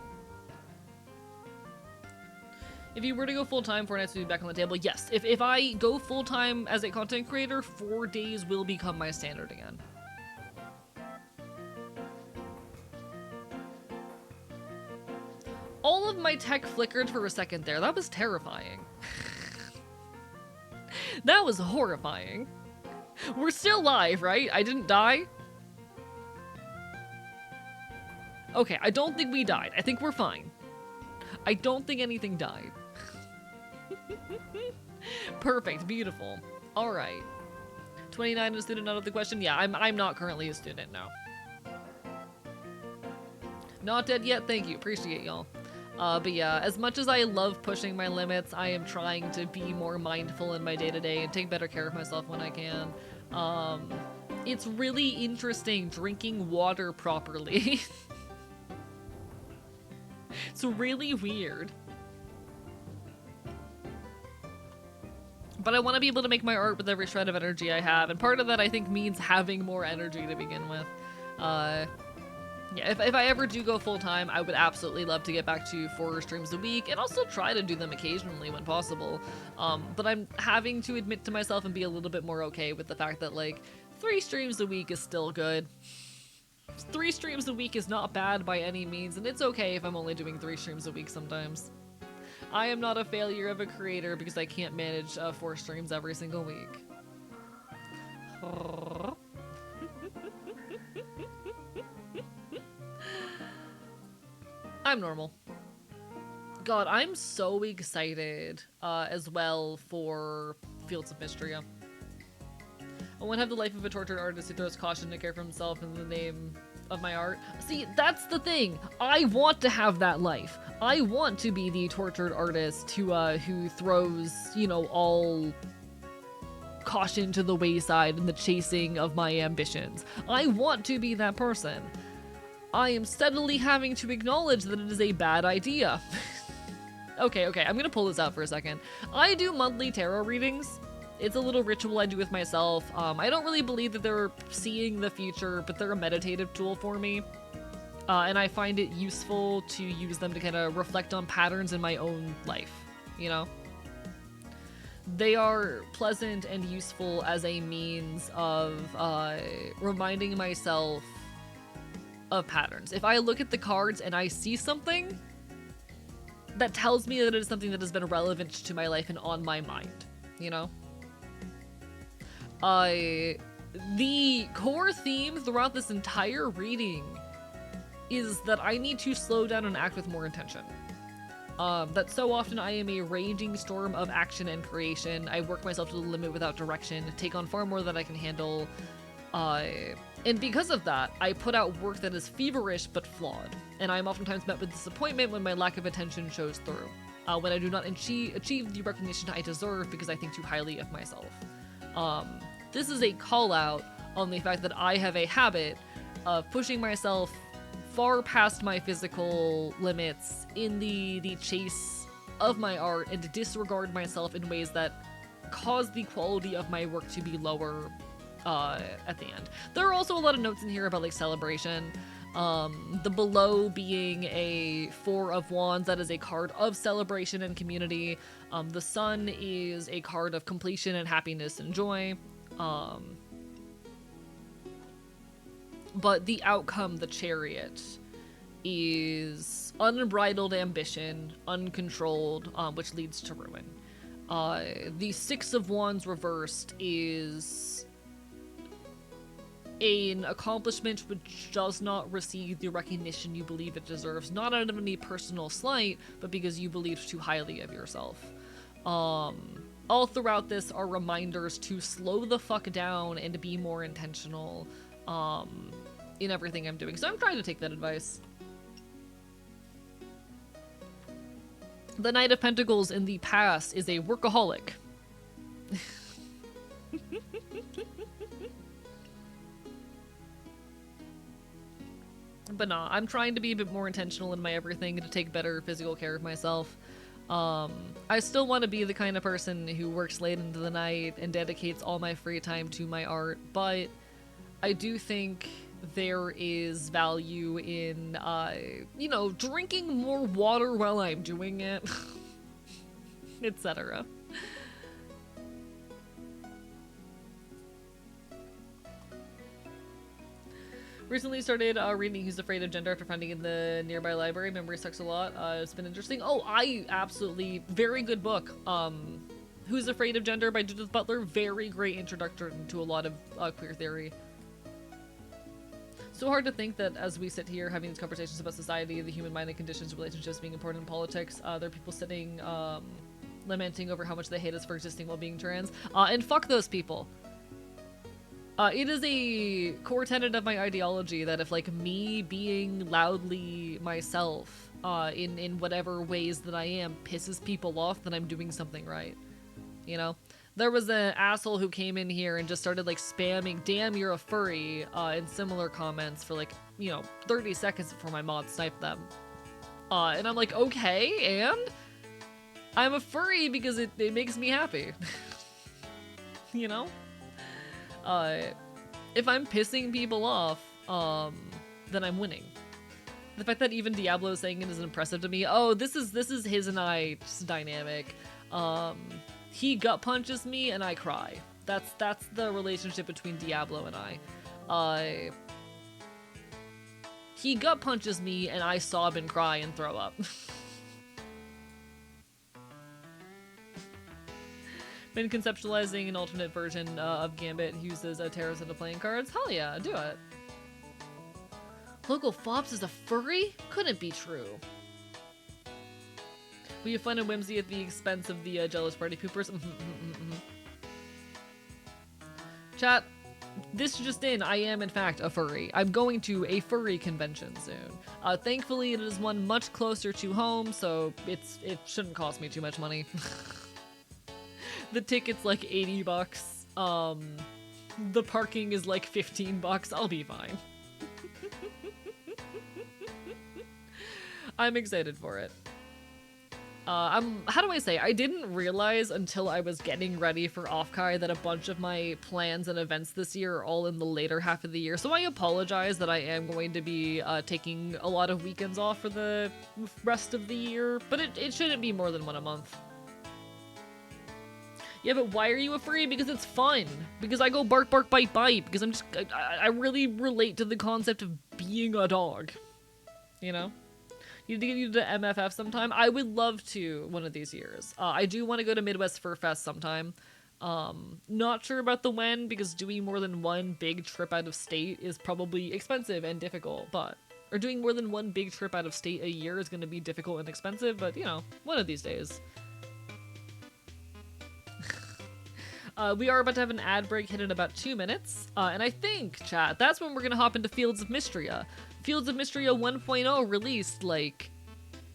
If you were to go full-time, Fortnite's would be back on the table. Yes, if I go full-time as a content creator, 4 days will become my standard again. All of my tech flickered for a second there. That was terrifying. That was horrifying. We're still live, right? I didn't die? Okay, I don't think we died. I think we're fine. I don't think anything died. Perfect, beautiful. All right. 29 a student out of the question? Yeah, I'm not currently a student, no. Not dead yet, thank you, appreciate y'all. But yeah, as much as I love pushing my limits, I am trying to be more mindful in my day-to-day and take better care of myself when I can. It's really interesting drinking water properly. It's really weird. But I want to be able to make my art with every shred of energy I have, and part of that I think means having more energy to begin with. Yeah, if I ever do go full-time, I would absolutely love to get back to 4 streams a week, and also try to do them occasionally when possible. But I'm having to admit to myself and be a little bit more okay with the fact that, like, 3 streams a week is still good. 3 streams a week is not bad by any means, and it's okay if I'm only doing 3 streams a week sometimes. I am not a failure of a creator because I can't manage 4 streams every single week. I'm normal. God, I'm so excited as well for Fields of Mistria. I want to have the life of a tortured artist who throws caution to care for himself in the name of my art. See, that's the thing. I want to have that life. I want to be the tortured artist who throws, you know, all caution to the wayside in the chasing of my ambitions. I want to be that person. I am steadily having to acknowledge that it is a bad idea. Okay, I'm gonna pull this out for a second. I do monthly tarot readings. It's a little ritual I do with myself. I don't really believe that they're seeing the future, but they're a meditative tool for me. And I find it useful to use them to kind of reflect on patterns in my own life, you know? They are pleasant and useful as a means of reminding myself of patterns. If I look at the cards and I see something, that tells me that it is something that has been relevant to my life and on my mind, you know? The core theme throughout this entire reading is that I need to slow down and act with more intention. That so often I am a raging storm of action and creation. I work myself to the limit without direction, take on far more than I can handle. And because of that, I put out work that is feverish but flawed. And I am oftentimes met with disappointment when my lack of attention shows through. When I do not achieve the recognition I deserve because I think too highly of myself. This is a call out on the fact that I have a habit of pushing myself far past my physical limits in the chase of my art and to disregard myself in ways that cause the quality of my work to be lower at the end. There are also a lot of notes in here about like celebration. The below being a 4 of Wands, that is a card of celebration and community. The Sun is a card of completion and happiness and joy. But the outcome, the Chariot, is unbridled ambition, uncontrolled, which leads to ruin. The 6 of Wands reversed is an accomplishment which does not receive the recognition you believe it deserves, not out of any personal slight, but because you believed too highly of yourself. All throughout this are reminders to slow the fuck down and to be more intentional. in everything I'm doing. So I'm trying to take that advice. The Knight of Pentacles in the past is a workaholic. But nah, I'm trying to be a bit more intentional in my everything to take better physical care of myself. I still want to be the kind of person who works late into the night and dedicates all my free time to my art, but I do think there is value in, you know, drinking more water while I'm doing it, etc. Recently started reading Who's Afraid of Gender after finding it in the nearby library. Memory sucks a lot. It's been interesting. Oh, I absolutely, very good book. Who's Afraid of Gender by Judith Butler. Very great introduction to a lot of queer theory. So hard to think that as we sit here having these conversations about society, the human mind and conditions, relationships being important in politics, there are people sitting lamenting over how much they hate us for existing while being trans. And fuck those people. It is a core tenet of my ideology that if, like, me being loudly myself in whatever ways that I am pisses people off, then I'm doing something right. You know? There was an asshole who came in here and just started, like, spamming, damn, you're a furry, in similar comments for, like, you know, 30 seconds before my mod sniped them. And I'm like, okay, and? I'm a furry because it makes me happy. You know? If I'm pissing people off, then I'm winning. The fact that even Diablo is saying it is impressive to me. Oh, this is his and I dynamic. He gut punches me and I cry. That's the relationship between Diablo and I. He gut punches me and I sob and cry and throw up. Been conceptualizing an alternate version of Gambit uses tarot instead of playing cards. Hell yeah, do it. Local Fops is a furry? Couldn't be true. We have fun and whimsy at the expense of the jealous party poopers. Chat, this just in, I am in fact a furry. I'm going to a furry convention soon. Thankfully, it is one much closer to home, so it shouldn't cost me too much money. The ticket's like $80. The parking is like $15. I'll be fine. I'm excited for it. How do I say? I didn't realize until I was getting ready for Offkai that a bunch of my plans and events this year are all in the later half of the year. So I apologize that I am going to be taking a lot of weekends off for the rest of the year, but it shouldn't be more than one a month. Yeah, but why are you a furry? Because it's fun. Because I go bark, bark, bite, bite. Because I really relate to the concept of being a dog. You know? You need to get you to MFF sometime. I would love to one of these years. I do want to go to Midwest Fur Fest sometime. Not sure about the when, because doing more than one big trip out of state is probably expensive and difficult, but... Or doing more than one big trip out of state a year is going to be difficult and expensive, but, you know, one of these days. We are about to have an ad break hit in about 2 minutes, and I think, chat, that's when we're gonna hop into Fields of Mistria. Fields of Mistria 1.0 released, like,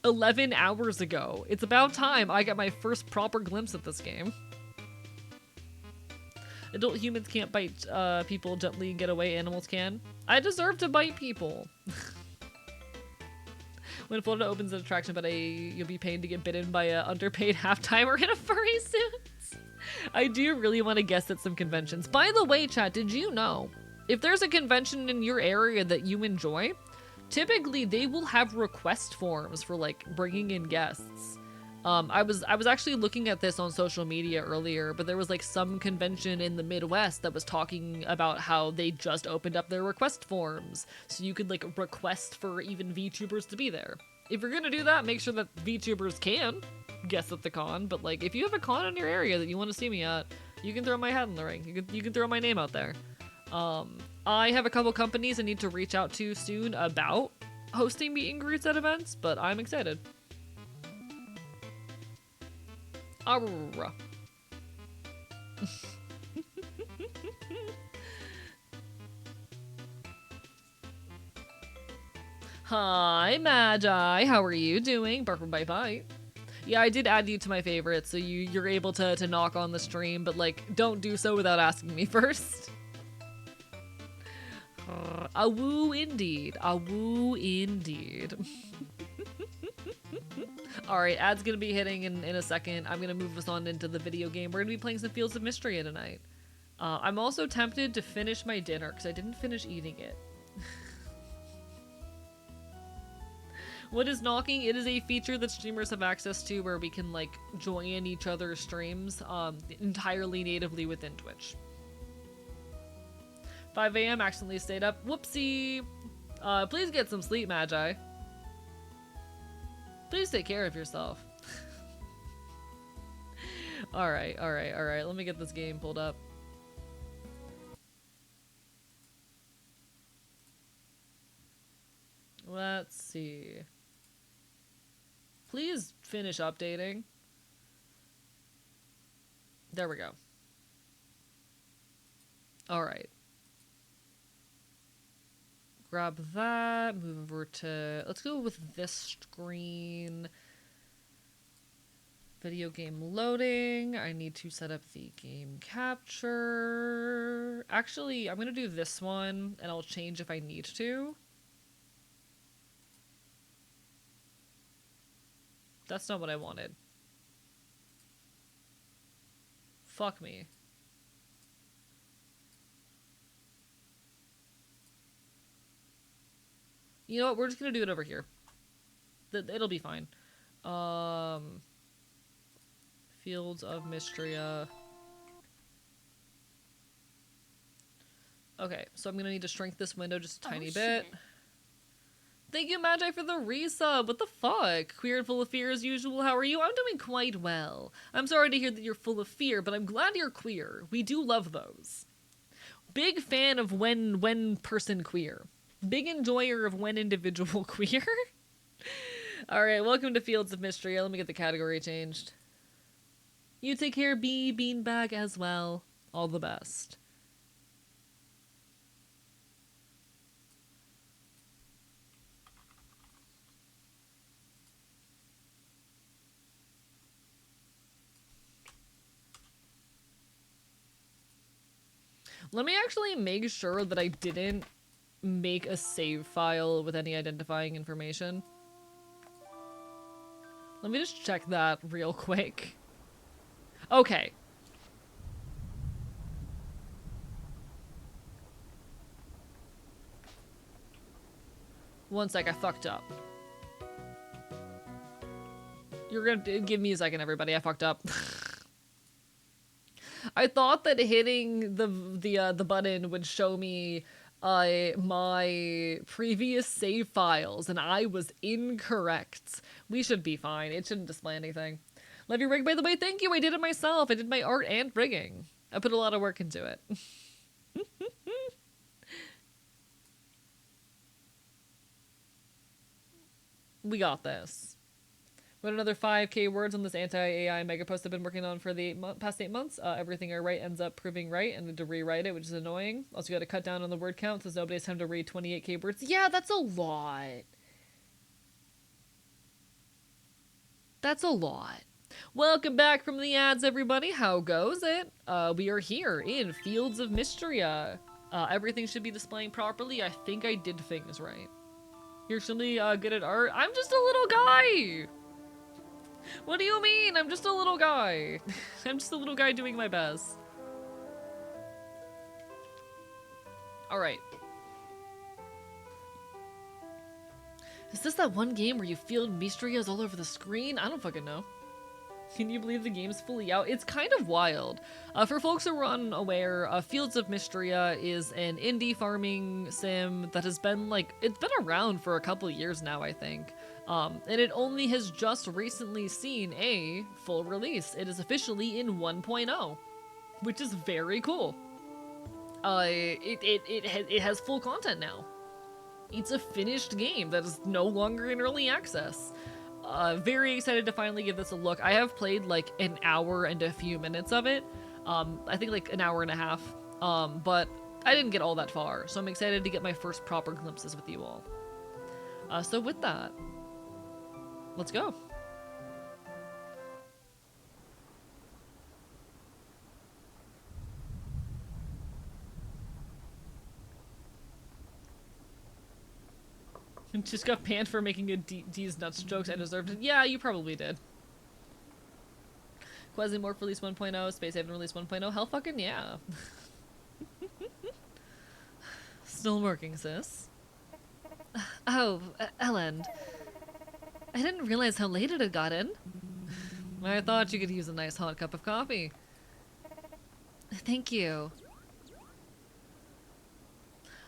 11 hours ago. It's about time I got my first proper glimpse at this game. Adult humans can't bite people gently and get away, animals can. I deserve to bite people. When Florida opens an attraction, but you'll be paying to get bitten by an underpaid half-timer in a furry suit. I do really want to guess at some conventions. By the way, chat, did you know if there's a convention in your area that you enjoy, typically they will have request forms for, like, bringing in guests. I was actually looking at this on social media earlier, but there was, like, some convention in the Midwest that was talking about how they just opened up their request forms, so you could, like, request for even VTubers to be there. If you're gonna do that, make sure that VTubers can guest at the con, but, like, if you have a con in your area that you want to see me at, you can throw my hat in the ring. You can throw my name out there. I have a couple companies I need to reach out to soon about hosting meet and greets at events, but I'm excited. Arrgh. Hi, Magi. How are you doing? Bark bye bye. Yeah, I did add you to my favorites, so you're able to knock on the stream, but like, don't do so without asking me first. A woo indeed. A woo indeed. Alright, ad's gonna be hitting in a second. I'm gonna move us on into the video game. We're gonna be playing some Fields of Mistria tonight. I'm also tempted to finish my dinner because I didn't finish eating it. What is knocking? It is a feature that streamers have access to where we can like join each other's streams entirely natively within Twitch. 5 a.m. accidentally stayed up. Whoopsie! Please get some sleep, Magi. Please take care of yourself. Alright. Let me get this game pulled up. Let's see. Please finish updating. There we go. Alright. Grab that, move over to, let's go with this screen. Video game loading. I need to set up the game capture. Actually, I'm gonna do this one and I'll change if I need to. That's not what I wanted. Fuck me. You know what? We're just gonna do it over here. It'll be fine. Fields of Mistria. Okay, so I'm gonna need to shrink this window just a tiny bit. Shit. Thank you, Magi, for the resub. What the fuck? Queer and full of fear as usual. How are you? I'm doing quite well. I'm sorry to hear that you're full of fear, but I'm glad you're queer. We do love those. Big fan of when person queer. Big enjoyer of when individual queer. Alright, welcome to Fields of Mistria. Let me get the category changed. You take care, B, Beanbag as well. All the best. Let me actually make sure that I didn't make a save file with any identifying information. Let me just check that real quick. Okay. One sec, I fucked up. You're gonna give me a second, everybody. I fucked up. I thought that hitting the button would show me my previous save files, and I was incorrect. We should be fine. It shouldn't display anything. Love your rig, by the way. Thank you. I did it myself. I did my art and rigging. I put a lot of work into it. We got this. What another 5k words on this anti-AI mega post I've been working on for the past 8 months. Everything I write ends up proving right and then to rewrite it, which is annoying. Also got to cut down on the word count since nobody has time to read 28k words. Yeah, that's a lot. That's a lot. Welcome back from the ads, everybody. How goes it? We are here in Fields of Mistria. Everything should be displaying properly. I think I did things right. You're extremely good at art. I'm just a little guy. What do you mean? I'm just a little guy. I'm just a little guy doing my best. Alright. Is this that one game where you feel Mistrias all over the screen? I don't fucking know. Can you believe the game's fully out? It's kind of wild. For folks who are unaware, Fields of Mistria is an indie farming sim that has been it's been around for a couple years now, I think. And it only has just recently seen a full release. It is officially in 1.0, which is very cool. It has full content now. It's a finished game that is no longer in early access. Very excited to finally give this a look. I have played like an hour and a few minutes of it. I think like an hour and a half. But I didn't get all that far, so I'm excited to get my first proper glimpses with you all. So with that, let's go. Just got banned for making a D's nuts jokes. I deserved it. Yeah, you probably did. Quasimorph release 1.0, Space Haven release 1.0. Hell fucking yeah. Still working, sis. Oh, Ellen. I didn't realize how late it had gotten. I thought you could use a nice hot cup of coffee. Thank you.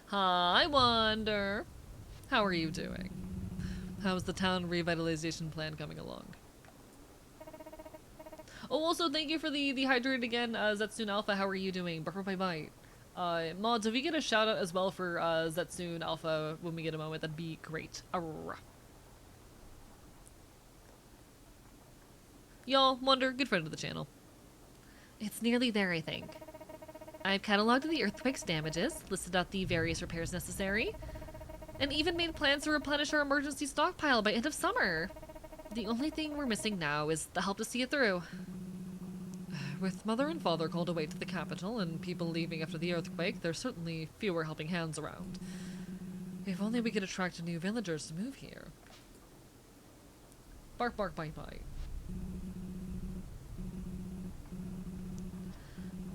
Hi, Wander. How are you doing? How's the town revitalization plan coming along? Oh, also thank you for the hydrate again, Zetsune Alpha. How are you doing? Bye. Mods, if we get a shout out as well for Zetsune Alpha when we get a moment, that'd be great. Y'all, Wonder, good friend of the channel. It's nearly there, I think. I've cataloged the earthquake's damages, listed out the various repairs necessary, and even made plans to replenish our emergency stockpile by end of summer. The only thing we're missing now is the help to see it through. With Mother and Father called away to the capital and people leaving after the earthquake, there's certainly fewer helping hands around. If only we could attract new villagers to move here. Bark, bite.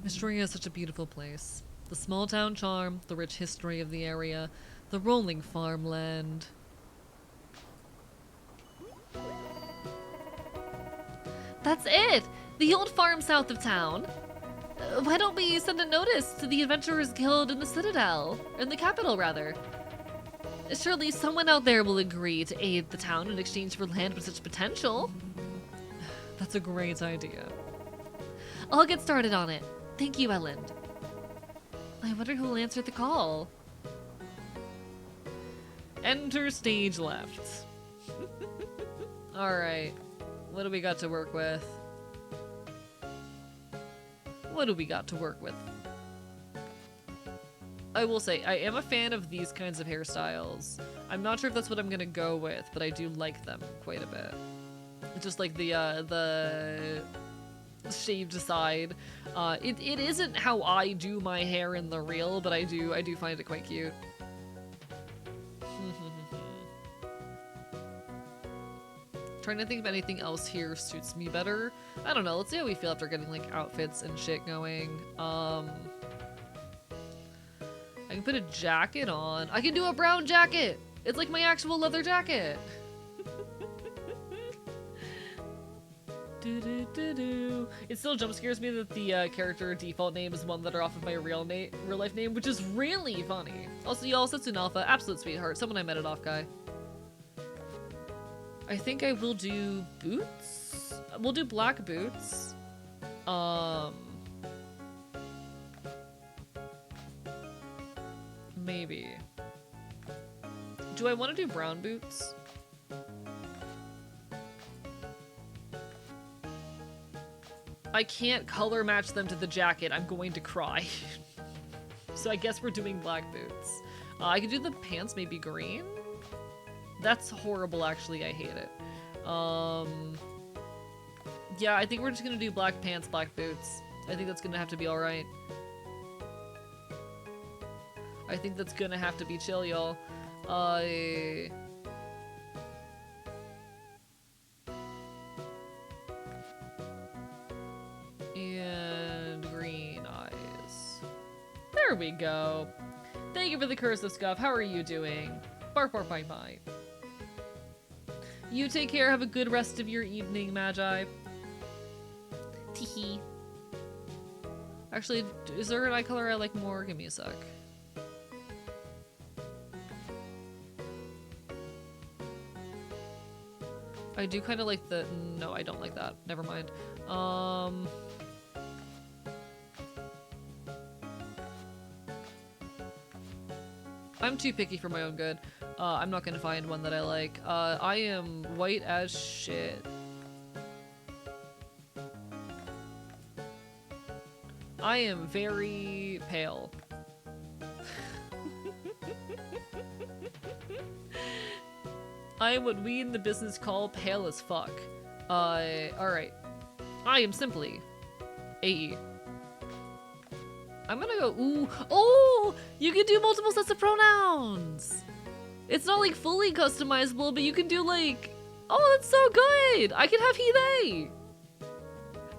Mistria is such a beautiful place. The small town charm, the rich history of the area, the rolling farmland. That's it! The old farm south of town. Why don't we send a notice to the Adventurers Guild in the Citadel? In the capital, rather. Surely someone out there will agree to aid the town in exchange for land with such potential. That's a great idea. I'll get started on it. Thank you, Ellen. I wonder who will answer the call. Enter stage left. Alright. What do we got to work with? I will say, I am a fan of these kinds of hairstyles. I'm not sure if that's what I'm gonna go with, but I do like them quite a bit. It's just like the shaved side. It isn't how I do my hair in the real, but I do find it quite cute. Trying to think if anything else here suits me better. I don't know, let's see how we feel after getting like outfits and shit going. I can put a jacket on. I can do a brown jacket! It's like my actual leather jacket! It still jump scares me that the character default name is one letter off of my real life name, which is really funny. Also, y'all, Setsune Alpha, absolute sweetheart, someone I met at Off-Guy. I think I will do boots? We'll do black boots. Maybe. Do I want to do brown boots? I can't color match them to the jacket. I'm going to cry. So I guess we're doing black boots. I could do the pants maybe green? That's horrible, actually. I hate it. Yeah, I think we're just gonna do black pants, black boots. I think that's gonna have to be alright. I think that's gonna have to be chill, y'all. And green eyes. There we go. Thank you for the curse of scuff. How are you doing? Bark, bye. You take care. Have a good rest of your evening, Magi. Teehee. Actually, is there an eye color I like more? Give me a sec. I do kind of like the... No, I don't like that. Never mind. I'm too picky for my own good. I'm not gonna find one that I like. I am white as shit. I am very pale. I am what we in the business call pale as fuck. Alright. I am simply AE. I'm gonna go, ooh, oh! You can do multiple sets of pronouns! It's not like fully customizable, but you can do like, oh, that's so good! I can have he, they!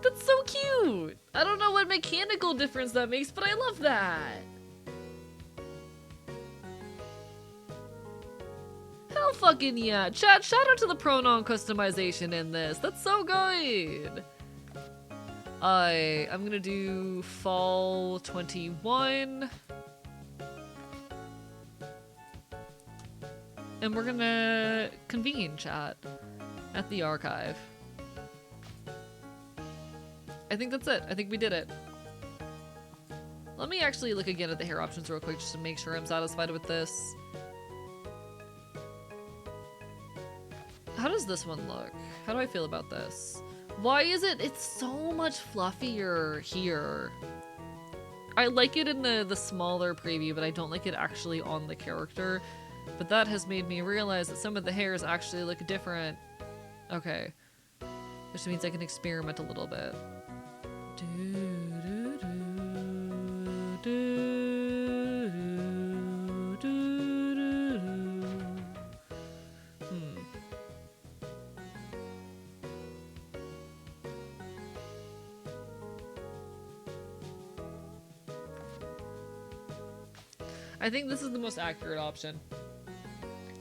That's so cute! I don't know what mechanical difference that makes, but I love that! Hell fucking yeah! Chat, shout out to the pronoun customization in this. That's so good! I'm gonna do fall 21. And we're gonna convene, chat, at the archive. I think that's it. I think we did it. Let me actually look again at the hair options real quick just to make sure I'm satisfied with this. How does this one look? How do I feel about this? Why is it? It's so much fluffier here. I like it in the smaller preview, but I don't like it actually on the character. But that has made me realize that some of the hairs actually look different. Okay. Which means I can experiment a little bit. I think this is the most accurate option.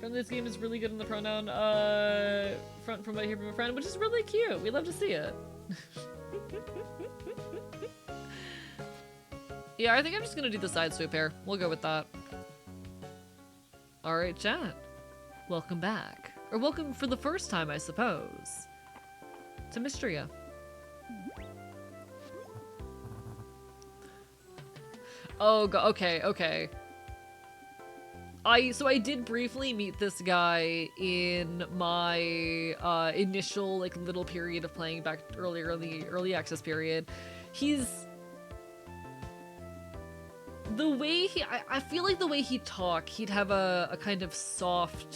This game is really good on the pronoun front from what I hear from a friend, which is really cute. We love to see it. Yeah, I think I'm just gonna do the side swoop hair. We'll go with that. Alright, chat. Welcome back. Or welcome for the first time, I suppose, to Mistria. Oh, okay. So I did briefly meet this guy in my initial like little period of playing back earlier in the early access period. The way I feel like the way he'd talk, he'd have a kind of soft...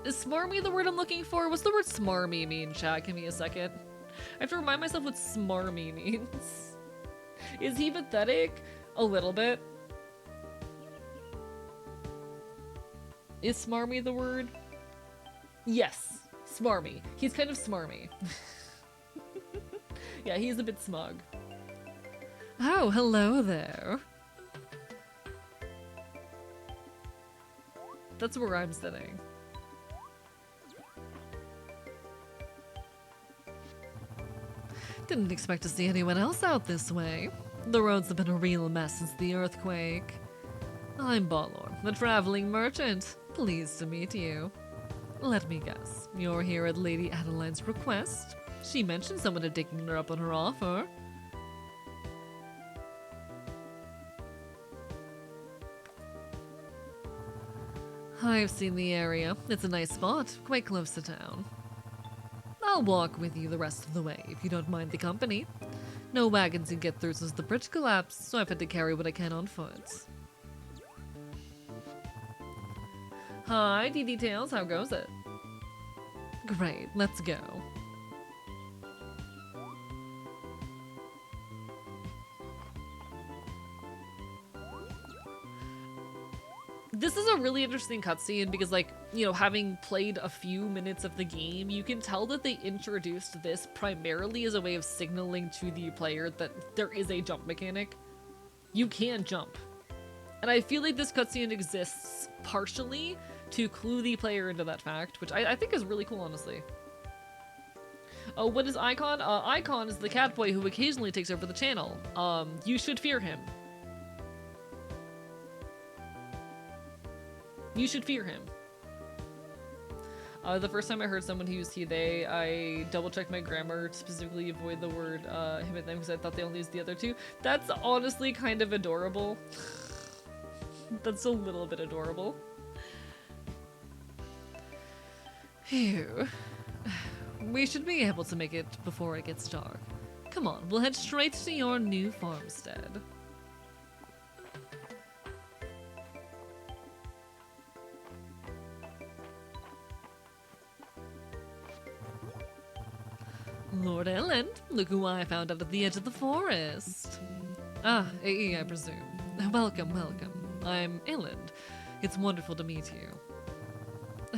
Is smarmy the word I'm looking for? What's the word smarmy mean, chat? Give me a second. I have to remind myself what smarmy means. Is he pathetic? A little bit. Is smarmy the word? Yes, smarmy. He's kind of smarmy. Yeah, he's a bit smug. Oh, hello there. That's where I'm sitting. Didn't expect to see anyone else out this way. The roads have been a real mess since the earthquake. I'm Balor, the traveling merchant. Pleased to meet you. Let me guess, you're here at Lady Adeline's request? She mentioned someone had taken her up on her offer. I've seen the area. It's a nice spot, quite close to town. I'll walk with you the rest of the way, if you don't mind the company. No wagons can get through since the bridge collapsed, so I've had to carry what I can on foot. Hi, DD Tails, how goes it? Great, let's go. This is a really interesting cutscene because, like, you know, having played a few minutes of the game, you can tell that they introduced this primarily as a way of signaling to the player that there is a jump mechanic. You can jump. And I feel like this cutscene exists partially to clue the player into that fact, which I think is really cool, honestly. Oh, what is Icon? Icon is the cat boy who occasionally takes over the channel. You should fear him. You should fear him. The first time I heard someone who used he, they, I double-checked my grammar to specifically avoid the word him and them because I thought they only used the other two. That's honestly kind of adorable. That's a little bit adorable. Phew. We should be able to make it before it gets dark. Come on, we'll head straight to your new farmstead. Lord Elend, look who I found out at the edge of the forest. Ah, AE, I presume. Welcome, welcome. I'm Elend. It's wonderful to meet you.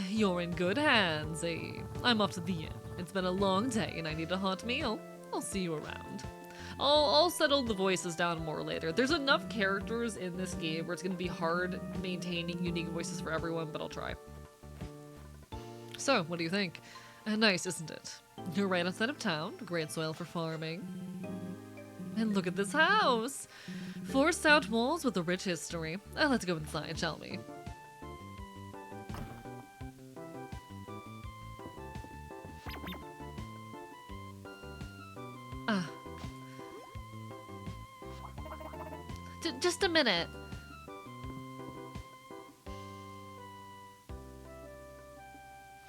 You're in good hands, AE. I'm off to the inn. It's been a long day and I need a hot meal. I'll see you around. I'll settle the voices down more later. There's enough characters in this game where it's going to be hard maintaining unique voices for everyone, but I'll try. So, what do you think? Nice, isn't it? You're right outside of town. Great soil for farming. And look at this house! 4 stout walls with a rich history. Let's go inside, shall we? Just a minute.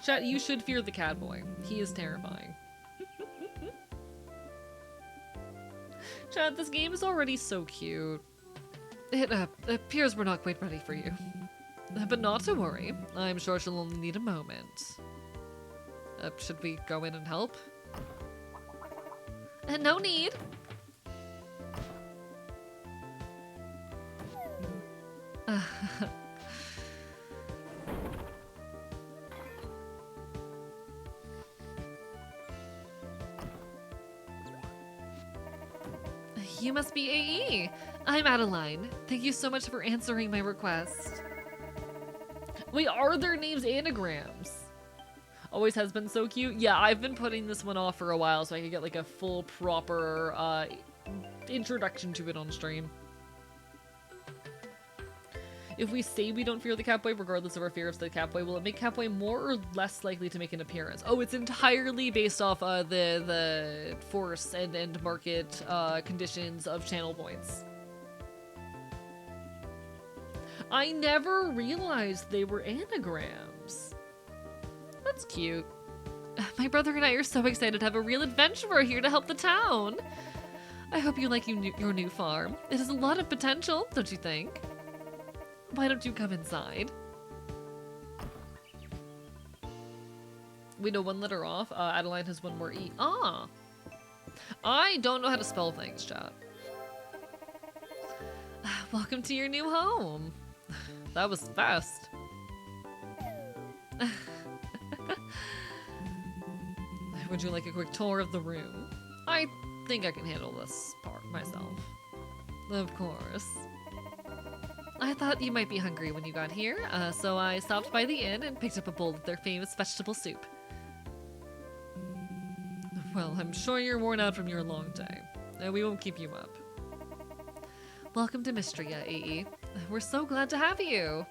Chat, you should fear the catboy. He is terrifying. Chat, this game is already so cute. It appears we're not quite ready for you. But not to worry. I'm sure she'll only need a moment. Should we go in and help? No need. You must be AE. I'm Adeline. Thank you so much for answering my request. Wait, are their names anagrams? Always has been so cute. Yeah, I've been putting this one off for a while so I could get like a full proper introduction to it on stream. If we say we don't fear the Catboy, regardless of our fear of the Catboy, will it make Catboy more or less likely to make an appearance? Oh, it's entirely based off the force and market conditions of channel points. I never realized they were anagrams. That's cute. My brother and I are so excited to have a real adventurer here to help the town. I hope you like your new farm. It has a lot of potential, don't you think? Why don't you come inside? We know one letter off. Adeline has one more E. Ah! I don't know how to spell things, chat. Welcome to your new home. That was fast. Would you like a quick tour of the room? I think I can handle this part myself. Of course. I thought you might be hungry when you got here, so I stopped by the inn and picked up a bowl of their famous vegetable soup. Well, I'm sure you're worn out from your long day. We won't keep you up. Welcome to Mistria, AE. We're so glad to have you.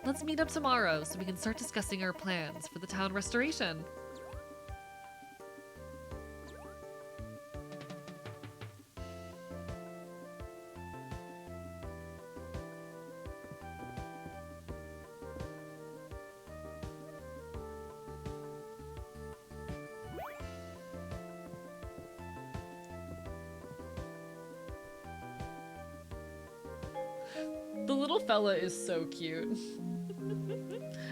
Let's meet up tomorrow so we can start discussing our plans for the town restoration. The little fella is so cute.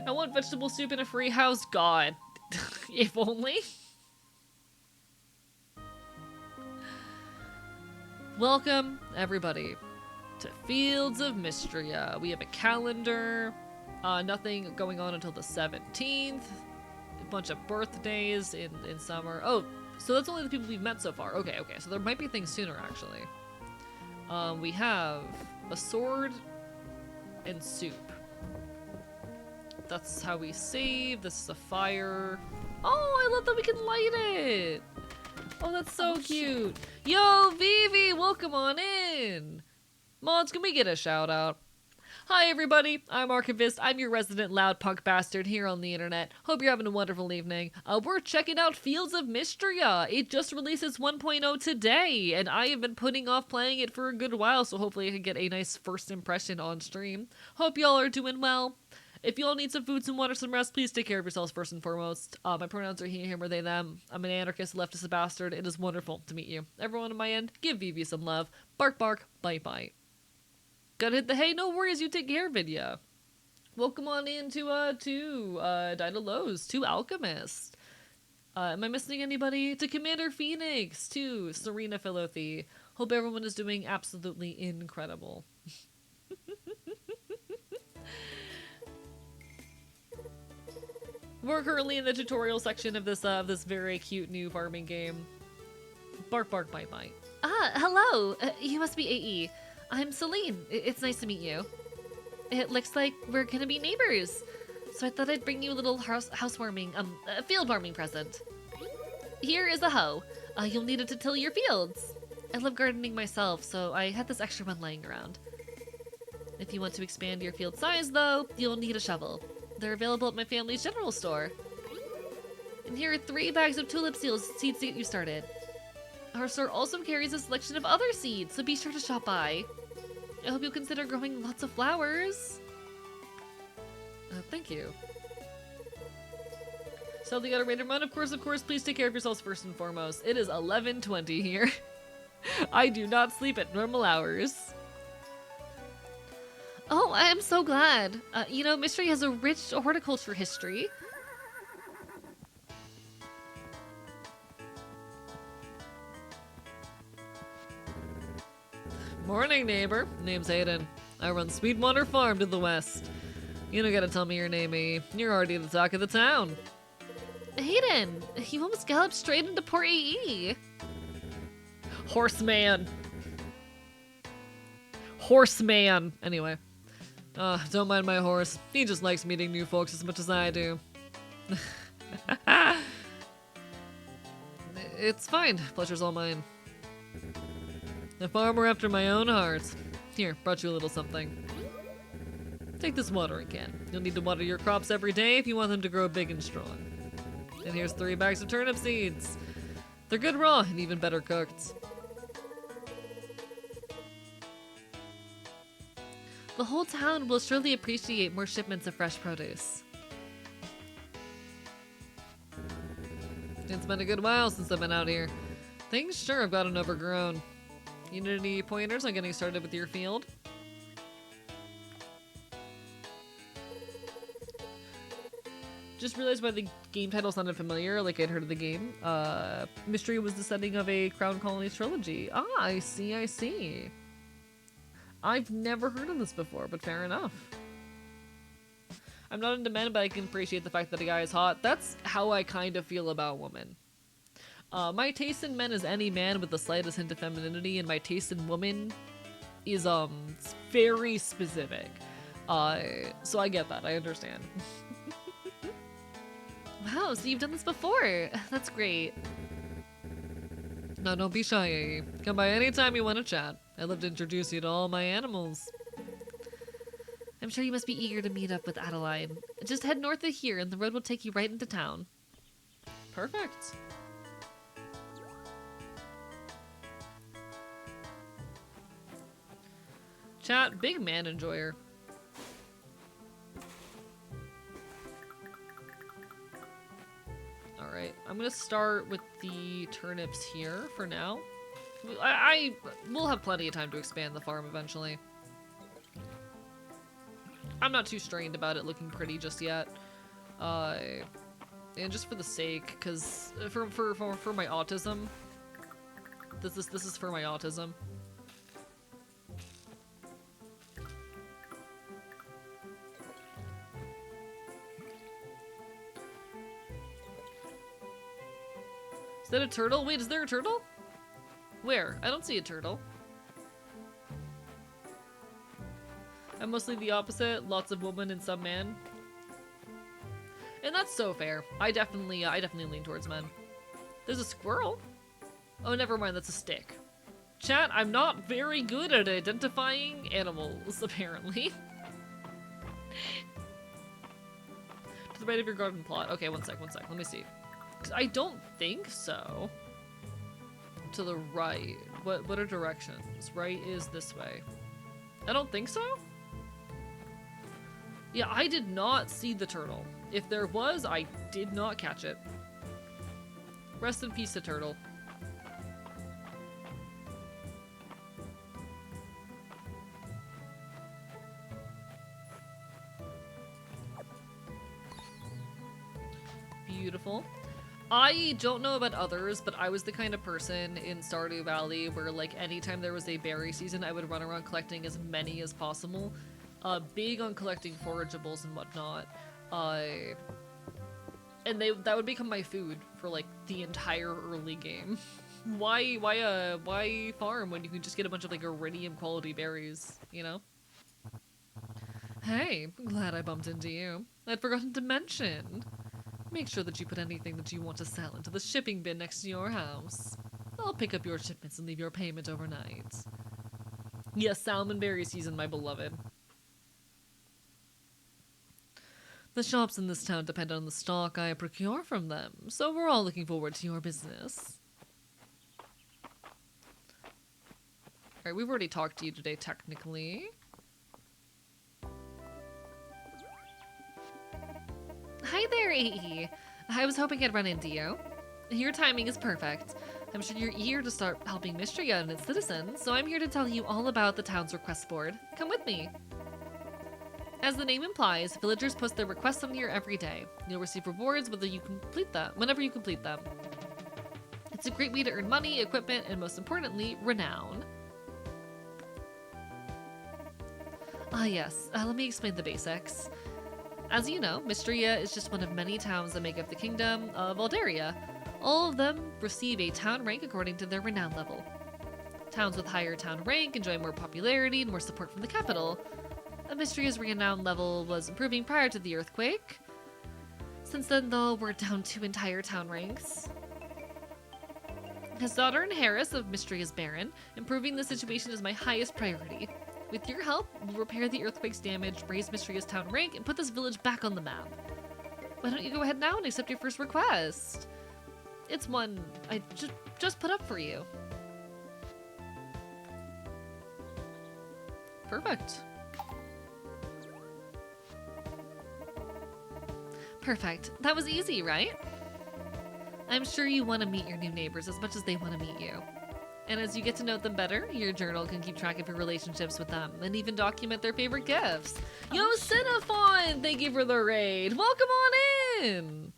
I want vegetable soup in a free house. God. If only. Welcome, everybody, to Fields of Mistria. We have a calendar. Nothing going on until the 17th. A bunch of birthdays in summer. Oh, so that's only the people we've met so far. Okay, so there might be things sooner, actually. We have a sword and soup. That's how we save. This is a fire. Oh, I love that we can light it. Oh, that's so cute. Yo, Vivi, welcome on in. Mods, can we get a shout out? Hi everybody, I'm Archivist. I'm your resident loud punk bastard here on the internet. Hope you're having a wonderful evening. We're checking out Fields of Mistria. It just released its 1.0 today, and I have been putting off playing it for a good while, so hopefully I can get a nice first impression on stream. Hope y'all are doing well. If y'all need some food, some water, some rest, please take care of yourselves first and foremost. My pronouns are he, him, or they, them. I'm an anarchist, leftist, a bastard. It is wonderful to meet you. Everyone on my end, give Vivi some love. Bark, bark, bite, bite. Gotta hit the hey, no worries, you take care video. Welcome on in to Dyna Lowe's, to Alchemist. Am I missing anybody? To Commander Phoenix, to Serena Philothy. Hope everyone is doing absolutely incredible. We're currently in the tutorial section of this very cute new farming game. Bark, bark, bite, bite. Ah, hello. You must be AE. I'm Celine. It's nice to meet you. It looks like we're gonna be neighbors. So I thought I'd bring you a little housewarming, field warming present. Here is a hoe. You'll need it to till your fields. I love gardening myself, so I had this extra one lying around. If you want to expand your field size, though, you'll need a shovel. They're available at my family's general store. And here are 3 bags of tulip seeds to get you started. Our store also carries a selection of other seeds, so be sure to stop by. I hope you'll consider growing lots of flowers. Thank you. So the gotta rate run, of course, please take care of yourselves first and foremost. It is 11:20 here. I do not sleep at normal hours. Oh, I'm so glad. You know, Mistria has a rich horticulture history. Morning, neighbor. Name's Hayden. I run Sweetwater Farm to the west. You don't gotta tell me your name, E. You're already the talk of the town. Hayden, you almost galloped straight into poor AE. Horseman. Horseman. Anyway. Don't mind my horse. He just likes meeting new folks as much as I do. It's fine. Pleasure's all mine. A farmer after my own heart. Here, brought you a little something. Take this watering can. You'll need to water your crops every day if you want them to grow big and strong. And here's 3 bags of turnip seeds. They're good raw and even better cooked. The whole town will surely appreciate more shipments of fresh produce. It's been a good while since I've been out here. Things sure have gotten overgrown. You need any pointers on getting started with your field? Just realized why the game title sounded familiar, like I'd heard of the game. Mistria was the setting of a Crown Colonies trilogy. Ah, I see, I see. I've never heard of this before, but fair enough. I'm not into men, but I can appreciate the fact that a guy is hot. That's how I kind of feel about women. My taste in men is any man with the slightest hint of femininity, and my taste in women is very specific. So I get that. I understand. Wow, so you've done this before. That's great. No, don't be shy, AE. Come by anytime you want to chat. I'd love to introduce you to all my animals. I'm sure you must be eager to meet up with Adeline. Just head north of here and the road will take you right into town. Perfect. Chat, big man enjoyer. Alright, I'm gonna start with the turnips here for now. I will have plenty of time to expand the farm eventually. I'm not too strained about it looking pretty just yet. And just for the sake, because for my autism, this is for my autism. Is that a turtle? Wait, is there a turtle? Where? I don't see a turtle. I'm mostly the opposite. Lots of woman and some man. And that's so fair. I definitely lean towards men. There's a squirrel. Oh, never mind. That's a stick. Chat, I'm not very good at identifying animals, apparently. To the right of your garden plot. Okay, one sec. Let me see. 'Cause I don't think so. To the right. What are directions? Right is this way. I don't think so? Yeah, I did not see the turtle. If there was, I did not catch it. Rest in peace, the turtle. Beautiful. I don't know about others, but I was the kind of person in Stardew Valley where, like, anytime there was a berry season, I would run around collecting as many as possible. Big on collecting forageables and whatnot. And that would become my food for, like, the entire early game. Why farm when you can just get a bunch of, like, iridium quality berries, you know? Hey, glad I bumped into you. I'd forgotten to mention. Make sure that you put anything that you want to sell into the shipping bin next to your house. I'll pick up your shipments and leave your payment overnight. Yes, salmonberry season, my beloved. The shops in this town depend on the stock I procure from them, so we're all looking forward to your business. Alright, we've already talked to you today, technically. Hi there, AE. I was hoping I'd run into you. Your timing is perfect. I'm sure you're eager to start helping Mistria and its citizens, so I'm here to tell you all about the town's request board. Come with me. As the name implies, villagers post their requests on here every day. You'll receive rewards whenever you complete them. It's a great way to earn money, equipment, and most importantly, renown. Yes, let me explain the basics. As you know, Mistria is just one of many towns that make up the kingdom of Aldaria. All of them receive a town rank according to their renown level. Towns with higher town rank enjoy more popularity and more support from the capital. Mistria's renown level was improving prior to the earthquake. Since then, though, we're down 2 entire town ranks. His daughter and Harris of Mistria's Baron, improving the situation is my highest priority. With your help, we'll repair the earthquake's damage, raise Mistria's town rank, and put this village back on the map. Why don't you go ahead now and accept your first request? It's one I just put up for you. Perfect. Perfect. That was easy, right? I'm sure you want to meet your new neighbors as much as they want to meet you. And as you get to know them better, your journal can keep track of your relationships with them and even document their favorite gifts. Yo, Cinnafon! Thank you for the raid. Welcome on in!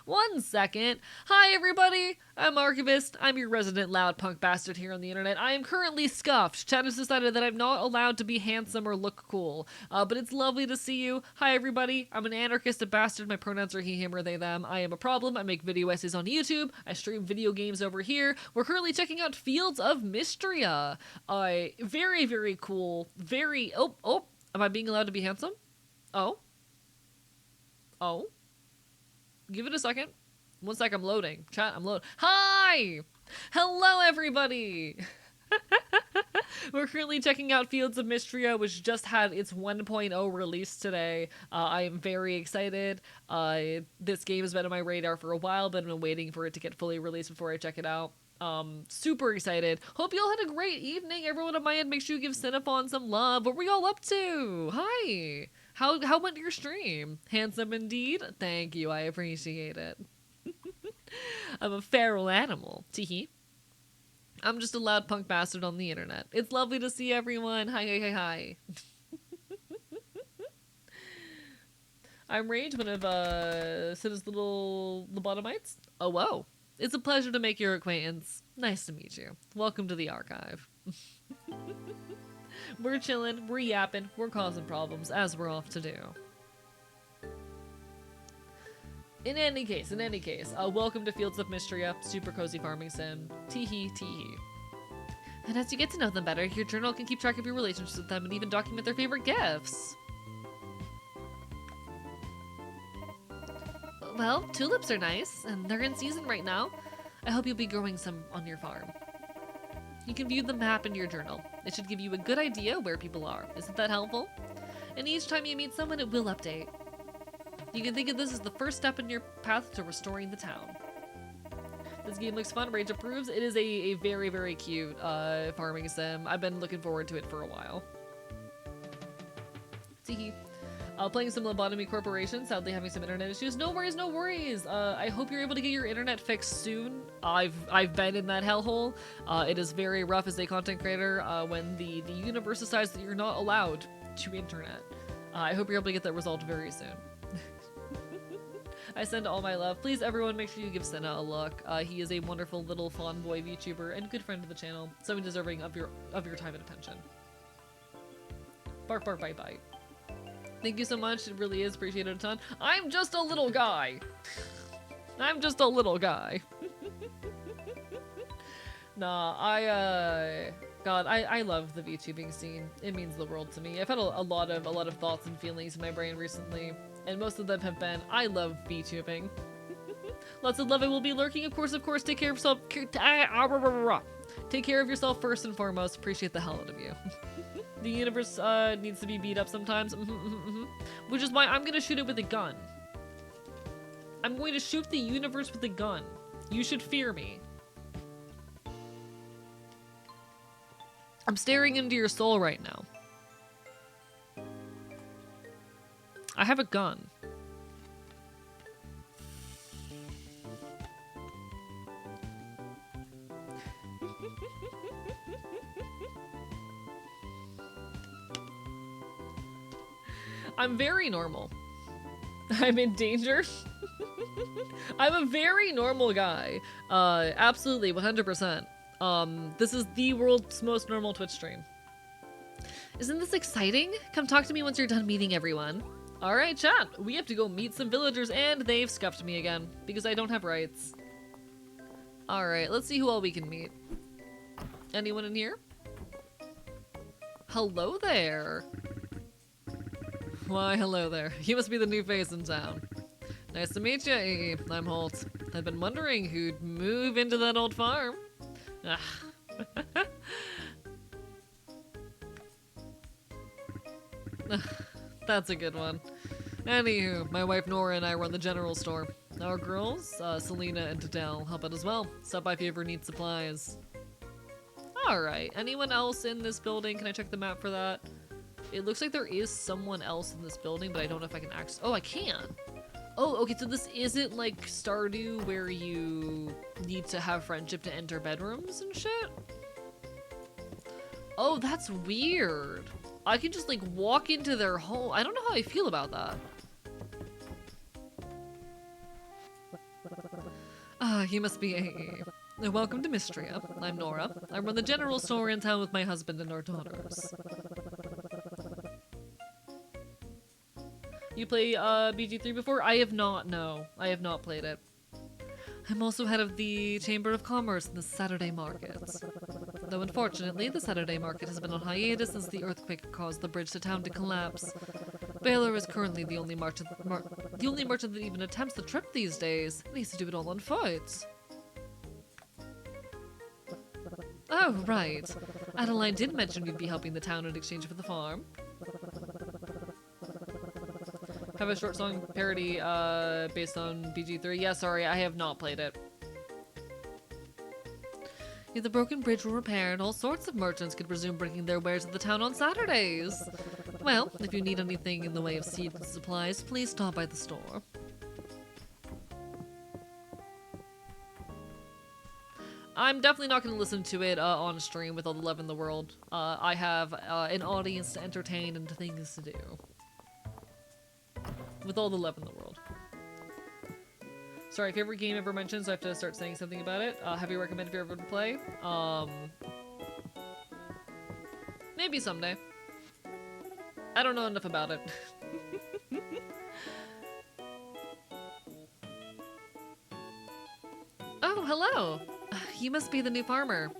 1 second. Hi, everybody. I'm Archivist. I'm your resident loud punk bastard here on the internet. I am currently scuffed. Chat has decided that I'm not allowed to be handsome or look cool. But it's lovely to see you. Hi, everybody. I'm an anarchist, a bastard. My pronouns are he, him, or they, them. I am a problem. I make video essays on YouTube. I stream video games over here. We're currently checking out Fields of Mistria. Very, very cool. Very... Oh. Am I being allowed to be handsome? Oh. Give it a second. 1 sec, I'm loading. Chat, I'm loading. Hi! Hello, everybody! We're currently checking out Fields of Mistria, which just had its 1.0 release today. I am very excited. This game has been on my radar for a while, but I've been waiting for it to get fully released before I check it out. Super excited. Hope you all had a great evening. Everyone on my end, make sure you give Cinnafon some love. What were y'all up to? Hi! How went your stream? Handsome indeed? Thank you, I appreciate it. I'm a feral animal. Teehee. I'm just a loud punk bastard on the internet. It's lovely to see everyone. Hi. I'm Rage, one of Sid's little lobotomites. Oh, whoa. It's a pleasure to make your acquaintance. Nice to meet you. Welcome to the archive. We're chilling, we're yapping, we're causing problems, as we're off to do. In any case, welcome to Fields of Mistria, super cozy farming sim. Teehee. And as you get to know them better, your journal can keep track of your relationships with them and even document their favorite gifts. Well, tulips are nice, and they're in season right now. I hope you'll be growing some on your farm. You can view the map in your journal. It should give you a good idea where people are. Isn't that helpful? And each time you meet someone, it will update. You can think of this as the first step in your path to restoring the town. This game looks fun. Rage approves. It is a very, very cute farming sim. I've been looking forward to it for a while. Teehee. Playing some Lobotomy Corporation, sadly having some internet issues. No worries. I hope you're able to get your internet fixed soon. I've been in that hellhole. It is very rough as a content creator when the universe decides that you're not allowed to internet. I hope you're able to get that resolved very soon. I send all my love. Please, everyone, make sure you give Senna a look. He is a wonderful little fawn boy VTuber and good friend of the channel, so deserving of your time and attention. Bark, bark, bite, bite. Thank you so much. It really is appreciated a ton. I'm just a little guy. I'm just a little guy. Nah, God, I love the VTubing scene. It means the world to me. I've had a lot of thoughts and feelings in my brain recently, and most of them have been, I love VTubing. Lots of love I will be lurking, of course, take care of yourself. Take care of yourself first and foremost. Appreciate the hell out of you. The universe needs to be beat up sometimes. Which is why I'm gonna shoot it with a gun. I'm going to shoot the universe with a gun. You should fear me. I'm staring into your soul right now. I have a gun. I'm very normal. I'm in danger. I'm a very normal guy. Absolutely, 100%. This is the world's most normal Twitch stream. Isn't this exciting? Come talk to me once you're done meeting everyone. Alright, chat. We have to go meet some villagers, and they've scuffed me again, because I don't have rights. Alright, let's see who all we can meet. Anyone in here? Hello there. Why, hello there. You must be the new face in town. Nice to meet you, E. I'm Holt. I've been wondering who'd move into that old farm. That's a good one. Anywho, my wife Nora and I run the general store. Our girls, Selena and Tadel, help out as well. Stop by if you ever need supplies. Alright, anyone else in this building? Can I check the map for that? It looks like there is someone else in this building, but I don't know if I can access. Oh, I can! Oh, okay, so this isn't like Stardew where you need to have friendship to enter bedrooms and shit? Oh, that's weird. I can just like walk into their home. I don't know how I feel about that. Ah, you must be a... Welcome to Mistria. I'm Nora. I run the general store in town with my husband and our daughters. You play BG3 before? I have not, no. I have not played it. I'm also head of the Chamber of Commerce in the Saturday market. Though unfortunately, the Saturday market has been on hiatus since the earthquake caused the bridge to town to collapse. Baylor is currently the only merchant that even attempts the trip these days. He needs to do it all on foot. Oh, right. Adeline did mention you'd be helping the town in exchange for the farm. Have a short song parody based on BG3. Yeah, sorry, I have not played it. If the broken bridge were repaired, all sorts of merchants could resume bringing their wares to the town on Saturdays. Well, if you need anything in the way of seeds and supplies, please stop by the store. I'm definitely not going to listen to it on stream with all the love in the world. I have an audience to entertain and things to do. With all the love in the world. Sorry, favorite game ever mentioned, so I have to start saying something about it. Have you recommended if you ever to play? Maybe someday. I don't know enough about it. Oh, hello! You must be the new farmer.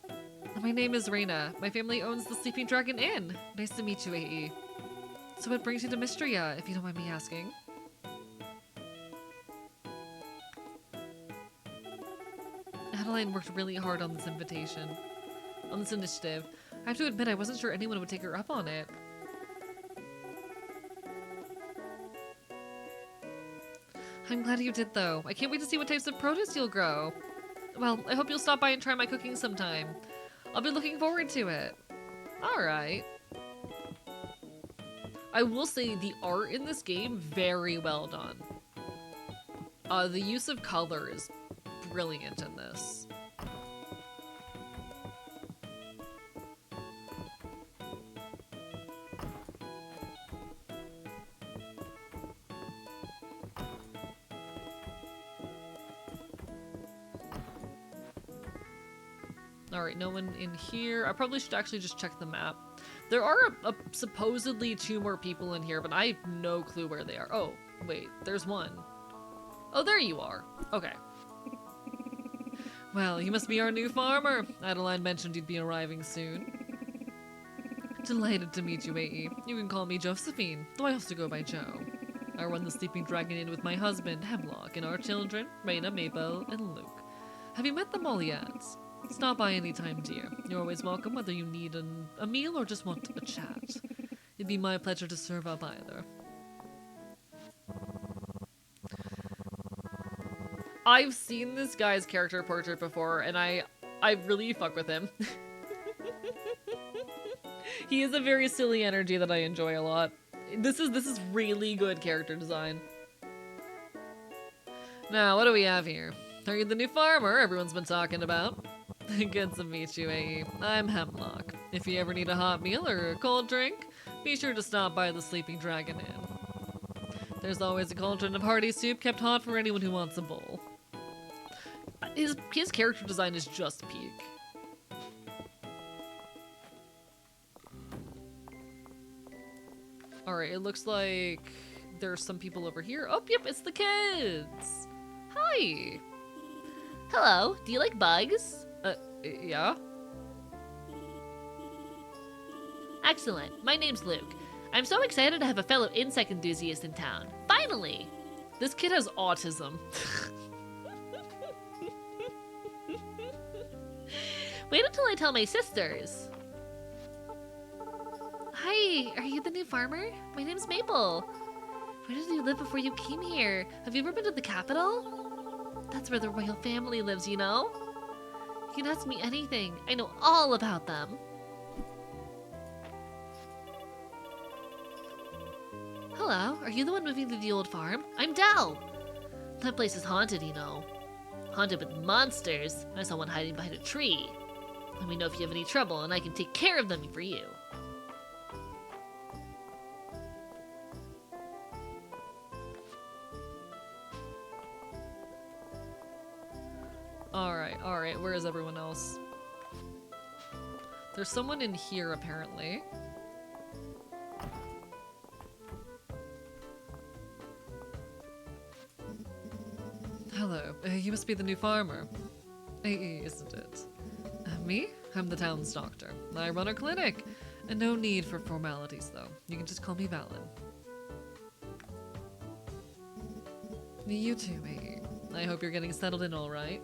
My name is Reina. My family owns the Sleeping Dragon Inn. Nice to meet you, AE. So what brings you to Mistria, if you don't mind me asking? Adeline worked really hard on this initiative. I have to admit, I wasn't sure anyone would take her up on it. I'm glad you did, though. I can't wait to see what types of produce you'll grow. Well, I hope you'll stop by and try my cooking sometime. I'll be looking forward to it. Alright. I will say the art in this game, very well done. The use of color is brilliant in this. Alright, no one in here. I probably should actually just check the map. There are supposedly 2 more people in here, but I have no clue where they are. Oh, wait, there's one. Oh, there you are. Okay. Well, you must be our new farmer. Adeline mentioned you'd be arriving soon. Delighted to meet you, AE. You can call me Josephine, though I also go by Joe. I run the Sleeping Dragon Inn with my husband, Hemlock, and our children, Raina, Mabel, and Luke. Have you met them all yet? Stop by anytime, dear. You're always welcome, whether you need a meal or just want a chat. It'd be my pleasure to serve up either. I've seen this guy's character portrait before, and I really fuck with him. He is a very silly energy that I enjoy a lot. This is really good character design. Now, what do we have here? Are you the new farmer everyone's been talking about? Good to meet you, AE. I'm Hemlock. If you ever need a hot meal or a cold drink, be sure to stop by the Sleeping Dragon Inn. There's always a cauldron of hearty soup kept hot for anyone who wants a bowl. His character design is just peak. Alright, it looks like there's some people over here. Oh, yep, it's the kids! Hi! Hello, do you like bugs? Yeah? Excellent. My name's Luke. I'm so excited to have a fellow insect enthusiast in town. Finally! This kid has autism. Wait until I tell my sisters. Hi, are you the new farmer? My name's Maple. Where did you live before you came here? Have you ever been to the capital? That's where the royal family lives, you know? You can ask me anything. I know all about them. Hello, are you the one moving to the old farm? I'm Dell. That place is haunted, you know. Haunted with monsters. I saw one hiding behind a tree. Let me know if you have any trouble, and I can take care of them for you. Alright, where is everyone else? There's someone in here, apparently. Hello, you must be the new farmer. AE, isn't it? Me? I'm the town's doctor. I run a clinic. And no need for formalities, though. You can just call me Valen. You too, AE. I hope you're getting settled in all right.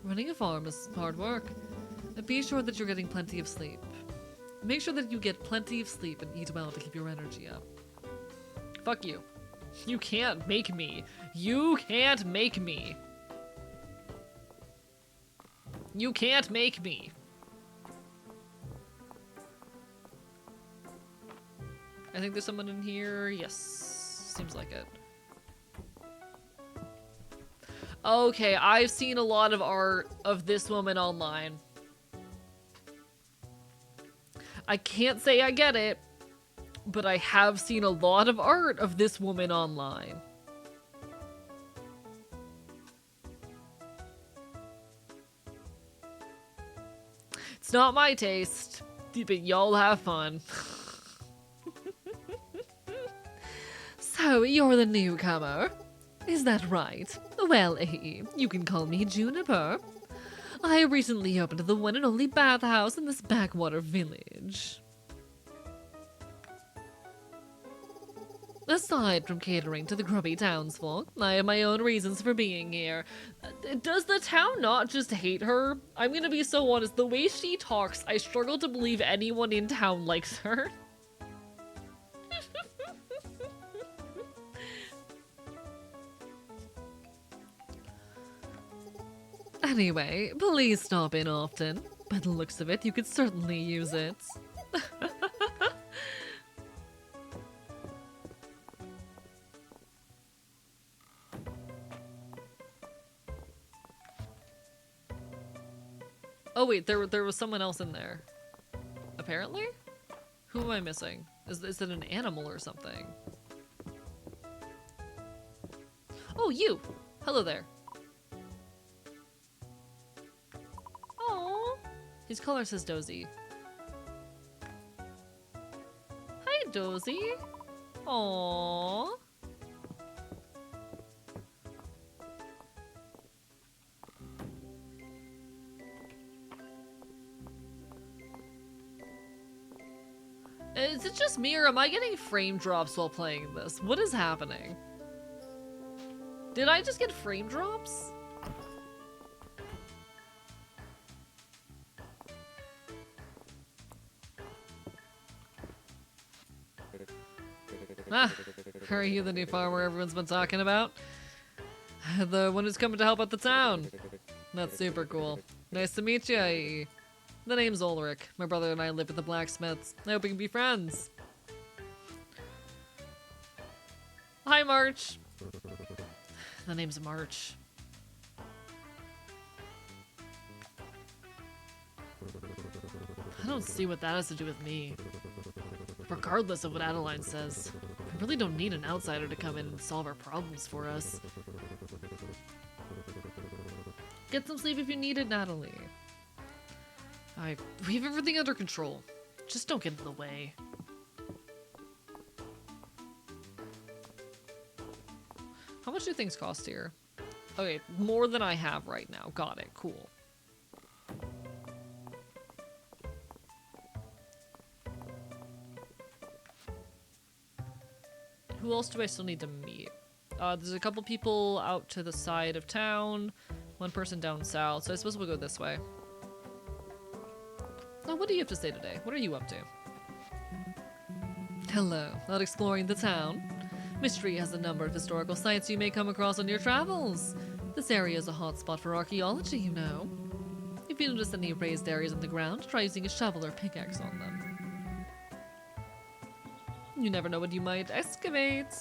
Running a farm is hard work. Be sure that you're getting plenty of sleep. Make sure that you get plenty of sleep and eat well to keep your energy up. Fuck you. You can't make me. You can't make me. You can't make me. I think there's someone in here. Yes, seems like it. Okay, I've seen a lot of art of this woman online. I can't say I get it, but I have seen a lot of art of this woman online. It's not my taste, but y'all have fun. So, you're the newcomer? Is that right? Well, AE, you can call me Juniper. I recently opened the one and only bathhouse in this backwater village. Aside from catering to the grubby townsfolk, I have my own reasons for being here. Does the town not just hate her? I'm gonna be so honest, the way she talks, I struggle to believe anyone in town likes her. Anyway, please stop in often. By the looks of it, you could certainly use it. Oh wait, there was someone else in there. Apparently? Who am I missing? Is it an animal or something? Oh, you! Hello there. His color says Dozy. Hi, Dozy. Aww. Is it just me, or am I getting frame drops while playing this? What is happening? Did I just get frame drops? Ah, are you the new farmer everyone's been talking about? The one who's coming to help out the town. That's super cool. Nice to meet you, IE. The name's Ulrich. My brother and I live at the blacksmiths. I hope we can be friends. Hi, March. The name's March. I don't see what that has to do with me. Regardless of what Adeline says, we really don't need an outsider to come in and solve our problems for us. Get some sleep if you need it, Natalie. We have everything under control. Just don't get in the way. How much do things cost here? Okay, more than I have right now. Got it. Cool. Who else do I still need to meet? There's a couple people out to the side of town. One person down south. So I suppose we'll go this way. Oh, what do you have to say today? What are you up to? Hello. Out exploring the town? Mistria has a number of historical sites you may come across on your travels. This area is a hotspot for archaeology, you know. If you notice any raised areas in the ground, try using a shovel or pickaxe on them. You never know what you might excavate.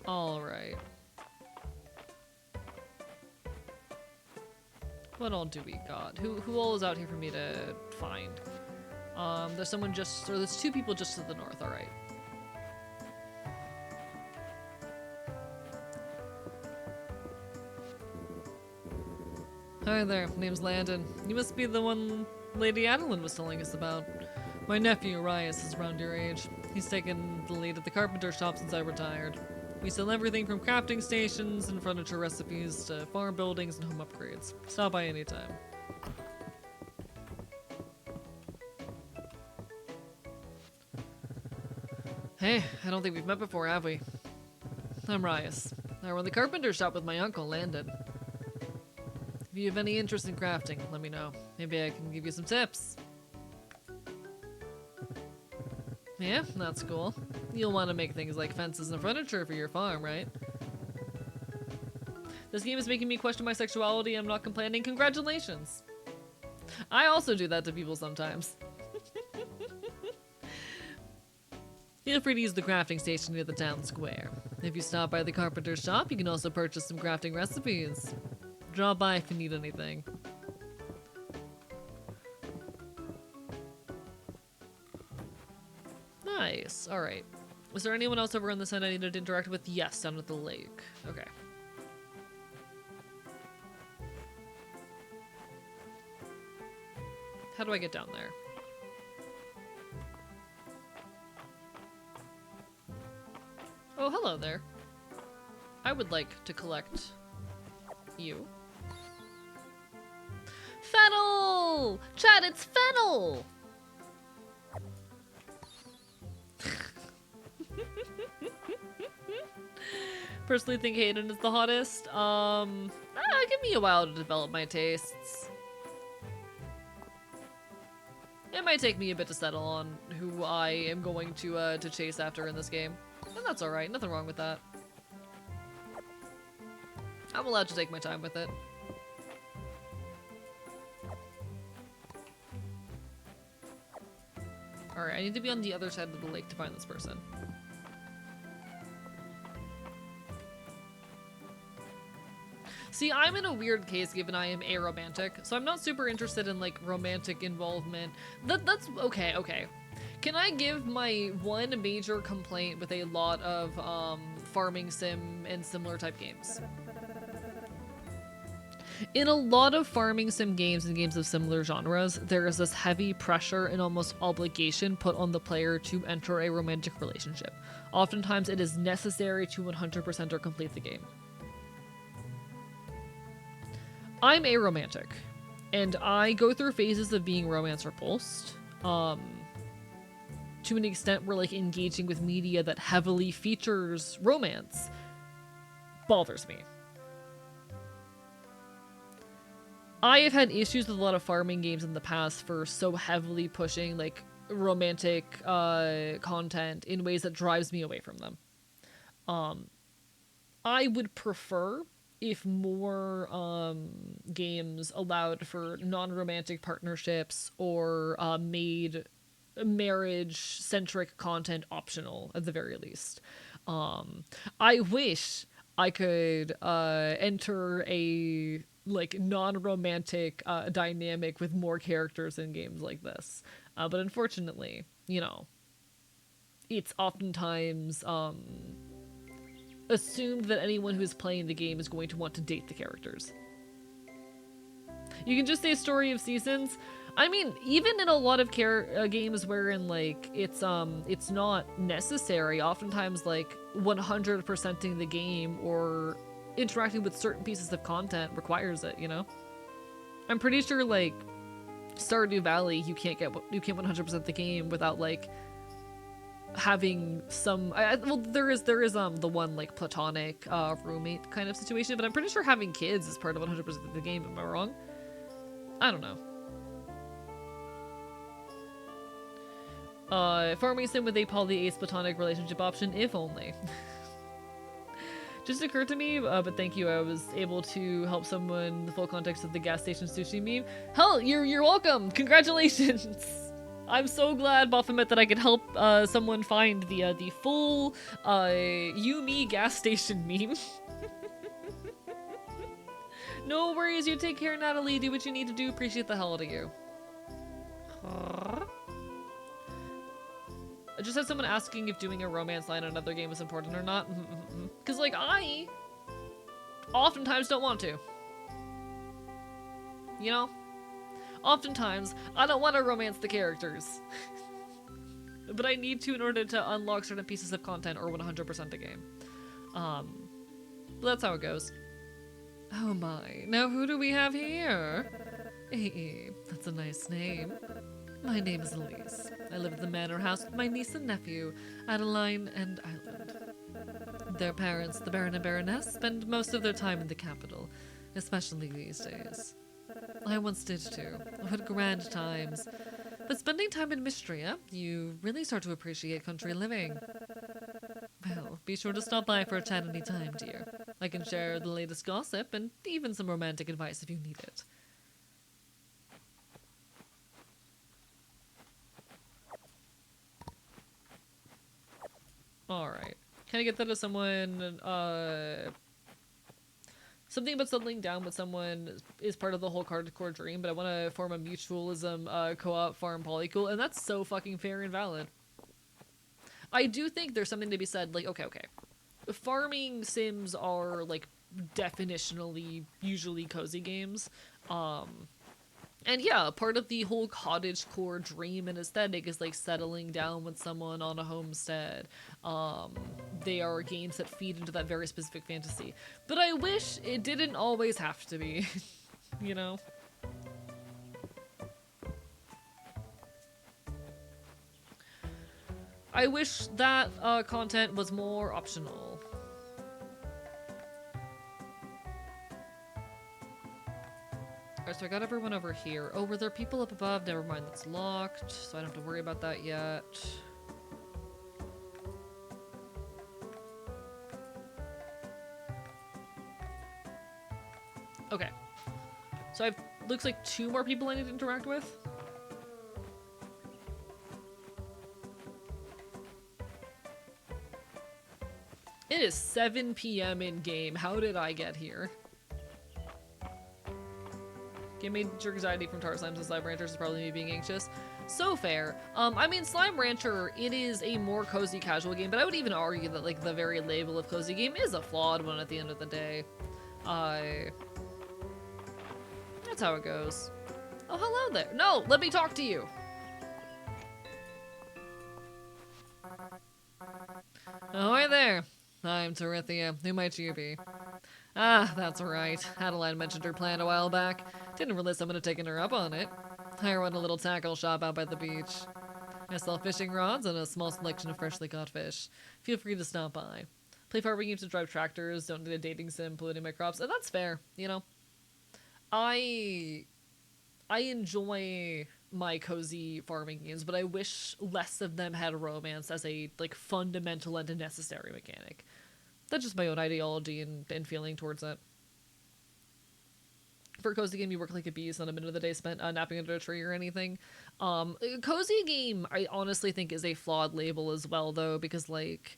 Alright. What all do we got? Who all is out here for me to find? There's someone just, or there's two people just to the north, alright. Hi there, name's Landon. You must be the one Lady Adeline was telling us about. My nephew, Arias, is around your age. He's taken the lead at the carpenter shop since I retired. We sell everything from crafting stations and furniture recipes to farm buildings and home upgrades. Stop by anytime. Hey, I don't think we've met before, have we? I'm Rias. I run the carpenter shop with my uncle, Landon. If you have any interest in crafting, let me know. Maybe I can give you some tips. Yeah, that's cool. You'll want to make things like fences and furniture for your farm, right? This game is making me question my sexuality. I'm not complaining. Congratulations! I also do that to people sometimes. Feel free to use the crafting station near the town square. If you stop by the carpenter's shop, you can also purchase some crafting recipes. Drop by if you need anything. Nice. Alright. Was there anyone else over on this end I needed to interact with? Yes, down at the lake. Okay. How do I get down there? Oh, hello there. I would like to collect you. Fennel! Chad, it's Fennel! Personally think Hayden is the hottest. Give me a while to develop my tastes. It might take me a bit to settle on who I am going to chase after in this game. And that's alright, nothing wrong with that. I'm allowed to take my time with it. Alright, I need to be on the other side of the lake to find this person. See, I'm in a weird case given I am aromantic, so I'm not super interested in, like, romantic involvement. That's okay. Can I give my one major complaint with a lot of, farming sim and similar type games. In a lot of farming sim games and games of similar genres, there is this heavy pressure and almost obligation put on the player to enter a romantic relationship. Oftentimes, it is necessary to 100% or complete the game. I'm aromantic, and I go through phases of being romance repulsed. To an extent where, like, engaging with media that heavily features romance bothers me. I have had issues with a lot of farming games in the past for so heavily pushing, like, romantic content in ways that drives me away from them. I would prefer if more games allowed for non-romantic partnerships or made marriage-centric content optional, at the very least. I wish I could enter a like non-romantic dynamic with more characters in games like this, but unfortunately, you know, it's oftentimes assumed that anyone who is playing the game is going to want to date the characters. You can just say Story of Seasons. I mean, even in a lot of games wherein, like, it's not necessary, oftentimes, like, 100%ing the game or interacting with certain pieces of content requires it, you know? I'm pretty sure, like, Stardew Valley, you can't 100% the game without, like, having some well, there is the one, like, platonic roommate kind of situation, but I'm pretty sure having kids is part of 100% of the game. Am I wrong? I don't know. Farming sim with a poly-ace platonic relationship option, if only. Just occurred to me, but thank you, I was able to help someone the full context of the gas station sushi meme. Hell, you're welcome! Congratulations! I'm so glad, Baphomet, that I could help someone find the full you me gas station meme. No worries, you take care, Natalie. Do what you need to do. Appreciate the hell out of you. I just had someone asking if doing a romance line in another game is important or not. Because, like, I oftentimes don't want to. You know? Oftentimes, I don't want to romance the characters. But I need to in order to unlock certain pieces of content or 100% the game. But that's how it goes. Oh my. Now who do we have here? Hey, that's a nice name. My name is Elise. I live at the manor house with my niece and nephew, Adeline and Island. Their parents, the Baron and Baroness, spend most of their time in the capital, especially these days. I once did too. What grand times. But spending time in Mistria, you really start to appreciate country living. Well, be sure to stop by for a chat any time, dear. I can share the latest gossip and even some romantic advice if you need it. Alright. Can I get that to someone, something about settling down with someone is part of the whole hardcore dream, but I want to form a mutualism, co-op farm polycool, and that's so fucking fair and valid. I do think there's something to be said, like, okay. Farming sims are, like, definitionally usually cozy games. And yeah, part of the whole cottagecore dream and aesthetic is, like, settling down with someone on a homestead. They are games that feed into that very specific fantasy. But I wish it didn't always have to be, you know? I wish that content was more optional. Alright, so I got everyone over here. Oh, were there people up above? Never mind, that's locked, so I don't have to worry about that yet. Okay. So I've, looks like 2 more people I need to interact with. It is 7 p.m. in game. How did I get here? Game major anxiety from tar slimes and slime ranchers is probably me being anxious. So fair. I mean, Slime Rancher, it is a more cozy casual game, but I would even argue that, like, the very label of cozy game is a flawed one at the end of the day. That's how it goes. Oh, hello there. No, let me talk to you. Oh, hi there. I'm Torithia. Who might you be? Ah, that's right. Adeline mentioned her plan a while back. Didn't realize someone had taken her up on it. I run a little tackle shop out by the beach. I sell fishing rods and a small selection of freshly caught fish. Feel free to stop by. Play farming games to drive tractors, don't need a dating sim polluting my crops, and that's fair, you know. I enjoy my cozy farming games, but I wish less of them had romance as a, like, fundamental and a necessary mechanic. That's just my own ideology and feeling towards it. For a cozy game, you work like a beast, not a minute of the day spent napping under a tree or anything. Cozy game, I honestly think, is a flawed label as well, though, because, like,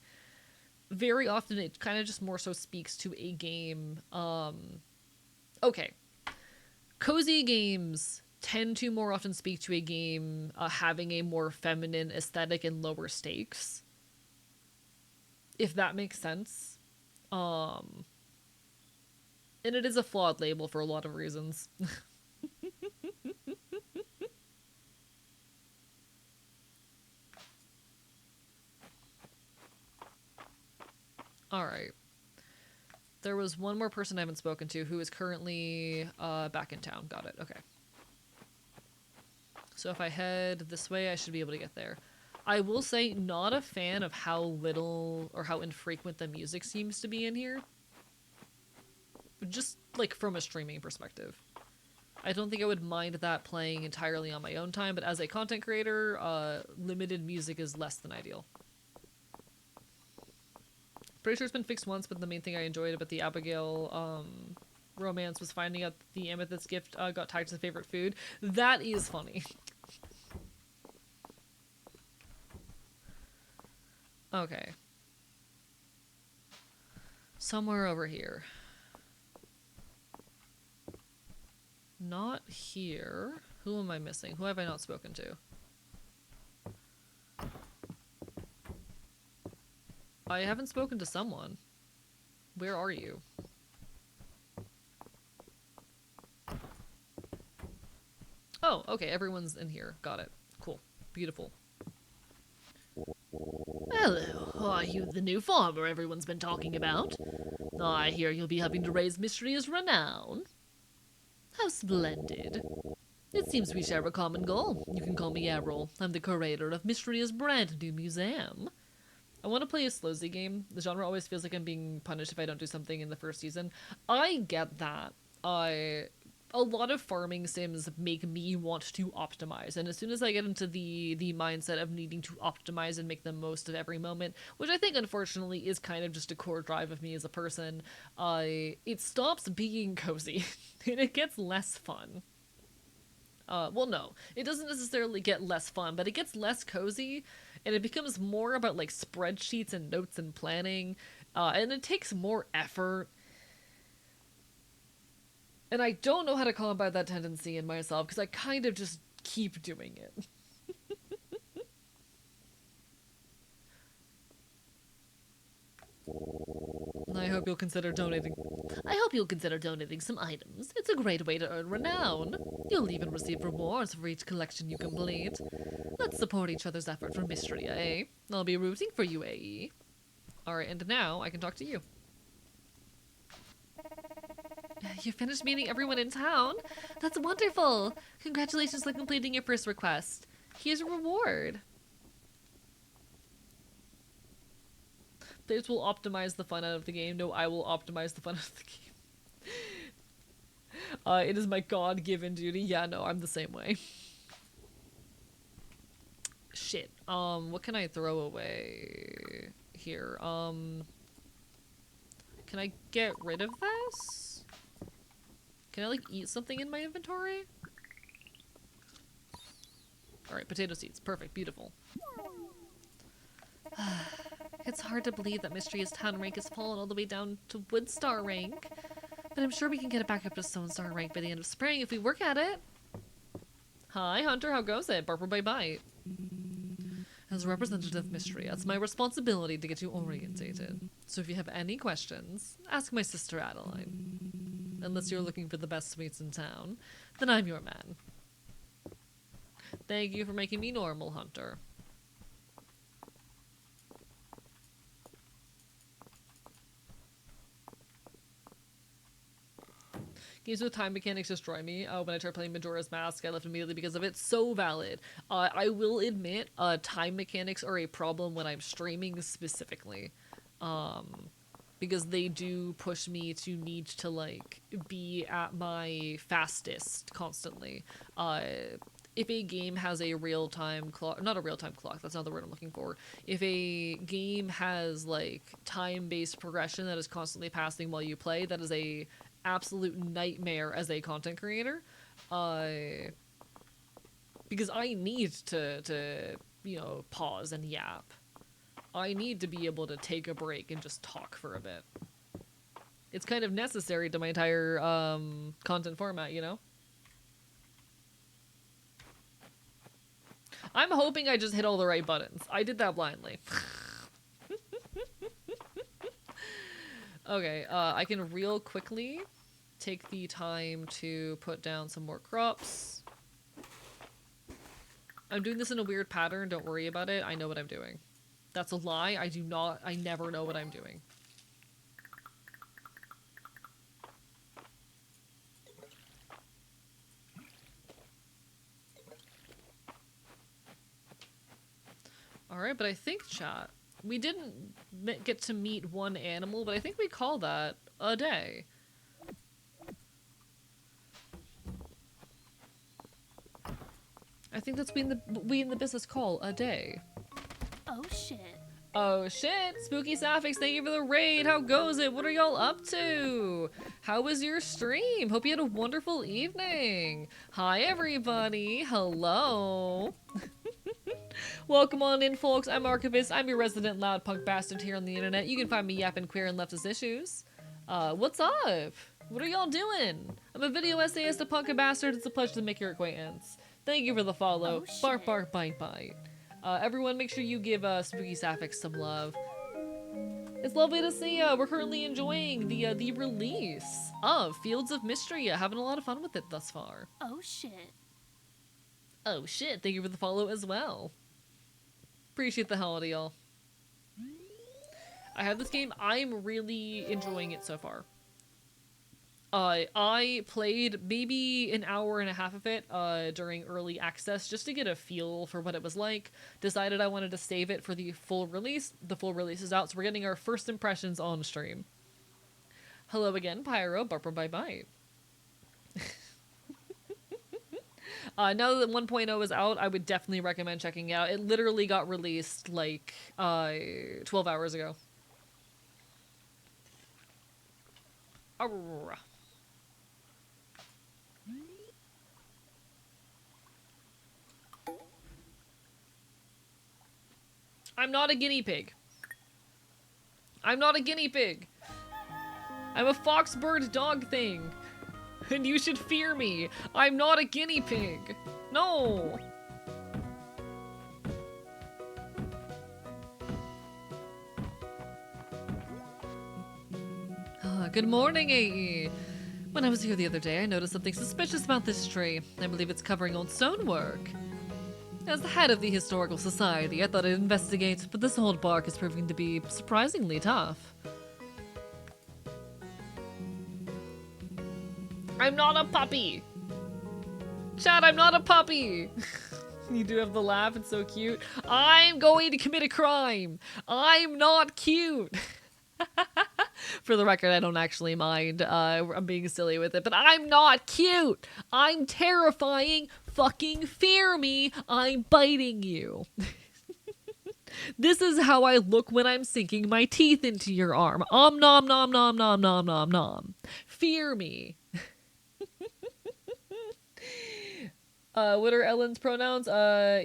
very often it kind of just more so speaks to a game. Okay. Cozy games tend to more often speak to a game having a more feminine aesthetic and lower stakes. If that makes sense. And it is a flawed label for a lot of reasons. Alright. There was one more person I haven't spoken to who is currently back in town. Got it. Okay. So if I head this way, I should be able to get there. I will say, not a fan of how little or how infrequent the music seems to be in here. Just, like, from a streaming perspective. I don't think I would mind that playing entirely on my own time, but as a content creator, limited music is less than ideal. Pretty sure it's been fixed once, but the main thing I enjoyed about the Abigail romance was finding out that the amethyst gift got tied to the favorite food. That is funny. Okay. Somewhere over here. Not here. Who am I missing? Who have I not spoken to? I haven't spoken to someone. Where are you? Oh, okay, everyone's in here. Got it. Cool. Beautiful. Hello, are you the new farmer everyone's been talking about? I hear you'll be helping to raise Mistria's renown. How splendid. It seems we share a common goal. You can call me Errol. I'm the curator of Mistria's brand new museum. I want to play a slow Z game. The genre always feels like I'm being punished if I don't do something in the first season. I get that. A lot of farming sims make me want to optimize, and as soon as I get into the mindset of needing to optimize and make the most of every moment, which I think unfortunately is kind of just a core drive of me as a person, it stops being cozy and it gets less fun. Well, no, it doesn't necessarily get less fun, but it gets less cozy, and it becomes more about, like, spreadsheets and notes and planning, and it takes more effort. And I don't know how to combat that tendency in myself, because I kind of just keep doing it. I hope you'll consider donating. I hope you'll consider donating some items. It's a great way to earn renown. You'll even receive rewards for each collection you complete. Let's support each other's effort for Mistria, eh? I'll be rooting for you, AE. Alright, and now I can talk to you. You finished meeting everyone in town? That's wonderful! Congratulations on completing your first request. Here's a reward. Players will optimize the fun out of the game. No, I will optimize the fun out of the game. It is my God-given duty. Yeah, no, I'm the same way. Shit. What can I throw away here? Can I get rid of this? Can I, like, eat something in my inventory? Alright, potato seeds. Perfect. Beautiful. It's hard to believe that Mistria's town rank has fallen all the way down to Wood Star rank. But I'm sure we can get it back up to Stone Star rank by the end of spring if we work at it. Hi, Hunter, how goes it? Barber bye bye. As representative Mistria, it's my responsibility to get you orientated. So if you have any questions, ask my sister Adeline. Unless you're looking for the best sweets in town, then I'm your man. Thank you for making me normal, Hunter. Games with time mechanics destroy me. When I tried playing Majora's Mask, I left immediately because of it. So valid. I will admit, time mechanics are a problem when I'm streaming specifically. Because they do push me to need to, like, be at my fastest constantly. If a game has a real-time clock, not a real-time clock, that's not the word I'm looking for. If a game has, like, time-based progression that is constantly passing while you play, that is a absolute nightmare as a content creator. Because I need to, you know, pause and yap. I need to be able to take a break and just talk for a bit. It's kind of necessary to my entire, content format, you know? I'm hoping I just hit all the right buttons. I did that blindly. Okay, I can real quickly take the time to put down some more crops. I'm doing this in a weird pattern, don't worry about it. I know what I'm doing. That's a lie. I never know what I'm doing. Alright, but I think, chat, we didn't get to meet one animal, but I think we call that a day. I think that's we in the business call a day. Oh shit. Oh shit! Spooky Sapphics, thank you for the raid! How goes it? What are y'all up to? How was your stream? Hope you had a wonderful evening! Hi everybody! Hello! Welcome on in, folks. I'm Archivist. I'm your resident loud punk bastard here on the internet. You can find me yapping queer and leftist issues. What's up? What are y'all doing? I'm a video essayist, a punk and bastard. It's a pleasure to make your acquaintance. Thank you for the follow. Oh, shit. Bark, bark, bite, bite. Everyone, make sure you give Spooky Sapphics some love. It's lovely to see ya. We're currently enjoying the release of Fields of Mistria. Having a lot of fun with it thus far. Oh shit. Oh shit, thank you for the follow as well. Appreciate the hell out of y'all. I have this game. I'm really enjoying it so far. I played maybe an hour and a half of it during early access just to get a feel for what it was like. Decided I wanted to save it for the full release. The full release is out, so we're getting our first impressions on stream. Hello again, Pyro. Barper bye bye. Now that 1.0 is out, I would definitely recommend checking it out. It literally got released like 12 hours ago. Arrgh. I'm not a guinea pig. I'm not a guinea pig. I'm a fox bird dog thing. And you should fear me. I'm not a guinea pig. No. Good morning, AE. When I was here the other day, I noticed something suspicious about this tree. I believe it's covering old stonework. As the head of the Historical Society, I thought I'd investigate, but this old bark is proving to be surprisingly tough. I'm not a puppy! Chad, I'm not a puppy! You do have the laugh, it's so cute. I'm going to commit a crime! I'm not cute! For the record, I don't actually mind. I'm being silly with it, but I'm not cute! I'm terrifying! Fucking fear me! I'm biting you! This is how I look when I'm sinking my teeth into your arm. Nom nom nom nom nom nom nom. Fear me. What are Ellen's pronouns?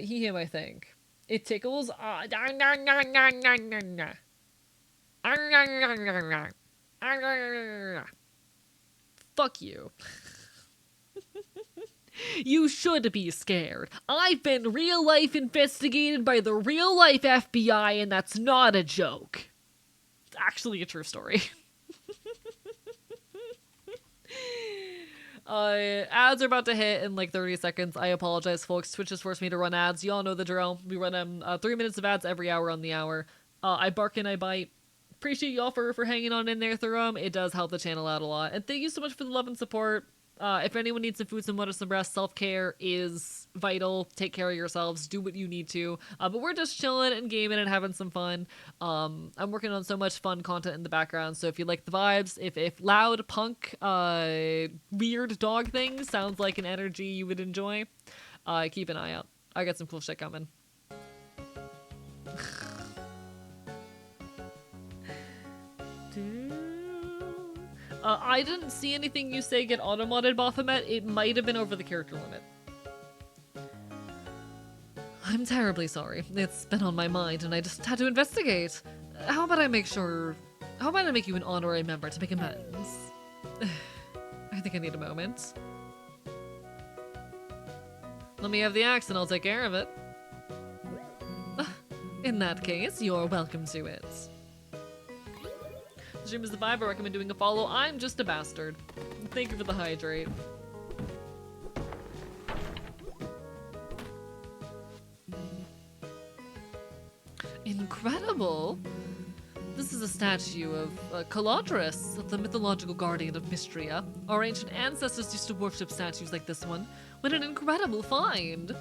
He, him, I think. It tickles. Fuck you. You should be scared. I've been real life investigated by the real life FBI, and that's not a joke. It's actually a true story. Ads are about to hit in like 30 seconds. I apologize, folks. Twitch has forced me to run ads. Y'all know the drill. We run 3 minutes of ads every hour on the hour. I bark and I bite. Appreciate y'all for hanging on in there through them. It does help the channel out a lot. And thank you so much for the love and support. If anyone needs some food, some water, some rest, self-care is vital. Take care of yourselves. Do what you need to. But we're just chilling and gaming and having some fun. I'm working on so much fun content in the background. So if you like the vibes, if loud punk, weird dog things sounds like an energy you would enjoy, keep an eye out. I got some cool shit coming. I didn't see anything you say get auto-modded, Baphomet. It might have been over the character limit. I'm terribly sorry. It's been on my mind and I just had to investigate. How about I make you an honorary member to make amends? I think I need a moment. Let me have the axe and I'll take care of it. In that case, you're welcome to it. The stream is the vibe. I recommend doing a follow. I'm just a bastard. Thank you for the hydrate. Incredible! This is a statue of Caladris, the mythological guardian of Mistria. Our ancient ancestors used to worship statues like this one. What an incredible find!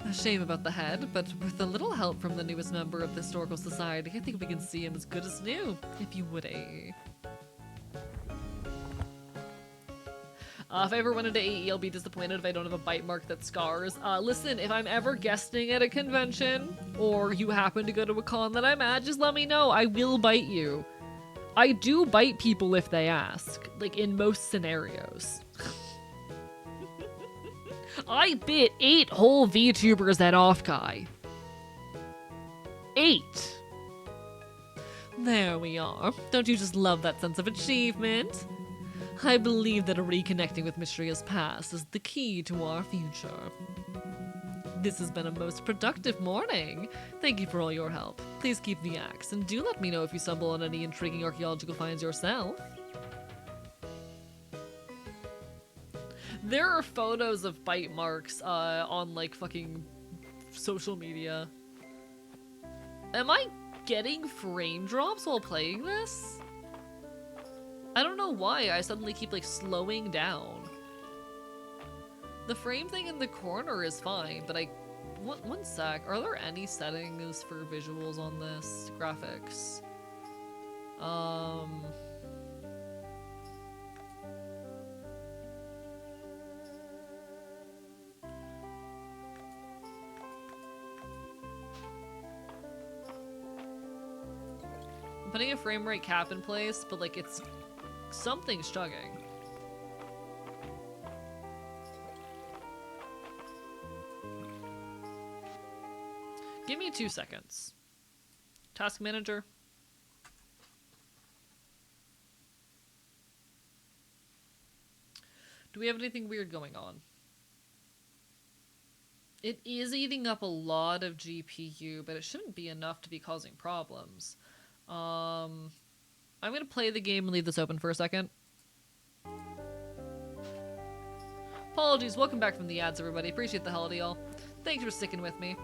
A shame about the head, but with a little help from the newest member of the Historical Society, I think we can see him as good as new, if you would, eh? If I ever run into AE, I'll be disappointed if I don't have a bite mark that scars. Listen, if I'm ever guesting at a convention, or you happen to go to a con that I'm at, just let me know. I will bite you. I do bite people if they ask, like in most scenarios. I bit 8 whole VTubers at Offkai. 8! There we are. Don't you just love that sense of achievement? I believe that reconnecting with Mistria's past is the key to our future. This has been a most productive morning. Thank you for all your help. Please keep the axe, and do let me know if you stumble on any intriguing archaeological finds yourself. There are photos of bite marks on like fucking social media. Am I getting frame drops while playing this? I don't know why I suddenly keep like slowing down. The frame thing in the corner is fine, but one sec. Are there any settings for visuals on this? Graphics. I'm putting a frame rate cap in place, but like it's something's chugging. Give me 2 seconds. Task manager. Do we have anything weird going on? It is eating up a lot of GPU, but it shouldn't be enough to be causing problems. I'm gonna play the game and leave this open for a second. Apologies, welcome back from the ads, everybody. Appreciate the holiday, y'all. Thanks for sticking with me.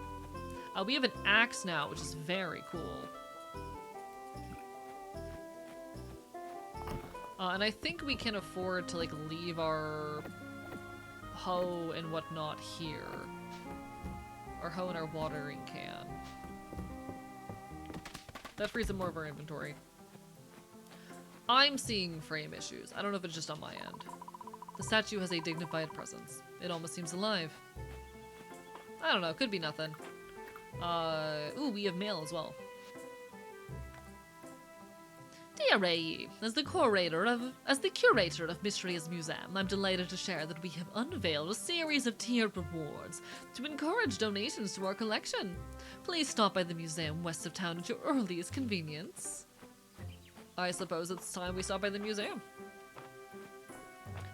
We have an axe now, which is very cool. And I think we can afford to, like, leave our hoe and whatnot here. Our hoe and our watering can. That frees up more of our inventory. I'm seeing frame issues. I don't know if it's just on my end. The statue has a dignified presence. It almost seems alive. I don't know, could be nothing. Ooh, we have mail as well. Dear AE, as the curator of Mistria's museum, I'm delighted to share that we have unveiled a series of tiered rewards to encourage donations to our collection. Please stop by the museum west of town at your earliest convenience. I suppose it's time we stop by the museum.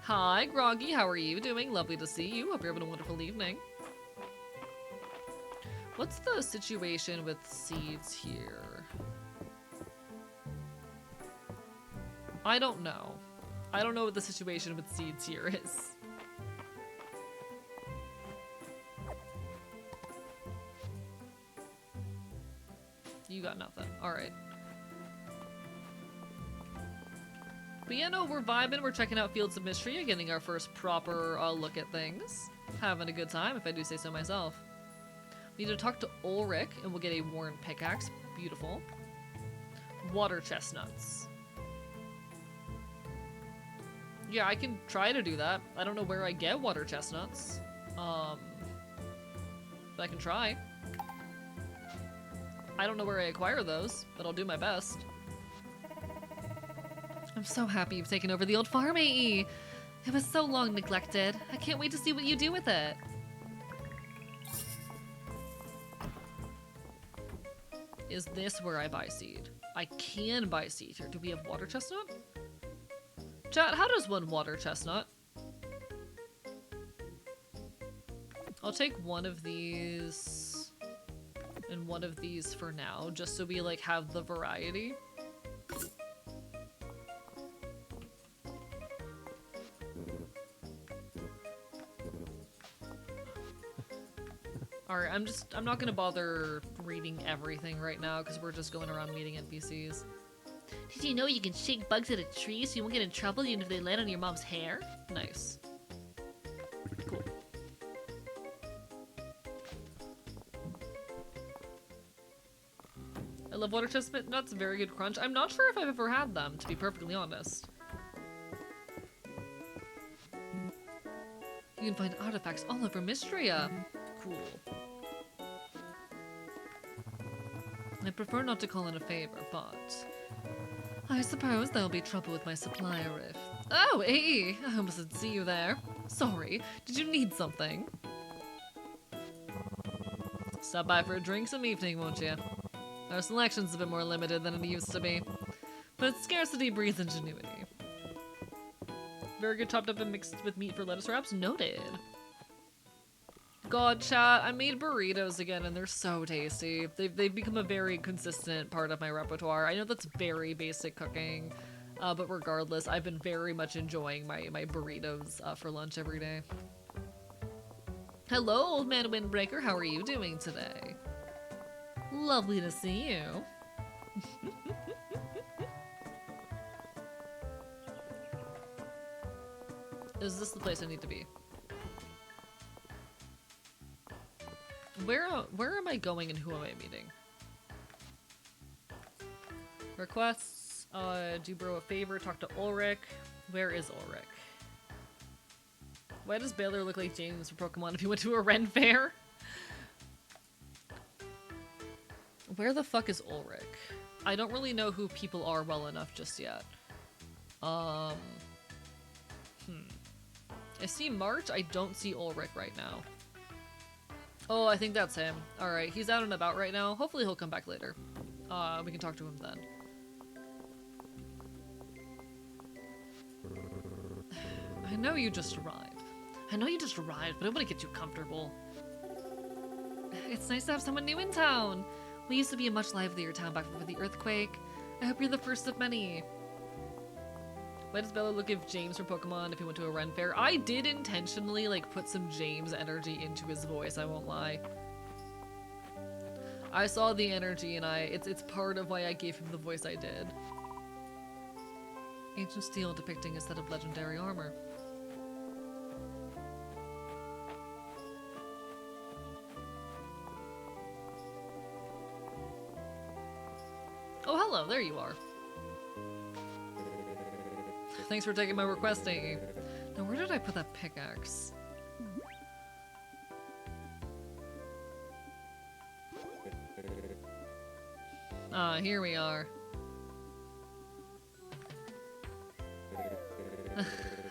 Hi, Groggy. How are you doing? Lovely to see you. Hope you're having a wonderful evening. What's the situation with seeds here? I don't know. I don't know what the situation with seeds here is. You got nothing. Alright. But yeah, no, we're vibing. We're checking out Fields of Mistria, getting our first proper look at things. Having a good time, if I do say so myself. We need to talk to Ulrich, and we'll get a worn pickaxe. Beautiful. Water chestnuts. Yeah, I can try to do that. I don't know where I get water chestnuts. But I can try. I don't know where I acquire those, but I'll do my best. I'm so happy you've taken over the old farm, AE. It was so long neglected. I can't wait to see what you do with it. Is this where I buy seed? I can buy seed here. Do we have water chestnut? Chat, how does one water chestnut? I'll take one of these and one of these for now, just so we like have the variety. Alright, I'm not gonna bother reading everything right now because we're just going around meeting NPCs. Did you know you can shake bugs at a tree so you won't get in trouble even if they land on your mom's hair? Nice. Cool. I love water chestnut nuts, very good crunch. I'm not sure if I've ever had them, to be perfectly honest. You can find artifacts all over Mistria. Cool. I prefer not to call in a favor, but I suppose there'll be trouble with my supplier if... Oh, hey! I almost didn't see you there. Sorry. Did you need something? Stop by for a drink some evening, won't you? Our selection's a bit more limited than it used to be, but scarcity breeds ingenuity. Very good chopped up and mixed with meat for lettuce wraps. Noted. God, chat, I made burritos again and they're so tasty. They've become a very consistent part of my repertoire. I know that's very basic cooking, but regardless, I've been very much enjoying my burritos for lunch every day. Hello, old man Windbreaker, how are you doing today? Lovely to see you. Is this the place I need to be? Where am I going and who am I meeting? Requests, do bro a favor, talk to Ulrich. Where is Ulrich? Why does Baylor look like James from Pokemon if he went to a Ren fair? Where the fuck is Ulrich? I don't really know who people are well enough just yet. I see March, I don't see Ulrich right now. Oh, I think that's him. Alright, he's out and about right now. Hopefully he'll come back later. We can talk to him then. I know you just arrived. But I want to get you comfortable. It's nice to have someone new in town. We used to be a much livelier town back before the earthquake. I hope you're the first of many. Why does Bella look at James from Pokemon if he went to a Ren fair? I did intentionally, like, put some James energy into his voice, I won't lie. I saw the energy and it's part of why I gave him the voice I did. Ancient steel depicting a set of legendary armor. Oh, hello, there you are. Thanks for taking my request, AE. Now, where did I put that pickaxe? Ah, here we are.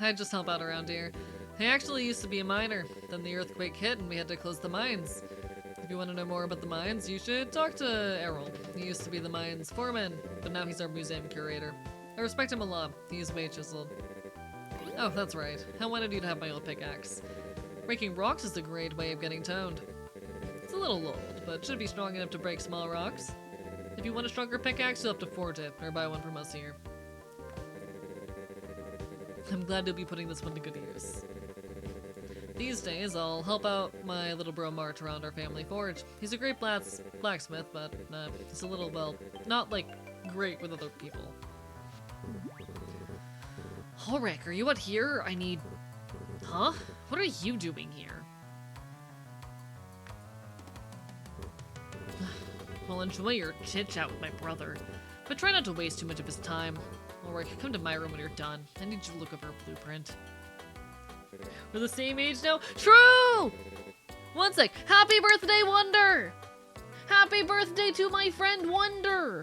I just help out around here. I actually used to be a miner. Then the earthquake hit and we had to close the mines. If you want to know more about the mines, you should talk to Errol. He used to be the mines foreman, but now he's our museum curator. I respect him a lot. He's way chiseled. Oh, that's right. I wanted you to have my old pickaxe. Breaking rocks is a great way of getting toned. It's a little old, but should be strong enough to break small rocks. If you want a stronger pickaxe, you'll have to forge it, or buy one from us here. I'm glad you'll be putting this one to good use. These days, I'll help out my little bro March around our family forge. He's a great blacksmith, but he's a little, well, not, like, great with other people. Ulrich, are you out here? I need... Huh? What are you doing here? Well, enjoy your chit-chat with my brother, but try not to waste too much of his time. Ulrich, come to my room when you're done. I need you to look over a blueprint. We're the same age now? True! One sec. Happy birthday, Wonder! Happy birthday to my friend Wonder!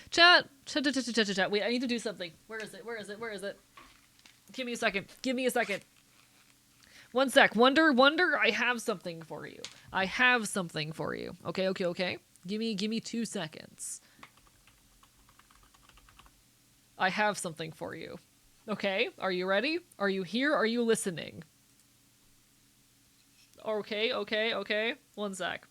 Chat. Wait, I need to do something. Where is it? Give me a second. One sec. Wonder, I have something for you. Okay. Give me 2 seconds. I have something for you. Okay, are you ready? Are you here? Are you listening? Okay. 1 sec.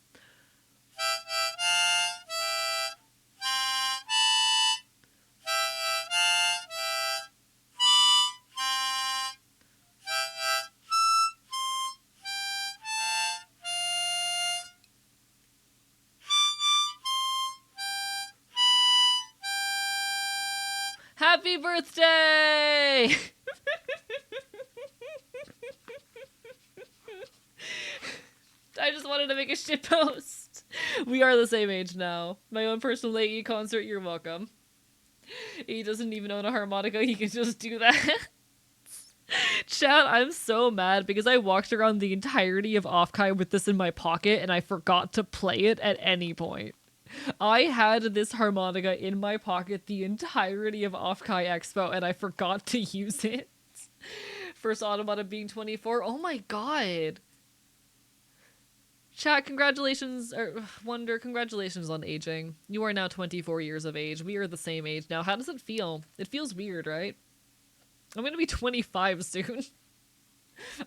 Happy birthday! I just wanted to make a shit post. We are the same age now. My own personal AE concert, you're welcome. He doesn't even own a harmonica, he can just do that. Chat, I'm so mad because I walked around the entirety of Offkai with this in my pocket and I forgot to play it at any point. I had this harmonica in my pocket the entirety of Offkai Expo and I forgot to use it. First automata being 24. Oh my god. Chat, congratulations, or Wonder, congratulations on aging. You are now 24 years of age. We are the same age now. How does it feel? It feels weird, right? I'm gonna be 25 soon.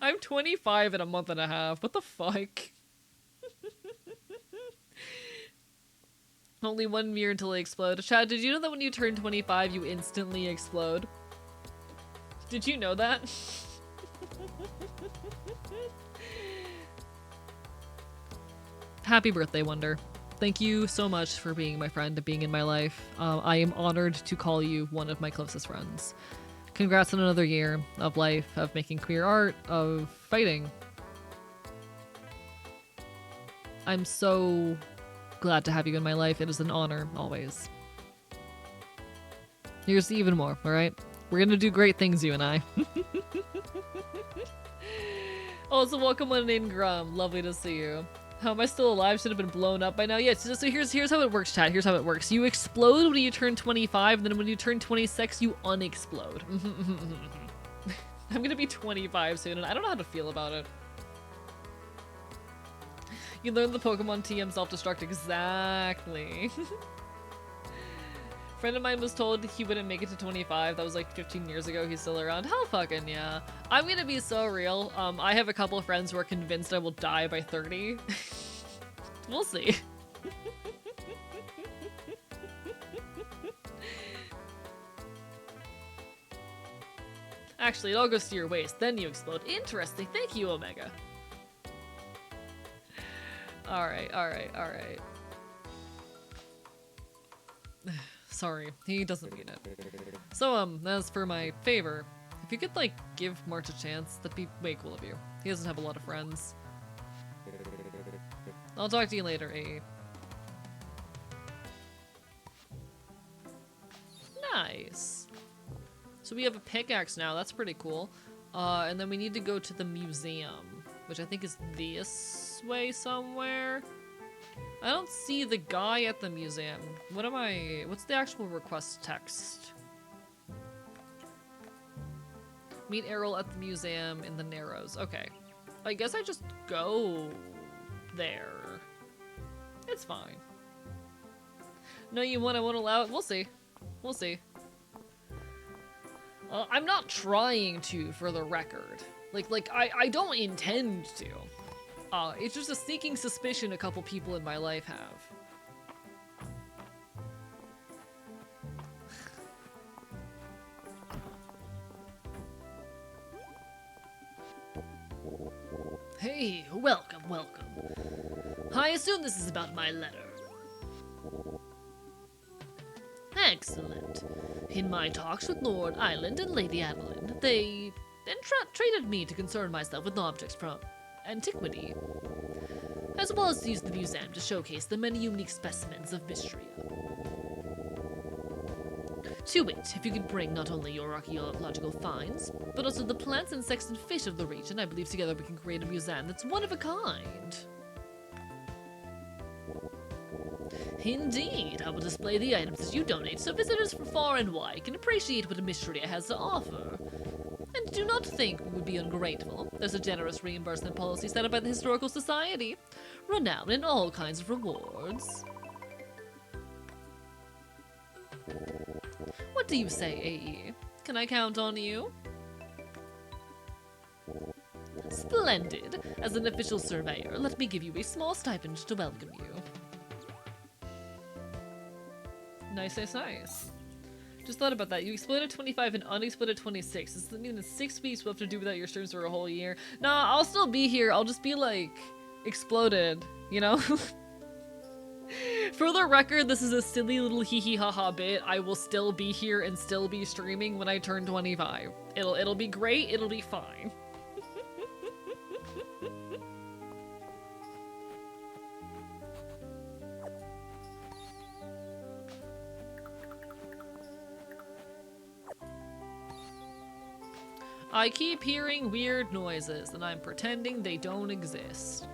I'm 25 in a month and a half. What the fuck? Only 1 year until I explode. Chad, did you know that when you turn 25, you instantly explode? Did you know that? Happy birthday, Wonder. Thank you so much for being my friend and being in my life. I am honored to call you one of my closest friends. Congrats on another year of life, of making queer art, of fighting. I'm so glad to have you in my life. It is an honor, always. Here's to even more, alright? We're gonna do great things, you and I. Also, welcome on Ingram. Lovely to see you. How am I still alive? Should have been blown up by now. Yeah, so here's how it works, chat. Here's how it works. You explode when you turn 25, and then when you turn 26, you unexplode. I'm gonna be 25 soon, and I don't know how to feel about it. You learn the Pokemon TM self-destruct. Exactly. Friend of mine was told he wouldn't make it to 25. That was like 15 years ago. He's still around. Hell fucking yeah. I'm gonna be so real. I have a couple of friends who are convinced I will die by 30. We'll see. Actually, it all goes to your waist. Then you explode. Interesting. Thank you, Omega. Alright. Sorry, he doesn't mean it. So, as for my favor, if you could, like, give March a chance, that'd be way cool of you. He doesn't have a lot of friends. I'll talk to you later, AE. Nice. So we have a pickaxe now, that's pretty cool. And then we need to go to the museum, which I think is this way somewhere. I don't see the guy at the museum. What's the actual request text? Meet Errol at the museum in the Narrows. Okay. I guess I just go there. It's fine. No, I won't allow it. We'll see. We'll see. I'm not trying to, for the record. I don't intend to. It's just a sneaking suspicion a couple people in my life have. Hey, welcome, welcome. I assume this is about my letter. Excellent. In my talks with Lord Island and Lady Adeline, they entreated me to concern myself with objects from antiquity, as well as to use the museum to showcase the many unique specimens of Mistria. To wit, if you could bring not only your archaeological finds, but also the plants, insects, and fish of the region, I believe together we can create a museum that's one of a kind. Indeed, I will display the items that you donate so visitors from far and wide can appreciate what Mistria has to offer. And do not think we would be ungrateful. There's a generous reimbursement policy set up by the Historical Society, renowned in all kinds of rewards. What do you say, AE? Can I count on you? Splendid. As an official surveyor, let me give you a small stipend to welcome you. Nice, nice, nice. Just thought about that. You exploded 25 and unexploded 26. Does that mean in 6 weeks we'll have to do without your streams for a whole year? Nah, I'll still be here. I'll just be like exploded, you know? For the record, this is a silly little hee hee ha ha bit. I will still be here and still be streaming when I turn 25. It'll be great. It'll be fine. I keep hearing weird noises, and I'm pretending they don't exist.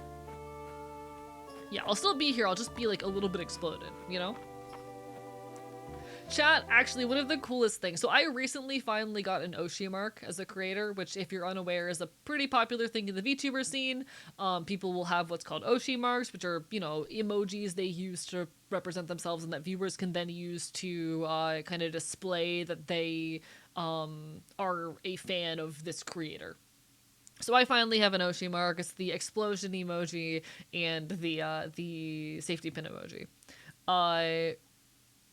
Yeah, I'll still be here, I'll just be like a little bit exploded, you know? Chat, actually, one of the coolest things, so I recently finally got an Oshi mark as a creator, which if you're unaware is a pretty popular thing in the VTuber scene. People will have what's called Oshi marks, which are, you know, emojis they use to represent themselves and that viewers can then use to kind of display that they are a fan of this creator. So I finally have an Oshi mark. It's the explosion emoji and the safety pin emoji.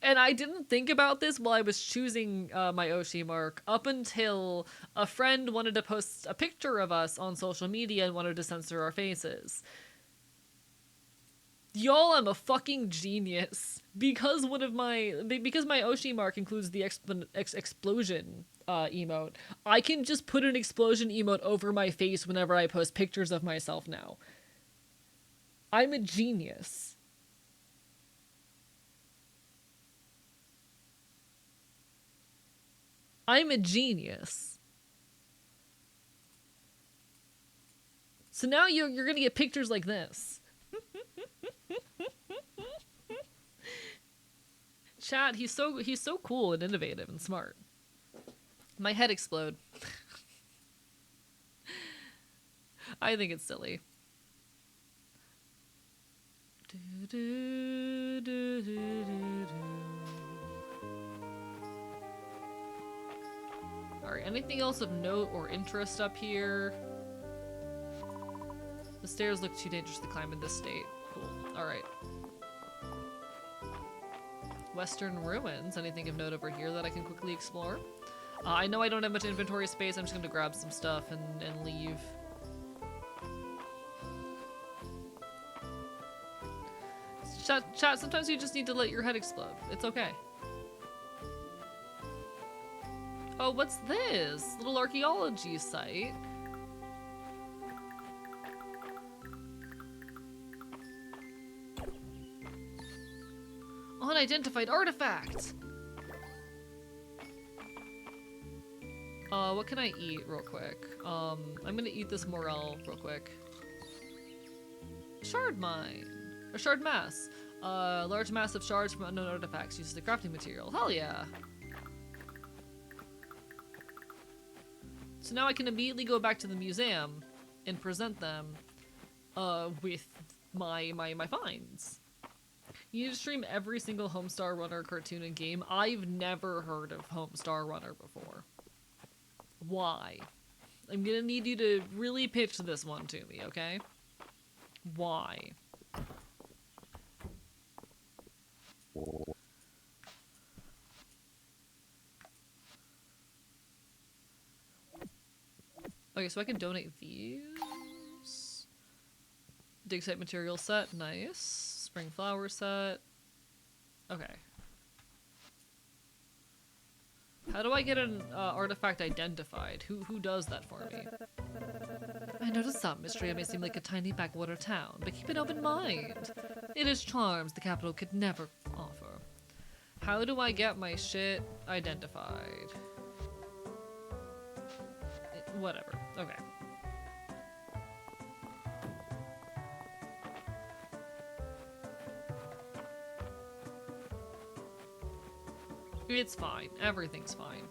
And I didn't think about this while I was choosing my Oshi mark up until a friend wanted to post a picture of us on social media and wanted to censor our faces. Y'all, I'm a fucking genius. Because my Oshi mark includes the explosion emote, I can just put an explosion emote over my face whenever I post pictures of myself now. I'm a genius. I'm a genius. So now you're gonna get pictures like this. Chat, he's so cool and innovative and smart. My head explode. I think it's silly. Alright, anything else of note or interest up here? The stairs look too dangerous to climb in this state. Cool. Alright. Western ruins. Anything of note over here that I can quickly explore? I know I don't have much inventory space. I'm just going to grab some stuff and leave. Chat, sometimes you just need to let your head explode. It's okay. Oh, what's this? Little archaeology site. Unidentified artifact! What can I eat real quick? I'm gonna eat this morel real quick. Shard mine. Or shard mass. Large mass of shards from unknown artifacts used as a crafting material. Hell yeah! So now I can immediately go back to the museum and present them with my finds. You need to stream every single Homestar Runner cartoon and game. I've never heard of Homestar Runner before. Why? I'm gonna need you to really pitch this one to me, okay? Why? Okay, so I can donate these. Dig site material set, nice. Spring flower set. Okay. How do I get an artifact identified? Who does that for me? I noticed some Mistria may seem like a tiny backwater town, but keep an open mind. It has charms the capital could never offer. How do I get my shit identified? Whatever. Okay. It's fine. Everything's fine.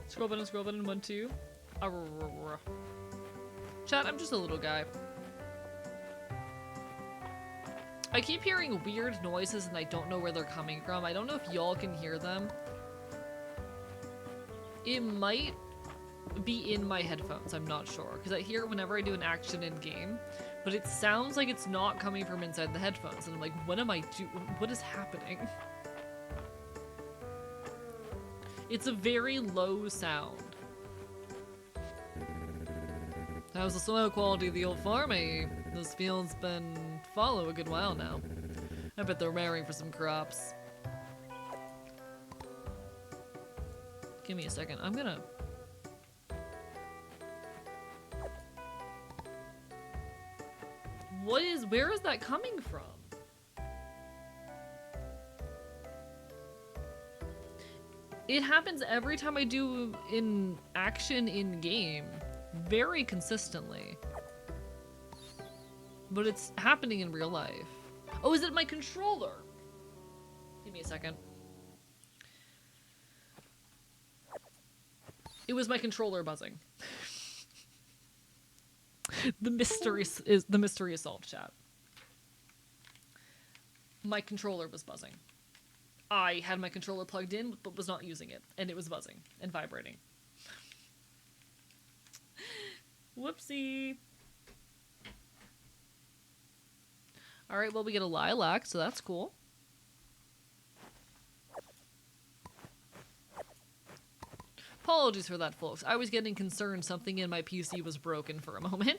Scroll button, 1, 2. Chat, I'm just a little guy. I keep hearing weird noises and I don't know where they're coming from. I don't know if y'all can hear them. It might be in my headphones, I'm not sure. Because I hear it whenever I do an action in game. But it sounds like it's not coming from inside the headphones. And I'm like, what am I doing? What is happening? It's a very low sound. How's the soil quality of the old farm, eh? This field's been fallow a good while now. I bet they're raring for some crops. Give me a second. I'm gonna... Where is that coming from? It happens every time I do an action in game. Very consistently. But it's happening in real life. Oh, is it my controller? Give me a second. It was my controller buzzing. The mystery assault chat. My controller was buzzing. I had my controller plugged in, but was not using it, and it was buzzing and vibrating. Whoopsie. Alright, well, we get a lilac, so that's cool. Apologies for that, folks. I was getting concerned something in my PC was broken for a moment.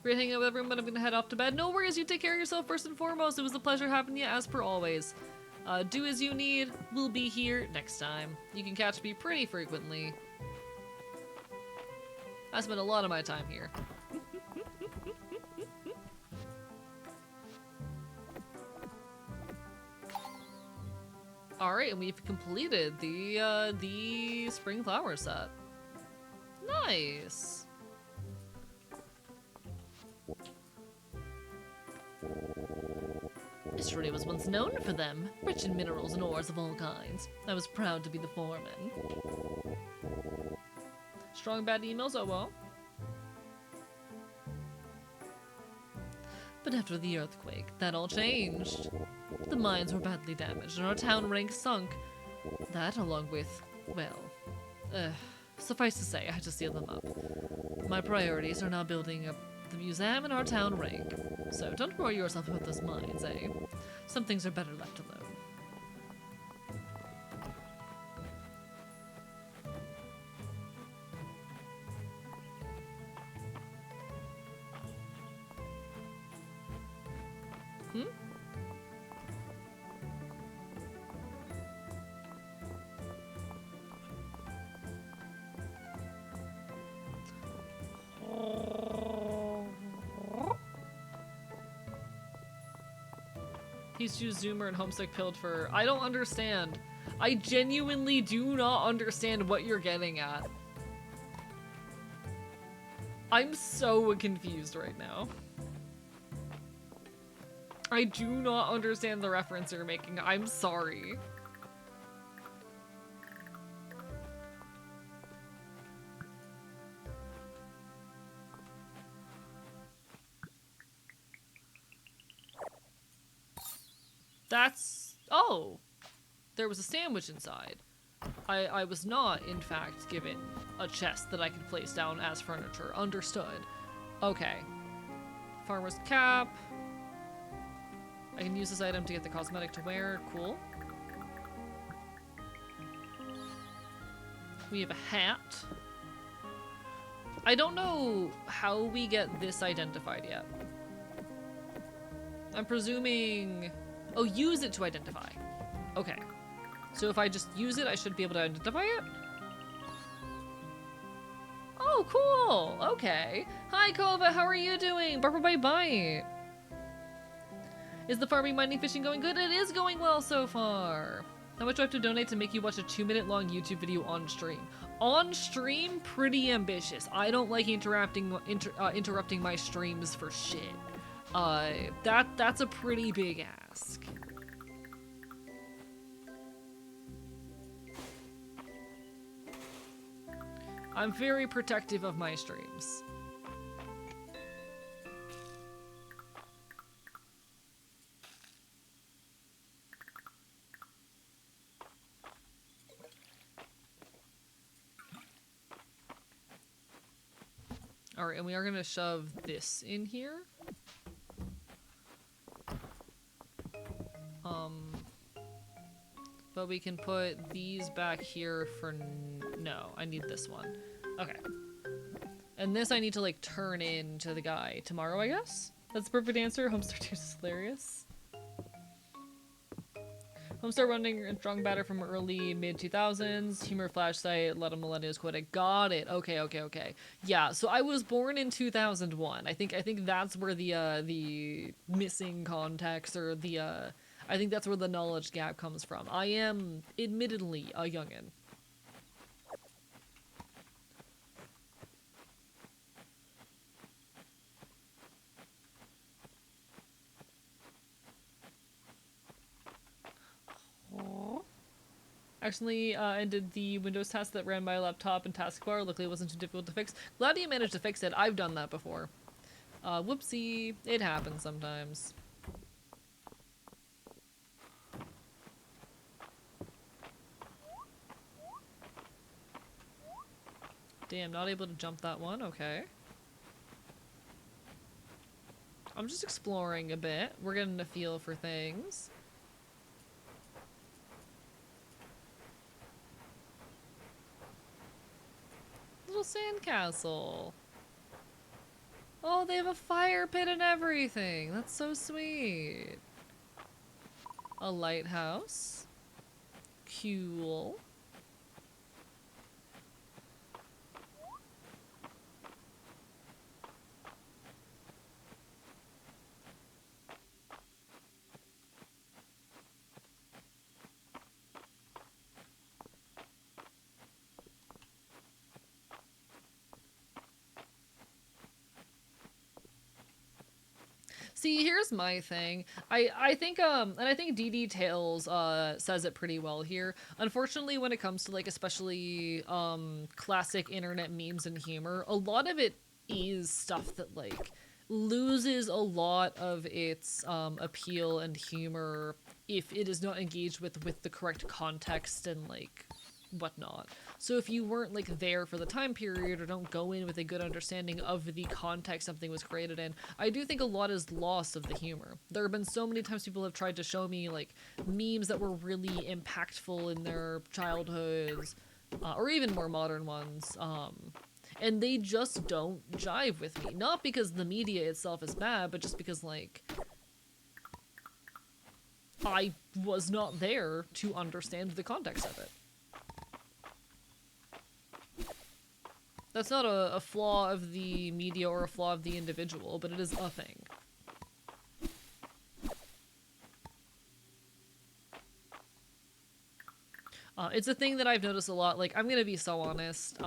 Great hanging out with everyone, but I'm gonna head off to bed. No worries, you take care of yourself first and foremost. It was a pleasure having you, as per always. Do as you need. We'll be here next time. You can catch me pretty frequently. I spend a lot of my time here. Alright, and we've completed the spring flower set. Nice! Mistria was once known for them, rich in minerals and ores of all kinds. I was proud to be the foreman. Strong bad emails, oh well. But after the earthquake, that all changed. The mines were badly damaged and our town rank sunk. That, along with, well, suffice to say, I had to seal them up. My priorities are now building up the museum and our town rank. So don't worry yourself about those mines, eh? Some things are better left alone. He's used Zoomer and Homesick Pilled for... I don't understand. I genuinely do not understand what you're getting at. I'm so confused right now. I do not understand the reference you're making. I'm sorry. That's... Oh! There was a sandwich inside. I was not, in fact, given a chest that I could place down as furniture. Understood. Okay. Farmer's cap. I can use this item to get the cosmetic to wear. Cool. We have a hat. I don't know how we get this identified yet. I'm presuming... Oh, use it to identify. Okay. So if I just use it, I should be able to identify it? Oh, cool! Okay. Hi, Kova, how are you doing? Barber Bite Bite. Is the farming, mining, fishing going good? It is going well so far. How much do I have to donate to make you watch a 2-minute long YouTube video on stream? On stream? Pretty ambitious. I don't like interrupting my streams for shit. That's a pretty big ask. I'm very protective of my streams. Alright, and we are gonna shove this in here. But we can put these back here for no, I need this one. Okay. And this I need to, like, turn in to the guy tomorrow, I guess? That's the perfect answer. Homestar Tears is hilarious. Homestar running a strong batter from early mid-2000s. Humor flash site, let a millennials quit it. Got it. Okay. Yeah, so I was born in 2001. I think that's where the missing context or the I think that's where the knowledge gap comes from. I am admittedly a youngin'. Accidentally ended the Windows task that ran my laptop and taskbar. Luckily it wasn't too difficult to fix. Glad you managed to fix it. I've done that before. Whoopsie. It happens sometimes. Damn, not able to jump that one. Okay. I'm just exploring a bit. We're getting a feel for things. Little sandcastle. Oh, they have a fire pit and everything. That's so sweet. A lighthouse. Cool. See, here's my thing. I think and I think DD Tales says it pretty well here. Unfortunately, when it comes to, like, especially classic internet memes and humor, a lot of it is stuff that, like, loses a lot of its appeal and humor if it is not engaged with the correct context and, like, whatnot. So if you weren't, like, there for the time period or don't go in with a good understanding of the context something was created in, I do think a lot is lost of the humor. There have been so many times people have tried to show me, like, memes that were really impactful in their childhoods, or even more modern ones, and they just don't jive with me. Not because the media itself is bad, but just because, like, I was not there to understand the context of it. That's not a flaw of the media or a flaw of the individual, but it is a thing. It's a thing that I've noticed a lot. Like, I'm gonna be so honest.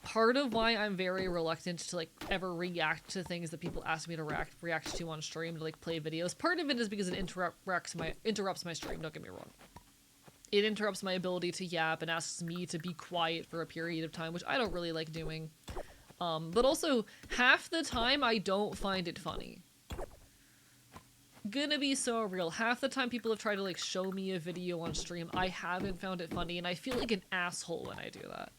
part of why I'm very reluctant to like ever react to things that people ask me to react to on stream, to like play videos. Part of it is because it interrupts my stream, don't get me wrong. It interrupts my ability to yap and asks me to be quiet for a period of time, which I don't really like doing. But also, half the time I don't find it funny. Gonna be so real. Half the time people have tried to like show me a video on stream, I haven't found it funny, and I feel like an asshole when I do that.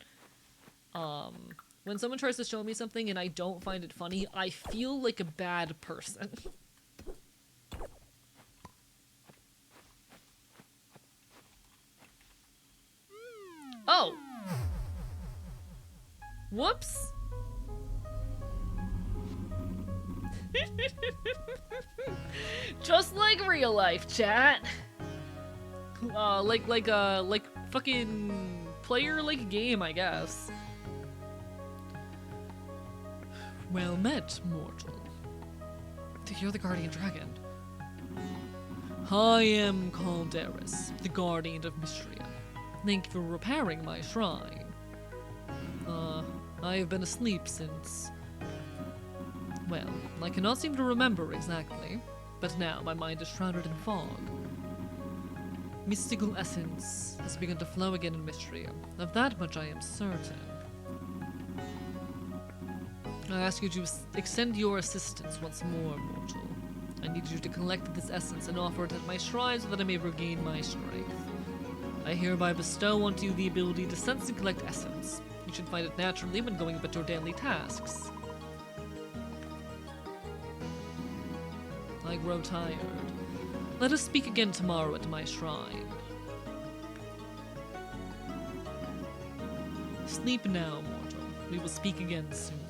When someone tries to show me something and I don't find it funny, I feel like a bad person. Oh! Whoops! Just like real life, chat. Like fucking player like a game, I guess. Well met, mortal. You're the guardian dragon. I am Calderis, the guardian of Mistria. Thank you for repairing my shrine. I have been asleep since... Well, I cannot seem to remember exactly, but now my mind is shrouded in fog. Mystical essence has begun to flow again in Mistria. Of that much I am certain. I ask you to extend your assistance once more, mortal. I need you to collect this essence and offer it at my shrine so that I may regain my strength. I hereby bestow onto you the ability to sense and collect essence. You should find it naturally when going about your daily tasks. I grow tired. Let us speak again tomorrow at my shrine. Sleep now, mortal. We will speak again soon.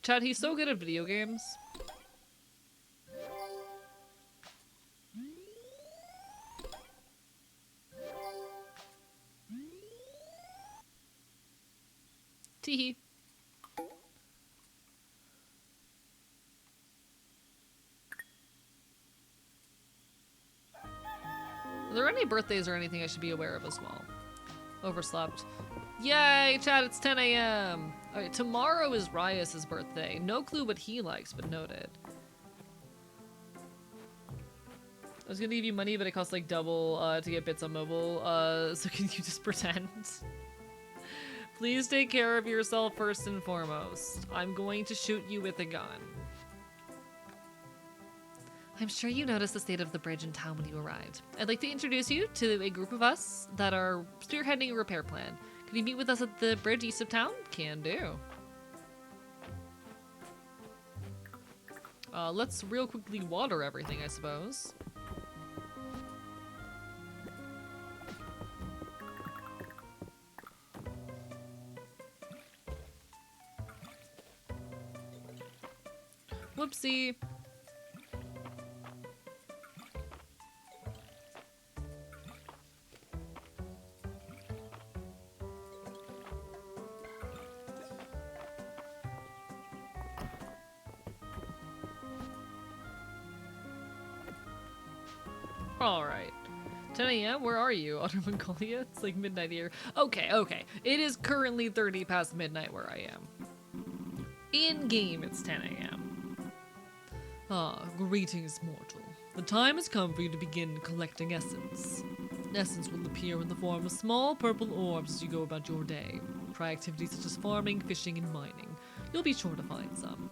Chad, he's so good at video games. Teehee. Are there any birthdays or anything I should be aware of as well? Overslept. Yay, chat, it's 10 a.m. Alright, tomorrow is Rias's birthday. No clue what he likes, but noted. I was gonna give you money, but it costs like double to get bits on mobile, so can you just pretend? Please take care of yourself first and foremost. I'm going to shoot you with a gun. I'm sure you noticed the state of the bridge in town when you arrived. I'd like to introduce you to a group of us that are spearheading a repair plan. Can you meet with us at the bridge east of town? Can do. Let's real quickly water everything, I suppose. Whoopsie. Alright. 10 a.m., where are you? Utter Mongolia? It's like midnight here. Okay, okay. It is currently 30 past midnight where I am. In-game, it's 10 a.m. Ah, greetings, mortal. The time has come for you to begin collecting essence. Essence will appear in the form of small purple orbs as you go about your day. Try activities such as farming, fishing, and mining. You'll be sure to find some.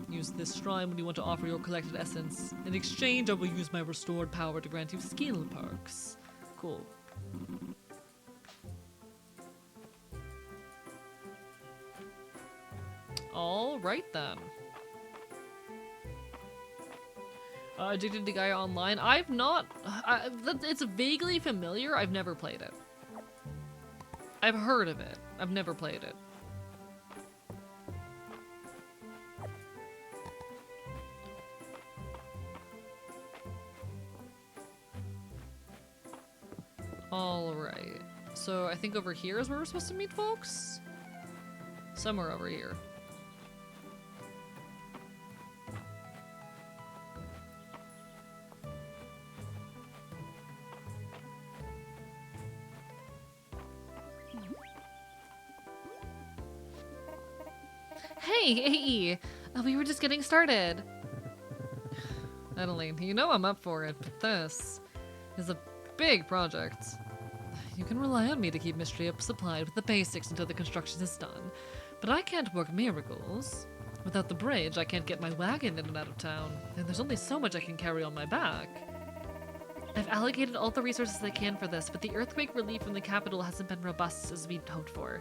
Use this shrine when you want to offer your collected essence. In exchange, I will use my restored power to grant you skill perks. Cool. Alright then. Addicted to Gaia Online? I've not... it's vaguely familiar. I've never played it. I've heard of it. I've never played it. Alright. So I think over here is where we're supposed to meet folks? Somewhere over here. Hey, AE. We were just getting started. Adeline, you know I'm up for it, but this is a big project. You can rely on me to keep Mistria supplied with the basics until the construction is done, but I can't work miracles. Without the bridge, I can't get my wagon in and out of town, and there's only so much I can carry on my back. I've allocated all the resources I can for this, but the earthquake relief from the capital hasn't been robust as we'd hoped for.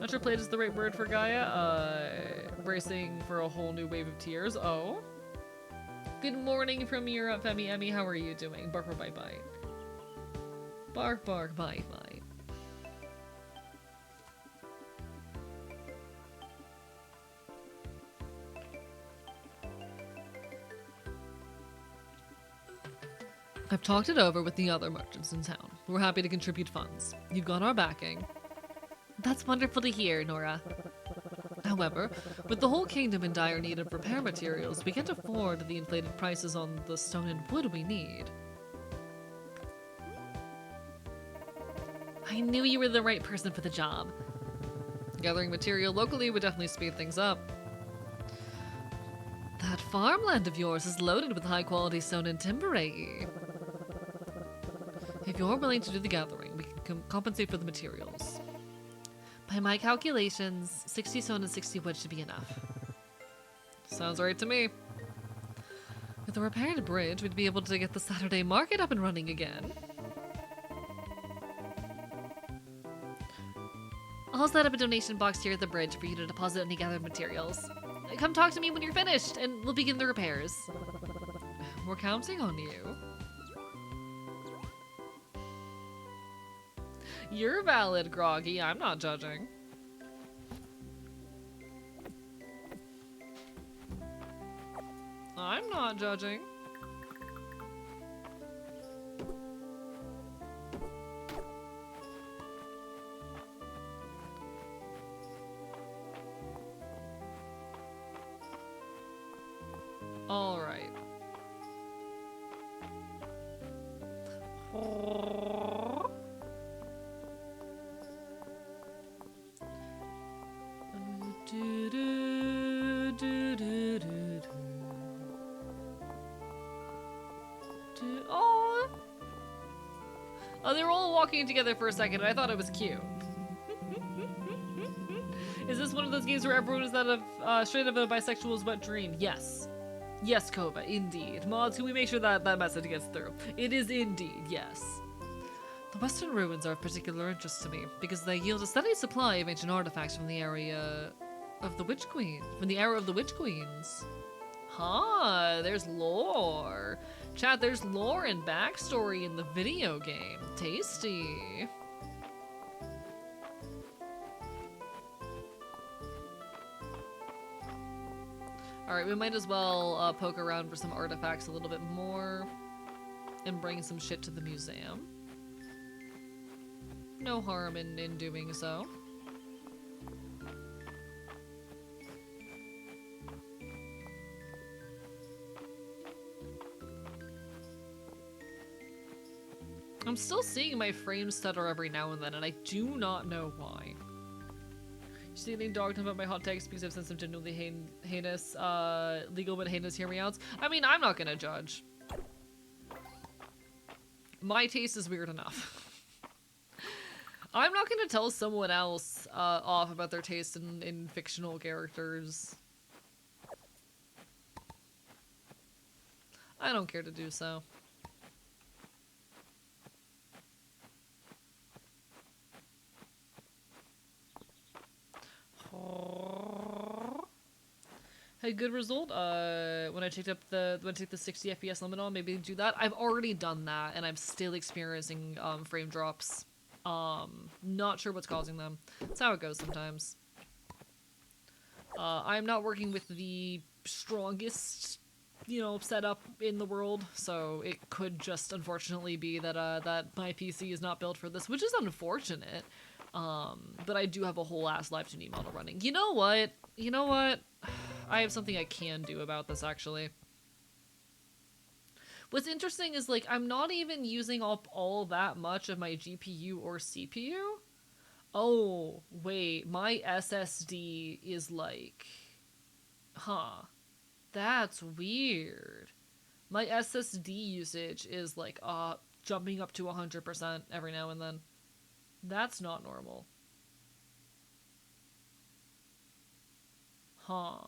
Not sure plate is the right word for Gaia. Bracing for a whole new wave of tears. Oh. Good morning from Europe, Femi Emmy. How are you doing? Bark, bark, bite, bite. Bark, bark, bite, bite. I've talked it over with the other merchants in town. We're happy to contribute funds. You've got our backing. That's wonderful to hear, Nora. However, with the whole kingdom in dire need of repair materials, we can't afford the inflated prices on the stone and wood we need. I knew you were the right person for the job. Gathering material locally would definitely speed things up. That farmland of yours is loaded with high-quality stone and timber, AE. If you're willing to do the gathering, we can compensate for the materials. By my calculations, 60 stone and 60 wood should be enough. Sounds right to me. With a repaired bridge, we'd be able to get the Saturday market up and running again. I'll set up a donation box here at the bridge for you to deposit any gathered materials. Come talk to me when you're finished, and we'll begin the repairs. We're counting on you. You're valid, Groggy. I'm not judging. I'm not judging. All right. Oh, they were all walking together for a second, and I thought it was cute. Is this one of those games where everyone is that of straight up a bisexual's wet dream? Yes. Yes, Kova, indeed. Mods, can we make sure that that message gets through? It is indeed, yes. The western ruins are of particular interest to me, because they yield a steady supply of ancient artifacts from the area of the Witch Queen. From the era of the Witch Queens. Huh, there's lore. Chat, there's lore and backstory in the video game. Tasty. Alright, we might as well poke around for some artifacts a little bit more and bring some shit to the museum. No harm in doing so. I'm still seeing my frames stutter every now and then, and I do not know why. You see any dog talking about my hot takes because I've said some genuinely heinous, legal but heinous hear me outs? I mean, I'm not gonna judge. My taste is weird enough. I'm not gonna tell someone else off about their taste in fictional characters. I don't care to do so. Had a good result when I checked up the 60 FPS limit on. Maybe do that. I've already done that, and I'm still experiencing frame drops. Not sure what's causing them. That's how it goes sometimes. I'm not working with the strongest, you know, setup in the world, so it could just unfortunately be that that my PC is not built for this, which is unfortunate. But I do have a whole ass live stream model running. You know what? You know what? I have something I can do about this, actually. What's interesting is, like, I'm not even using up all that much of my GPU or CPU. Oh, wait, my SSD is like... Huh. That's weird. My SSD usage is like, jumping up to 100% every now and then. That's not normal. Huh.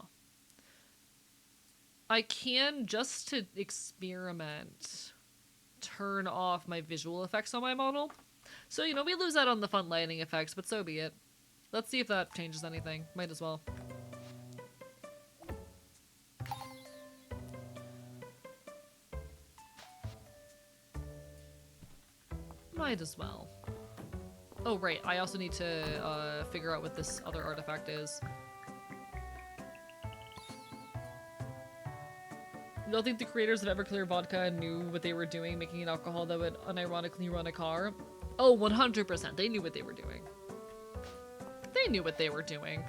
I can, just to experiment, turn off my visual effects on my model. So, you know, we lose out on the fun lighting effects, but so be it. Let's see if that changes anything. Might as well. Might as well. Oh, right. I also need to figure out what this other artifact is. You don't think the creators of Everclear Vodka knew what they were doing, making an alcohol that would unironically run a car? Oh, 100%. They knew what they were doing. They knew what they were doing.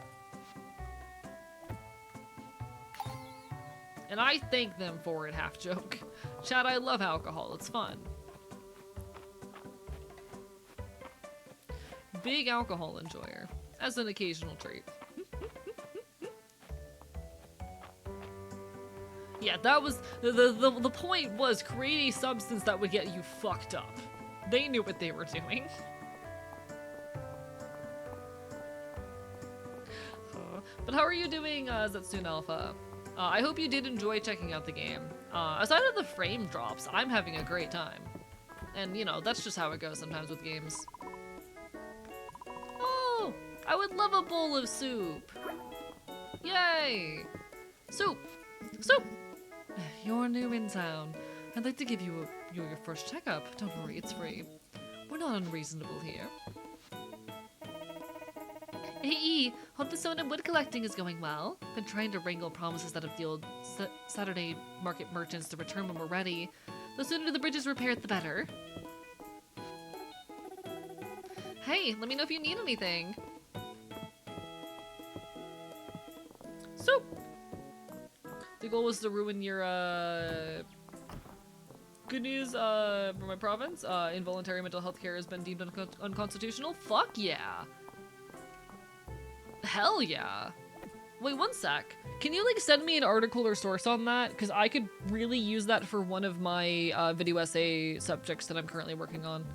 And I thank them for it, half joke. Chad, I love alcohol. It's fun. Big alcohol enjoyer. As an occasional treat. Yeah, that was... The point was create a substance that would get you fucked up. They knew what they were doing. But how are you doing, Zetsune Alpha? I hope you did enjoy checking out the game. Aside of the frame drops, I'm having a great time. And, you know, that's just how it goes sometimes with games. Oh! I would love a bowl of soup! Yay! Soup! Soup! You're new in town. I'd like to give you your first checkup. Don't worry, it's free. We're not unreasonable here. Hey, hope the stone and wood collecting is going well. Been trying to wrangle promises out of the old Saturday market merchants to return when we're ready. The sooner the bridge is repaired, the better. Hey, let me know if you need anything. Soup! The goal was to ruin your, Good news, for my province. Involuntary mental health care has been deemed unconstitutional. Fuck yeah! Hell yeah! Wait, one sec. Can you, like, send me an article or source on that? Because I could really use that for one of my, video essay subjects that I'm currently working on.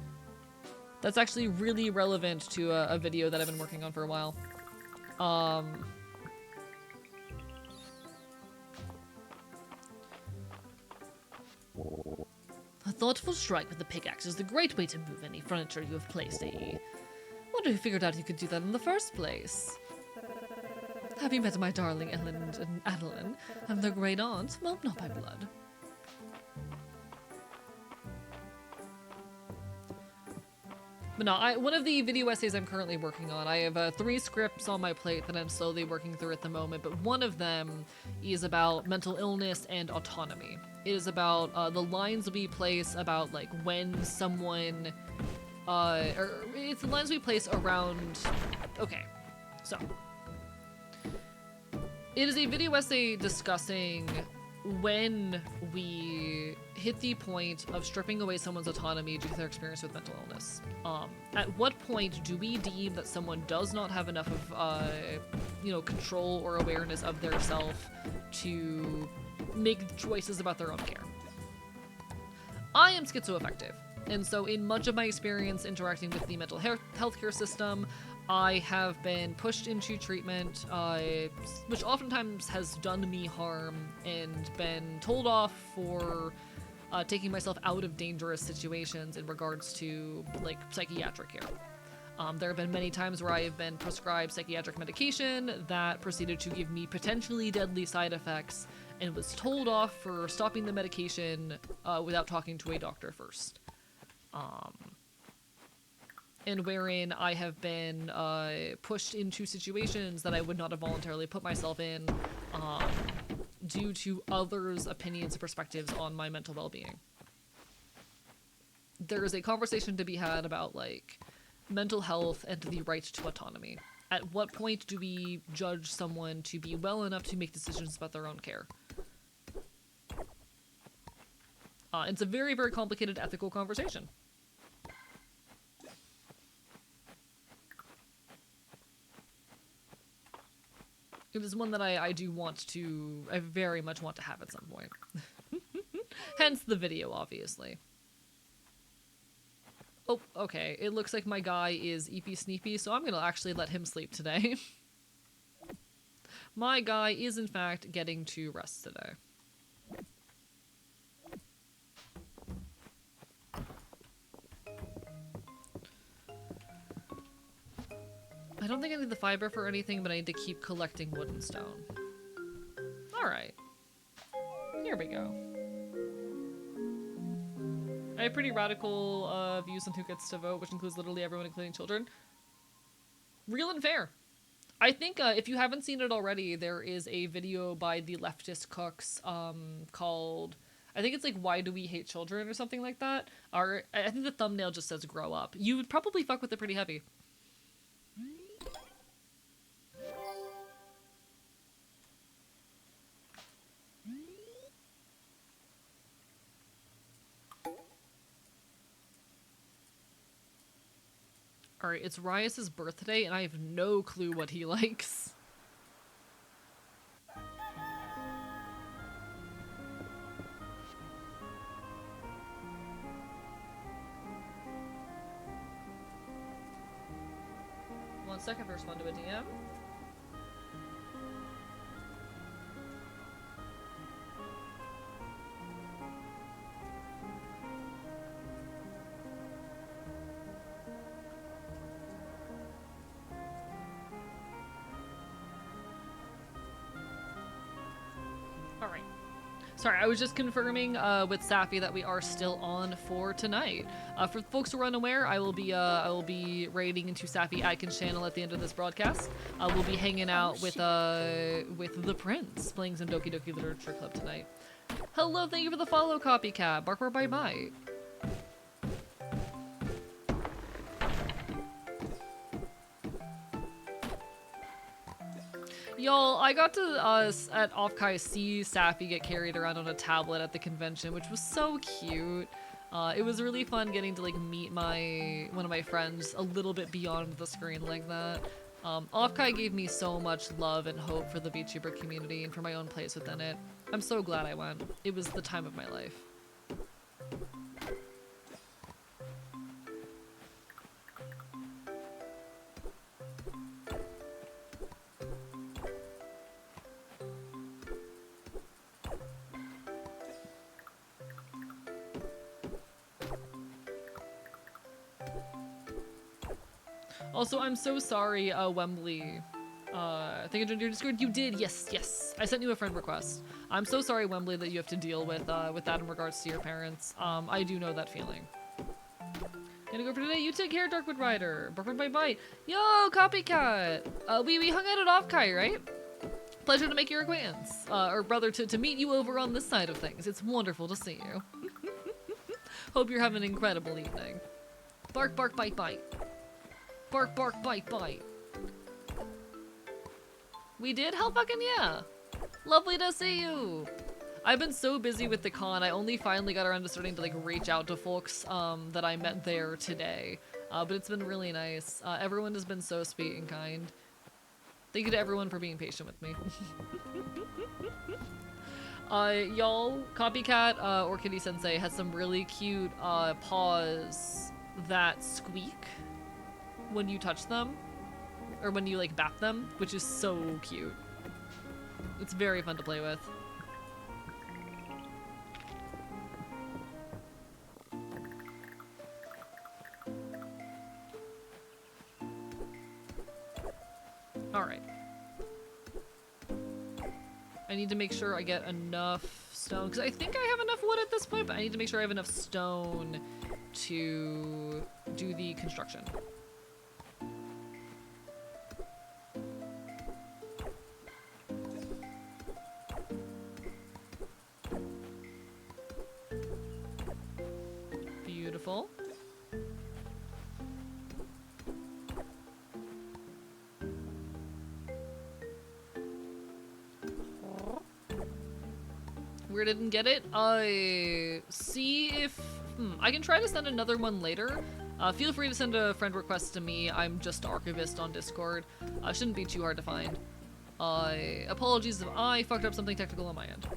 That's actually really relevant to a video that I've been working on for a while. A thoughtful strike with the pickaxe is the great way to move any furniture you have placed, AE. Wonder who figured out you could do that in the first place. Have you met my darling Ellen and Adeline? I'm their great aunt. Well, not by blood. But no, one of the video essays I'm currently working on, I have 3 scripts on my plate that I'm slowly working through at the moment, but one of them is about mental illness and autonomy. It is about the lines we place about, like, when someone, or it's the lines we place around, okay, so. It is a video essay discussing when we hit the point of stripping away someone's autonomy due to their experience with mental illness. At what point do we deem that someone does not have enough of, control or awareness of their self to make choices about their own care? I am schizoaffective, and so in much of my experience interacting with the mental healthcare system, I have been pushed into treatment, which oftentimes has done me harm and been told off for taking myself out of dangerous situations in regards to, like, psychiatric care. There have been many times where I have been prescribed psychiatric medication that proceeded to give me potentially deadly side effects and was told off for stopping the medication without talking to a doctor first. And wherein I have been pushed into situations that I would not have voluntarily put myself in due to others' opinions and perspectives on my mental well-being. There is a conversation to be had about, like, mental health and the right to autonomy. At what point do we judge someone to be well enough to make decisions about their own care? It's a very, very complicated ethical conversation. It is one that I very much want to have at some point. Hence the video, obviously. Oh, okay. It looks like my guy is eepy sneepy, so I'm gonna actually let him sleep today. My guy is, in fact, getting to rest today. I don't think I need the fiber for anything, but I need to keep collecting wood and stone. Alright. Here we go. I have pretty radical views on who gets to vote, which includes literally everyone, including children. Real and fair. I think if you haven't seen it already, there is a video by the leftist cooks called, I think it's like Why Do We Hate Children or something like that. Or I think the thumbnail just says grow up. You would probably fuck with it pretty heavy. Alright, it's Rias's birthday, and I have no clue what he likes. One second to respond to a DM. Alright. Sorry, I was just confirming with Safi that we are still on for tonight. For folks who are unaware, I will be raiding into Safi Atkins' channel at the end of this broadcast. We'll be hanging out with the Prince, playing some Doki Doki Literature Club tonight. Hello, thank you for the follow, Copycat. Bark, bark, bye, bye. Y'all, I got to, at Offkai, see Safi get carried around on a tablet at the convention, which was so cute. It was really fun getting to, like, meet one of my friends a little bit beyond the screen like that. Offkai gave me so much love and hope for the VTuber community and for my own place within it. I'm so glad I went. It was the time of my life. Also, I'm so sorry, Wembley. I think I joined your Discord. You did, yes. I sent you a friend request. I'm so sorry, Wembley, that you have to deal with that in regards to your parents. I do know that feeling. Gonna go for today. You take care, Darkwood Rider. Bark, bye, bye. Yo, Copycat. We hung out at Offkai, right? Pleasure to make your acquaintance. Or brother, to meet you over on this side of things. It's wonderful to see you. Hope you're having an incredible evening. Bark, bark, bite, bite. Bark, bark, bite, bite. We did? Hell fucking yeah. Lovely to see you. I've been so busy with the con, I only finally got around to starting to like reach out to folks that I met there today. But it's been really nice. Everyone has been so sweet and kind. Thank you to everyone for being patient with me. Y'all, Copycat or Kitty Sensei has some really cute paws that squeak when you touch them, or when you like bat them, which is so cute. It's very fun to play with. Alright. I need to make sure I get enough stone, because I think I have enough wood at this point, but I need to make sure I have enough stone to do the construction. Beautiful. Where didn't get it? See if... I can try to send another one later. Feel free to send a friend request to me. I'm just Archivist on Discord. Shouldn't be too hard to find. Apologies if I fucked up something technical on my end.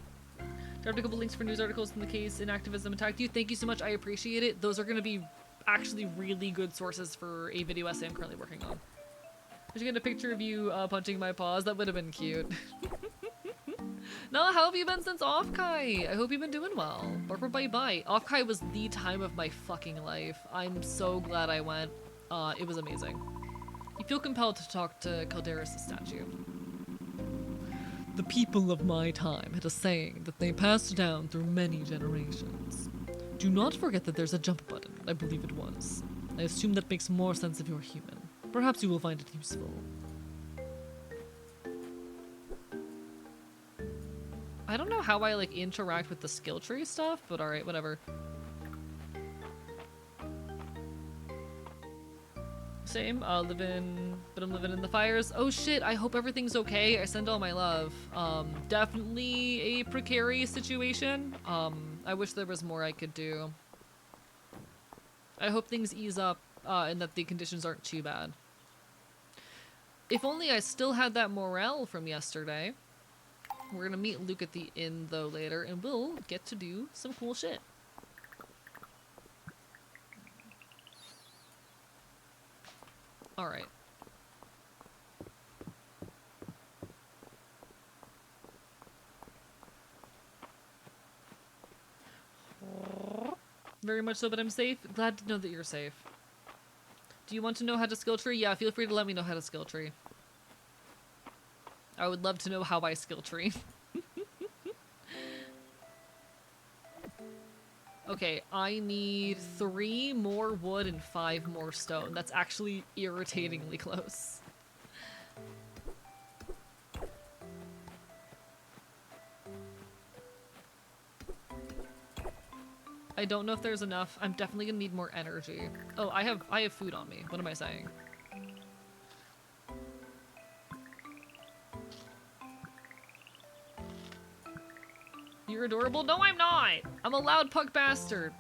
Grabbed a couple links for news articles in the case in activism attacked you. Thank you so much. I appreciate it. Those are going to be actually really good sources for a video essay I'm currently working on. I should get a picture of you punching my paws. That would have been cute. No, how have you been since Offkai? I hope you've been doing well. Bark bye bye. Offkai was the time of my fucking life. I'm so glad I went. It was amazing. You feel compelled to talk to Calderas' statue. The people of my time had a saying that they passed down through many generations. Do not forget that there's a jump button, I believe it was. I assume that makes more sense if you're human. Perhaps you will find it useful. I don't know how I like interact with the skill tree stuff, but alright, whatever. Same, but I'm living in the fires. Oh shit, I hope everything's okay. I send all my love. Definitely a precarious situation. I wish there was more I could do. I hope things ease up, and that the conditions aren't too bad. If only I still had that morale from yesterday. We're gonna meet Luke at the inn, though, later, and we'll get to do some cool shit. Alright. Very much so, but I'm safe. Glad to know that you're safe. Do you want to know how to skill tree? Yeah, feel free to let me know how to skill tree. I would love to know how I skill tree. Okay, I need 3 more wood and 5 more stone. That's actually irritatingly close. I don't know if there's enough. I'm definitely gonna need more energy. Oh, I have food on me. What am I saying? You're adorable? No, I'm not! I'm a loud pug bastard.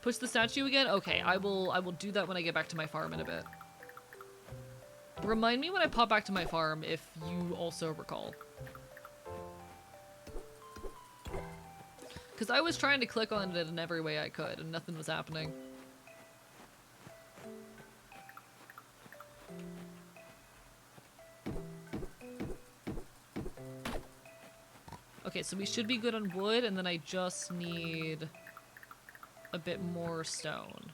Push the statue again? Okay, I will do that when I get back to my farm in a bit. Remind me when I pop back to my farm if you also recall. Because I was trying to click on it in every way I could and nothing was happening. Okay, so we should be good on wood, and then I just need a bit more stone.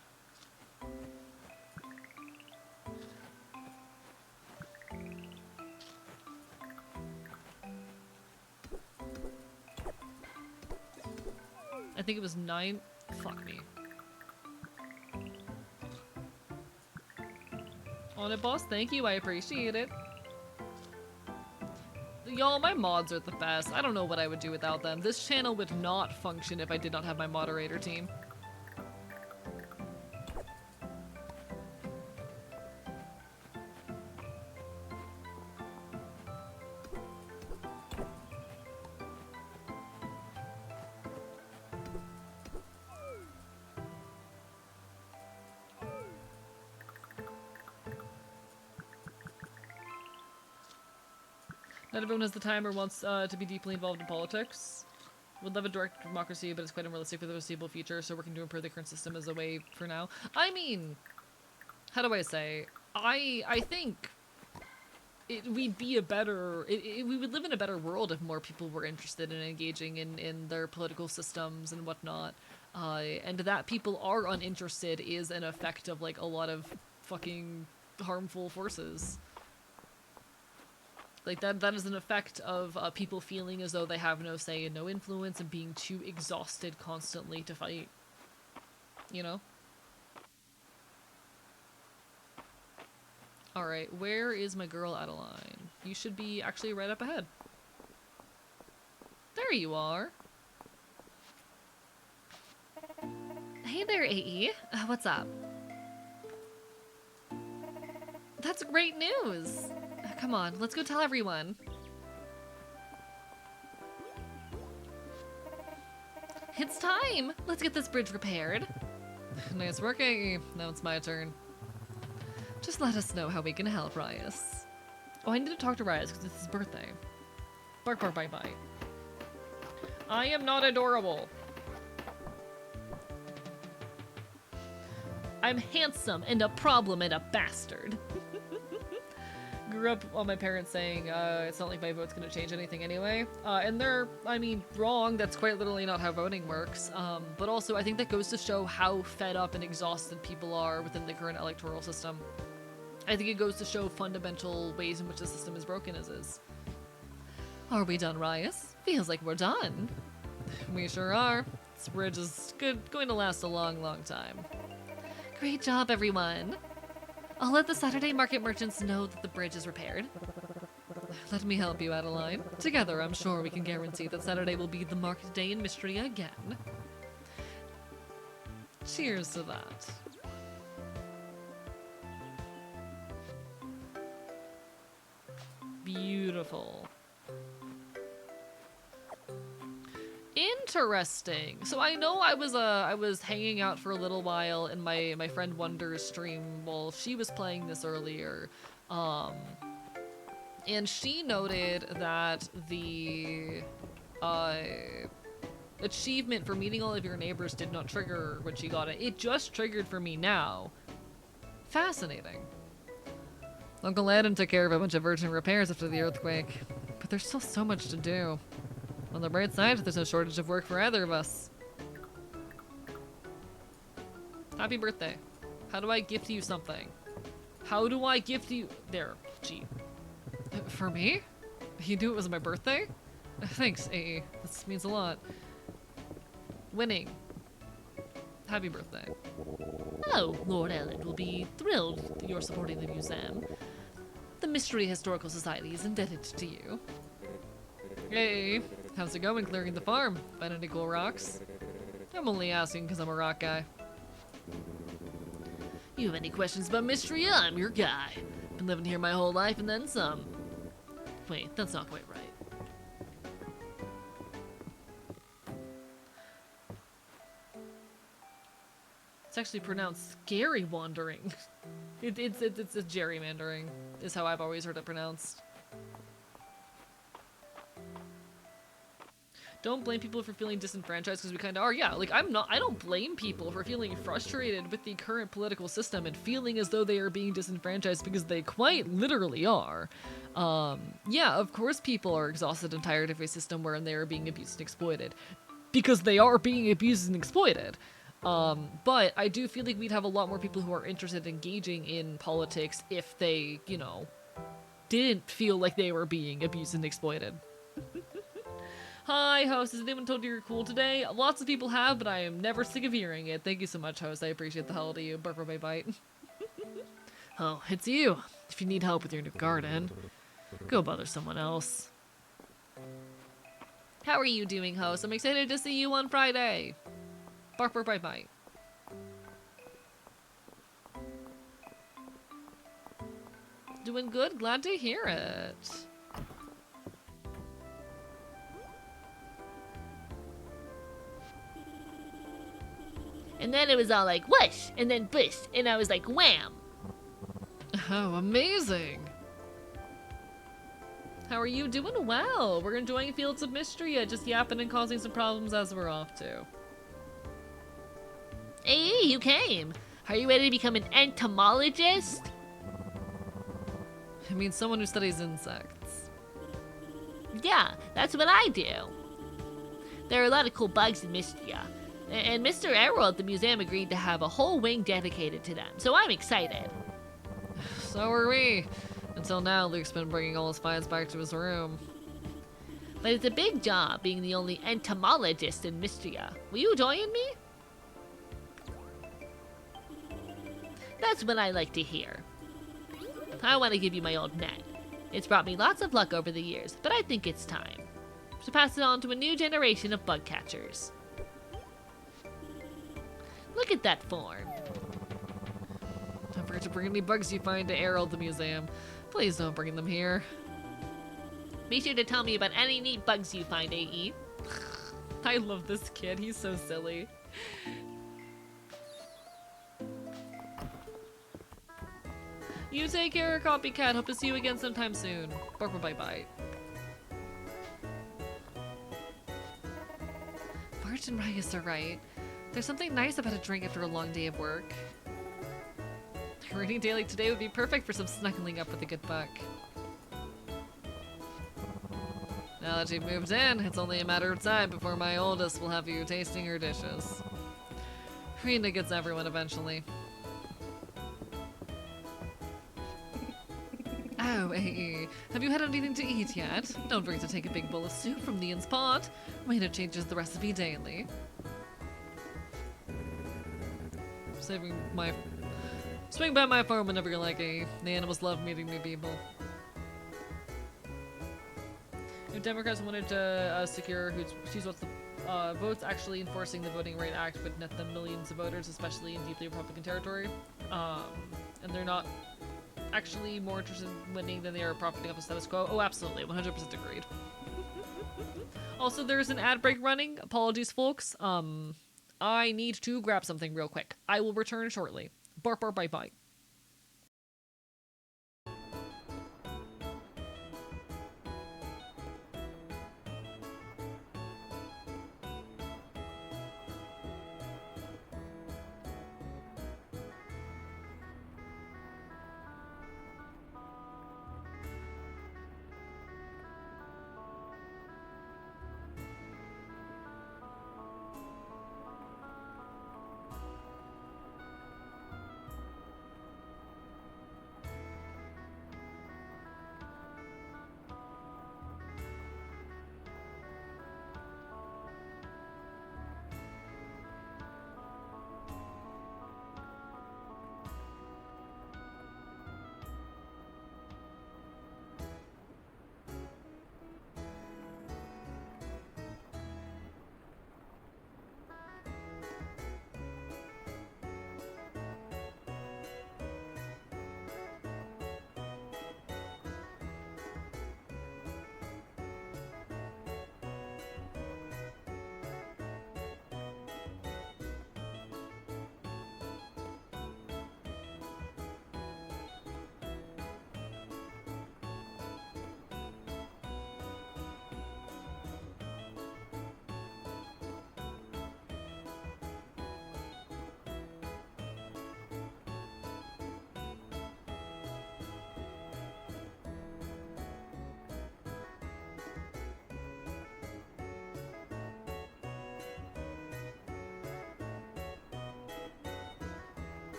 I think it was 9. Fuck me. On it, boss. Thank you. I appreciate it. Y'all, my mods are the best. I don't know what I would do without them. This channel would not function if I did not have my moderator team. Not everyone has the time or wants to be deeply involved in politics. Would love a direct democracy, but it's quite unrealistic for the foreseeable future, so working to improve the current system is a way for now. I mean, how do I say? I think we'd be a better... we would live in a better world if more people were interested in engaging in their political systems and whatnot. And that people are uninterested is an effect of, like, a lot of fucking harmful forces. Like, that is an effect of people feeling as though they have no say and no influence and being too exhausted constantly to fight. You know? Alright, where is my girl Adeline? You should be actually right up ahead. There you are. Hey there, AE. What's up? That's great news! Come on, let's go tell everyone. It's time! Let's get this bridge repaired. Nice work, AE. Now it's my turn. Just let us know how we can help, Rias. Oh, I need to talk to Rias because it's his birthday. Bark, bark, bite, bite. I am not adorable. I'm handsome and a problem and a bastard. Grew up on my parents saying, it's not like my vote's gonna change anything anyway. And they're, I mean, wrong. That's quite literally not how voting works. But also, I think that goes to show how fed up and exhausted people are within the current electoral system. I think it goes to show fundamental ways in which the system is broken as is. Are we done, Rias? Feels like we're done. We sure are. This bridge is going to last a long, long time. Great job, everyone. I'll let the Saturday market merchants know that the bridge is repaired. Let me help you, Adeline. Together, I'm sure we can guarantee that Saturday will be the market day in Mistria again. Cheers to that. Beautiful. Interesting. So I know I was hanging out for a little while in my friend Wonder's stream while she was playing this earlier. And she noted that the achievement for meeting all of your neighbors did not trigger when she got it. It just triggered for me now. Fascinating. Uncle Adam took care of a bunch of urgent repairs after the earthquake, but there's still so much to do. On the bright side, there's no shortage of work for either of us. Happy birthday. How do I gift you something? How do I gift you? There, gee. For me? You knew it was my birthday? Thanks, AE. This means a lot. Winning. Happy birthday. Oh, Lord Ellen will be thrilled that you're supporting the museum. The Mistria Historical Society is indebted to you. Hey, how's it going clearing the farm? Find any cool rocks? I'm only asking because I'm a rock guy. You have any questions about Mistria? I'm your guy. Been living here my whole life and then some. Wait, that's not quite right. It's actually pronounced scary wandering. It's a gerrymandering, is how I've always heard it pronounced. Don't blame people for feeling disenfranchised because we kind of are. Yeah, like I don't blame people for feeling frustrated with the current political system and feeling as though they are being disenfranchised because they quite literally are. Yeah, of course people are exhausted and tired of a system wherein they are being abused and exploited. Because they are being abused and exploited. But I do feel like we'd have a lot more people who are interested in engaging in politics if they, you know, didn't feel like they were being abused and exploited. Hi, host. Has anyone told you you're cool today? Lots of people have, but I am never sick of hearing it. Thank you so much, host. I appreciate the hell out of you. Bark, bark, bite. Oh, it's you. If you need help with your new garden, go bother someone else. How are you doing, host? I'm excited to see you on Friday. Bark, bark, bite, bite. Doing good? Glad to hear it. And then it was all like, whoosh, and then bush, and I was like, wham. Oh, amazing. How are you doing? Well, we're enjoying Fields of Mistria, just yapping and causing some problems as we're off to. Hey, you came. Are you ready to become an entomologist? I mean, someone who studies insects. Yeah, that's what I do. There are a lot of cool bugs in Mistria. And Mr. Errol at the museum agreed to have a whole wing dedicated to them, so I'm excited. So are we. Until now, Luke's been bringing all his finds back to his room. But it's a big job being the only entomologist in Mistria. Will you join me? That's what I like to hear. I want to give you my old net. It's brought me lots of luck over the years, but I think it's time to pass it on to a new generation of bug catchers. Look at that form. Don't forget to bring any bugs you find to Errol the museum. Please don't bring them here. Be sure to tell me about any neat bugs you find, AE. I love this kid. He's so silly. You take care, copycat. Hope to see you again sometime soon. Bye-bye. Bart and Rigus are right. There's something nice about a drink after a long day of work. A rainy day like today would be perfect for some snuggling up with a good book. Now that you've moved in, it's only a matter of time before my oldest will have you tasting her dishes. Rena gets everyone eventually. Oh, AE, have you had anything to eat yet? Don't forget to take a big bowl of soup from the inn's pot. Rena changes the recipe daily. Swing by my farm whenever you're like AE. The animals love meeting new people. If Democrats wanted to secure who's what's the votes, actually enforcing the Voting Rights Act would net them millions of voters, especially in deeply Republican territory. And they're not actually more interested in winning than they are profiting off the status quo. Oh, absolutely, 100% agreed. Also, there's an ad break running. Apologies, folks. I need to grab something real quick. I will return shortly. Bark, bark, bye, bye.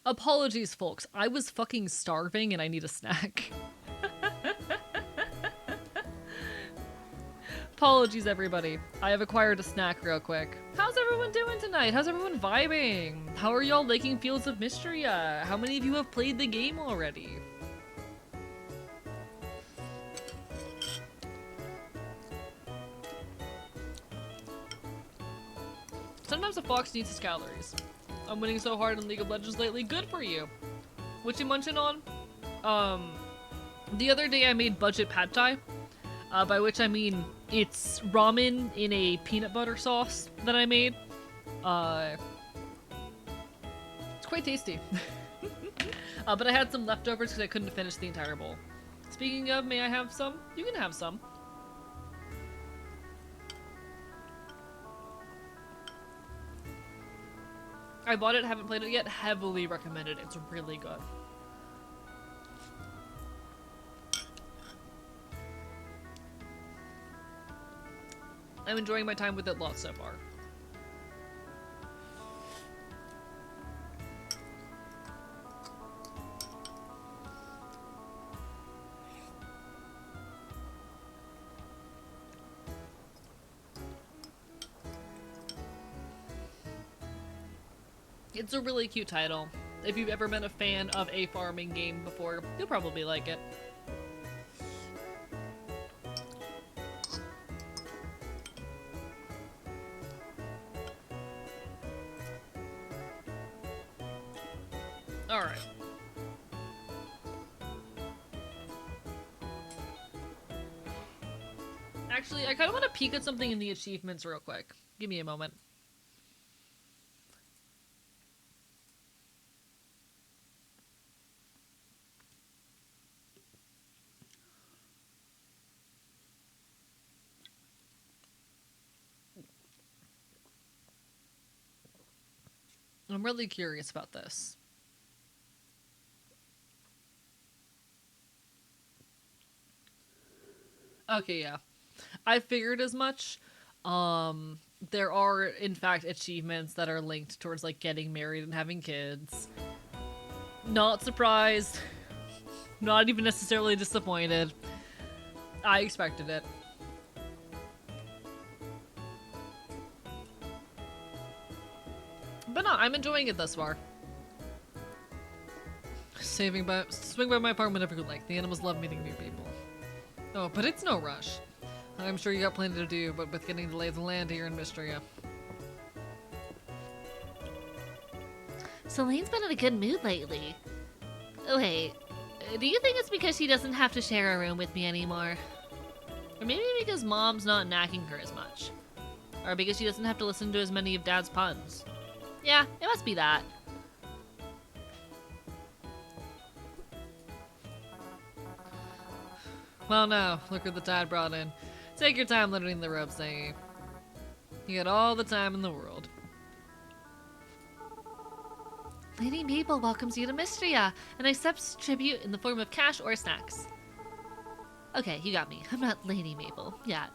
Apologies, folks. I was fucking starving and I need a snack. apologies, everybody. I have acquired a snack real quick. How's everyone doing tonight? How's everyone vibing? How are y'all liking Fields of Mistria? How many of you have played the game already? Sometimes a fox needs his calories. I'm winning so hard in League of Legends lately. Good for you. What you munching on? The other day I made budget pad thai. By which I mean it's ramen in a peanut butter sauce that I made. It's quite tasty. But I had some leftovers because I couldn't finish the entire bowl. Speaking of, may I have some? You can have some. I bought it, haven't played it yet. Heavily recommended. It's really good. I'm enjoying my time with it lots so far. It's a really cute title. If you've ever been a fan of a farming game before, you'll probably like it. Alright. Actually, I kind of want to peek at something in the achievements real quick. Give me a moment. I'm really curious about this. Okay, yeah. I figured as much. There are, in fact, achievements that are linked towards, like, getting married and having kids. Not surprised. Not even necessarily disappointed. I expected it. But no, I'm enjoying it thus far. Swing by my farm whenever you like. The animals love meeting new people. Oh, but it's no rush. I'm sure you got plenty to do, but with getting to lay the land here in Mistria. Celine's been in a good mood lately. Oh, wait. Do you think it's because she doesn't have to share a room with me anymore? Or maybe because Mom's not nagging her as much? Or because she doesn't have to listen to as many of Dad's puns? Yeah, it must be that. Well, now, look what the tide brought in. Take your time learning the ropes, eh? You got all the time in the world. Lady Mabel welcomes you to Mistria and accepts tribute in the form of cash or snacks. Okay, you got me. I'm not Lady Mabel yet.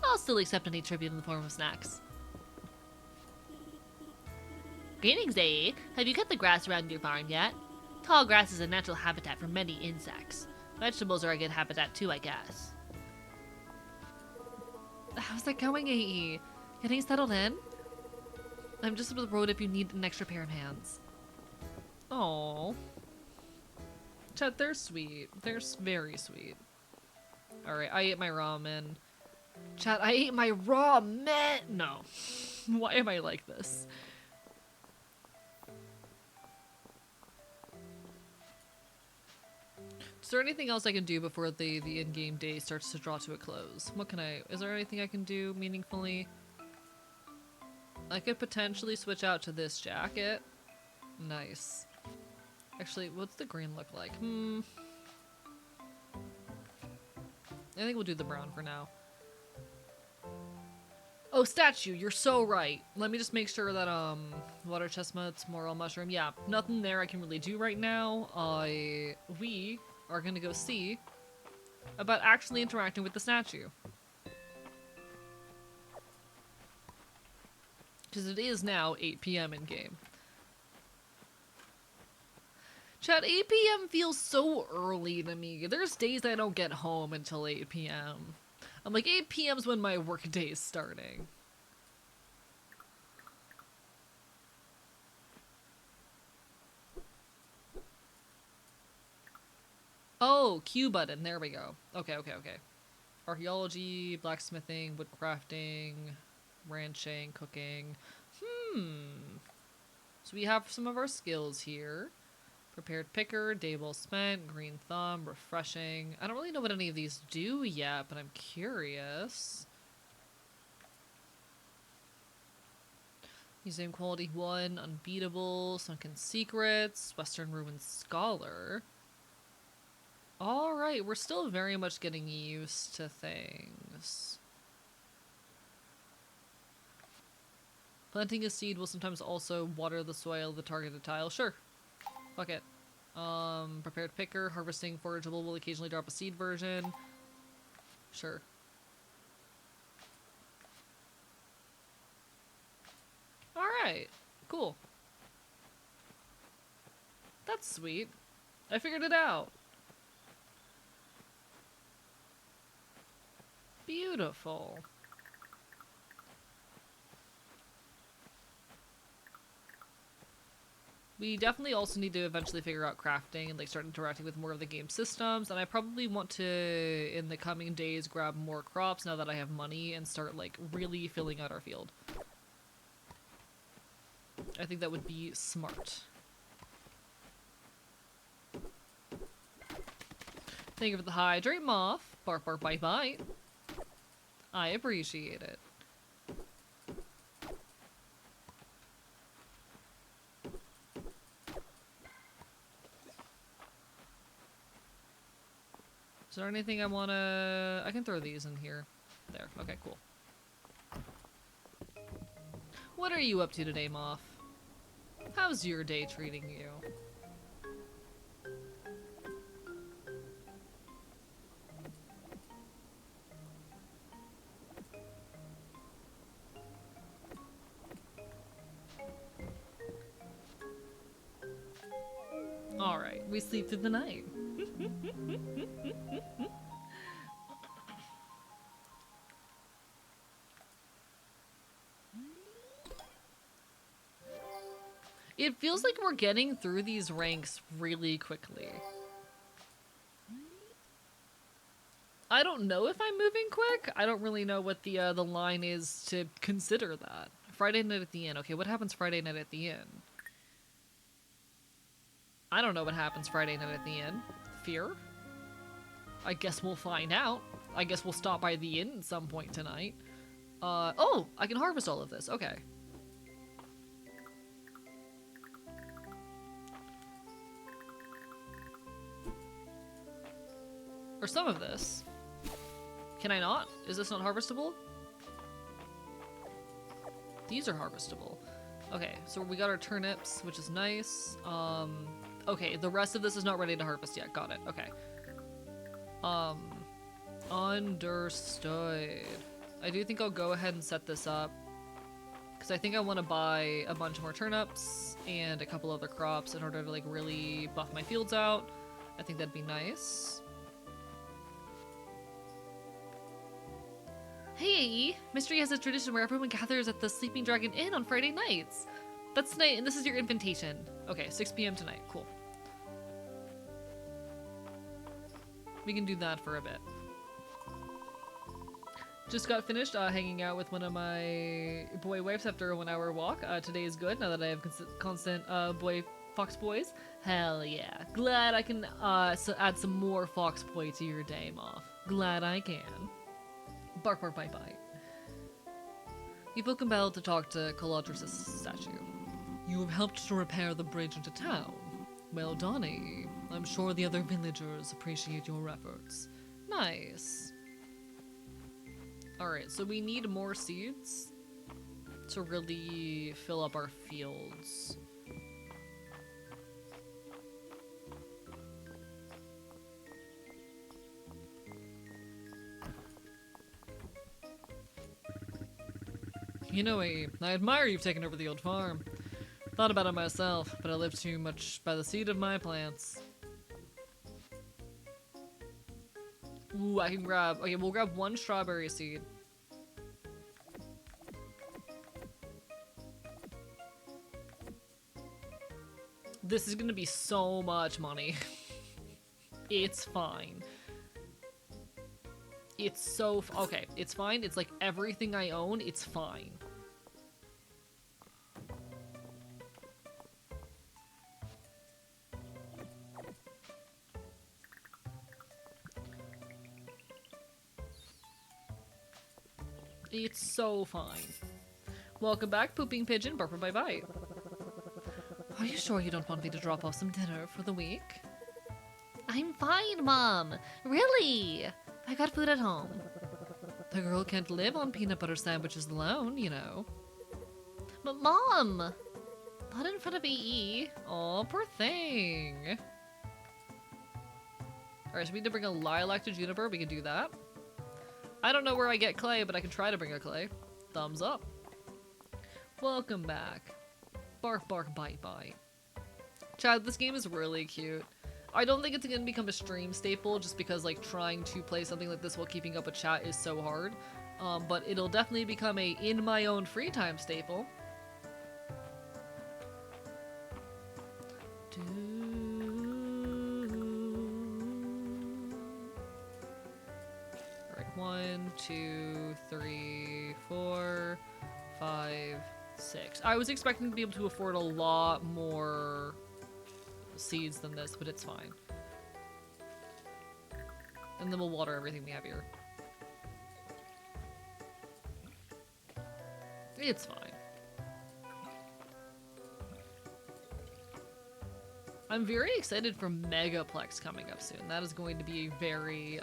I'll still accept any tribute in the form of snacks. Greetings, A. Have you cut the grass around your farm yet? Tall grass is a natural habitat for many insects. Vegetables are a good habitat too, I guess. How's that going, AE? Getting settled in? I'm just up the road if you need an extra pair of hands. Oh, Chet, they're sweet. They're very sweet. Alright, I ate my ramen. Chat, I ate my ramen! No. Why am I like this? Is there anything else I can do before the in-game day starts to draw to a close? What can I... Is there anything I can do meaningfully? I could potentially switch out to this jacket. Nice. Actually, what's the green look like? I think we'll do the brown for now. Oh, statue, you're so right. Let me just make sure that, water chestnuts, moral mushroom. Yeah, nothing there I can really do right now. We are gonna go see about actually interacting with the statue. Because it is now 8 p.m. in game. Chat, 8 p.m. feels so early to me. There's days I don't get home until 8 p.m. I'm like, 8 p.m.'s when my work day is starting. Oh, Q button. There we go. Okay. Archaeology, blacksmithing, woodcrafting, ranching, cooking. So we have some of our skills here. Prepared picker, day well spent, green thumb, refreshing. I don't really know what any of these do yet, but I'm curious. Museum quality 1, unbeatable, sunken secrets, Western Ruins scholar. Alright, we're still very much getting used to things. Planting a seed will sometimes also water the soil of the targeted tile. Sure. Fuck it. Prepared picker, harvesting forageable will occasionally drop a seed version. Sure. Alright. Cool. That's sweet. I figured it out. Beautiful. We definitely also need to eventually figure out crafting and like start interacting with more of the game systems, and I probably want to, in the coming days, grab more crops now that I have money and start like really filling out our field. I think that would be smart. Thank you for the hydrate, moth. Bark, bark, bite, bite. I appreciate it. Is there anything I wanna... I can throw these in here. There. Okay, cool. What are you up to today, Moth? How's your day treating you? Alright, we sleep through the night. It feels like we're getting through these ranks really quickly. I don't know if I'm moving quick. I don't really know what the line is to consider that. Friday night at the inn. Okay, what happens Friday night at the inn? I don't know what happens Friday night at the inn. Fear? I guess we'll find out. I guess we'll stop by the inn at some point tonight. Oh! I can harvest all of this. Okay. Or some of this. Can I not? Is this not harvestable? These are harvestable. Okay, so we got our turnips, which is nice. Okay, the rest of this is not ready to harvest yet. Got it. Okay. Understood. I do think I'll go ahead and set this up, because I think I want to buy a bunch more turnips and a couple other crops in order to like really buff my fields out. I think that'd be nice. Hey, Mistria has a tradition where everyone gathers at the Sleeping Dragon Inn on Friday nights. That's tonight, and this is your invitation. Okay, 6 p.m. tonight. Cool. We can do that for a bit. Just got finished hanging out with one of my boy wives after a 1-hour walk. Today is good now that I have constant boy fox boys. Hell yeah. Glad I can add some more fox boy to your day, Moth. Glad I can. Bark, bark, bite, bite. You feel compelled to talk to Caladris' statue. You have helped to repair the bridge into town. Well done. I'm sure the other villagers appreciate your efforts. Nice. Alright, so we need more seeds to really fill up our fields. You know, I admire you've taken over the old farm. Thought about it myself, but I live too much by the seed of my plants. Ooh, I can grab... Okay, we'll grab 1 strawberry seed. This is gonna be so much money. It's fine. It's so... Okay, it's fine. It's like everything I own, it's fine. It's so fine. Welcome back, Pooping Pigeon. Barper bye-bye. Are you sure you don't want me to drop off some dinner for the week? I'm fine, Mom. Really? I got food at home. The girl can't live on peanut butter sandwiches alone, you know. But Mom! Not in front of AE. Oh, poor thing. Alright, so we need to bring a lilac to Juniper. We can do that. I don't know where I get clay, but I can try to bring a clay. Thumbs up. Welcome back. Bark, bark, bite, bite. Chad, this game is really cute. I don't think it's gonna become a stream staple just because, like, trying to play something like this while keeping up with chat is so hard. But it'll definitely become a in my own free time staple. Alright, 1, 2, 3, 4, 5, 6. I was expecting to be able to afford a lot more seeds than this, but it's fine. And then we'll water everything we have here. It's fine. I'm very excited for Megaplex coming up soon. That is going to be a very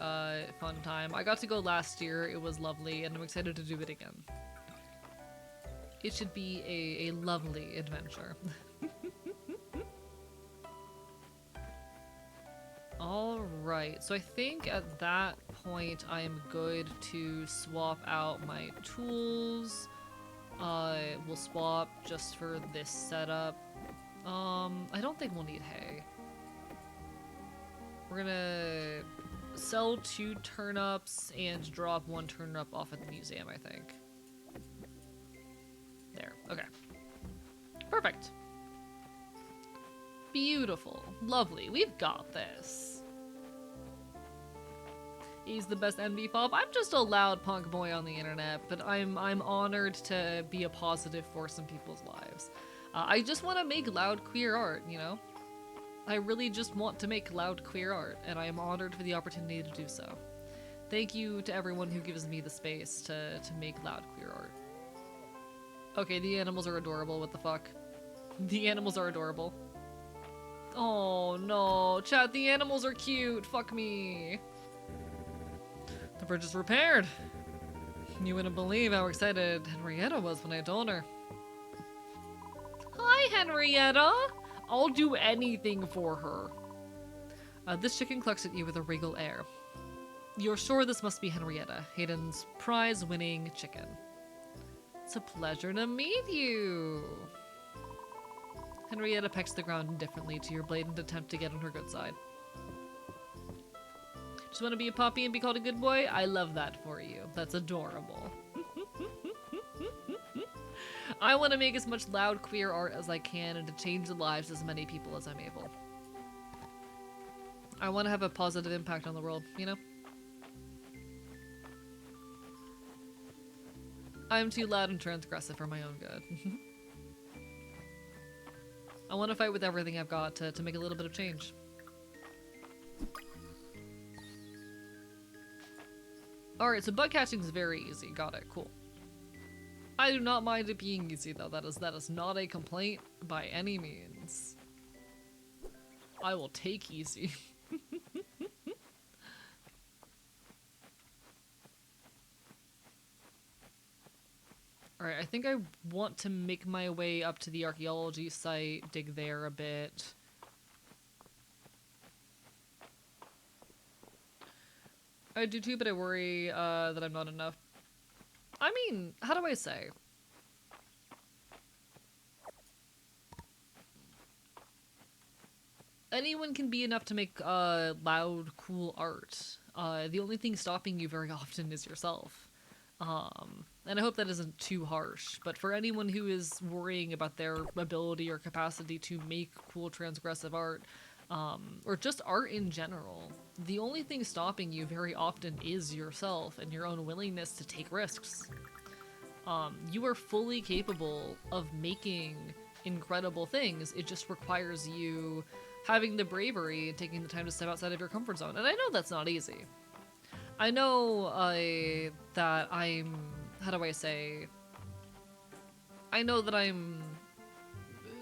fun time. I got to go last year. It was lovely, and I'm excited to do it again. It should be a lovely adventure. Alright, so I think at that point I'm good to swap out my tools. We'll swap just for this setup. I don't think we'll need hay. We're gonna sell 2 turnips and drop 1 turnip off at the museum, I think. There, okay. Perfect. Beautiful. Lovely. We've got this. He's the best NB fob. I'm just a loud punk boy on the internet, but I'm honored to be a positive force in people's lives. I just want to make loud queer art, you know? I really just want to make loud queer art, and I am honored for the opportunity to do so. Thank you to everyone who gives me the space to make loud queer art. Okay, the animals are adorable. What the fuck? The animals are adorable. Oh no, chat, the animals are cute. Fuck me. The bridge is repaired. You wouldn't believe how excited Henrietta was when I told her. Hi, Henrietta. I'll do anything for her. This chicken clucks at you with a regal air. You're sure this must be Henrietta, Hayden's prize-winning chicken. It's a pleasure to meet you. Henrietta pecks the ground indifferently to your blatant attempt to get on her good side. Just want to be a puppy and be called a good boy? I love that for you. That's adorable. I want to make as much loud queer art as I can and to change the lives of as many people as I'm able. I want to have a positive impact on the world, you know? I'm too loud and transgressive for my own good. I want to fight with everything I've got to make a little bit of change. Alright, so bug catching is very easy. Got it. Cool. I do not mind it being easy, though. That is not a complaint by any means. I will take easy. Alright, I think I want to make my way up to the archaeology site, dig there a bit. I do too, but I worry that I'm not enough. I mean, how do I say? anyone can be enough to make loud, cool art. The only thing stopping you very often is yourself. And I hope that isn't too harsh, but for anyone who is worrying about their ability or capacity to make cool transgressive art, or just art in general, the only thing stopping you very often is yourself and your own willingness to take risks. You are fully capable of making incredible things. It just requires you having the bravery and taking the time to step outside of your comfort zone. And I know that's not easy. I know that I'm... How do I say? I know that I'm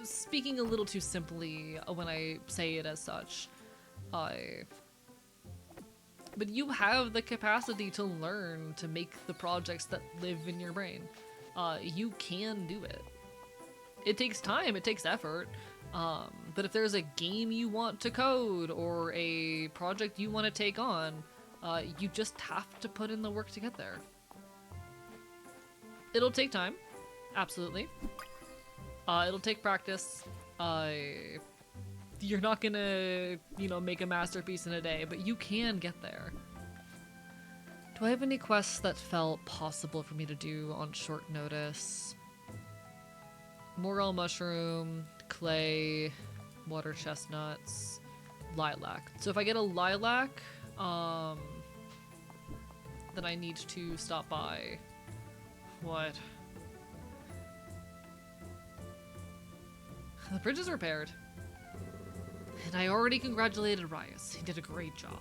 speaking a little too simply when I say it as such. But you have the capacity to learn to make the projects that live in your brain. You can do it. It takes time, it takes effort. But if there's a game you want to code or a project you want to take on, you just have to put in the work to get there. It'll take time, absolutely. It'll take practice. You're not gonna, make a masterpiece in a day, but you can get there. Do I have any quests that felt possible for me to do on short notice? Morel mushroom, clay, water chestnuts, lilac. So if I get a lilac, then I need to stop by. What? The bridge is repaired. And I already congratulated Rias. He did a great job.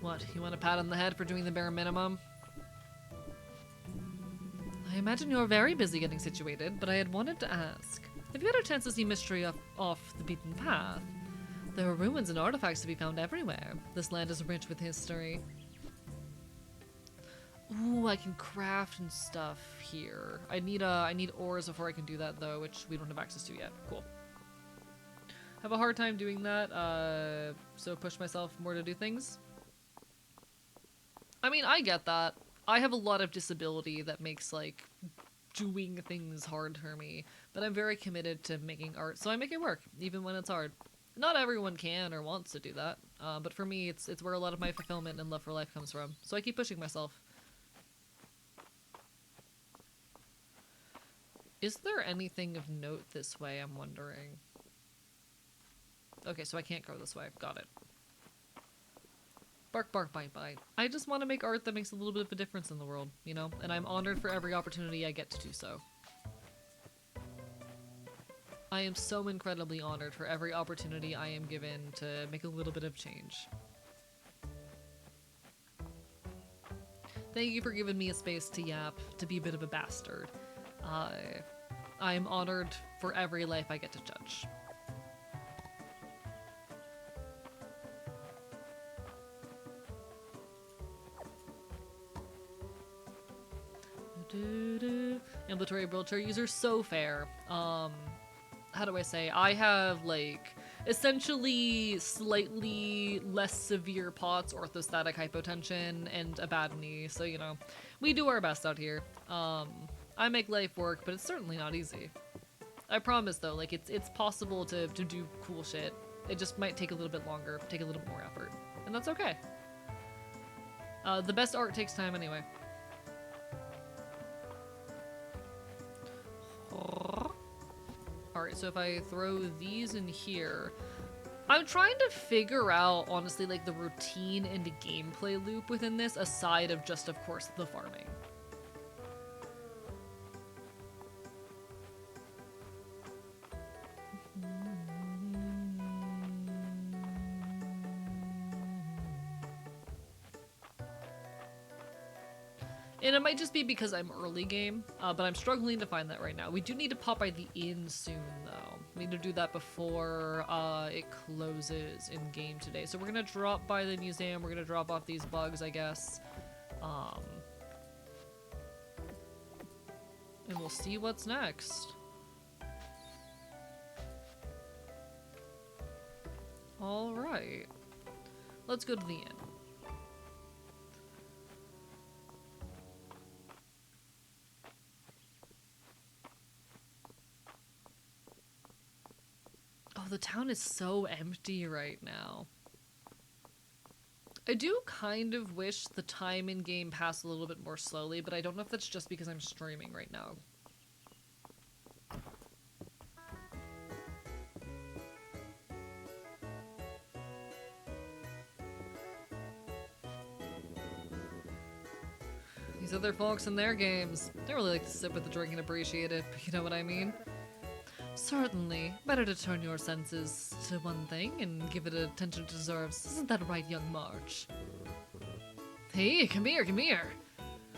What, you want a pat on the head for doing the bare minimum? I imagine you're very busy getting situated, but I had wanted to ask. Have you had a chance to see Mistria off the beaten path? There are ruins and artifacts to be found everywhere. This land is rich with history. Ooh, I can craft and stuff here. I need ores before I can do that though, which we don't have access to yet. Cool. Have a hard time doing that, so push myself more to do things. I mean, I get that. I have a lot of disability that makes, like, doing things hard for me, but I'm very committed to making art, so I make it work, even when it's hard. Not everyone can or wants to do that, but for me, it's where a lot of my fulfillment and love for life comes from, so I keep pushing myself. Is there anything of note this way, I'm wondering? Okay, so I can't go this way. Got it. Bark, bark, bite, bite. I just want to make art that makes a little bit of a difference in the world, And I'm honored for every opportunity I get to do so. I am so incredibly honored for every opportunity I am given to make a little bit of change. Thank you for giving me a space to yap, to be a bit of a bastard. I am honored for every life I get to judge. Ambulatory wheelchair user, so fair. How do I say? I have, like, essentially slightly less severe POTS, orthostatic hypotension, and a bad knee, so, we do our best out here. I make life work, but it's certainly not easy. I promise, though, like, it's possible to do cool shit. It just might take a little bit longer, take a little bit more effort, and that's okay. The best art takes time anyway. Alright, so if I throw these in here, I'm trying to figure out, honestly, like, the routine and the gameplay loop within this, aside of just, of course, the farming. And it might just be because I'm early game, but I'm struggling to find that right now. We do need to pop by the inn soon, though. We need to do that before it closes in game today. So we're gonna drop by the museum. We're gonna drop off these bugs, I guess. And we'll see what's next. All right. Let's go to the inn. the town is so empty right now. I do kind of wish the time in game passed a little bit more slowly, but I don't know if that's just because I'm streaming right now. These other folks in their games, they really like to sit with the drink and appreciate it, you know what I mean? Certainly. Better to turn your senses to one thing and give it attention it deserves. Isn't that right, young March? Hey, come here, come here.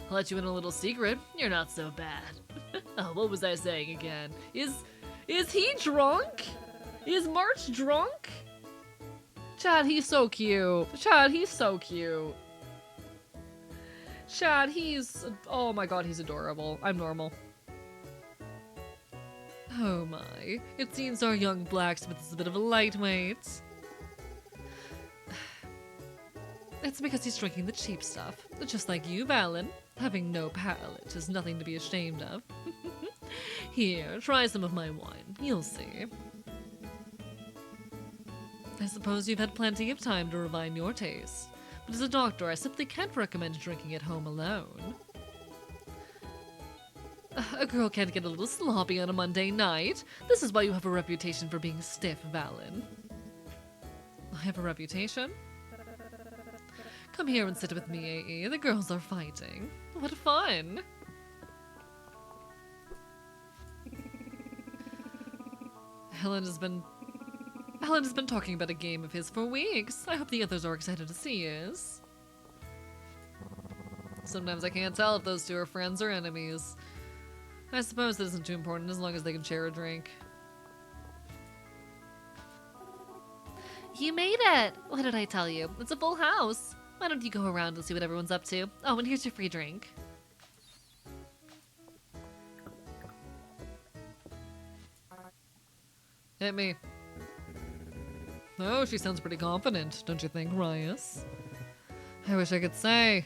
I'll let you in a little secret. You're not so bad. Oh, what was I saying again? Is he drunk? Is March drunk? Chad, he's so cute. Chad, he's so cute. Chad, he's... Oh my god, he's adorable. I'm normal. Oh my. It seems our young blacksmith is a bit of a lightweight. It's because he's drinking the cheap stuff. Just like you, Valen. Having no palate is nothing to be ashamed of. Here, try some of my wine. You'll see. I suppose you've had plenty of time to refine your taste. But as a doctor, I simply can't recommend drinking at home alone. A girl can't get a little sloppy on a Monday night. This is why you have a reputation for being stiff, Valen. I have a reputation? Come here and sit with me, AE. The girls are fighting. What fun! Helen has been talking about a game of his for weeks. I hope the others are excited to see his. Sometimes I can't tell if those two are friends or enemies. I suppose it isn't too important as long as they can share a drink. You made it! What did I tell you? It's a full house. Why don't you go around and see what everyone's up to? Oh, and here's your free drink. Hit me. Oh, she sounds pretty confident, don't you think, Rias? I wish I could say.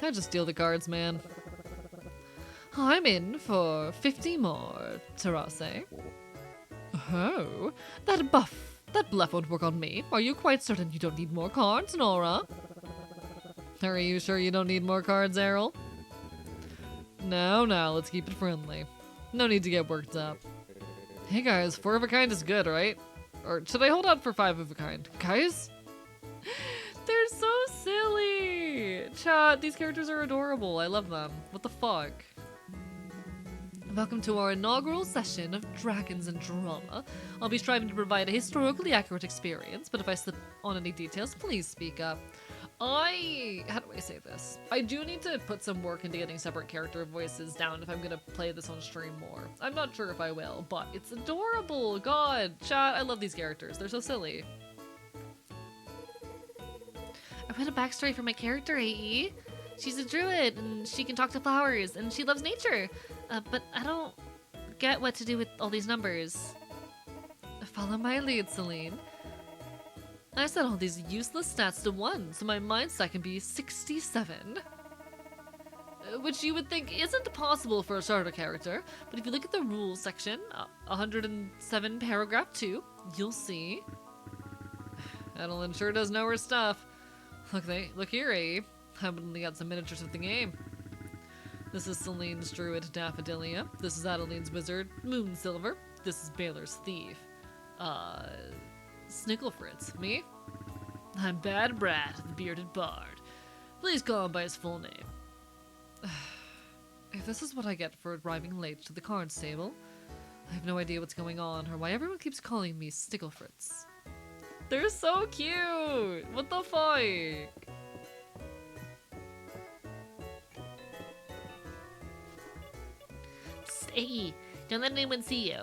I just deal the cards, man. I'm in for 50 more, Terase. Oh, that bluff won't work on me. Are you quite certain you don't need more cards, Nora? Are you sure you don't need more cards, Errol? No, let's keep it friendly. No need to get worked up. Hey guys, 4 of a kind is good, right? Or should I hold out for 5 of a kind? Guys? They're so silly! Chat, these characters are adorable. I love them. What the fuck? Welcome to our inaugural session of Dragons and Drama. I'll be striving to provide a historically accurate experience, but if I slip on any details, please speak up. How do I say this? I do need to put some work into getting separate character voices down if I'm gonna play this on stream more. I'm not sure if I will, but it's adorable. God, chat, I love these characters. They're so silly. I read a backstory for my character, AE. She's a druid, and she can talk to flowers, and she loves nature. But I don't get what to do with all these numbers. Follow my lead, Celine. I set all these useless stats to 1, so my mindset can be 67. Which you would think isn't possible for a starter character, but if you look at the rules section, 107 paragraph 2, you'll see. Adeline sure does know her stuff. Look here, A. I've only got some miniatures of the game. This is Celine's druid, Daffodilia. This is Adeline's wizard, Moonsilver. This is Baylor's thief. Snicklefritz. Me? I'm Bad Brad, the bearded bard. Please call him by his full name. If this is what I get for arriving late to the cards table, I have no idea what's going on or why everyone keeps calling me Snicklefritz. They're so cute! What the fuck? AE, don't let anyone see you.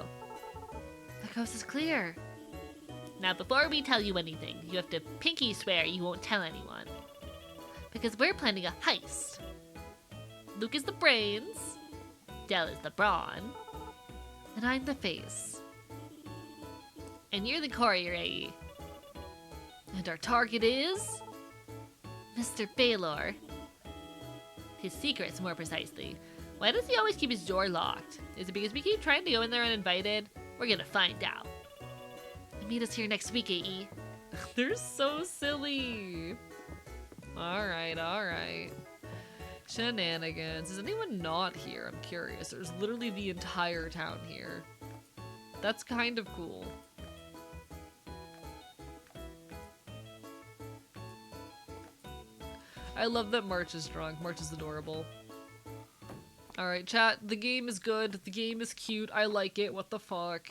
The coast is clear. Now, before we tell you anything, you have to pinky swear you won't tell anyone. Because we're planning a heist. Luke is the brains, Del is the brawn, and I'm the face. And you're the courier, AE. And our target is... Mr. Baylor. His secrets, more precisely. Why does he always keep his door locked? Is it because we keep trying to go in there uninvited? We're gonna find out. Meet us here next week, AE. They're so silly. Alright, alright. Shenanigans. Is anyone not here? I'm curious. There's literally the entire town here. That's kind of cool. I love that March is drunk. March is adorable. Alright, chat. The game is good. The game is cute. I like it. What the fuck?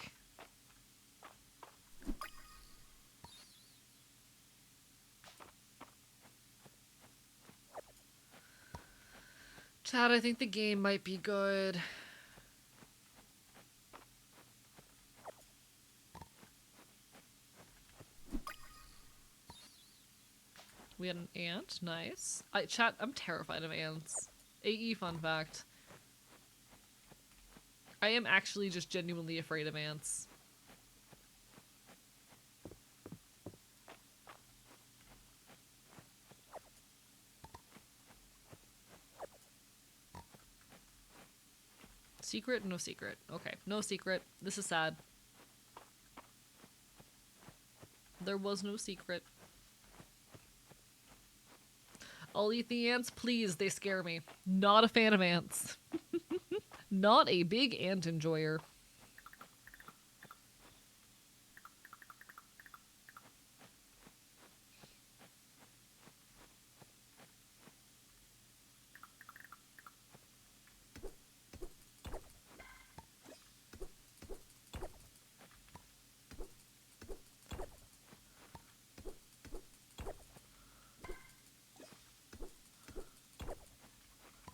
Chat, I think the game might be good. We had an ant. Nice. Chat, I'm terrified of ants. AE fun fact. I am actually just genuinely afraid of ants. Secret? No secret. Okay, no secret. This is sad. There was no secret. I'll eat the ants, please. They scare me. Not a fan of ants. Not a big ant enjoyer.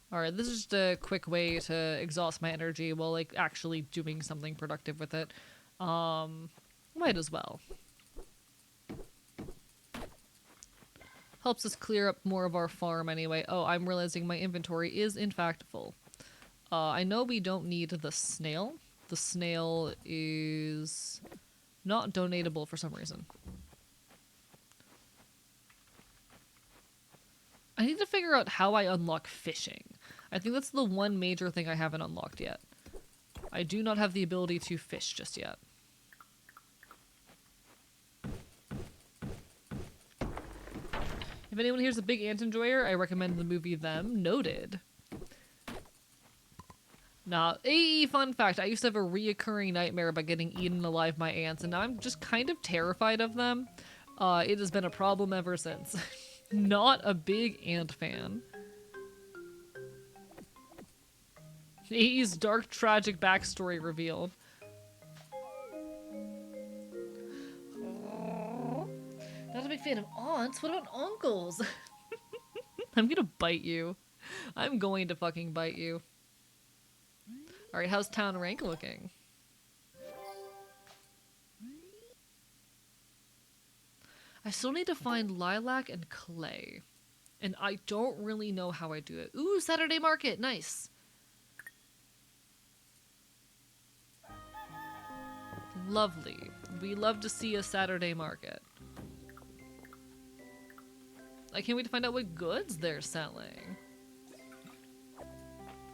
Alright, this is just a quick way to exhaust my energy while, like, actually doing something productive with it. Might as well. Helps us clear up more of our farm anyway. Oh, I'm realizing my inventory is, in fact, full. I know we don't need the snail. The snail is not donatable for some reason. I need to figure out how I unlock fishing. I think that's the one major thing I haven't unlocked yet. I do not have the ability to fish just yet. If anyone here's a big ant enjoyer, I recommend the movie Them. Noted. Nah, AE fun fact, I used to have a reoccurring nightmare about getting eaten alive by ants, and now I'm just kind of terrified of them. It has been a problem ever since. Not a big ant fan. AE's dark, tragic backstory revealed. Oh, not a big fan of aunts. What about uncles? I'm gonna bite you. I'm going to fucking bite you. Alright, how's town rank looking? I still need to find lilac and clay. And I don't really know how I do it. Ooh, Saturday market. Nice. Lovely. We love to see a Saturday market. I can't wait to find out what goods they're selling.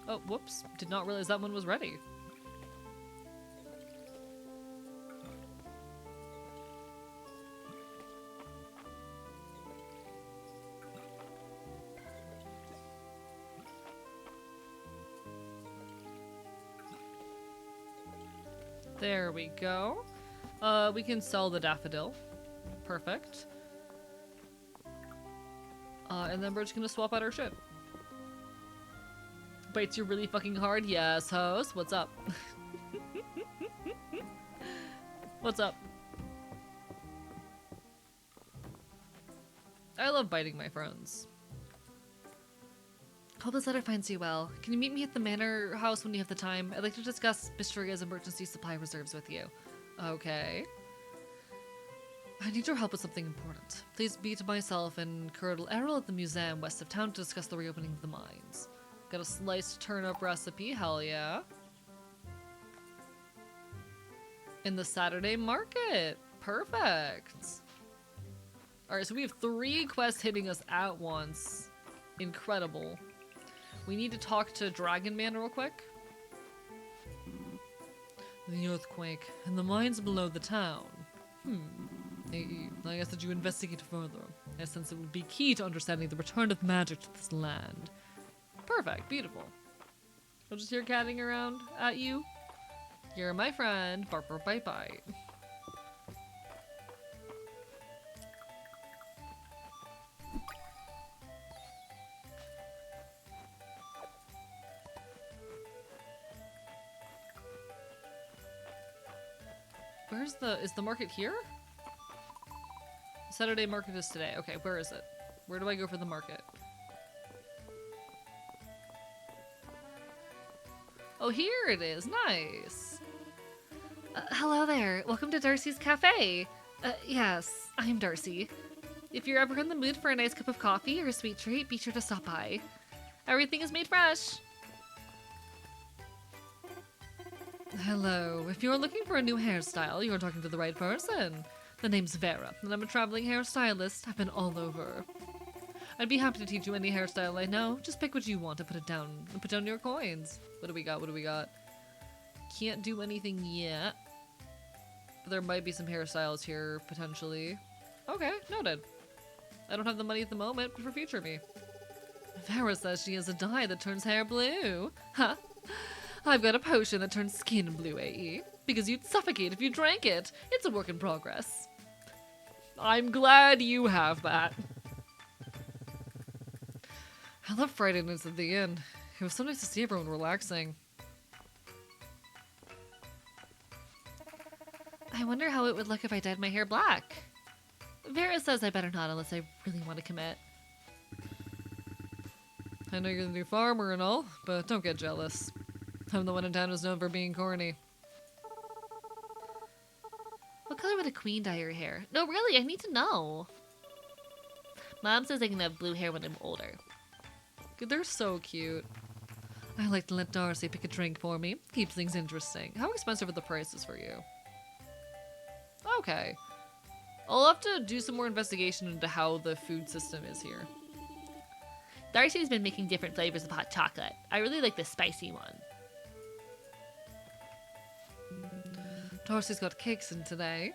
Oh, whoops. Did not realize that one was ready. There we go. We can sell the daffodil. Perfect. And then we're just gonna swap out our shit. Bites you really fucking hard? Yes, host. What's up? What's up? I love biting my friends. Hope this letter finds you well. Can you meet me at the manor house when you have the time? I'd like to discuss Mistria's emergency supply reserves with you. Okay. I need your help with something important. Please meet myself and Colonel Errol at the museum west of town to discuss the reopening of the mines. Got a sliced turnip recipe, hell yeah. In the Saturday market. Perfect. Alright, so we have 3 quests hitting us at once. Incredible. We need to talk to Dragon Man real quick. The earthquake and the mines below the town. I guess that you investigate further. I sense it would be key to understanding the return of magic to this land. Perfect, beautiful. I'll just hear catting around at you. You're my friend. Bark, bark, bite, bite. Is the market here? Saturday market is today. Okay, where is it? Where do I go for the market? Oh, here it is. Nice. Hello there. Welcome to Darcy's Cafe. Yes, I'm Darcy. If you're ever in the mood for a nice cup of coffee or a sweet treat, be sure to stop by. Everything is made fresh. Hello. If you're looking for a new hairstyle, you're talking to the right person. The name's Vera, and I'm a traveling hairstylist. I've been all over. I'd be happy to teach you any hairstyle I know. Just pick what you want and put it down. And put down your coins. What do we got? What do we got? Can't do anything yet. But there might be some hairstyles here, potentially. Okay, noted. I don't have the money at the moment, but for future me. Vera says she has a dye that turns hair blue. Huh? I've got a potion that turns skin blue, AE. Because you'd suffocate if you drank it. It's a work in progress. I'm glad you have that. I love Friday nights at the inn. It was so nice to see everyone relaxing. I wonder how it would look if I dyed my hair black. Vera says I better not unless I really want to commit. I know you're the new farmer and all, but don't get jealous. I'm the one in town who's known for being corny. What color would a queen dye her hair? No, really, I need to know. Mom says I can have blue hair when I'm older. They're so cute. I like to let Darcy pick a drink for me. Keeps things interesting. How expensive are the prices for you? Okay. I'll have to do some more investigation into how the food system is here. Darcy's been making different flavors of hot chocolate. I really like the spicy one. Darcy's got cakes in today.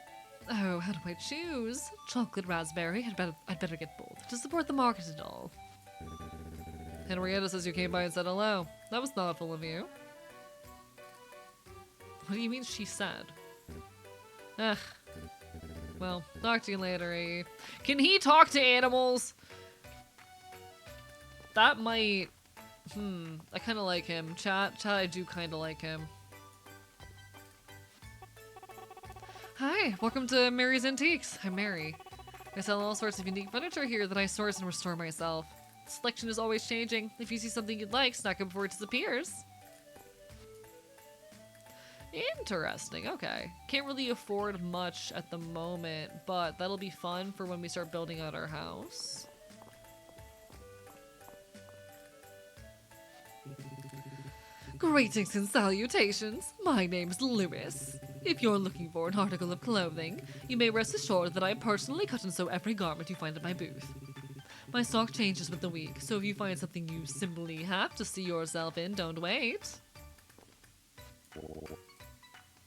Oh, how do I choose? Chocolate raspberry? I'd better get both to support the market and all. Henrietta says you came by and said hello. That was thoughtful of you. What do you mean she said? Ugh. Well, talk to you later, AE. Can he talk to animals? That might... I kind of like him. Chat, I do kind of like him. Hi, welcome to Mary's Antiques. I'm Mary. I sell all sorts of unique furniture here that I source and restore myself. The selection is always changing. If you see something you'd like, snag it before it disappears. Interesting, okay. Can't really afford much at the moment, but that'll be fun for when we start building out our house. Greetings and salutations. My name's Lewis. If you're looking for an article of clothing, you may rest assured that I personally cut and sew every garment you find at my booth. My stock changes with the week, so if you find something you simply have to see yourself in, don't wait.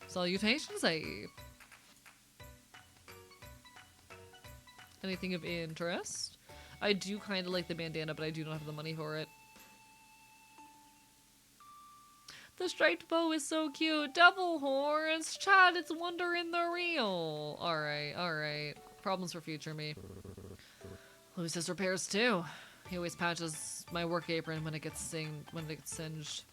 Salutations, AE. Anything of interest? I do kind of like the bandana, but I do not have the money for it. The striped bow is so cute. Devil horns. Chad, it's wonder in the real. Alright, alright. Problems for future me. Louis has repairs too. He always patches my work apron when it gets singed.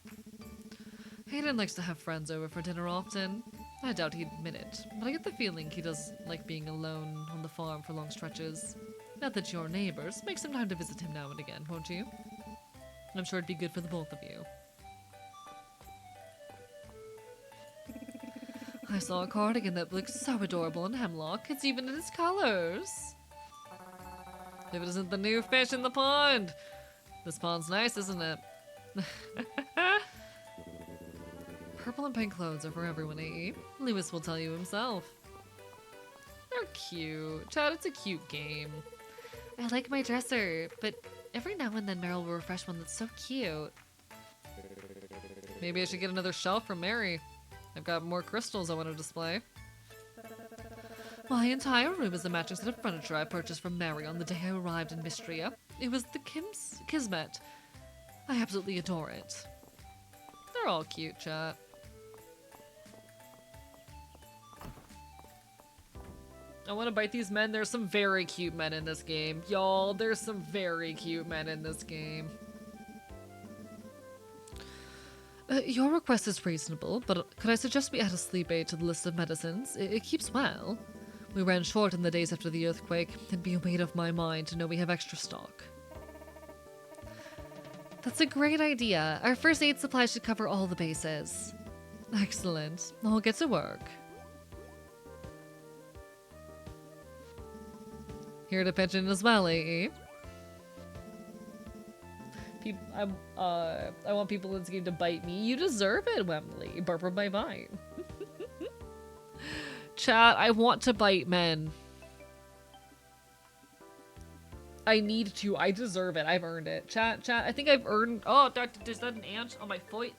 Hayden likes to have friends over for dinner often. I doubt he'd admit it, but I get the feeling he does like being alone on the farm for long stretches. Now that you're neighbors, make some time to visit him now and again, won't you? I'm sure it'd be good for the both of you. I saw a cardigan that looks so adorable in hemlock. It's even in its colors. If it isn't the new fish in the pond. This pond's nice, isn't it? Purple and pink clothes are for everyone, AE. Lewis will tell you himself. They're cute. Chad, it's a cute game. I like my dresser, but every now and then Meryl will refresh one that's so cute. Maybe I should get another shelf from Mary. I've got more crystals I want to display. My entire room is a matching set of furniture I purchased from Mary on the day I arrived in Mistria. It was the Kismet. I absolutely adore it. They're all cute, chat. I want to bite these men. There's some very cute men in this game. Y'all, there's some very cute men in this game. Your request is reasonable, but could I suggest we add a sleep aid to the list of medicines? It keeps well. We ran short in the days after the earthquake. It'd be a weight off my mind to know we have extra stock. That's a great idea. Our first aid supply should cover all the bases. Excellent. I'll get to work. Here to pitch in as well, AE. I want people in this game to bite me. You deserve it, Wembley. Burp my bite. Chat, I want to bite men. I need to. I deserve it. I've earned it. Chat, I think I've earned... Oh, is that an ant on my foot?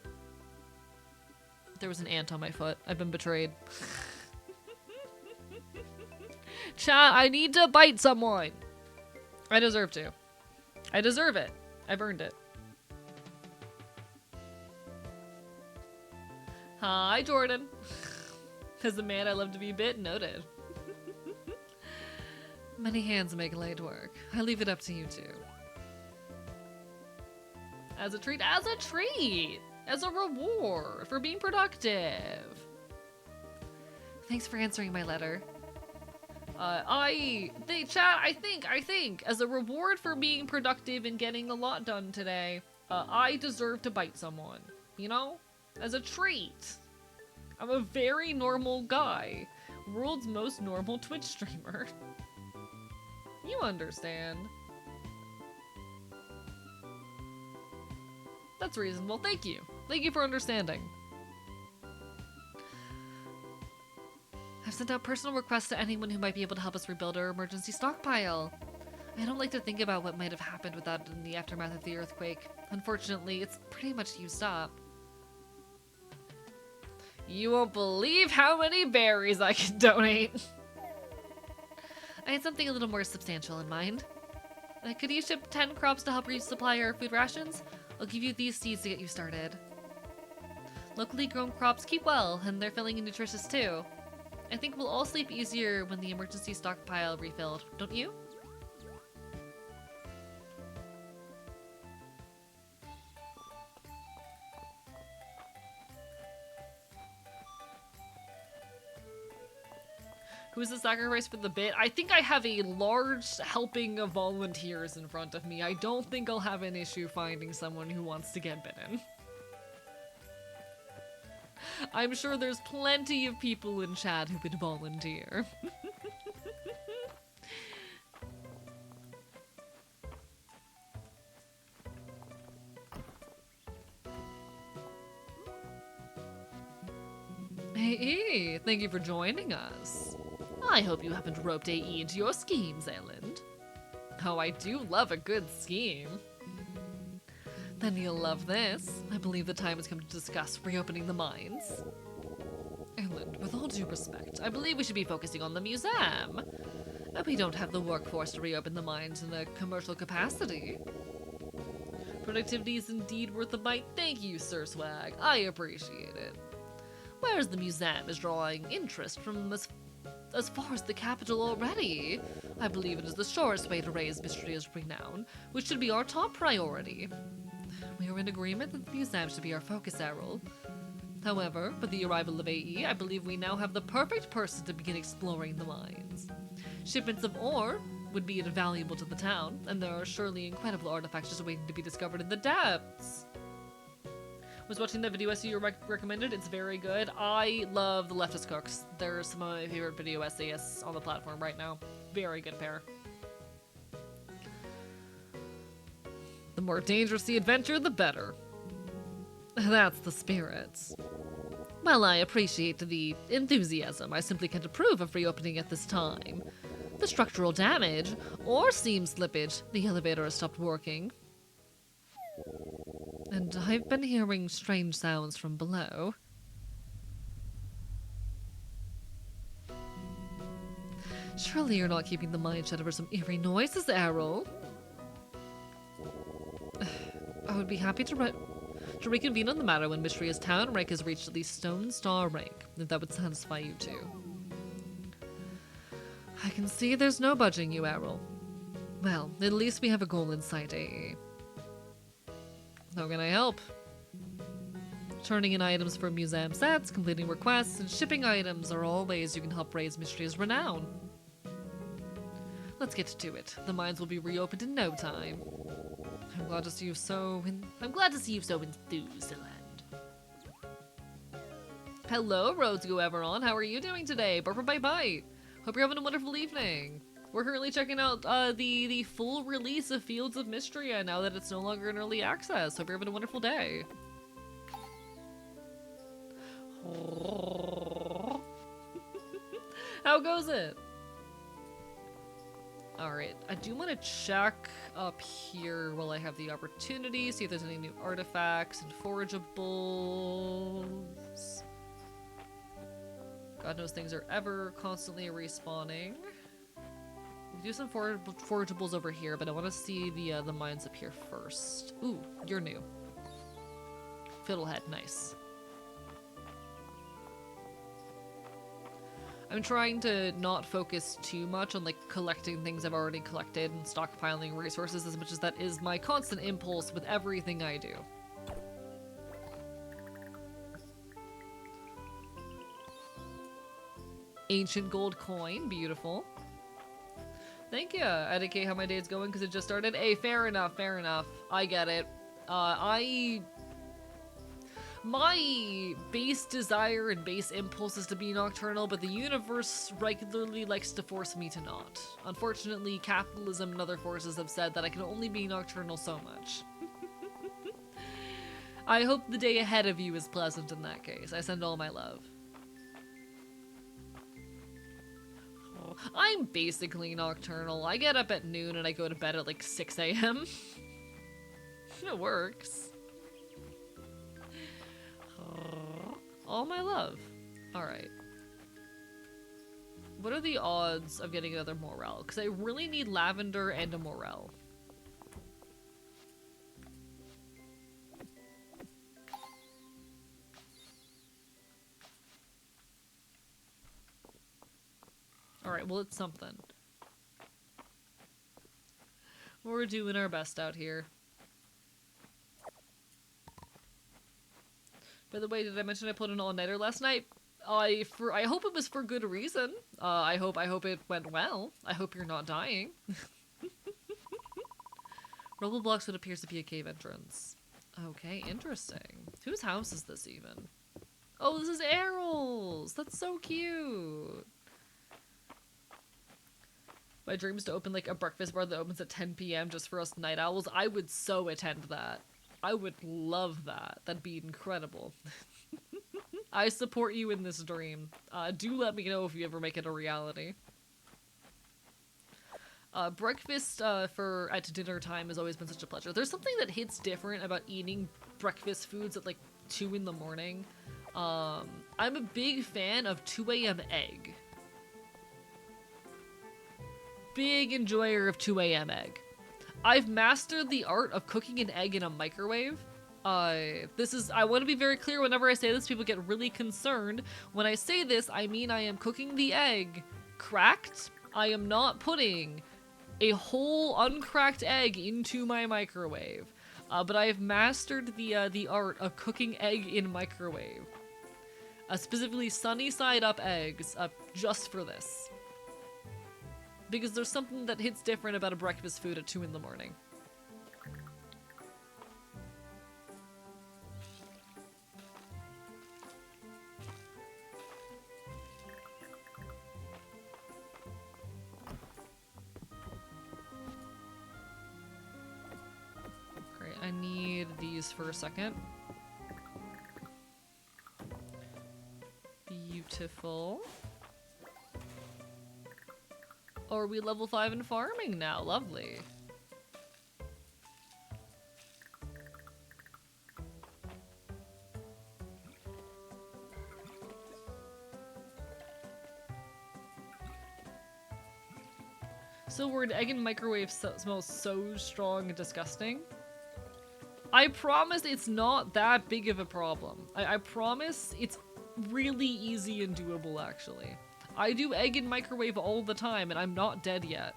There was an ant on my foot. I've been betrayed. Chat, I need to bite someone. I deserve to. I deserve it. I've earned it. Hi, Jordan. As a man, I love to be bit. Noted. Many hands make light work. I leave it up to you two. As a treat, as a treat! As a reward for being productive. Thanks for answering my letter. I think, as a reward for being productive and getting a lot done today, I deserve to bite someone. You know? As a treat. I'm a very normal guy. World's most normal Twitch streamer. You understand. That's reasonable. Thank you. Thank you for understanding. I've sent out personal requests to anyone who might be able to help us rebuild our emergency stockpile. I don't like to think about what might have happened with that in the aftermath of the earthquake. Unfortunately, it's pretty much used up. You won't believe how many berries I can donate. I had something a little more substantial in mind. Could you ship 10 crops to help resupply our food rations? I'll give you these seeds to get you started. Locally grown crops keep well, and they're filling and nutritious too. I think we'll all sleep easier when the emergency stockpile refilled, don't you? Who's the sacrifice for the bit? I think I have a large helping of volunteers in front of me. I don't think I'll have an issue finding someone who wants to get bitten. I'm sure there's plenty of people in chat who would volunteer. Hey, thank you for joining us. I hope you haven't roped AE into your schemes, Ellen. Oh, I do love a good scheme. Then you'll love this. I believe the time has come to discuss reopening the mines. Ellen, with all due respect, I believe we should be focusing on the museum. We don't have the workforce to reopen the mines in a commercial capacity. Productivity is indeed worth the bite. Thank you, Sir Swag. I appreciate it. Whereas the museum is drawing interest from as far as the capital already, I believe it is the surest way to raise Mistria's renown, which should be our top priority. We are in agreement that the museum should be our focus area. However, with the arrival of AE, I believe we now have the perfect person to begin exploring the mines. Shipments of ore would be invaluable to the town, and there are surely incredible artifacts just waiting to be discovered in the depths. Was watching that video essay you recommended. It's very good. I love the leftist cooks. They're some of my favorite video essayists on the platform right now. Very good pair. The more dangerous the adventure, the better. That's the spirit. Well, I appreciate the enthusiasm. I simply can't approve of reopening at this time. The structural damage, or seam slippage, the elevator has stopped working. And I've been hearing strange sounds from below. Surely you're not keeping the mine shut over some eerie noises, Errol. I would be happy to reconvene on the matter when Mistria's town rank has reached at least Stone Star rank, if that would satisfy you too. I can see there's no budging you, Errol. Well, at least we have a goal in sight, eh? How can I help? Turning in items for museum sets, completing requests, and shipping items are all ways you can help raise Mistria's renown. Let's get to it. The mines will be reopened in no time. I'm glad to see you so enthused, Land. Hello, Roads Go Everon. How are you doing today? Burp by bite. Hope you're having a wonderful evening. We're currently checking out the full release of Fields of Mistria now that it's no longer in early access. Hope you're having a wonderful day. How goes it? Alright, I do want to check up here while I have the opportunity, see if there's any new artifacts and forageables. God knows things are ever constantly respawning. We do some forageables over here, but I want to see the mines up here first. Ooh, you're new. Fiddlehead, nice. I'm trying to not focus too much on like collecting things I've already collected and stockpiling resources as much as that is my constant impulse with everything I do. Ancient gold coin, beautiful. Thank you. I indicate how my day's going because it just started. Hey, fair enough, fair enough. I get it. My base desire and base impulse is to be nocturnal, but the universe regularly likes to force me to not. Unfortunately, capitalism and other forces have said that I can only be nocturnal so much. I hope the day ahead of you is pleasant in that case. I send all my love. I'm basically nocturnal. I get up at noon and I go to bed at like 6 a.m. It works. All my love. Alright. What are the odds of getting another morel? Because I really need lavender and a morel. Alright, well it's something. We're doing our best out here. By the way, did I mention I put an all-nighter last night? I hope it was for good reason. I hope it went well. I hope you're not dying. Rubble blocks what appears to be a cave entrance. Okay, interesting. Whose house is this even? Oh, this is Errol's! That's so cute! My dream is to open like a breakfast bar that opens at 10 p.m. just for us night owls. I would so attend that. I would love that. That'd be incredible. I support you in this dream. Do let me know if you ever make it a reality. Breakfast at dinner time has always been such a pleasure. There's something that hits different about eating breakfast foods at like 2 in the morning. I'm a big fan of 2 a.m. egg. Big enjoyer of 2 a.m. egg. I've mastered the art of cooking an egg in a microwave. I want to be very clear whenever I say this, people get really concerned. When I say this, I mean I am cooking the egg cracked. I am not putting a whole uncracked egg into my microwave. But I have mastered the art of cooking egg in microwave. Specifically sunny side up eggs, just for this. Because there's something that hits different about a breakfast food at 2 in the morning. Great, I need these for a second. Beautiful. Oh, are we level 5 in farming now? Lovely. So weird, egg in microwave smells so strong and disgusting. I promise it's not that big of a problem. I promise it's really easy and doable, actually. I do egg in microwave all the time, and I'm not dead yet.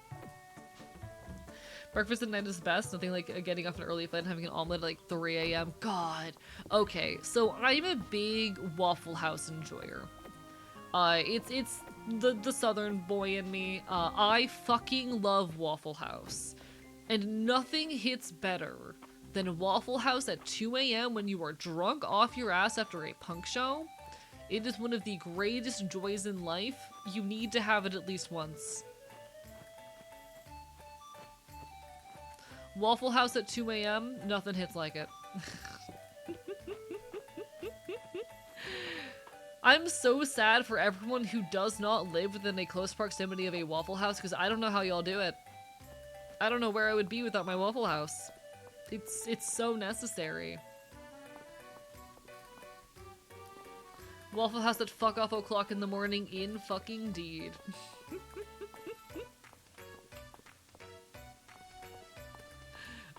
Breakfast at night is best. Nothing like getting up an early flight and having an omelet at like 3 a.m. God. Okay, so I'm a big Waffle House enjoyer. It's the southern boy in me. I fucking love Waffle House. And nothing hits better than Waffle House at 2 a.m. when you are drunk off your ass after a punk show. It is one of the greatest joys in life. You need to have it at least once. Waffle House at 2 a.m., nothing hits like it. I'm so sad for everyone who does not live within a close proximity of a Waffle House because I don't know how y'all do it. I don't know where I would be without my Waffle House. It's so necessary. Waffle House at fuck off o'clock in the morning in fucking deed.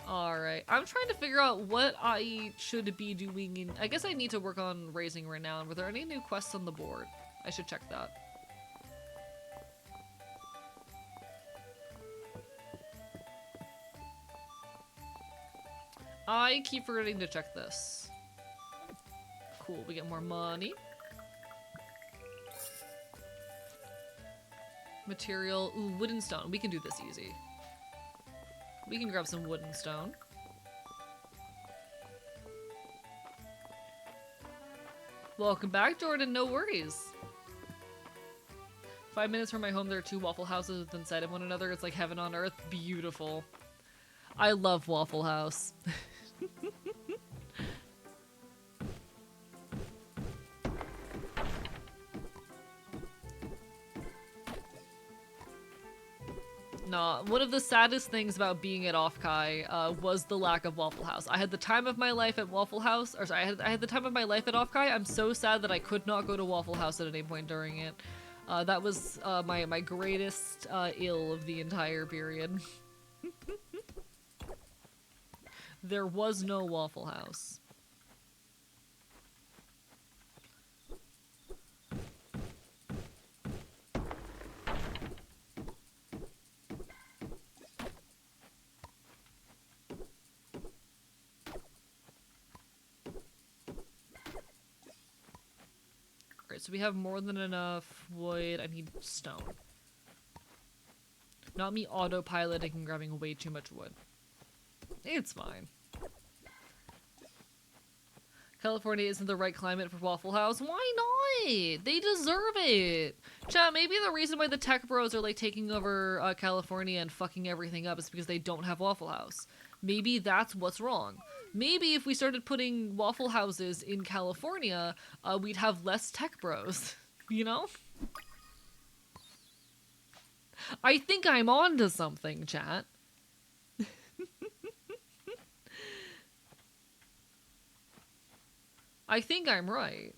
Alright, I'm trying to figure out what I should be doing in- I guess I need to work on raising renown. Were there any new quests on the board? I should check that. I keep forgetting to check this. Cool, we get more money. Material, ooh, wood and stone. We can do this easy. We can grab some wood and stone. Welcome back, Jordan. No worries. 5 minutes from my home, there are 2 Waffle Houses within sight of one another. It's like heaven on earth. Beautiful. I love Waffle House. Nah, one of the saddest things about being at Offkai was the lack of Waffle House. I had the time of my life at Waffle House, or sorry, I had the time of my life at Offkai. I'm so sad that I could not go to Waffle House at any point during it. That was my greatest ill of the entire period. There was no Waffle House. Great, so we have more than enough wood. I need stone. Not me autopiloting and grabbing way too much wood. It's fine. California isn't the right climate for Waffle House. Why not? They deserve it. Chat, maybe the reason why the tech bros are like taking over California and fucking everything up is because they don't have Waffle House. Maybe that's what's wrong. Maybe if we started putting Waffle Houses in California, we'd have less tech bros. You know? I think I'm onto something, chat. I think I'm right.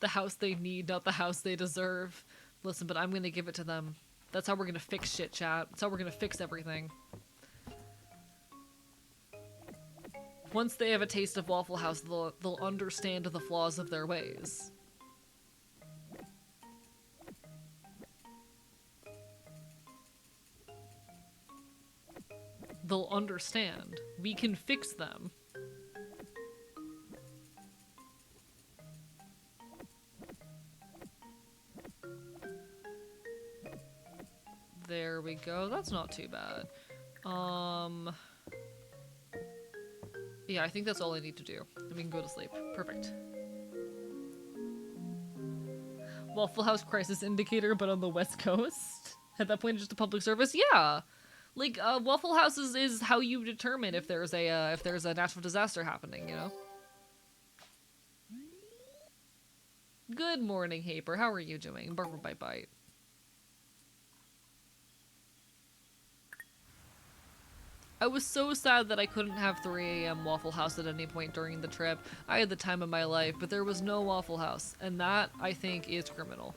The house they need, not the house they deserve. Listen, but I'm gonna give it to them. That's how we're gonna fix shit, chat. That's how we're gonna fix everything. Once they have a taste of Waffle House, they'll understand the flaws of their ways. They'll understand. We can fix them. There we go. That's not too bad. Yeah, I think that's all I need to do. And we can go to sleep. Perfect. Waffle House crisis indicator, but on the West Coast? At that point, just a public service? Yeah! Like, Waffle House is how you determine if there's a natural disaster happening, you know? Good morning, Haper. How are you doing? Bark bite bite. I was so sad that I couldn't have 3 a.m. Waffle House at any point during the trip. I had the time of my life, but there was no Waffle House, and that, I think, is criminal.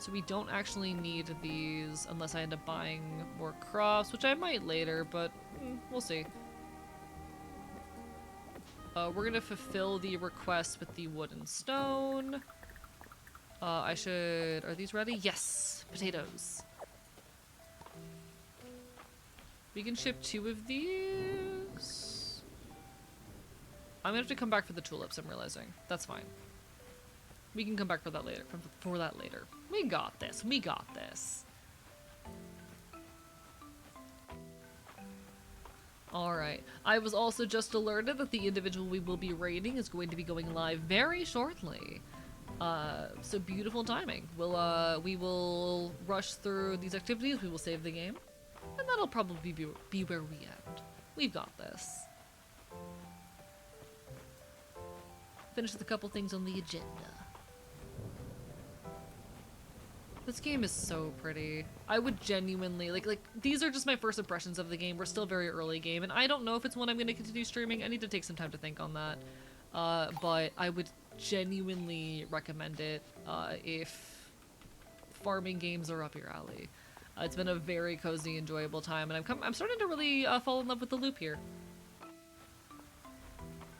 So we don't actually need these unless I end up buying more crops, which I might later, but we'll see. We're gonna fulfill the request with the wood and stone. Are these ready? Yes! Potatoes. We can ship 2 of these. I'm gonna have to come back for the tulips, I'm realizing. That's fine. We can come back for that later. We got this. We got this. Alright. I was also just alerted that the individual we will be raiding is going to be going live very shortly. So beautiful timing. We will rush through these activities, we will save the game, and that'll probably be where we end. We've got this. Finish with a couple things on the agenda. This game is so pretty. I would genuinely, like, these are just my first impressions of the game. We're still very early game, and I don't know if it's one I'm going to continue streaming. I need to take some time to think on that. But I would genuinely recommend it if farming games are up your alley. It's been a very cozy, enjoyable time, and I'm starting to really fall in love with the loop here.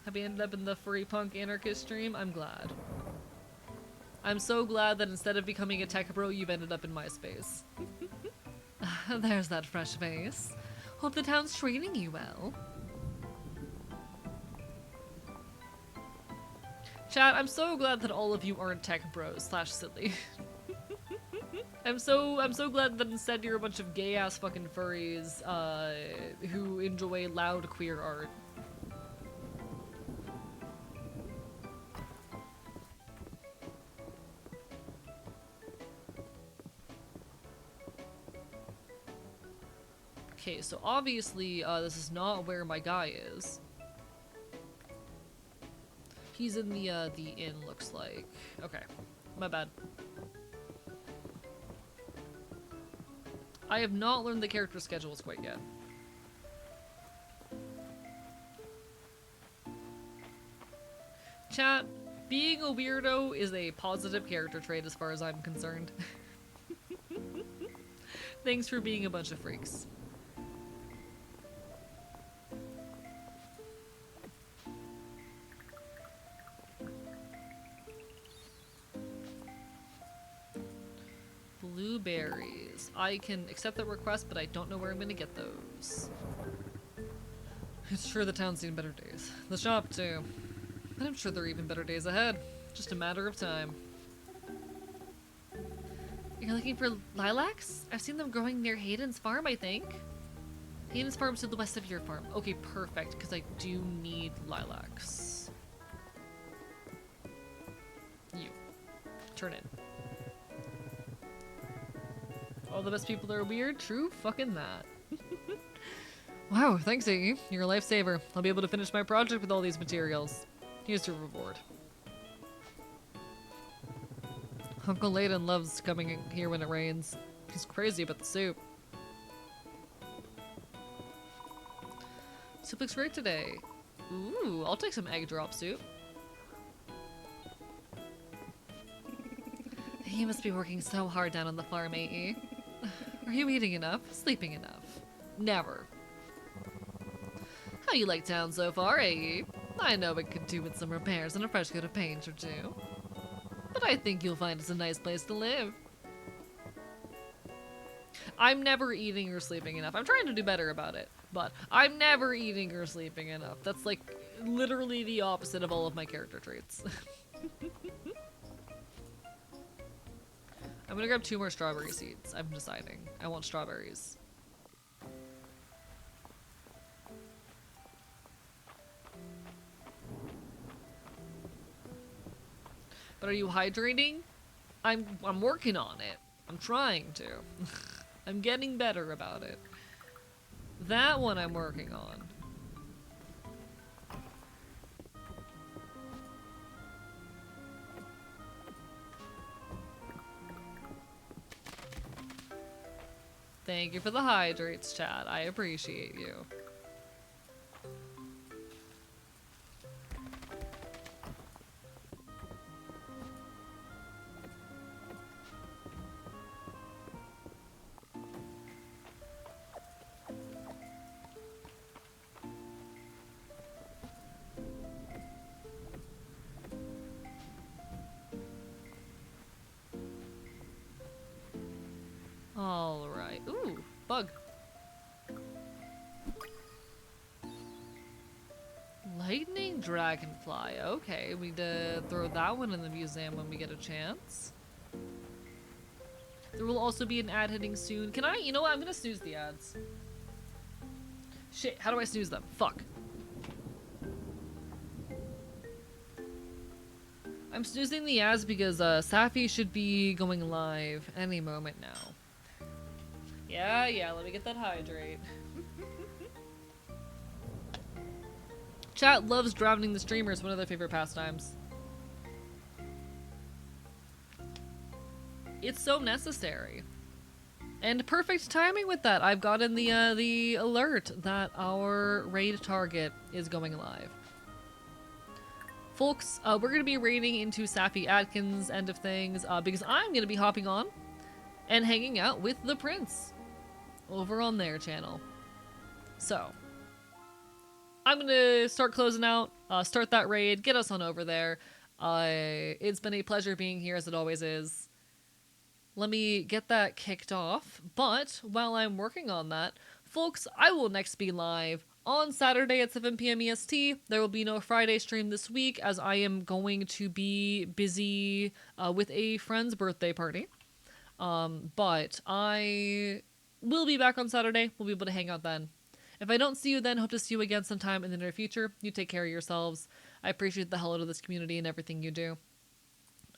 Have you ended up in the furry punk anarchist stream? I'm glad. I'm so glad that instead of becoming a tech bro, you've ended up in MySpace. There's that fresh face. Hope the town's treating you well. Chat, I'm so glad that all of you aren't tech bros / silly. I'm so glad that instead you're a bunch of gay ass fucking furries who enjoy loud queer art. Okay, so obviously this is not where my guy is. He's in the inn, looks like. Okay, my bad. I have not learned the character schedules quite yet. Chat, being a weirdo is a positive character trait as far as I'm concerned. Thanks for being a bunch of freaks. Blueberries. I can accept that request, but I don't know where I'm gonna get those. It's sure the town's seen better days. The shop, too. And I'm sure there are even better days ahead. Just a matter of time. You're looking for lilacs? I've seen them growing near Hayden's farm, I think. Hayden's farm's to the west of your farm. Okay, perfect, because I do need lilacs. You. Turn in. All the best people are weird? True fucking that. Wow, thanks, Iggy. You're a lifesaver. I'll be able to finish my project with all these materials. Here's your reward. Uncle Layden loves coming in here when it rains. He's crazy about the soup. Soup looks great today. Ooh, I'll take some egg drop soup. You must be working so hard down on the farm, AE. Are you eating enough? Sleeping enough? Never. How you like town so far, AE? I know it could do with some repairs and a fresh coat of paint or two. But I think you'll find it's a nice place to live. I'm never eating or sleeping enough. I'm trying to do better about it, but I'm never eating or sleeping enough. That's like literally the opposite of all of my character traits. I'm gonna grab 2 more strawberry seeds. I'm deciding. I want strawberries. But are you hydrating? I'm working on it. I'm trying to. I'm getting better about it. That one I'm working on. Thank you for the hydrates, chat. I appreciate you. Lightning dragonfly. Okay, we need to throw that one in the museum when we get a chance. There will also be an ad hitting soon. Can I? You know what? I'm gonna snooze the ads. Shit, how do I snooze them? Fuck. I'm snoozing the ads because Safi should be going live any moment now. Yeah, let me get that hydrate. Chat loves drowning the streamers, one of their favorite pastimes. It's so necessary. And perfect timing with that. I've gotten the alert that our raid target is going live. Folks, we're going to be raiding into Safi Atkins' end of things because I'm going to be hopping on and hanging out with the Prince over on their channel. So, I'm going to start closing out, start that raid, get us on over there. It's been a pleasure being here as it always is. Let me get that kicked off, but while I'm working on that, folks, I will next be live on Saturday at 7 p.m. EST. There will be no Friday stream this week as I am going to be busy with a friend's birthday party. But I will be back on Saturday. We'll be able to hang out then. If I don't see you then, hope to see you again sometime in the near future. You take care of yourselves. I appreciate the hell out of this community and everything you do.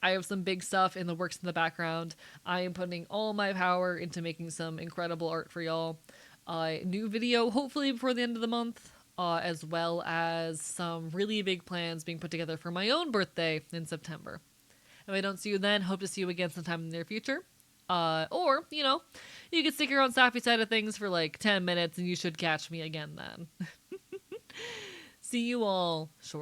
I have some big stuff in the works in the background. I am putting all my power into making some incredible art for y'all. New video hopefully before the end of the month, as well as some really big plans being put together for my own birthday in September. If I don't see you then, hope to see you again sometime in the near future. Or, you know, you can stick around Sappy side of things for like 10 minutes and you should catch me again then. See you all shortly.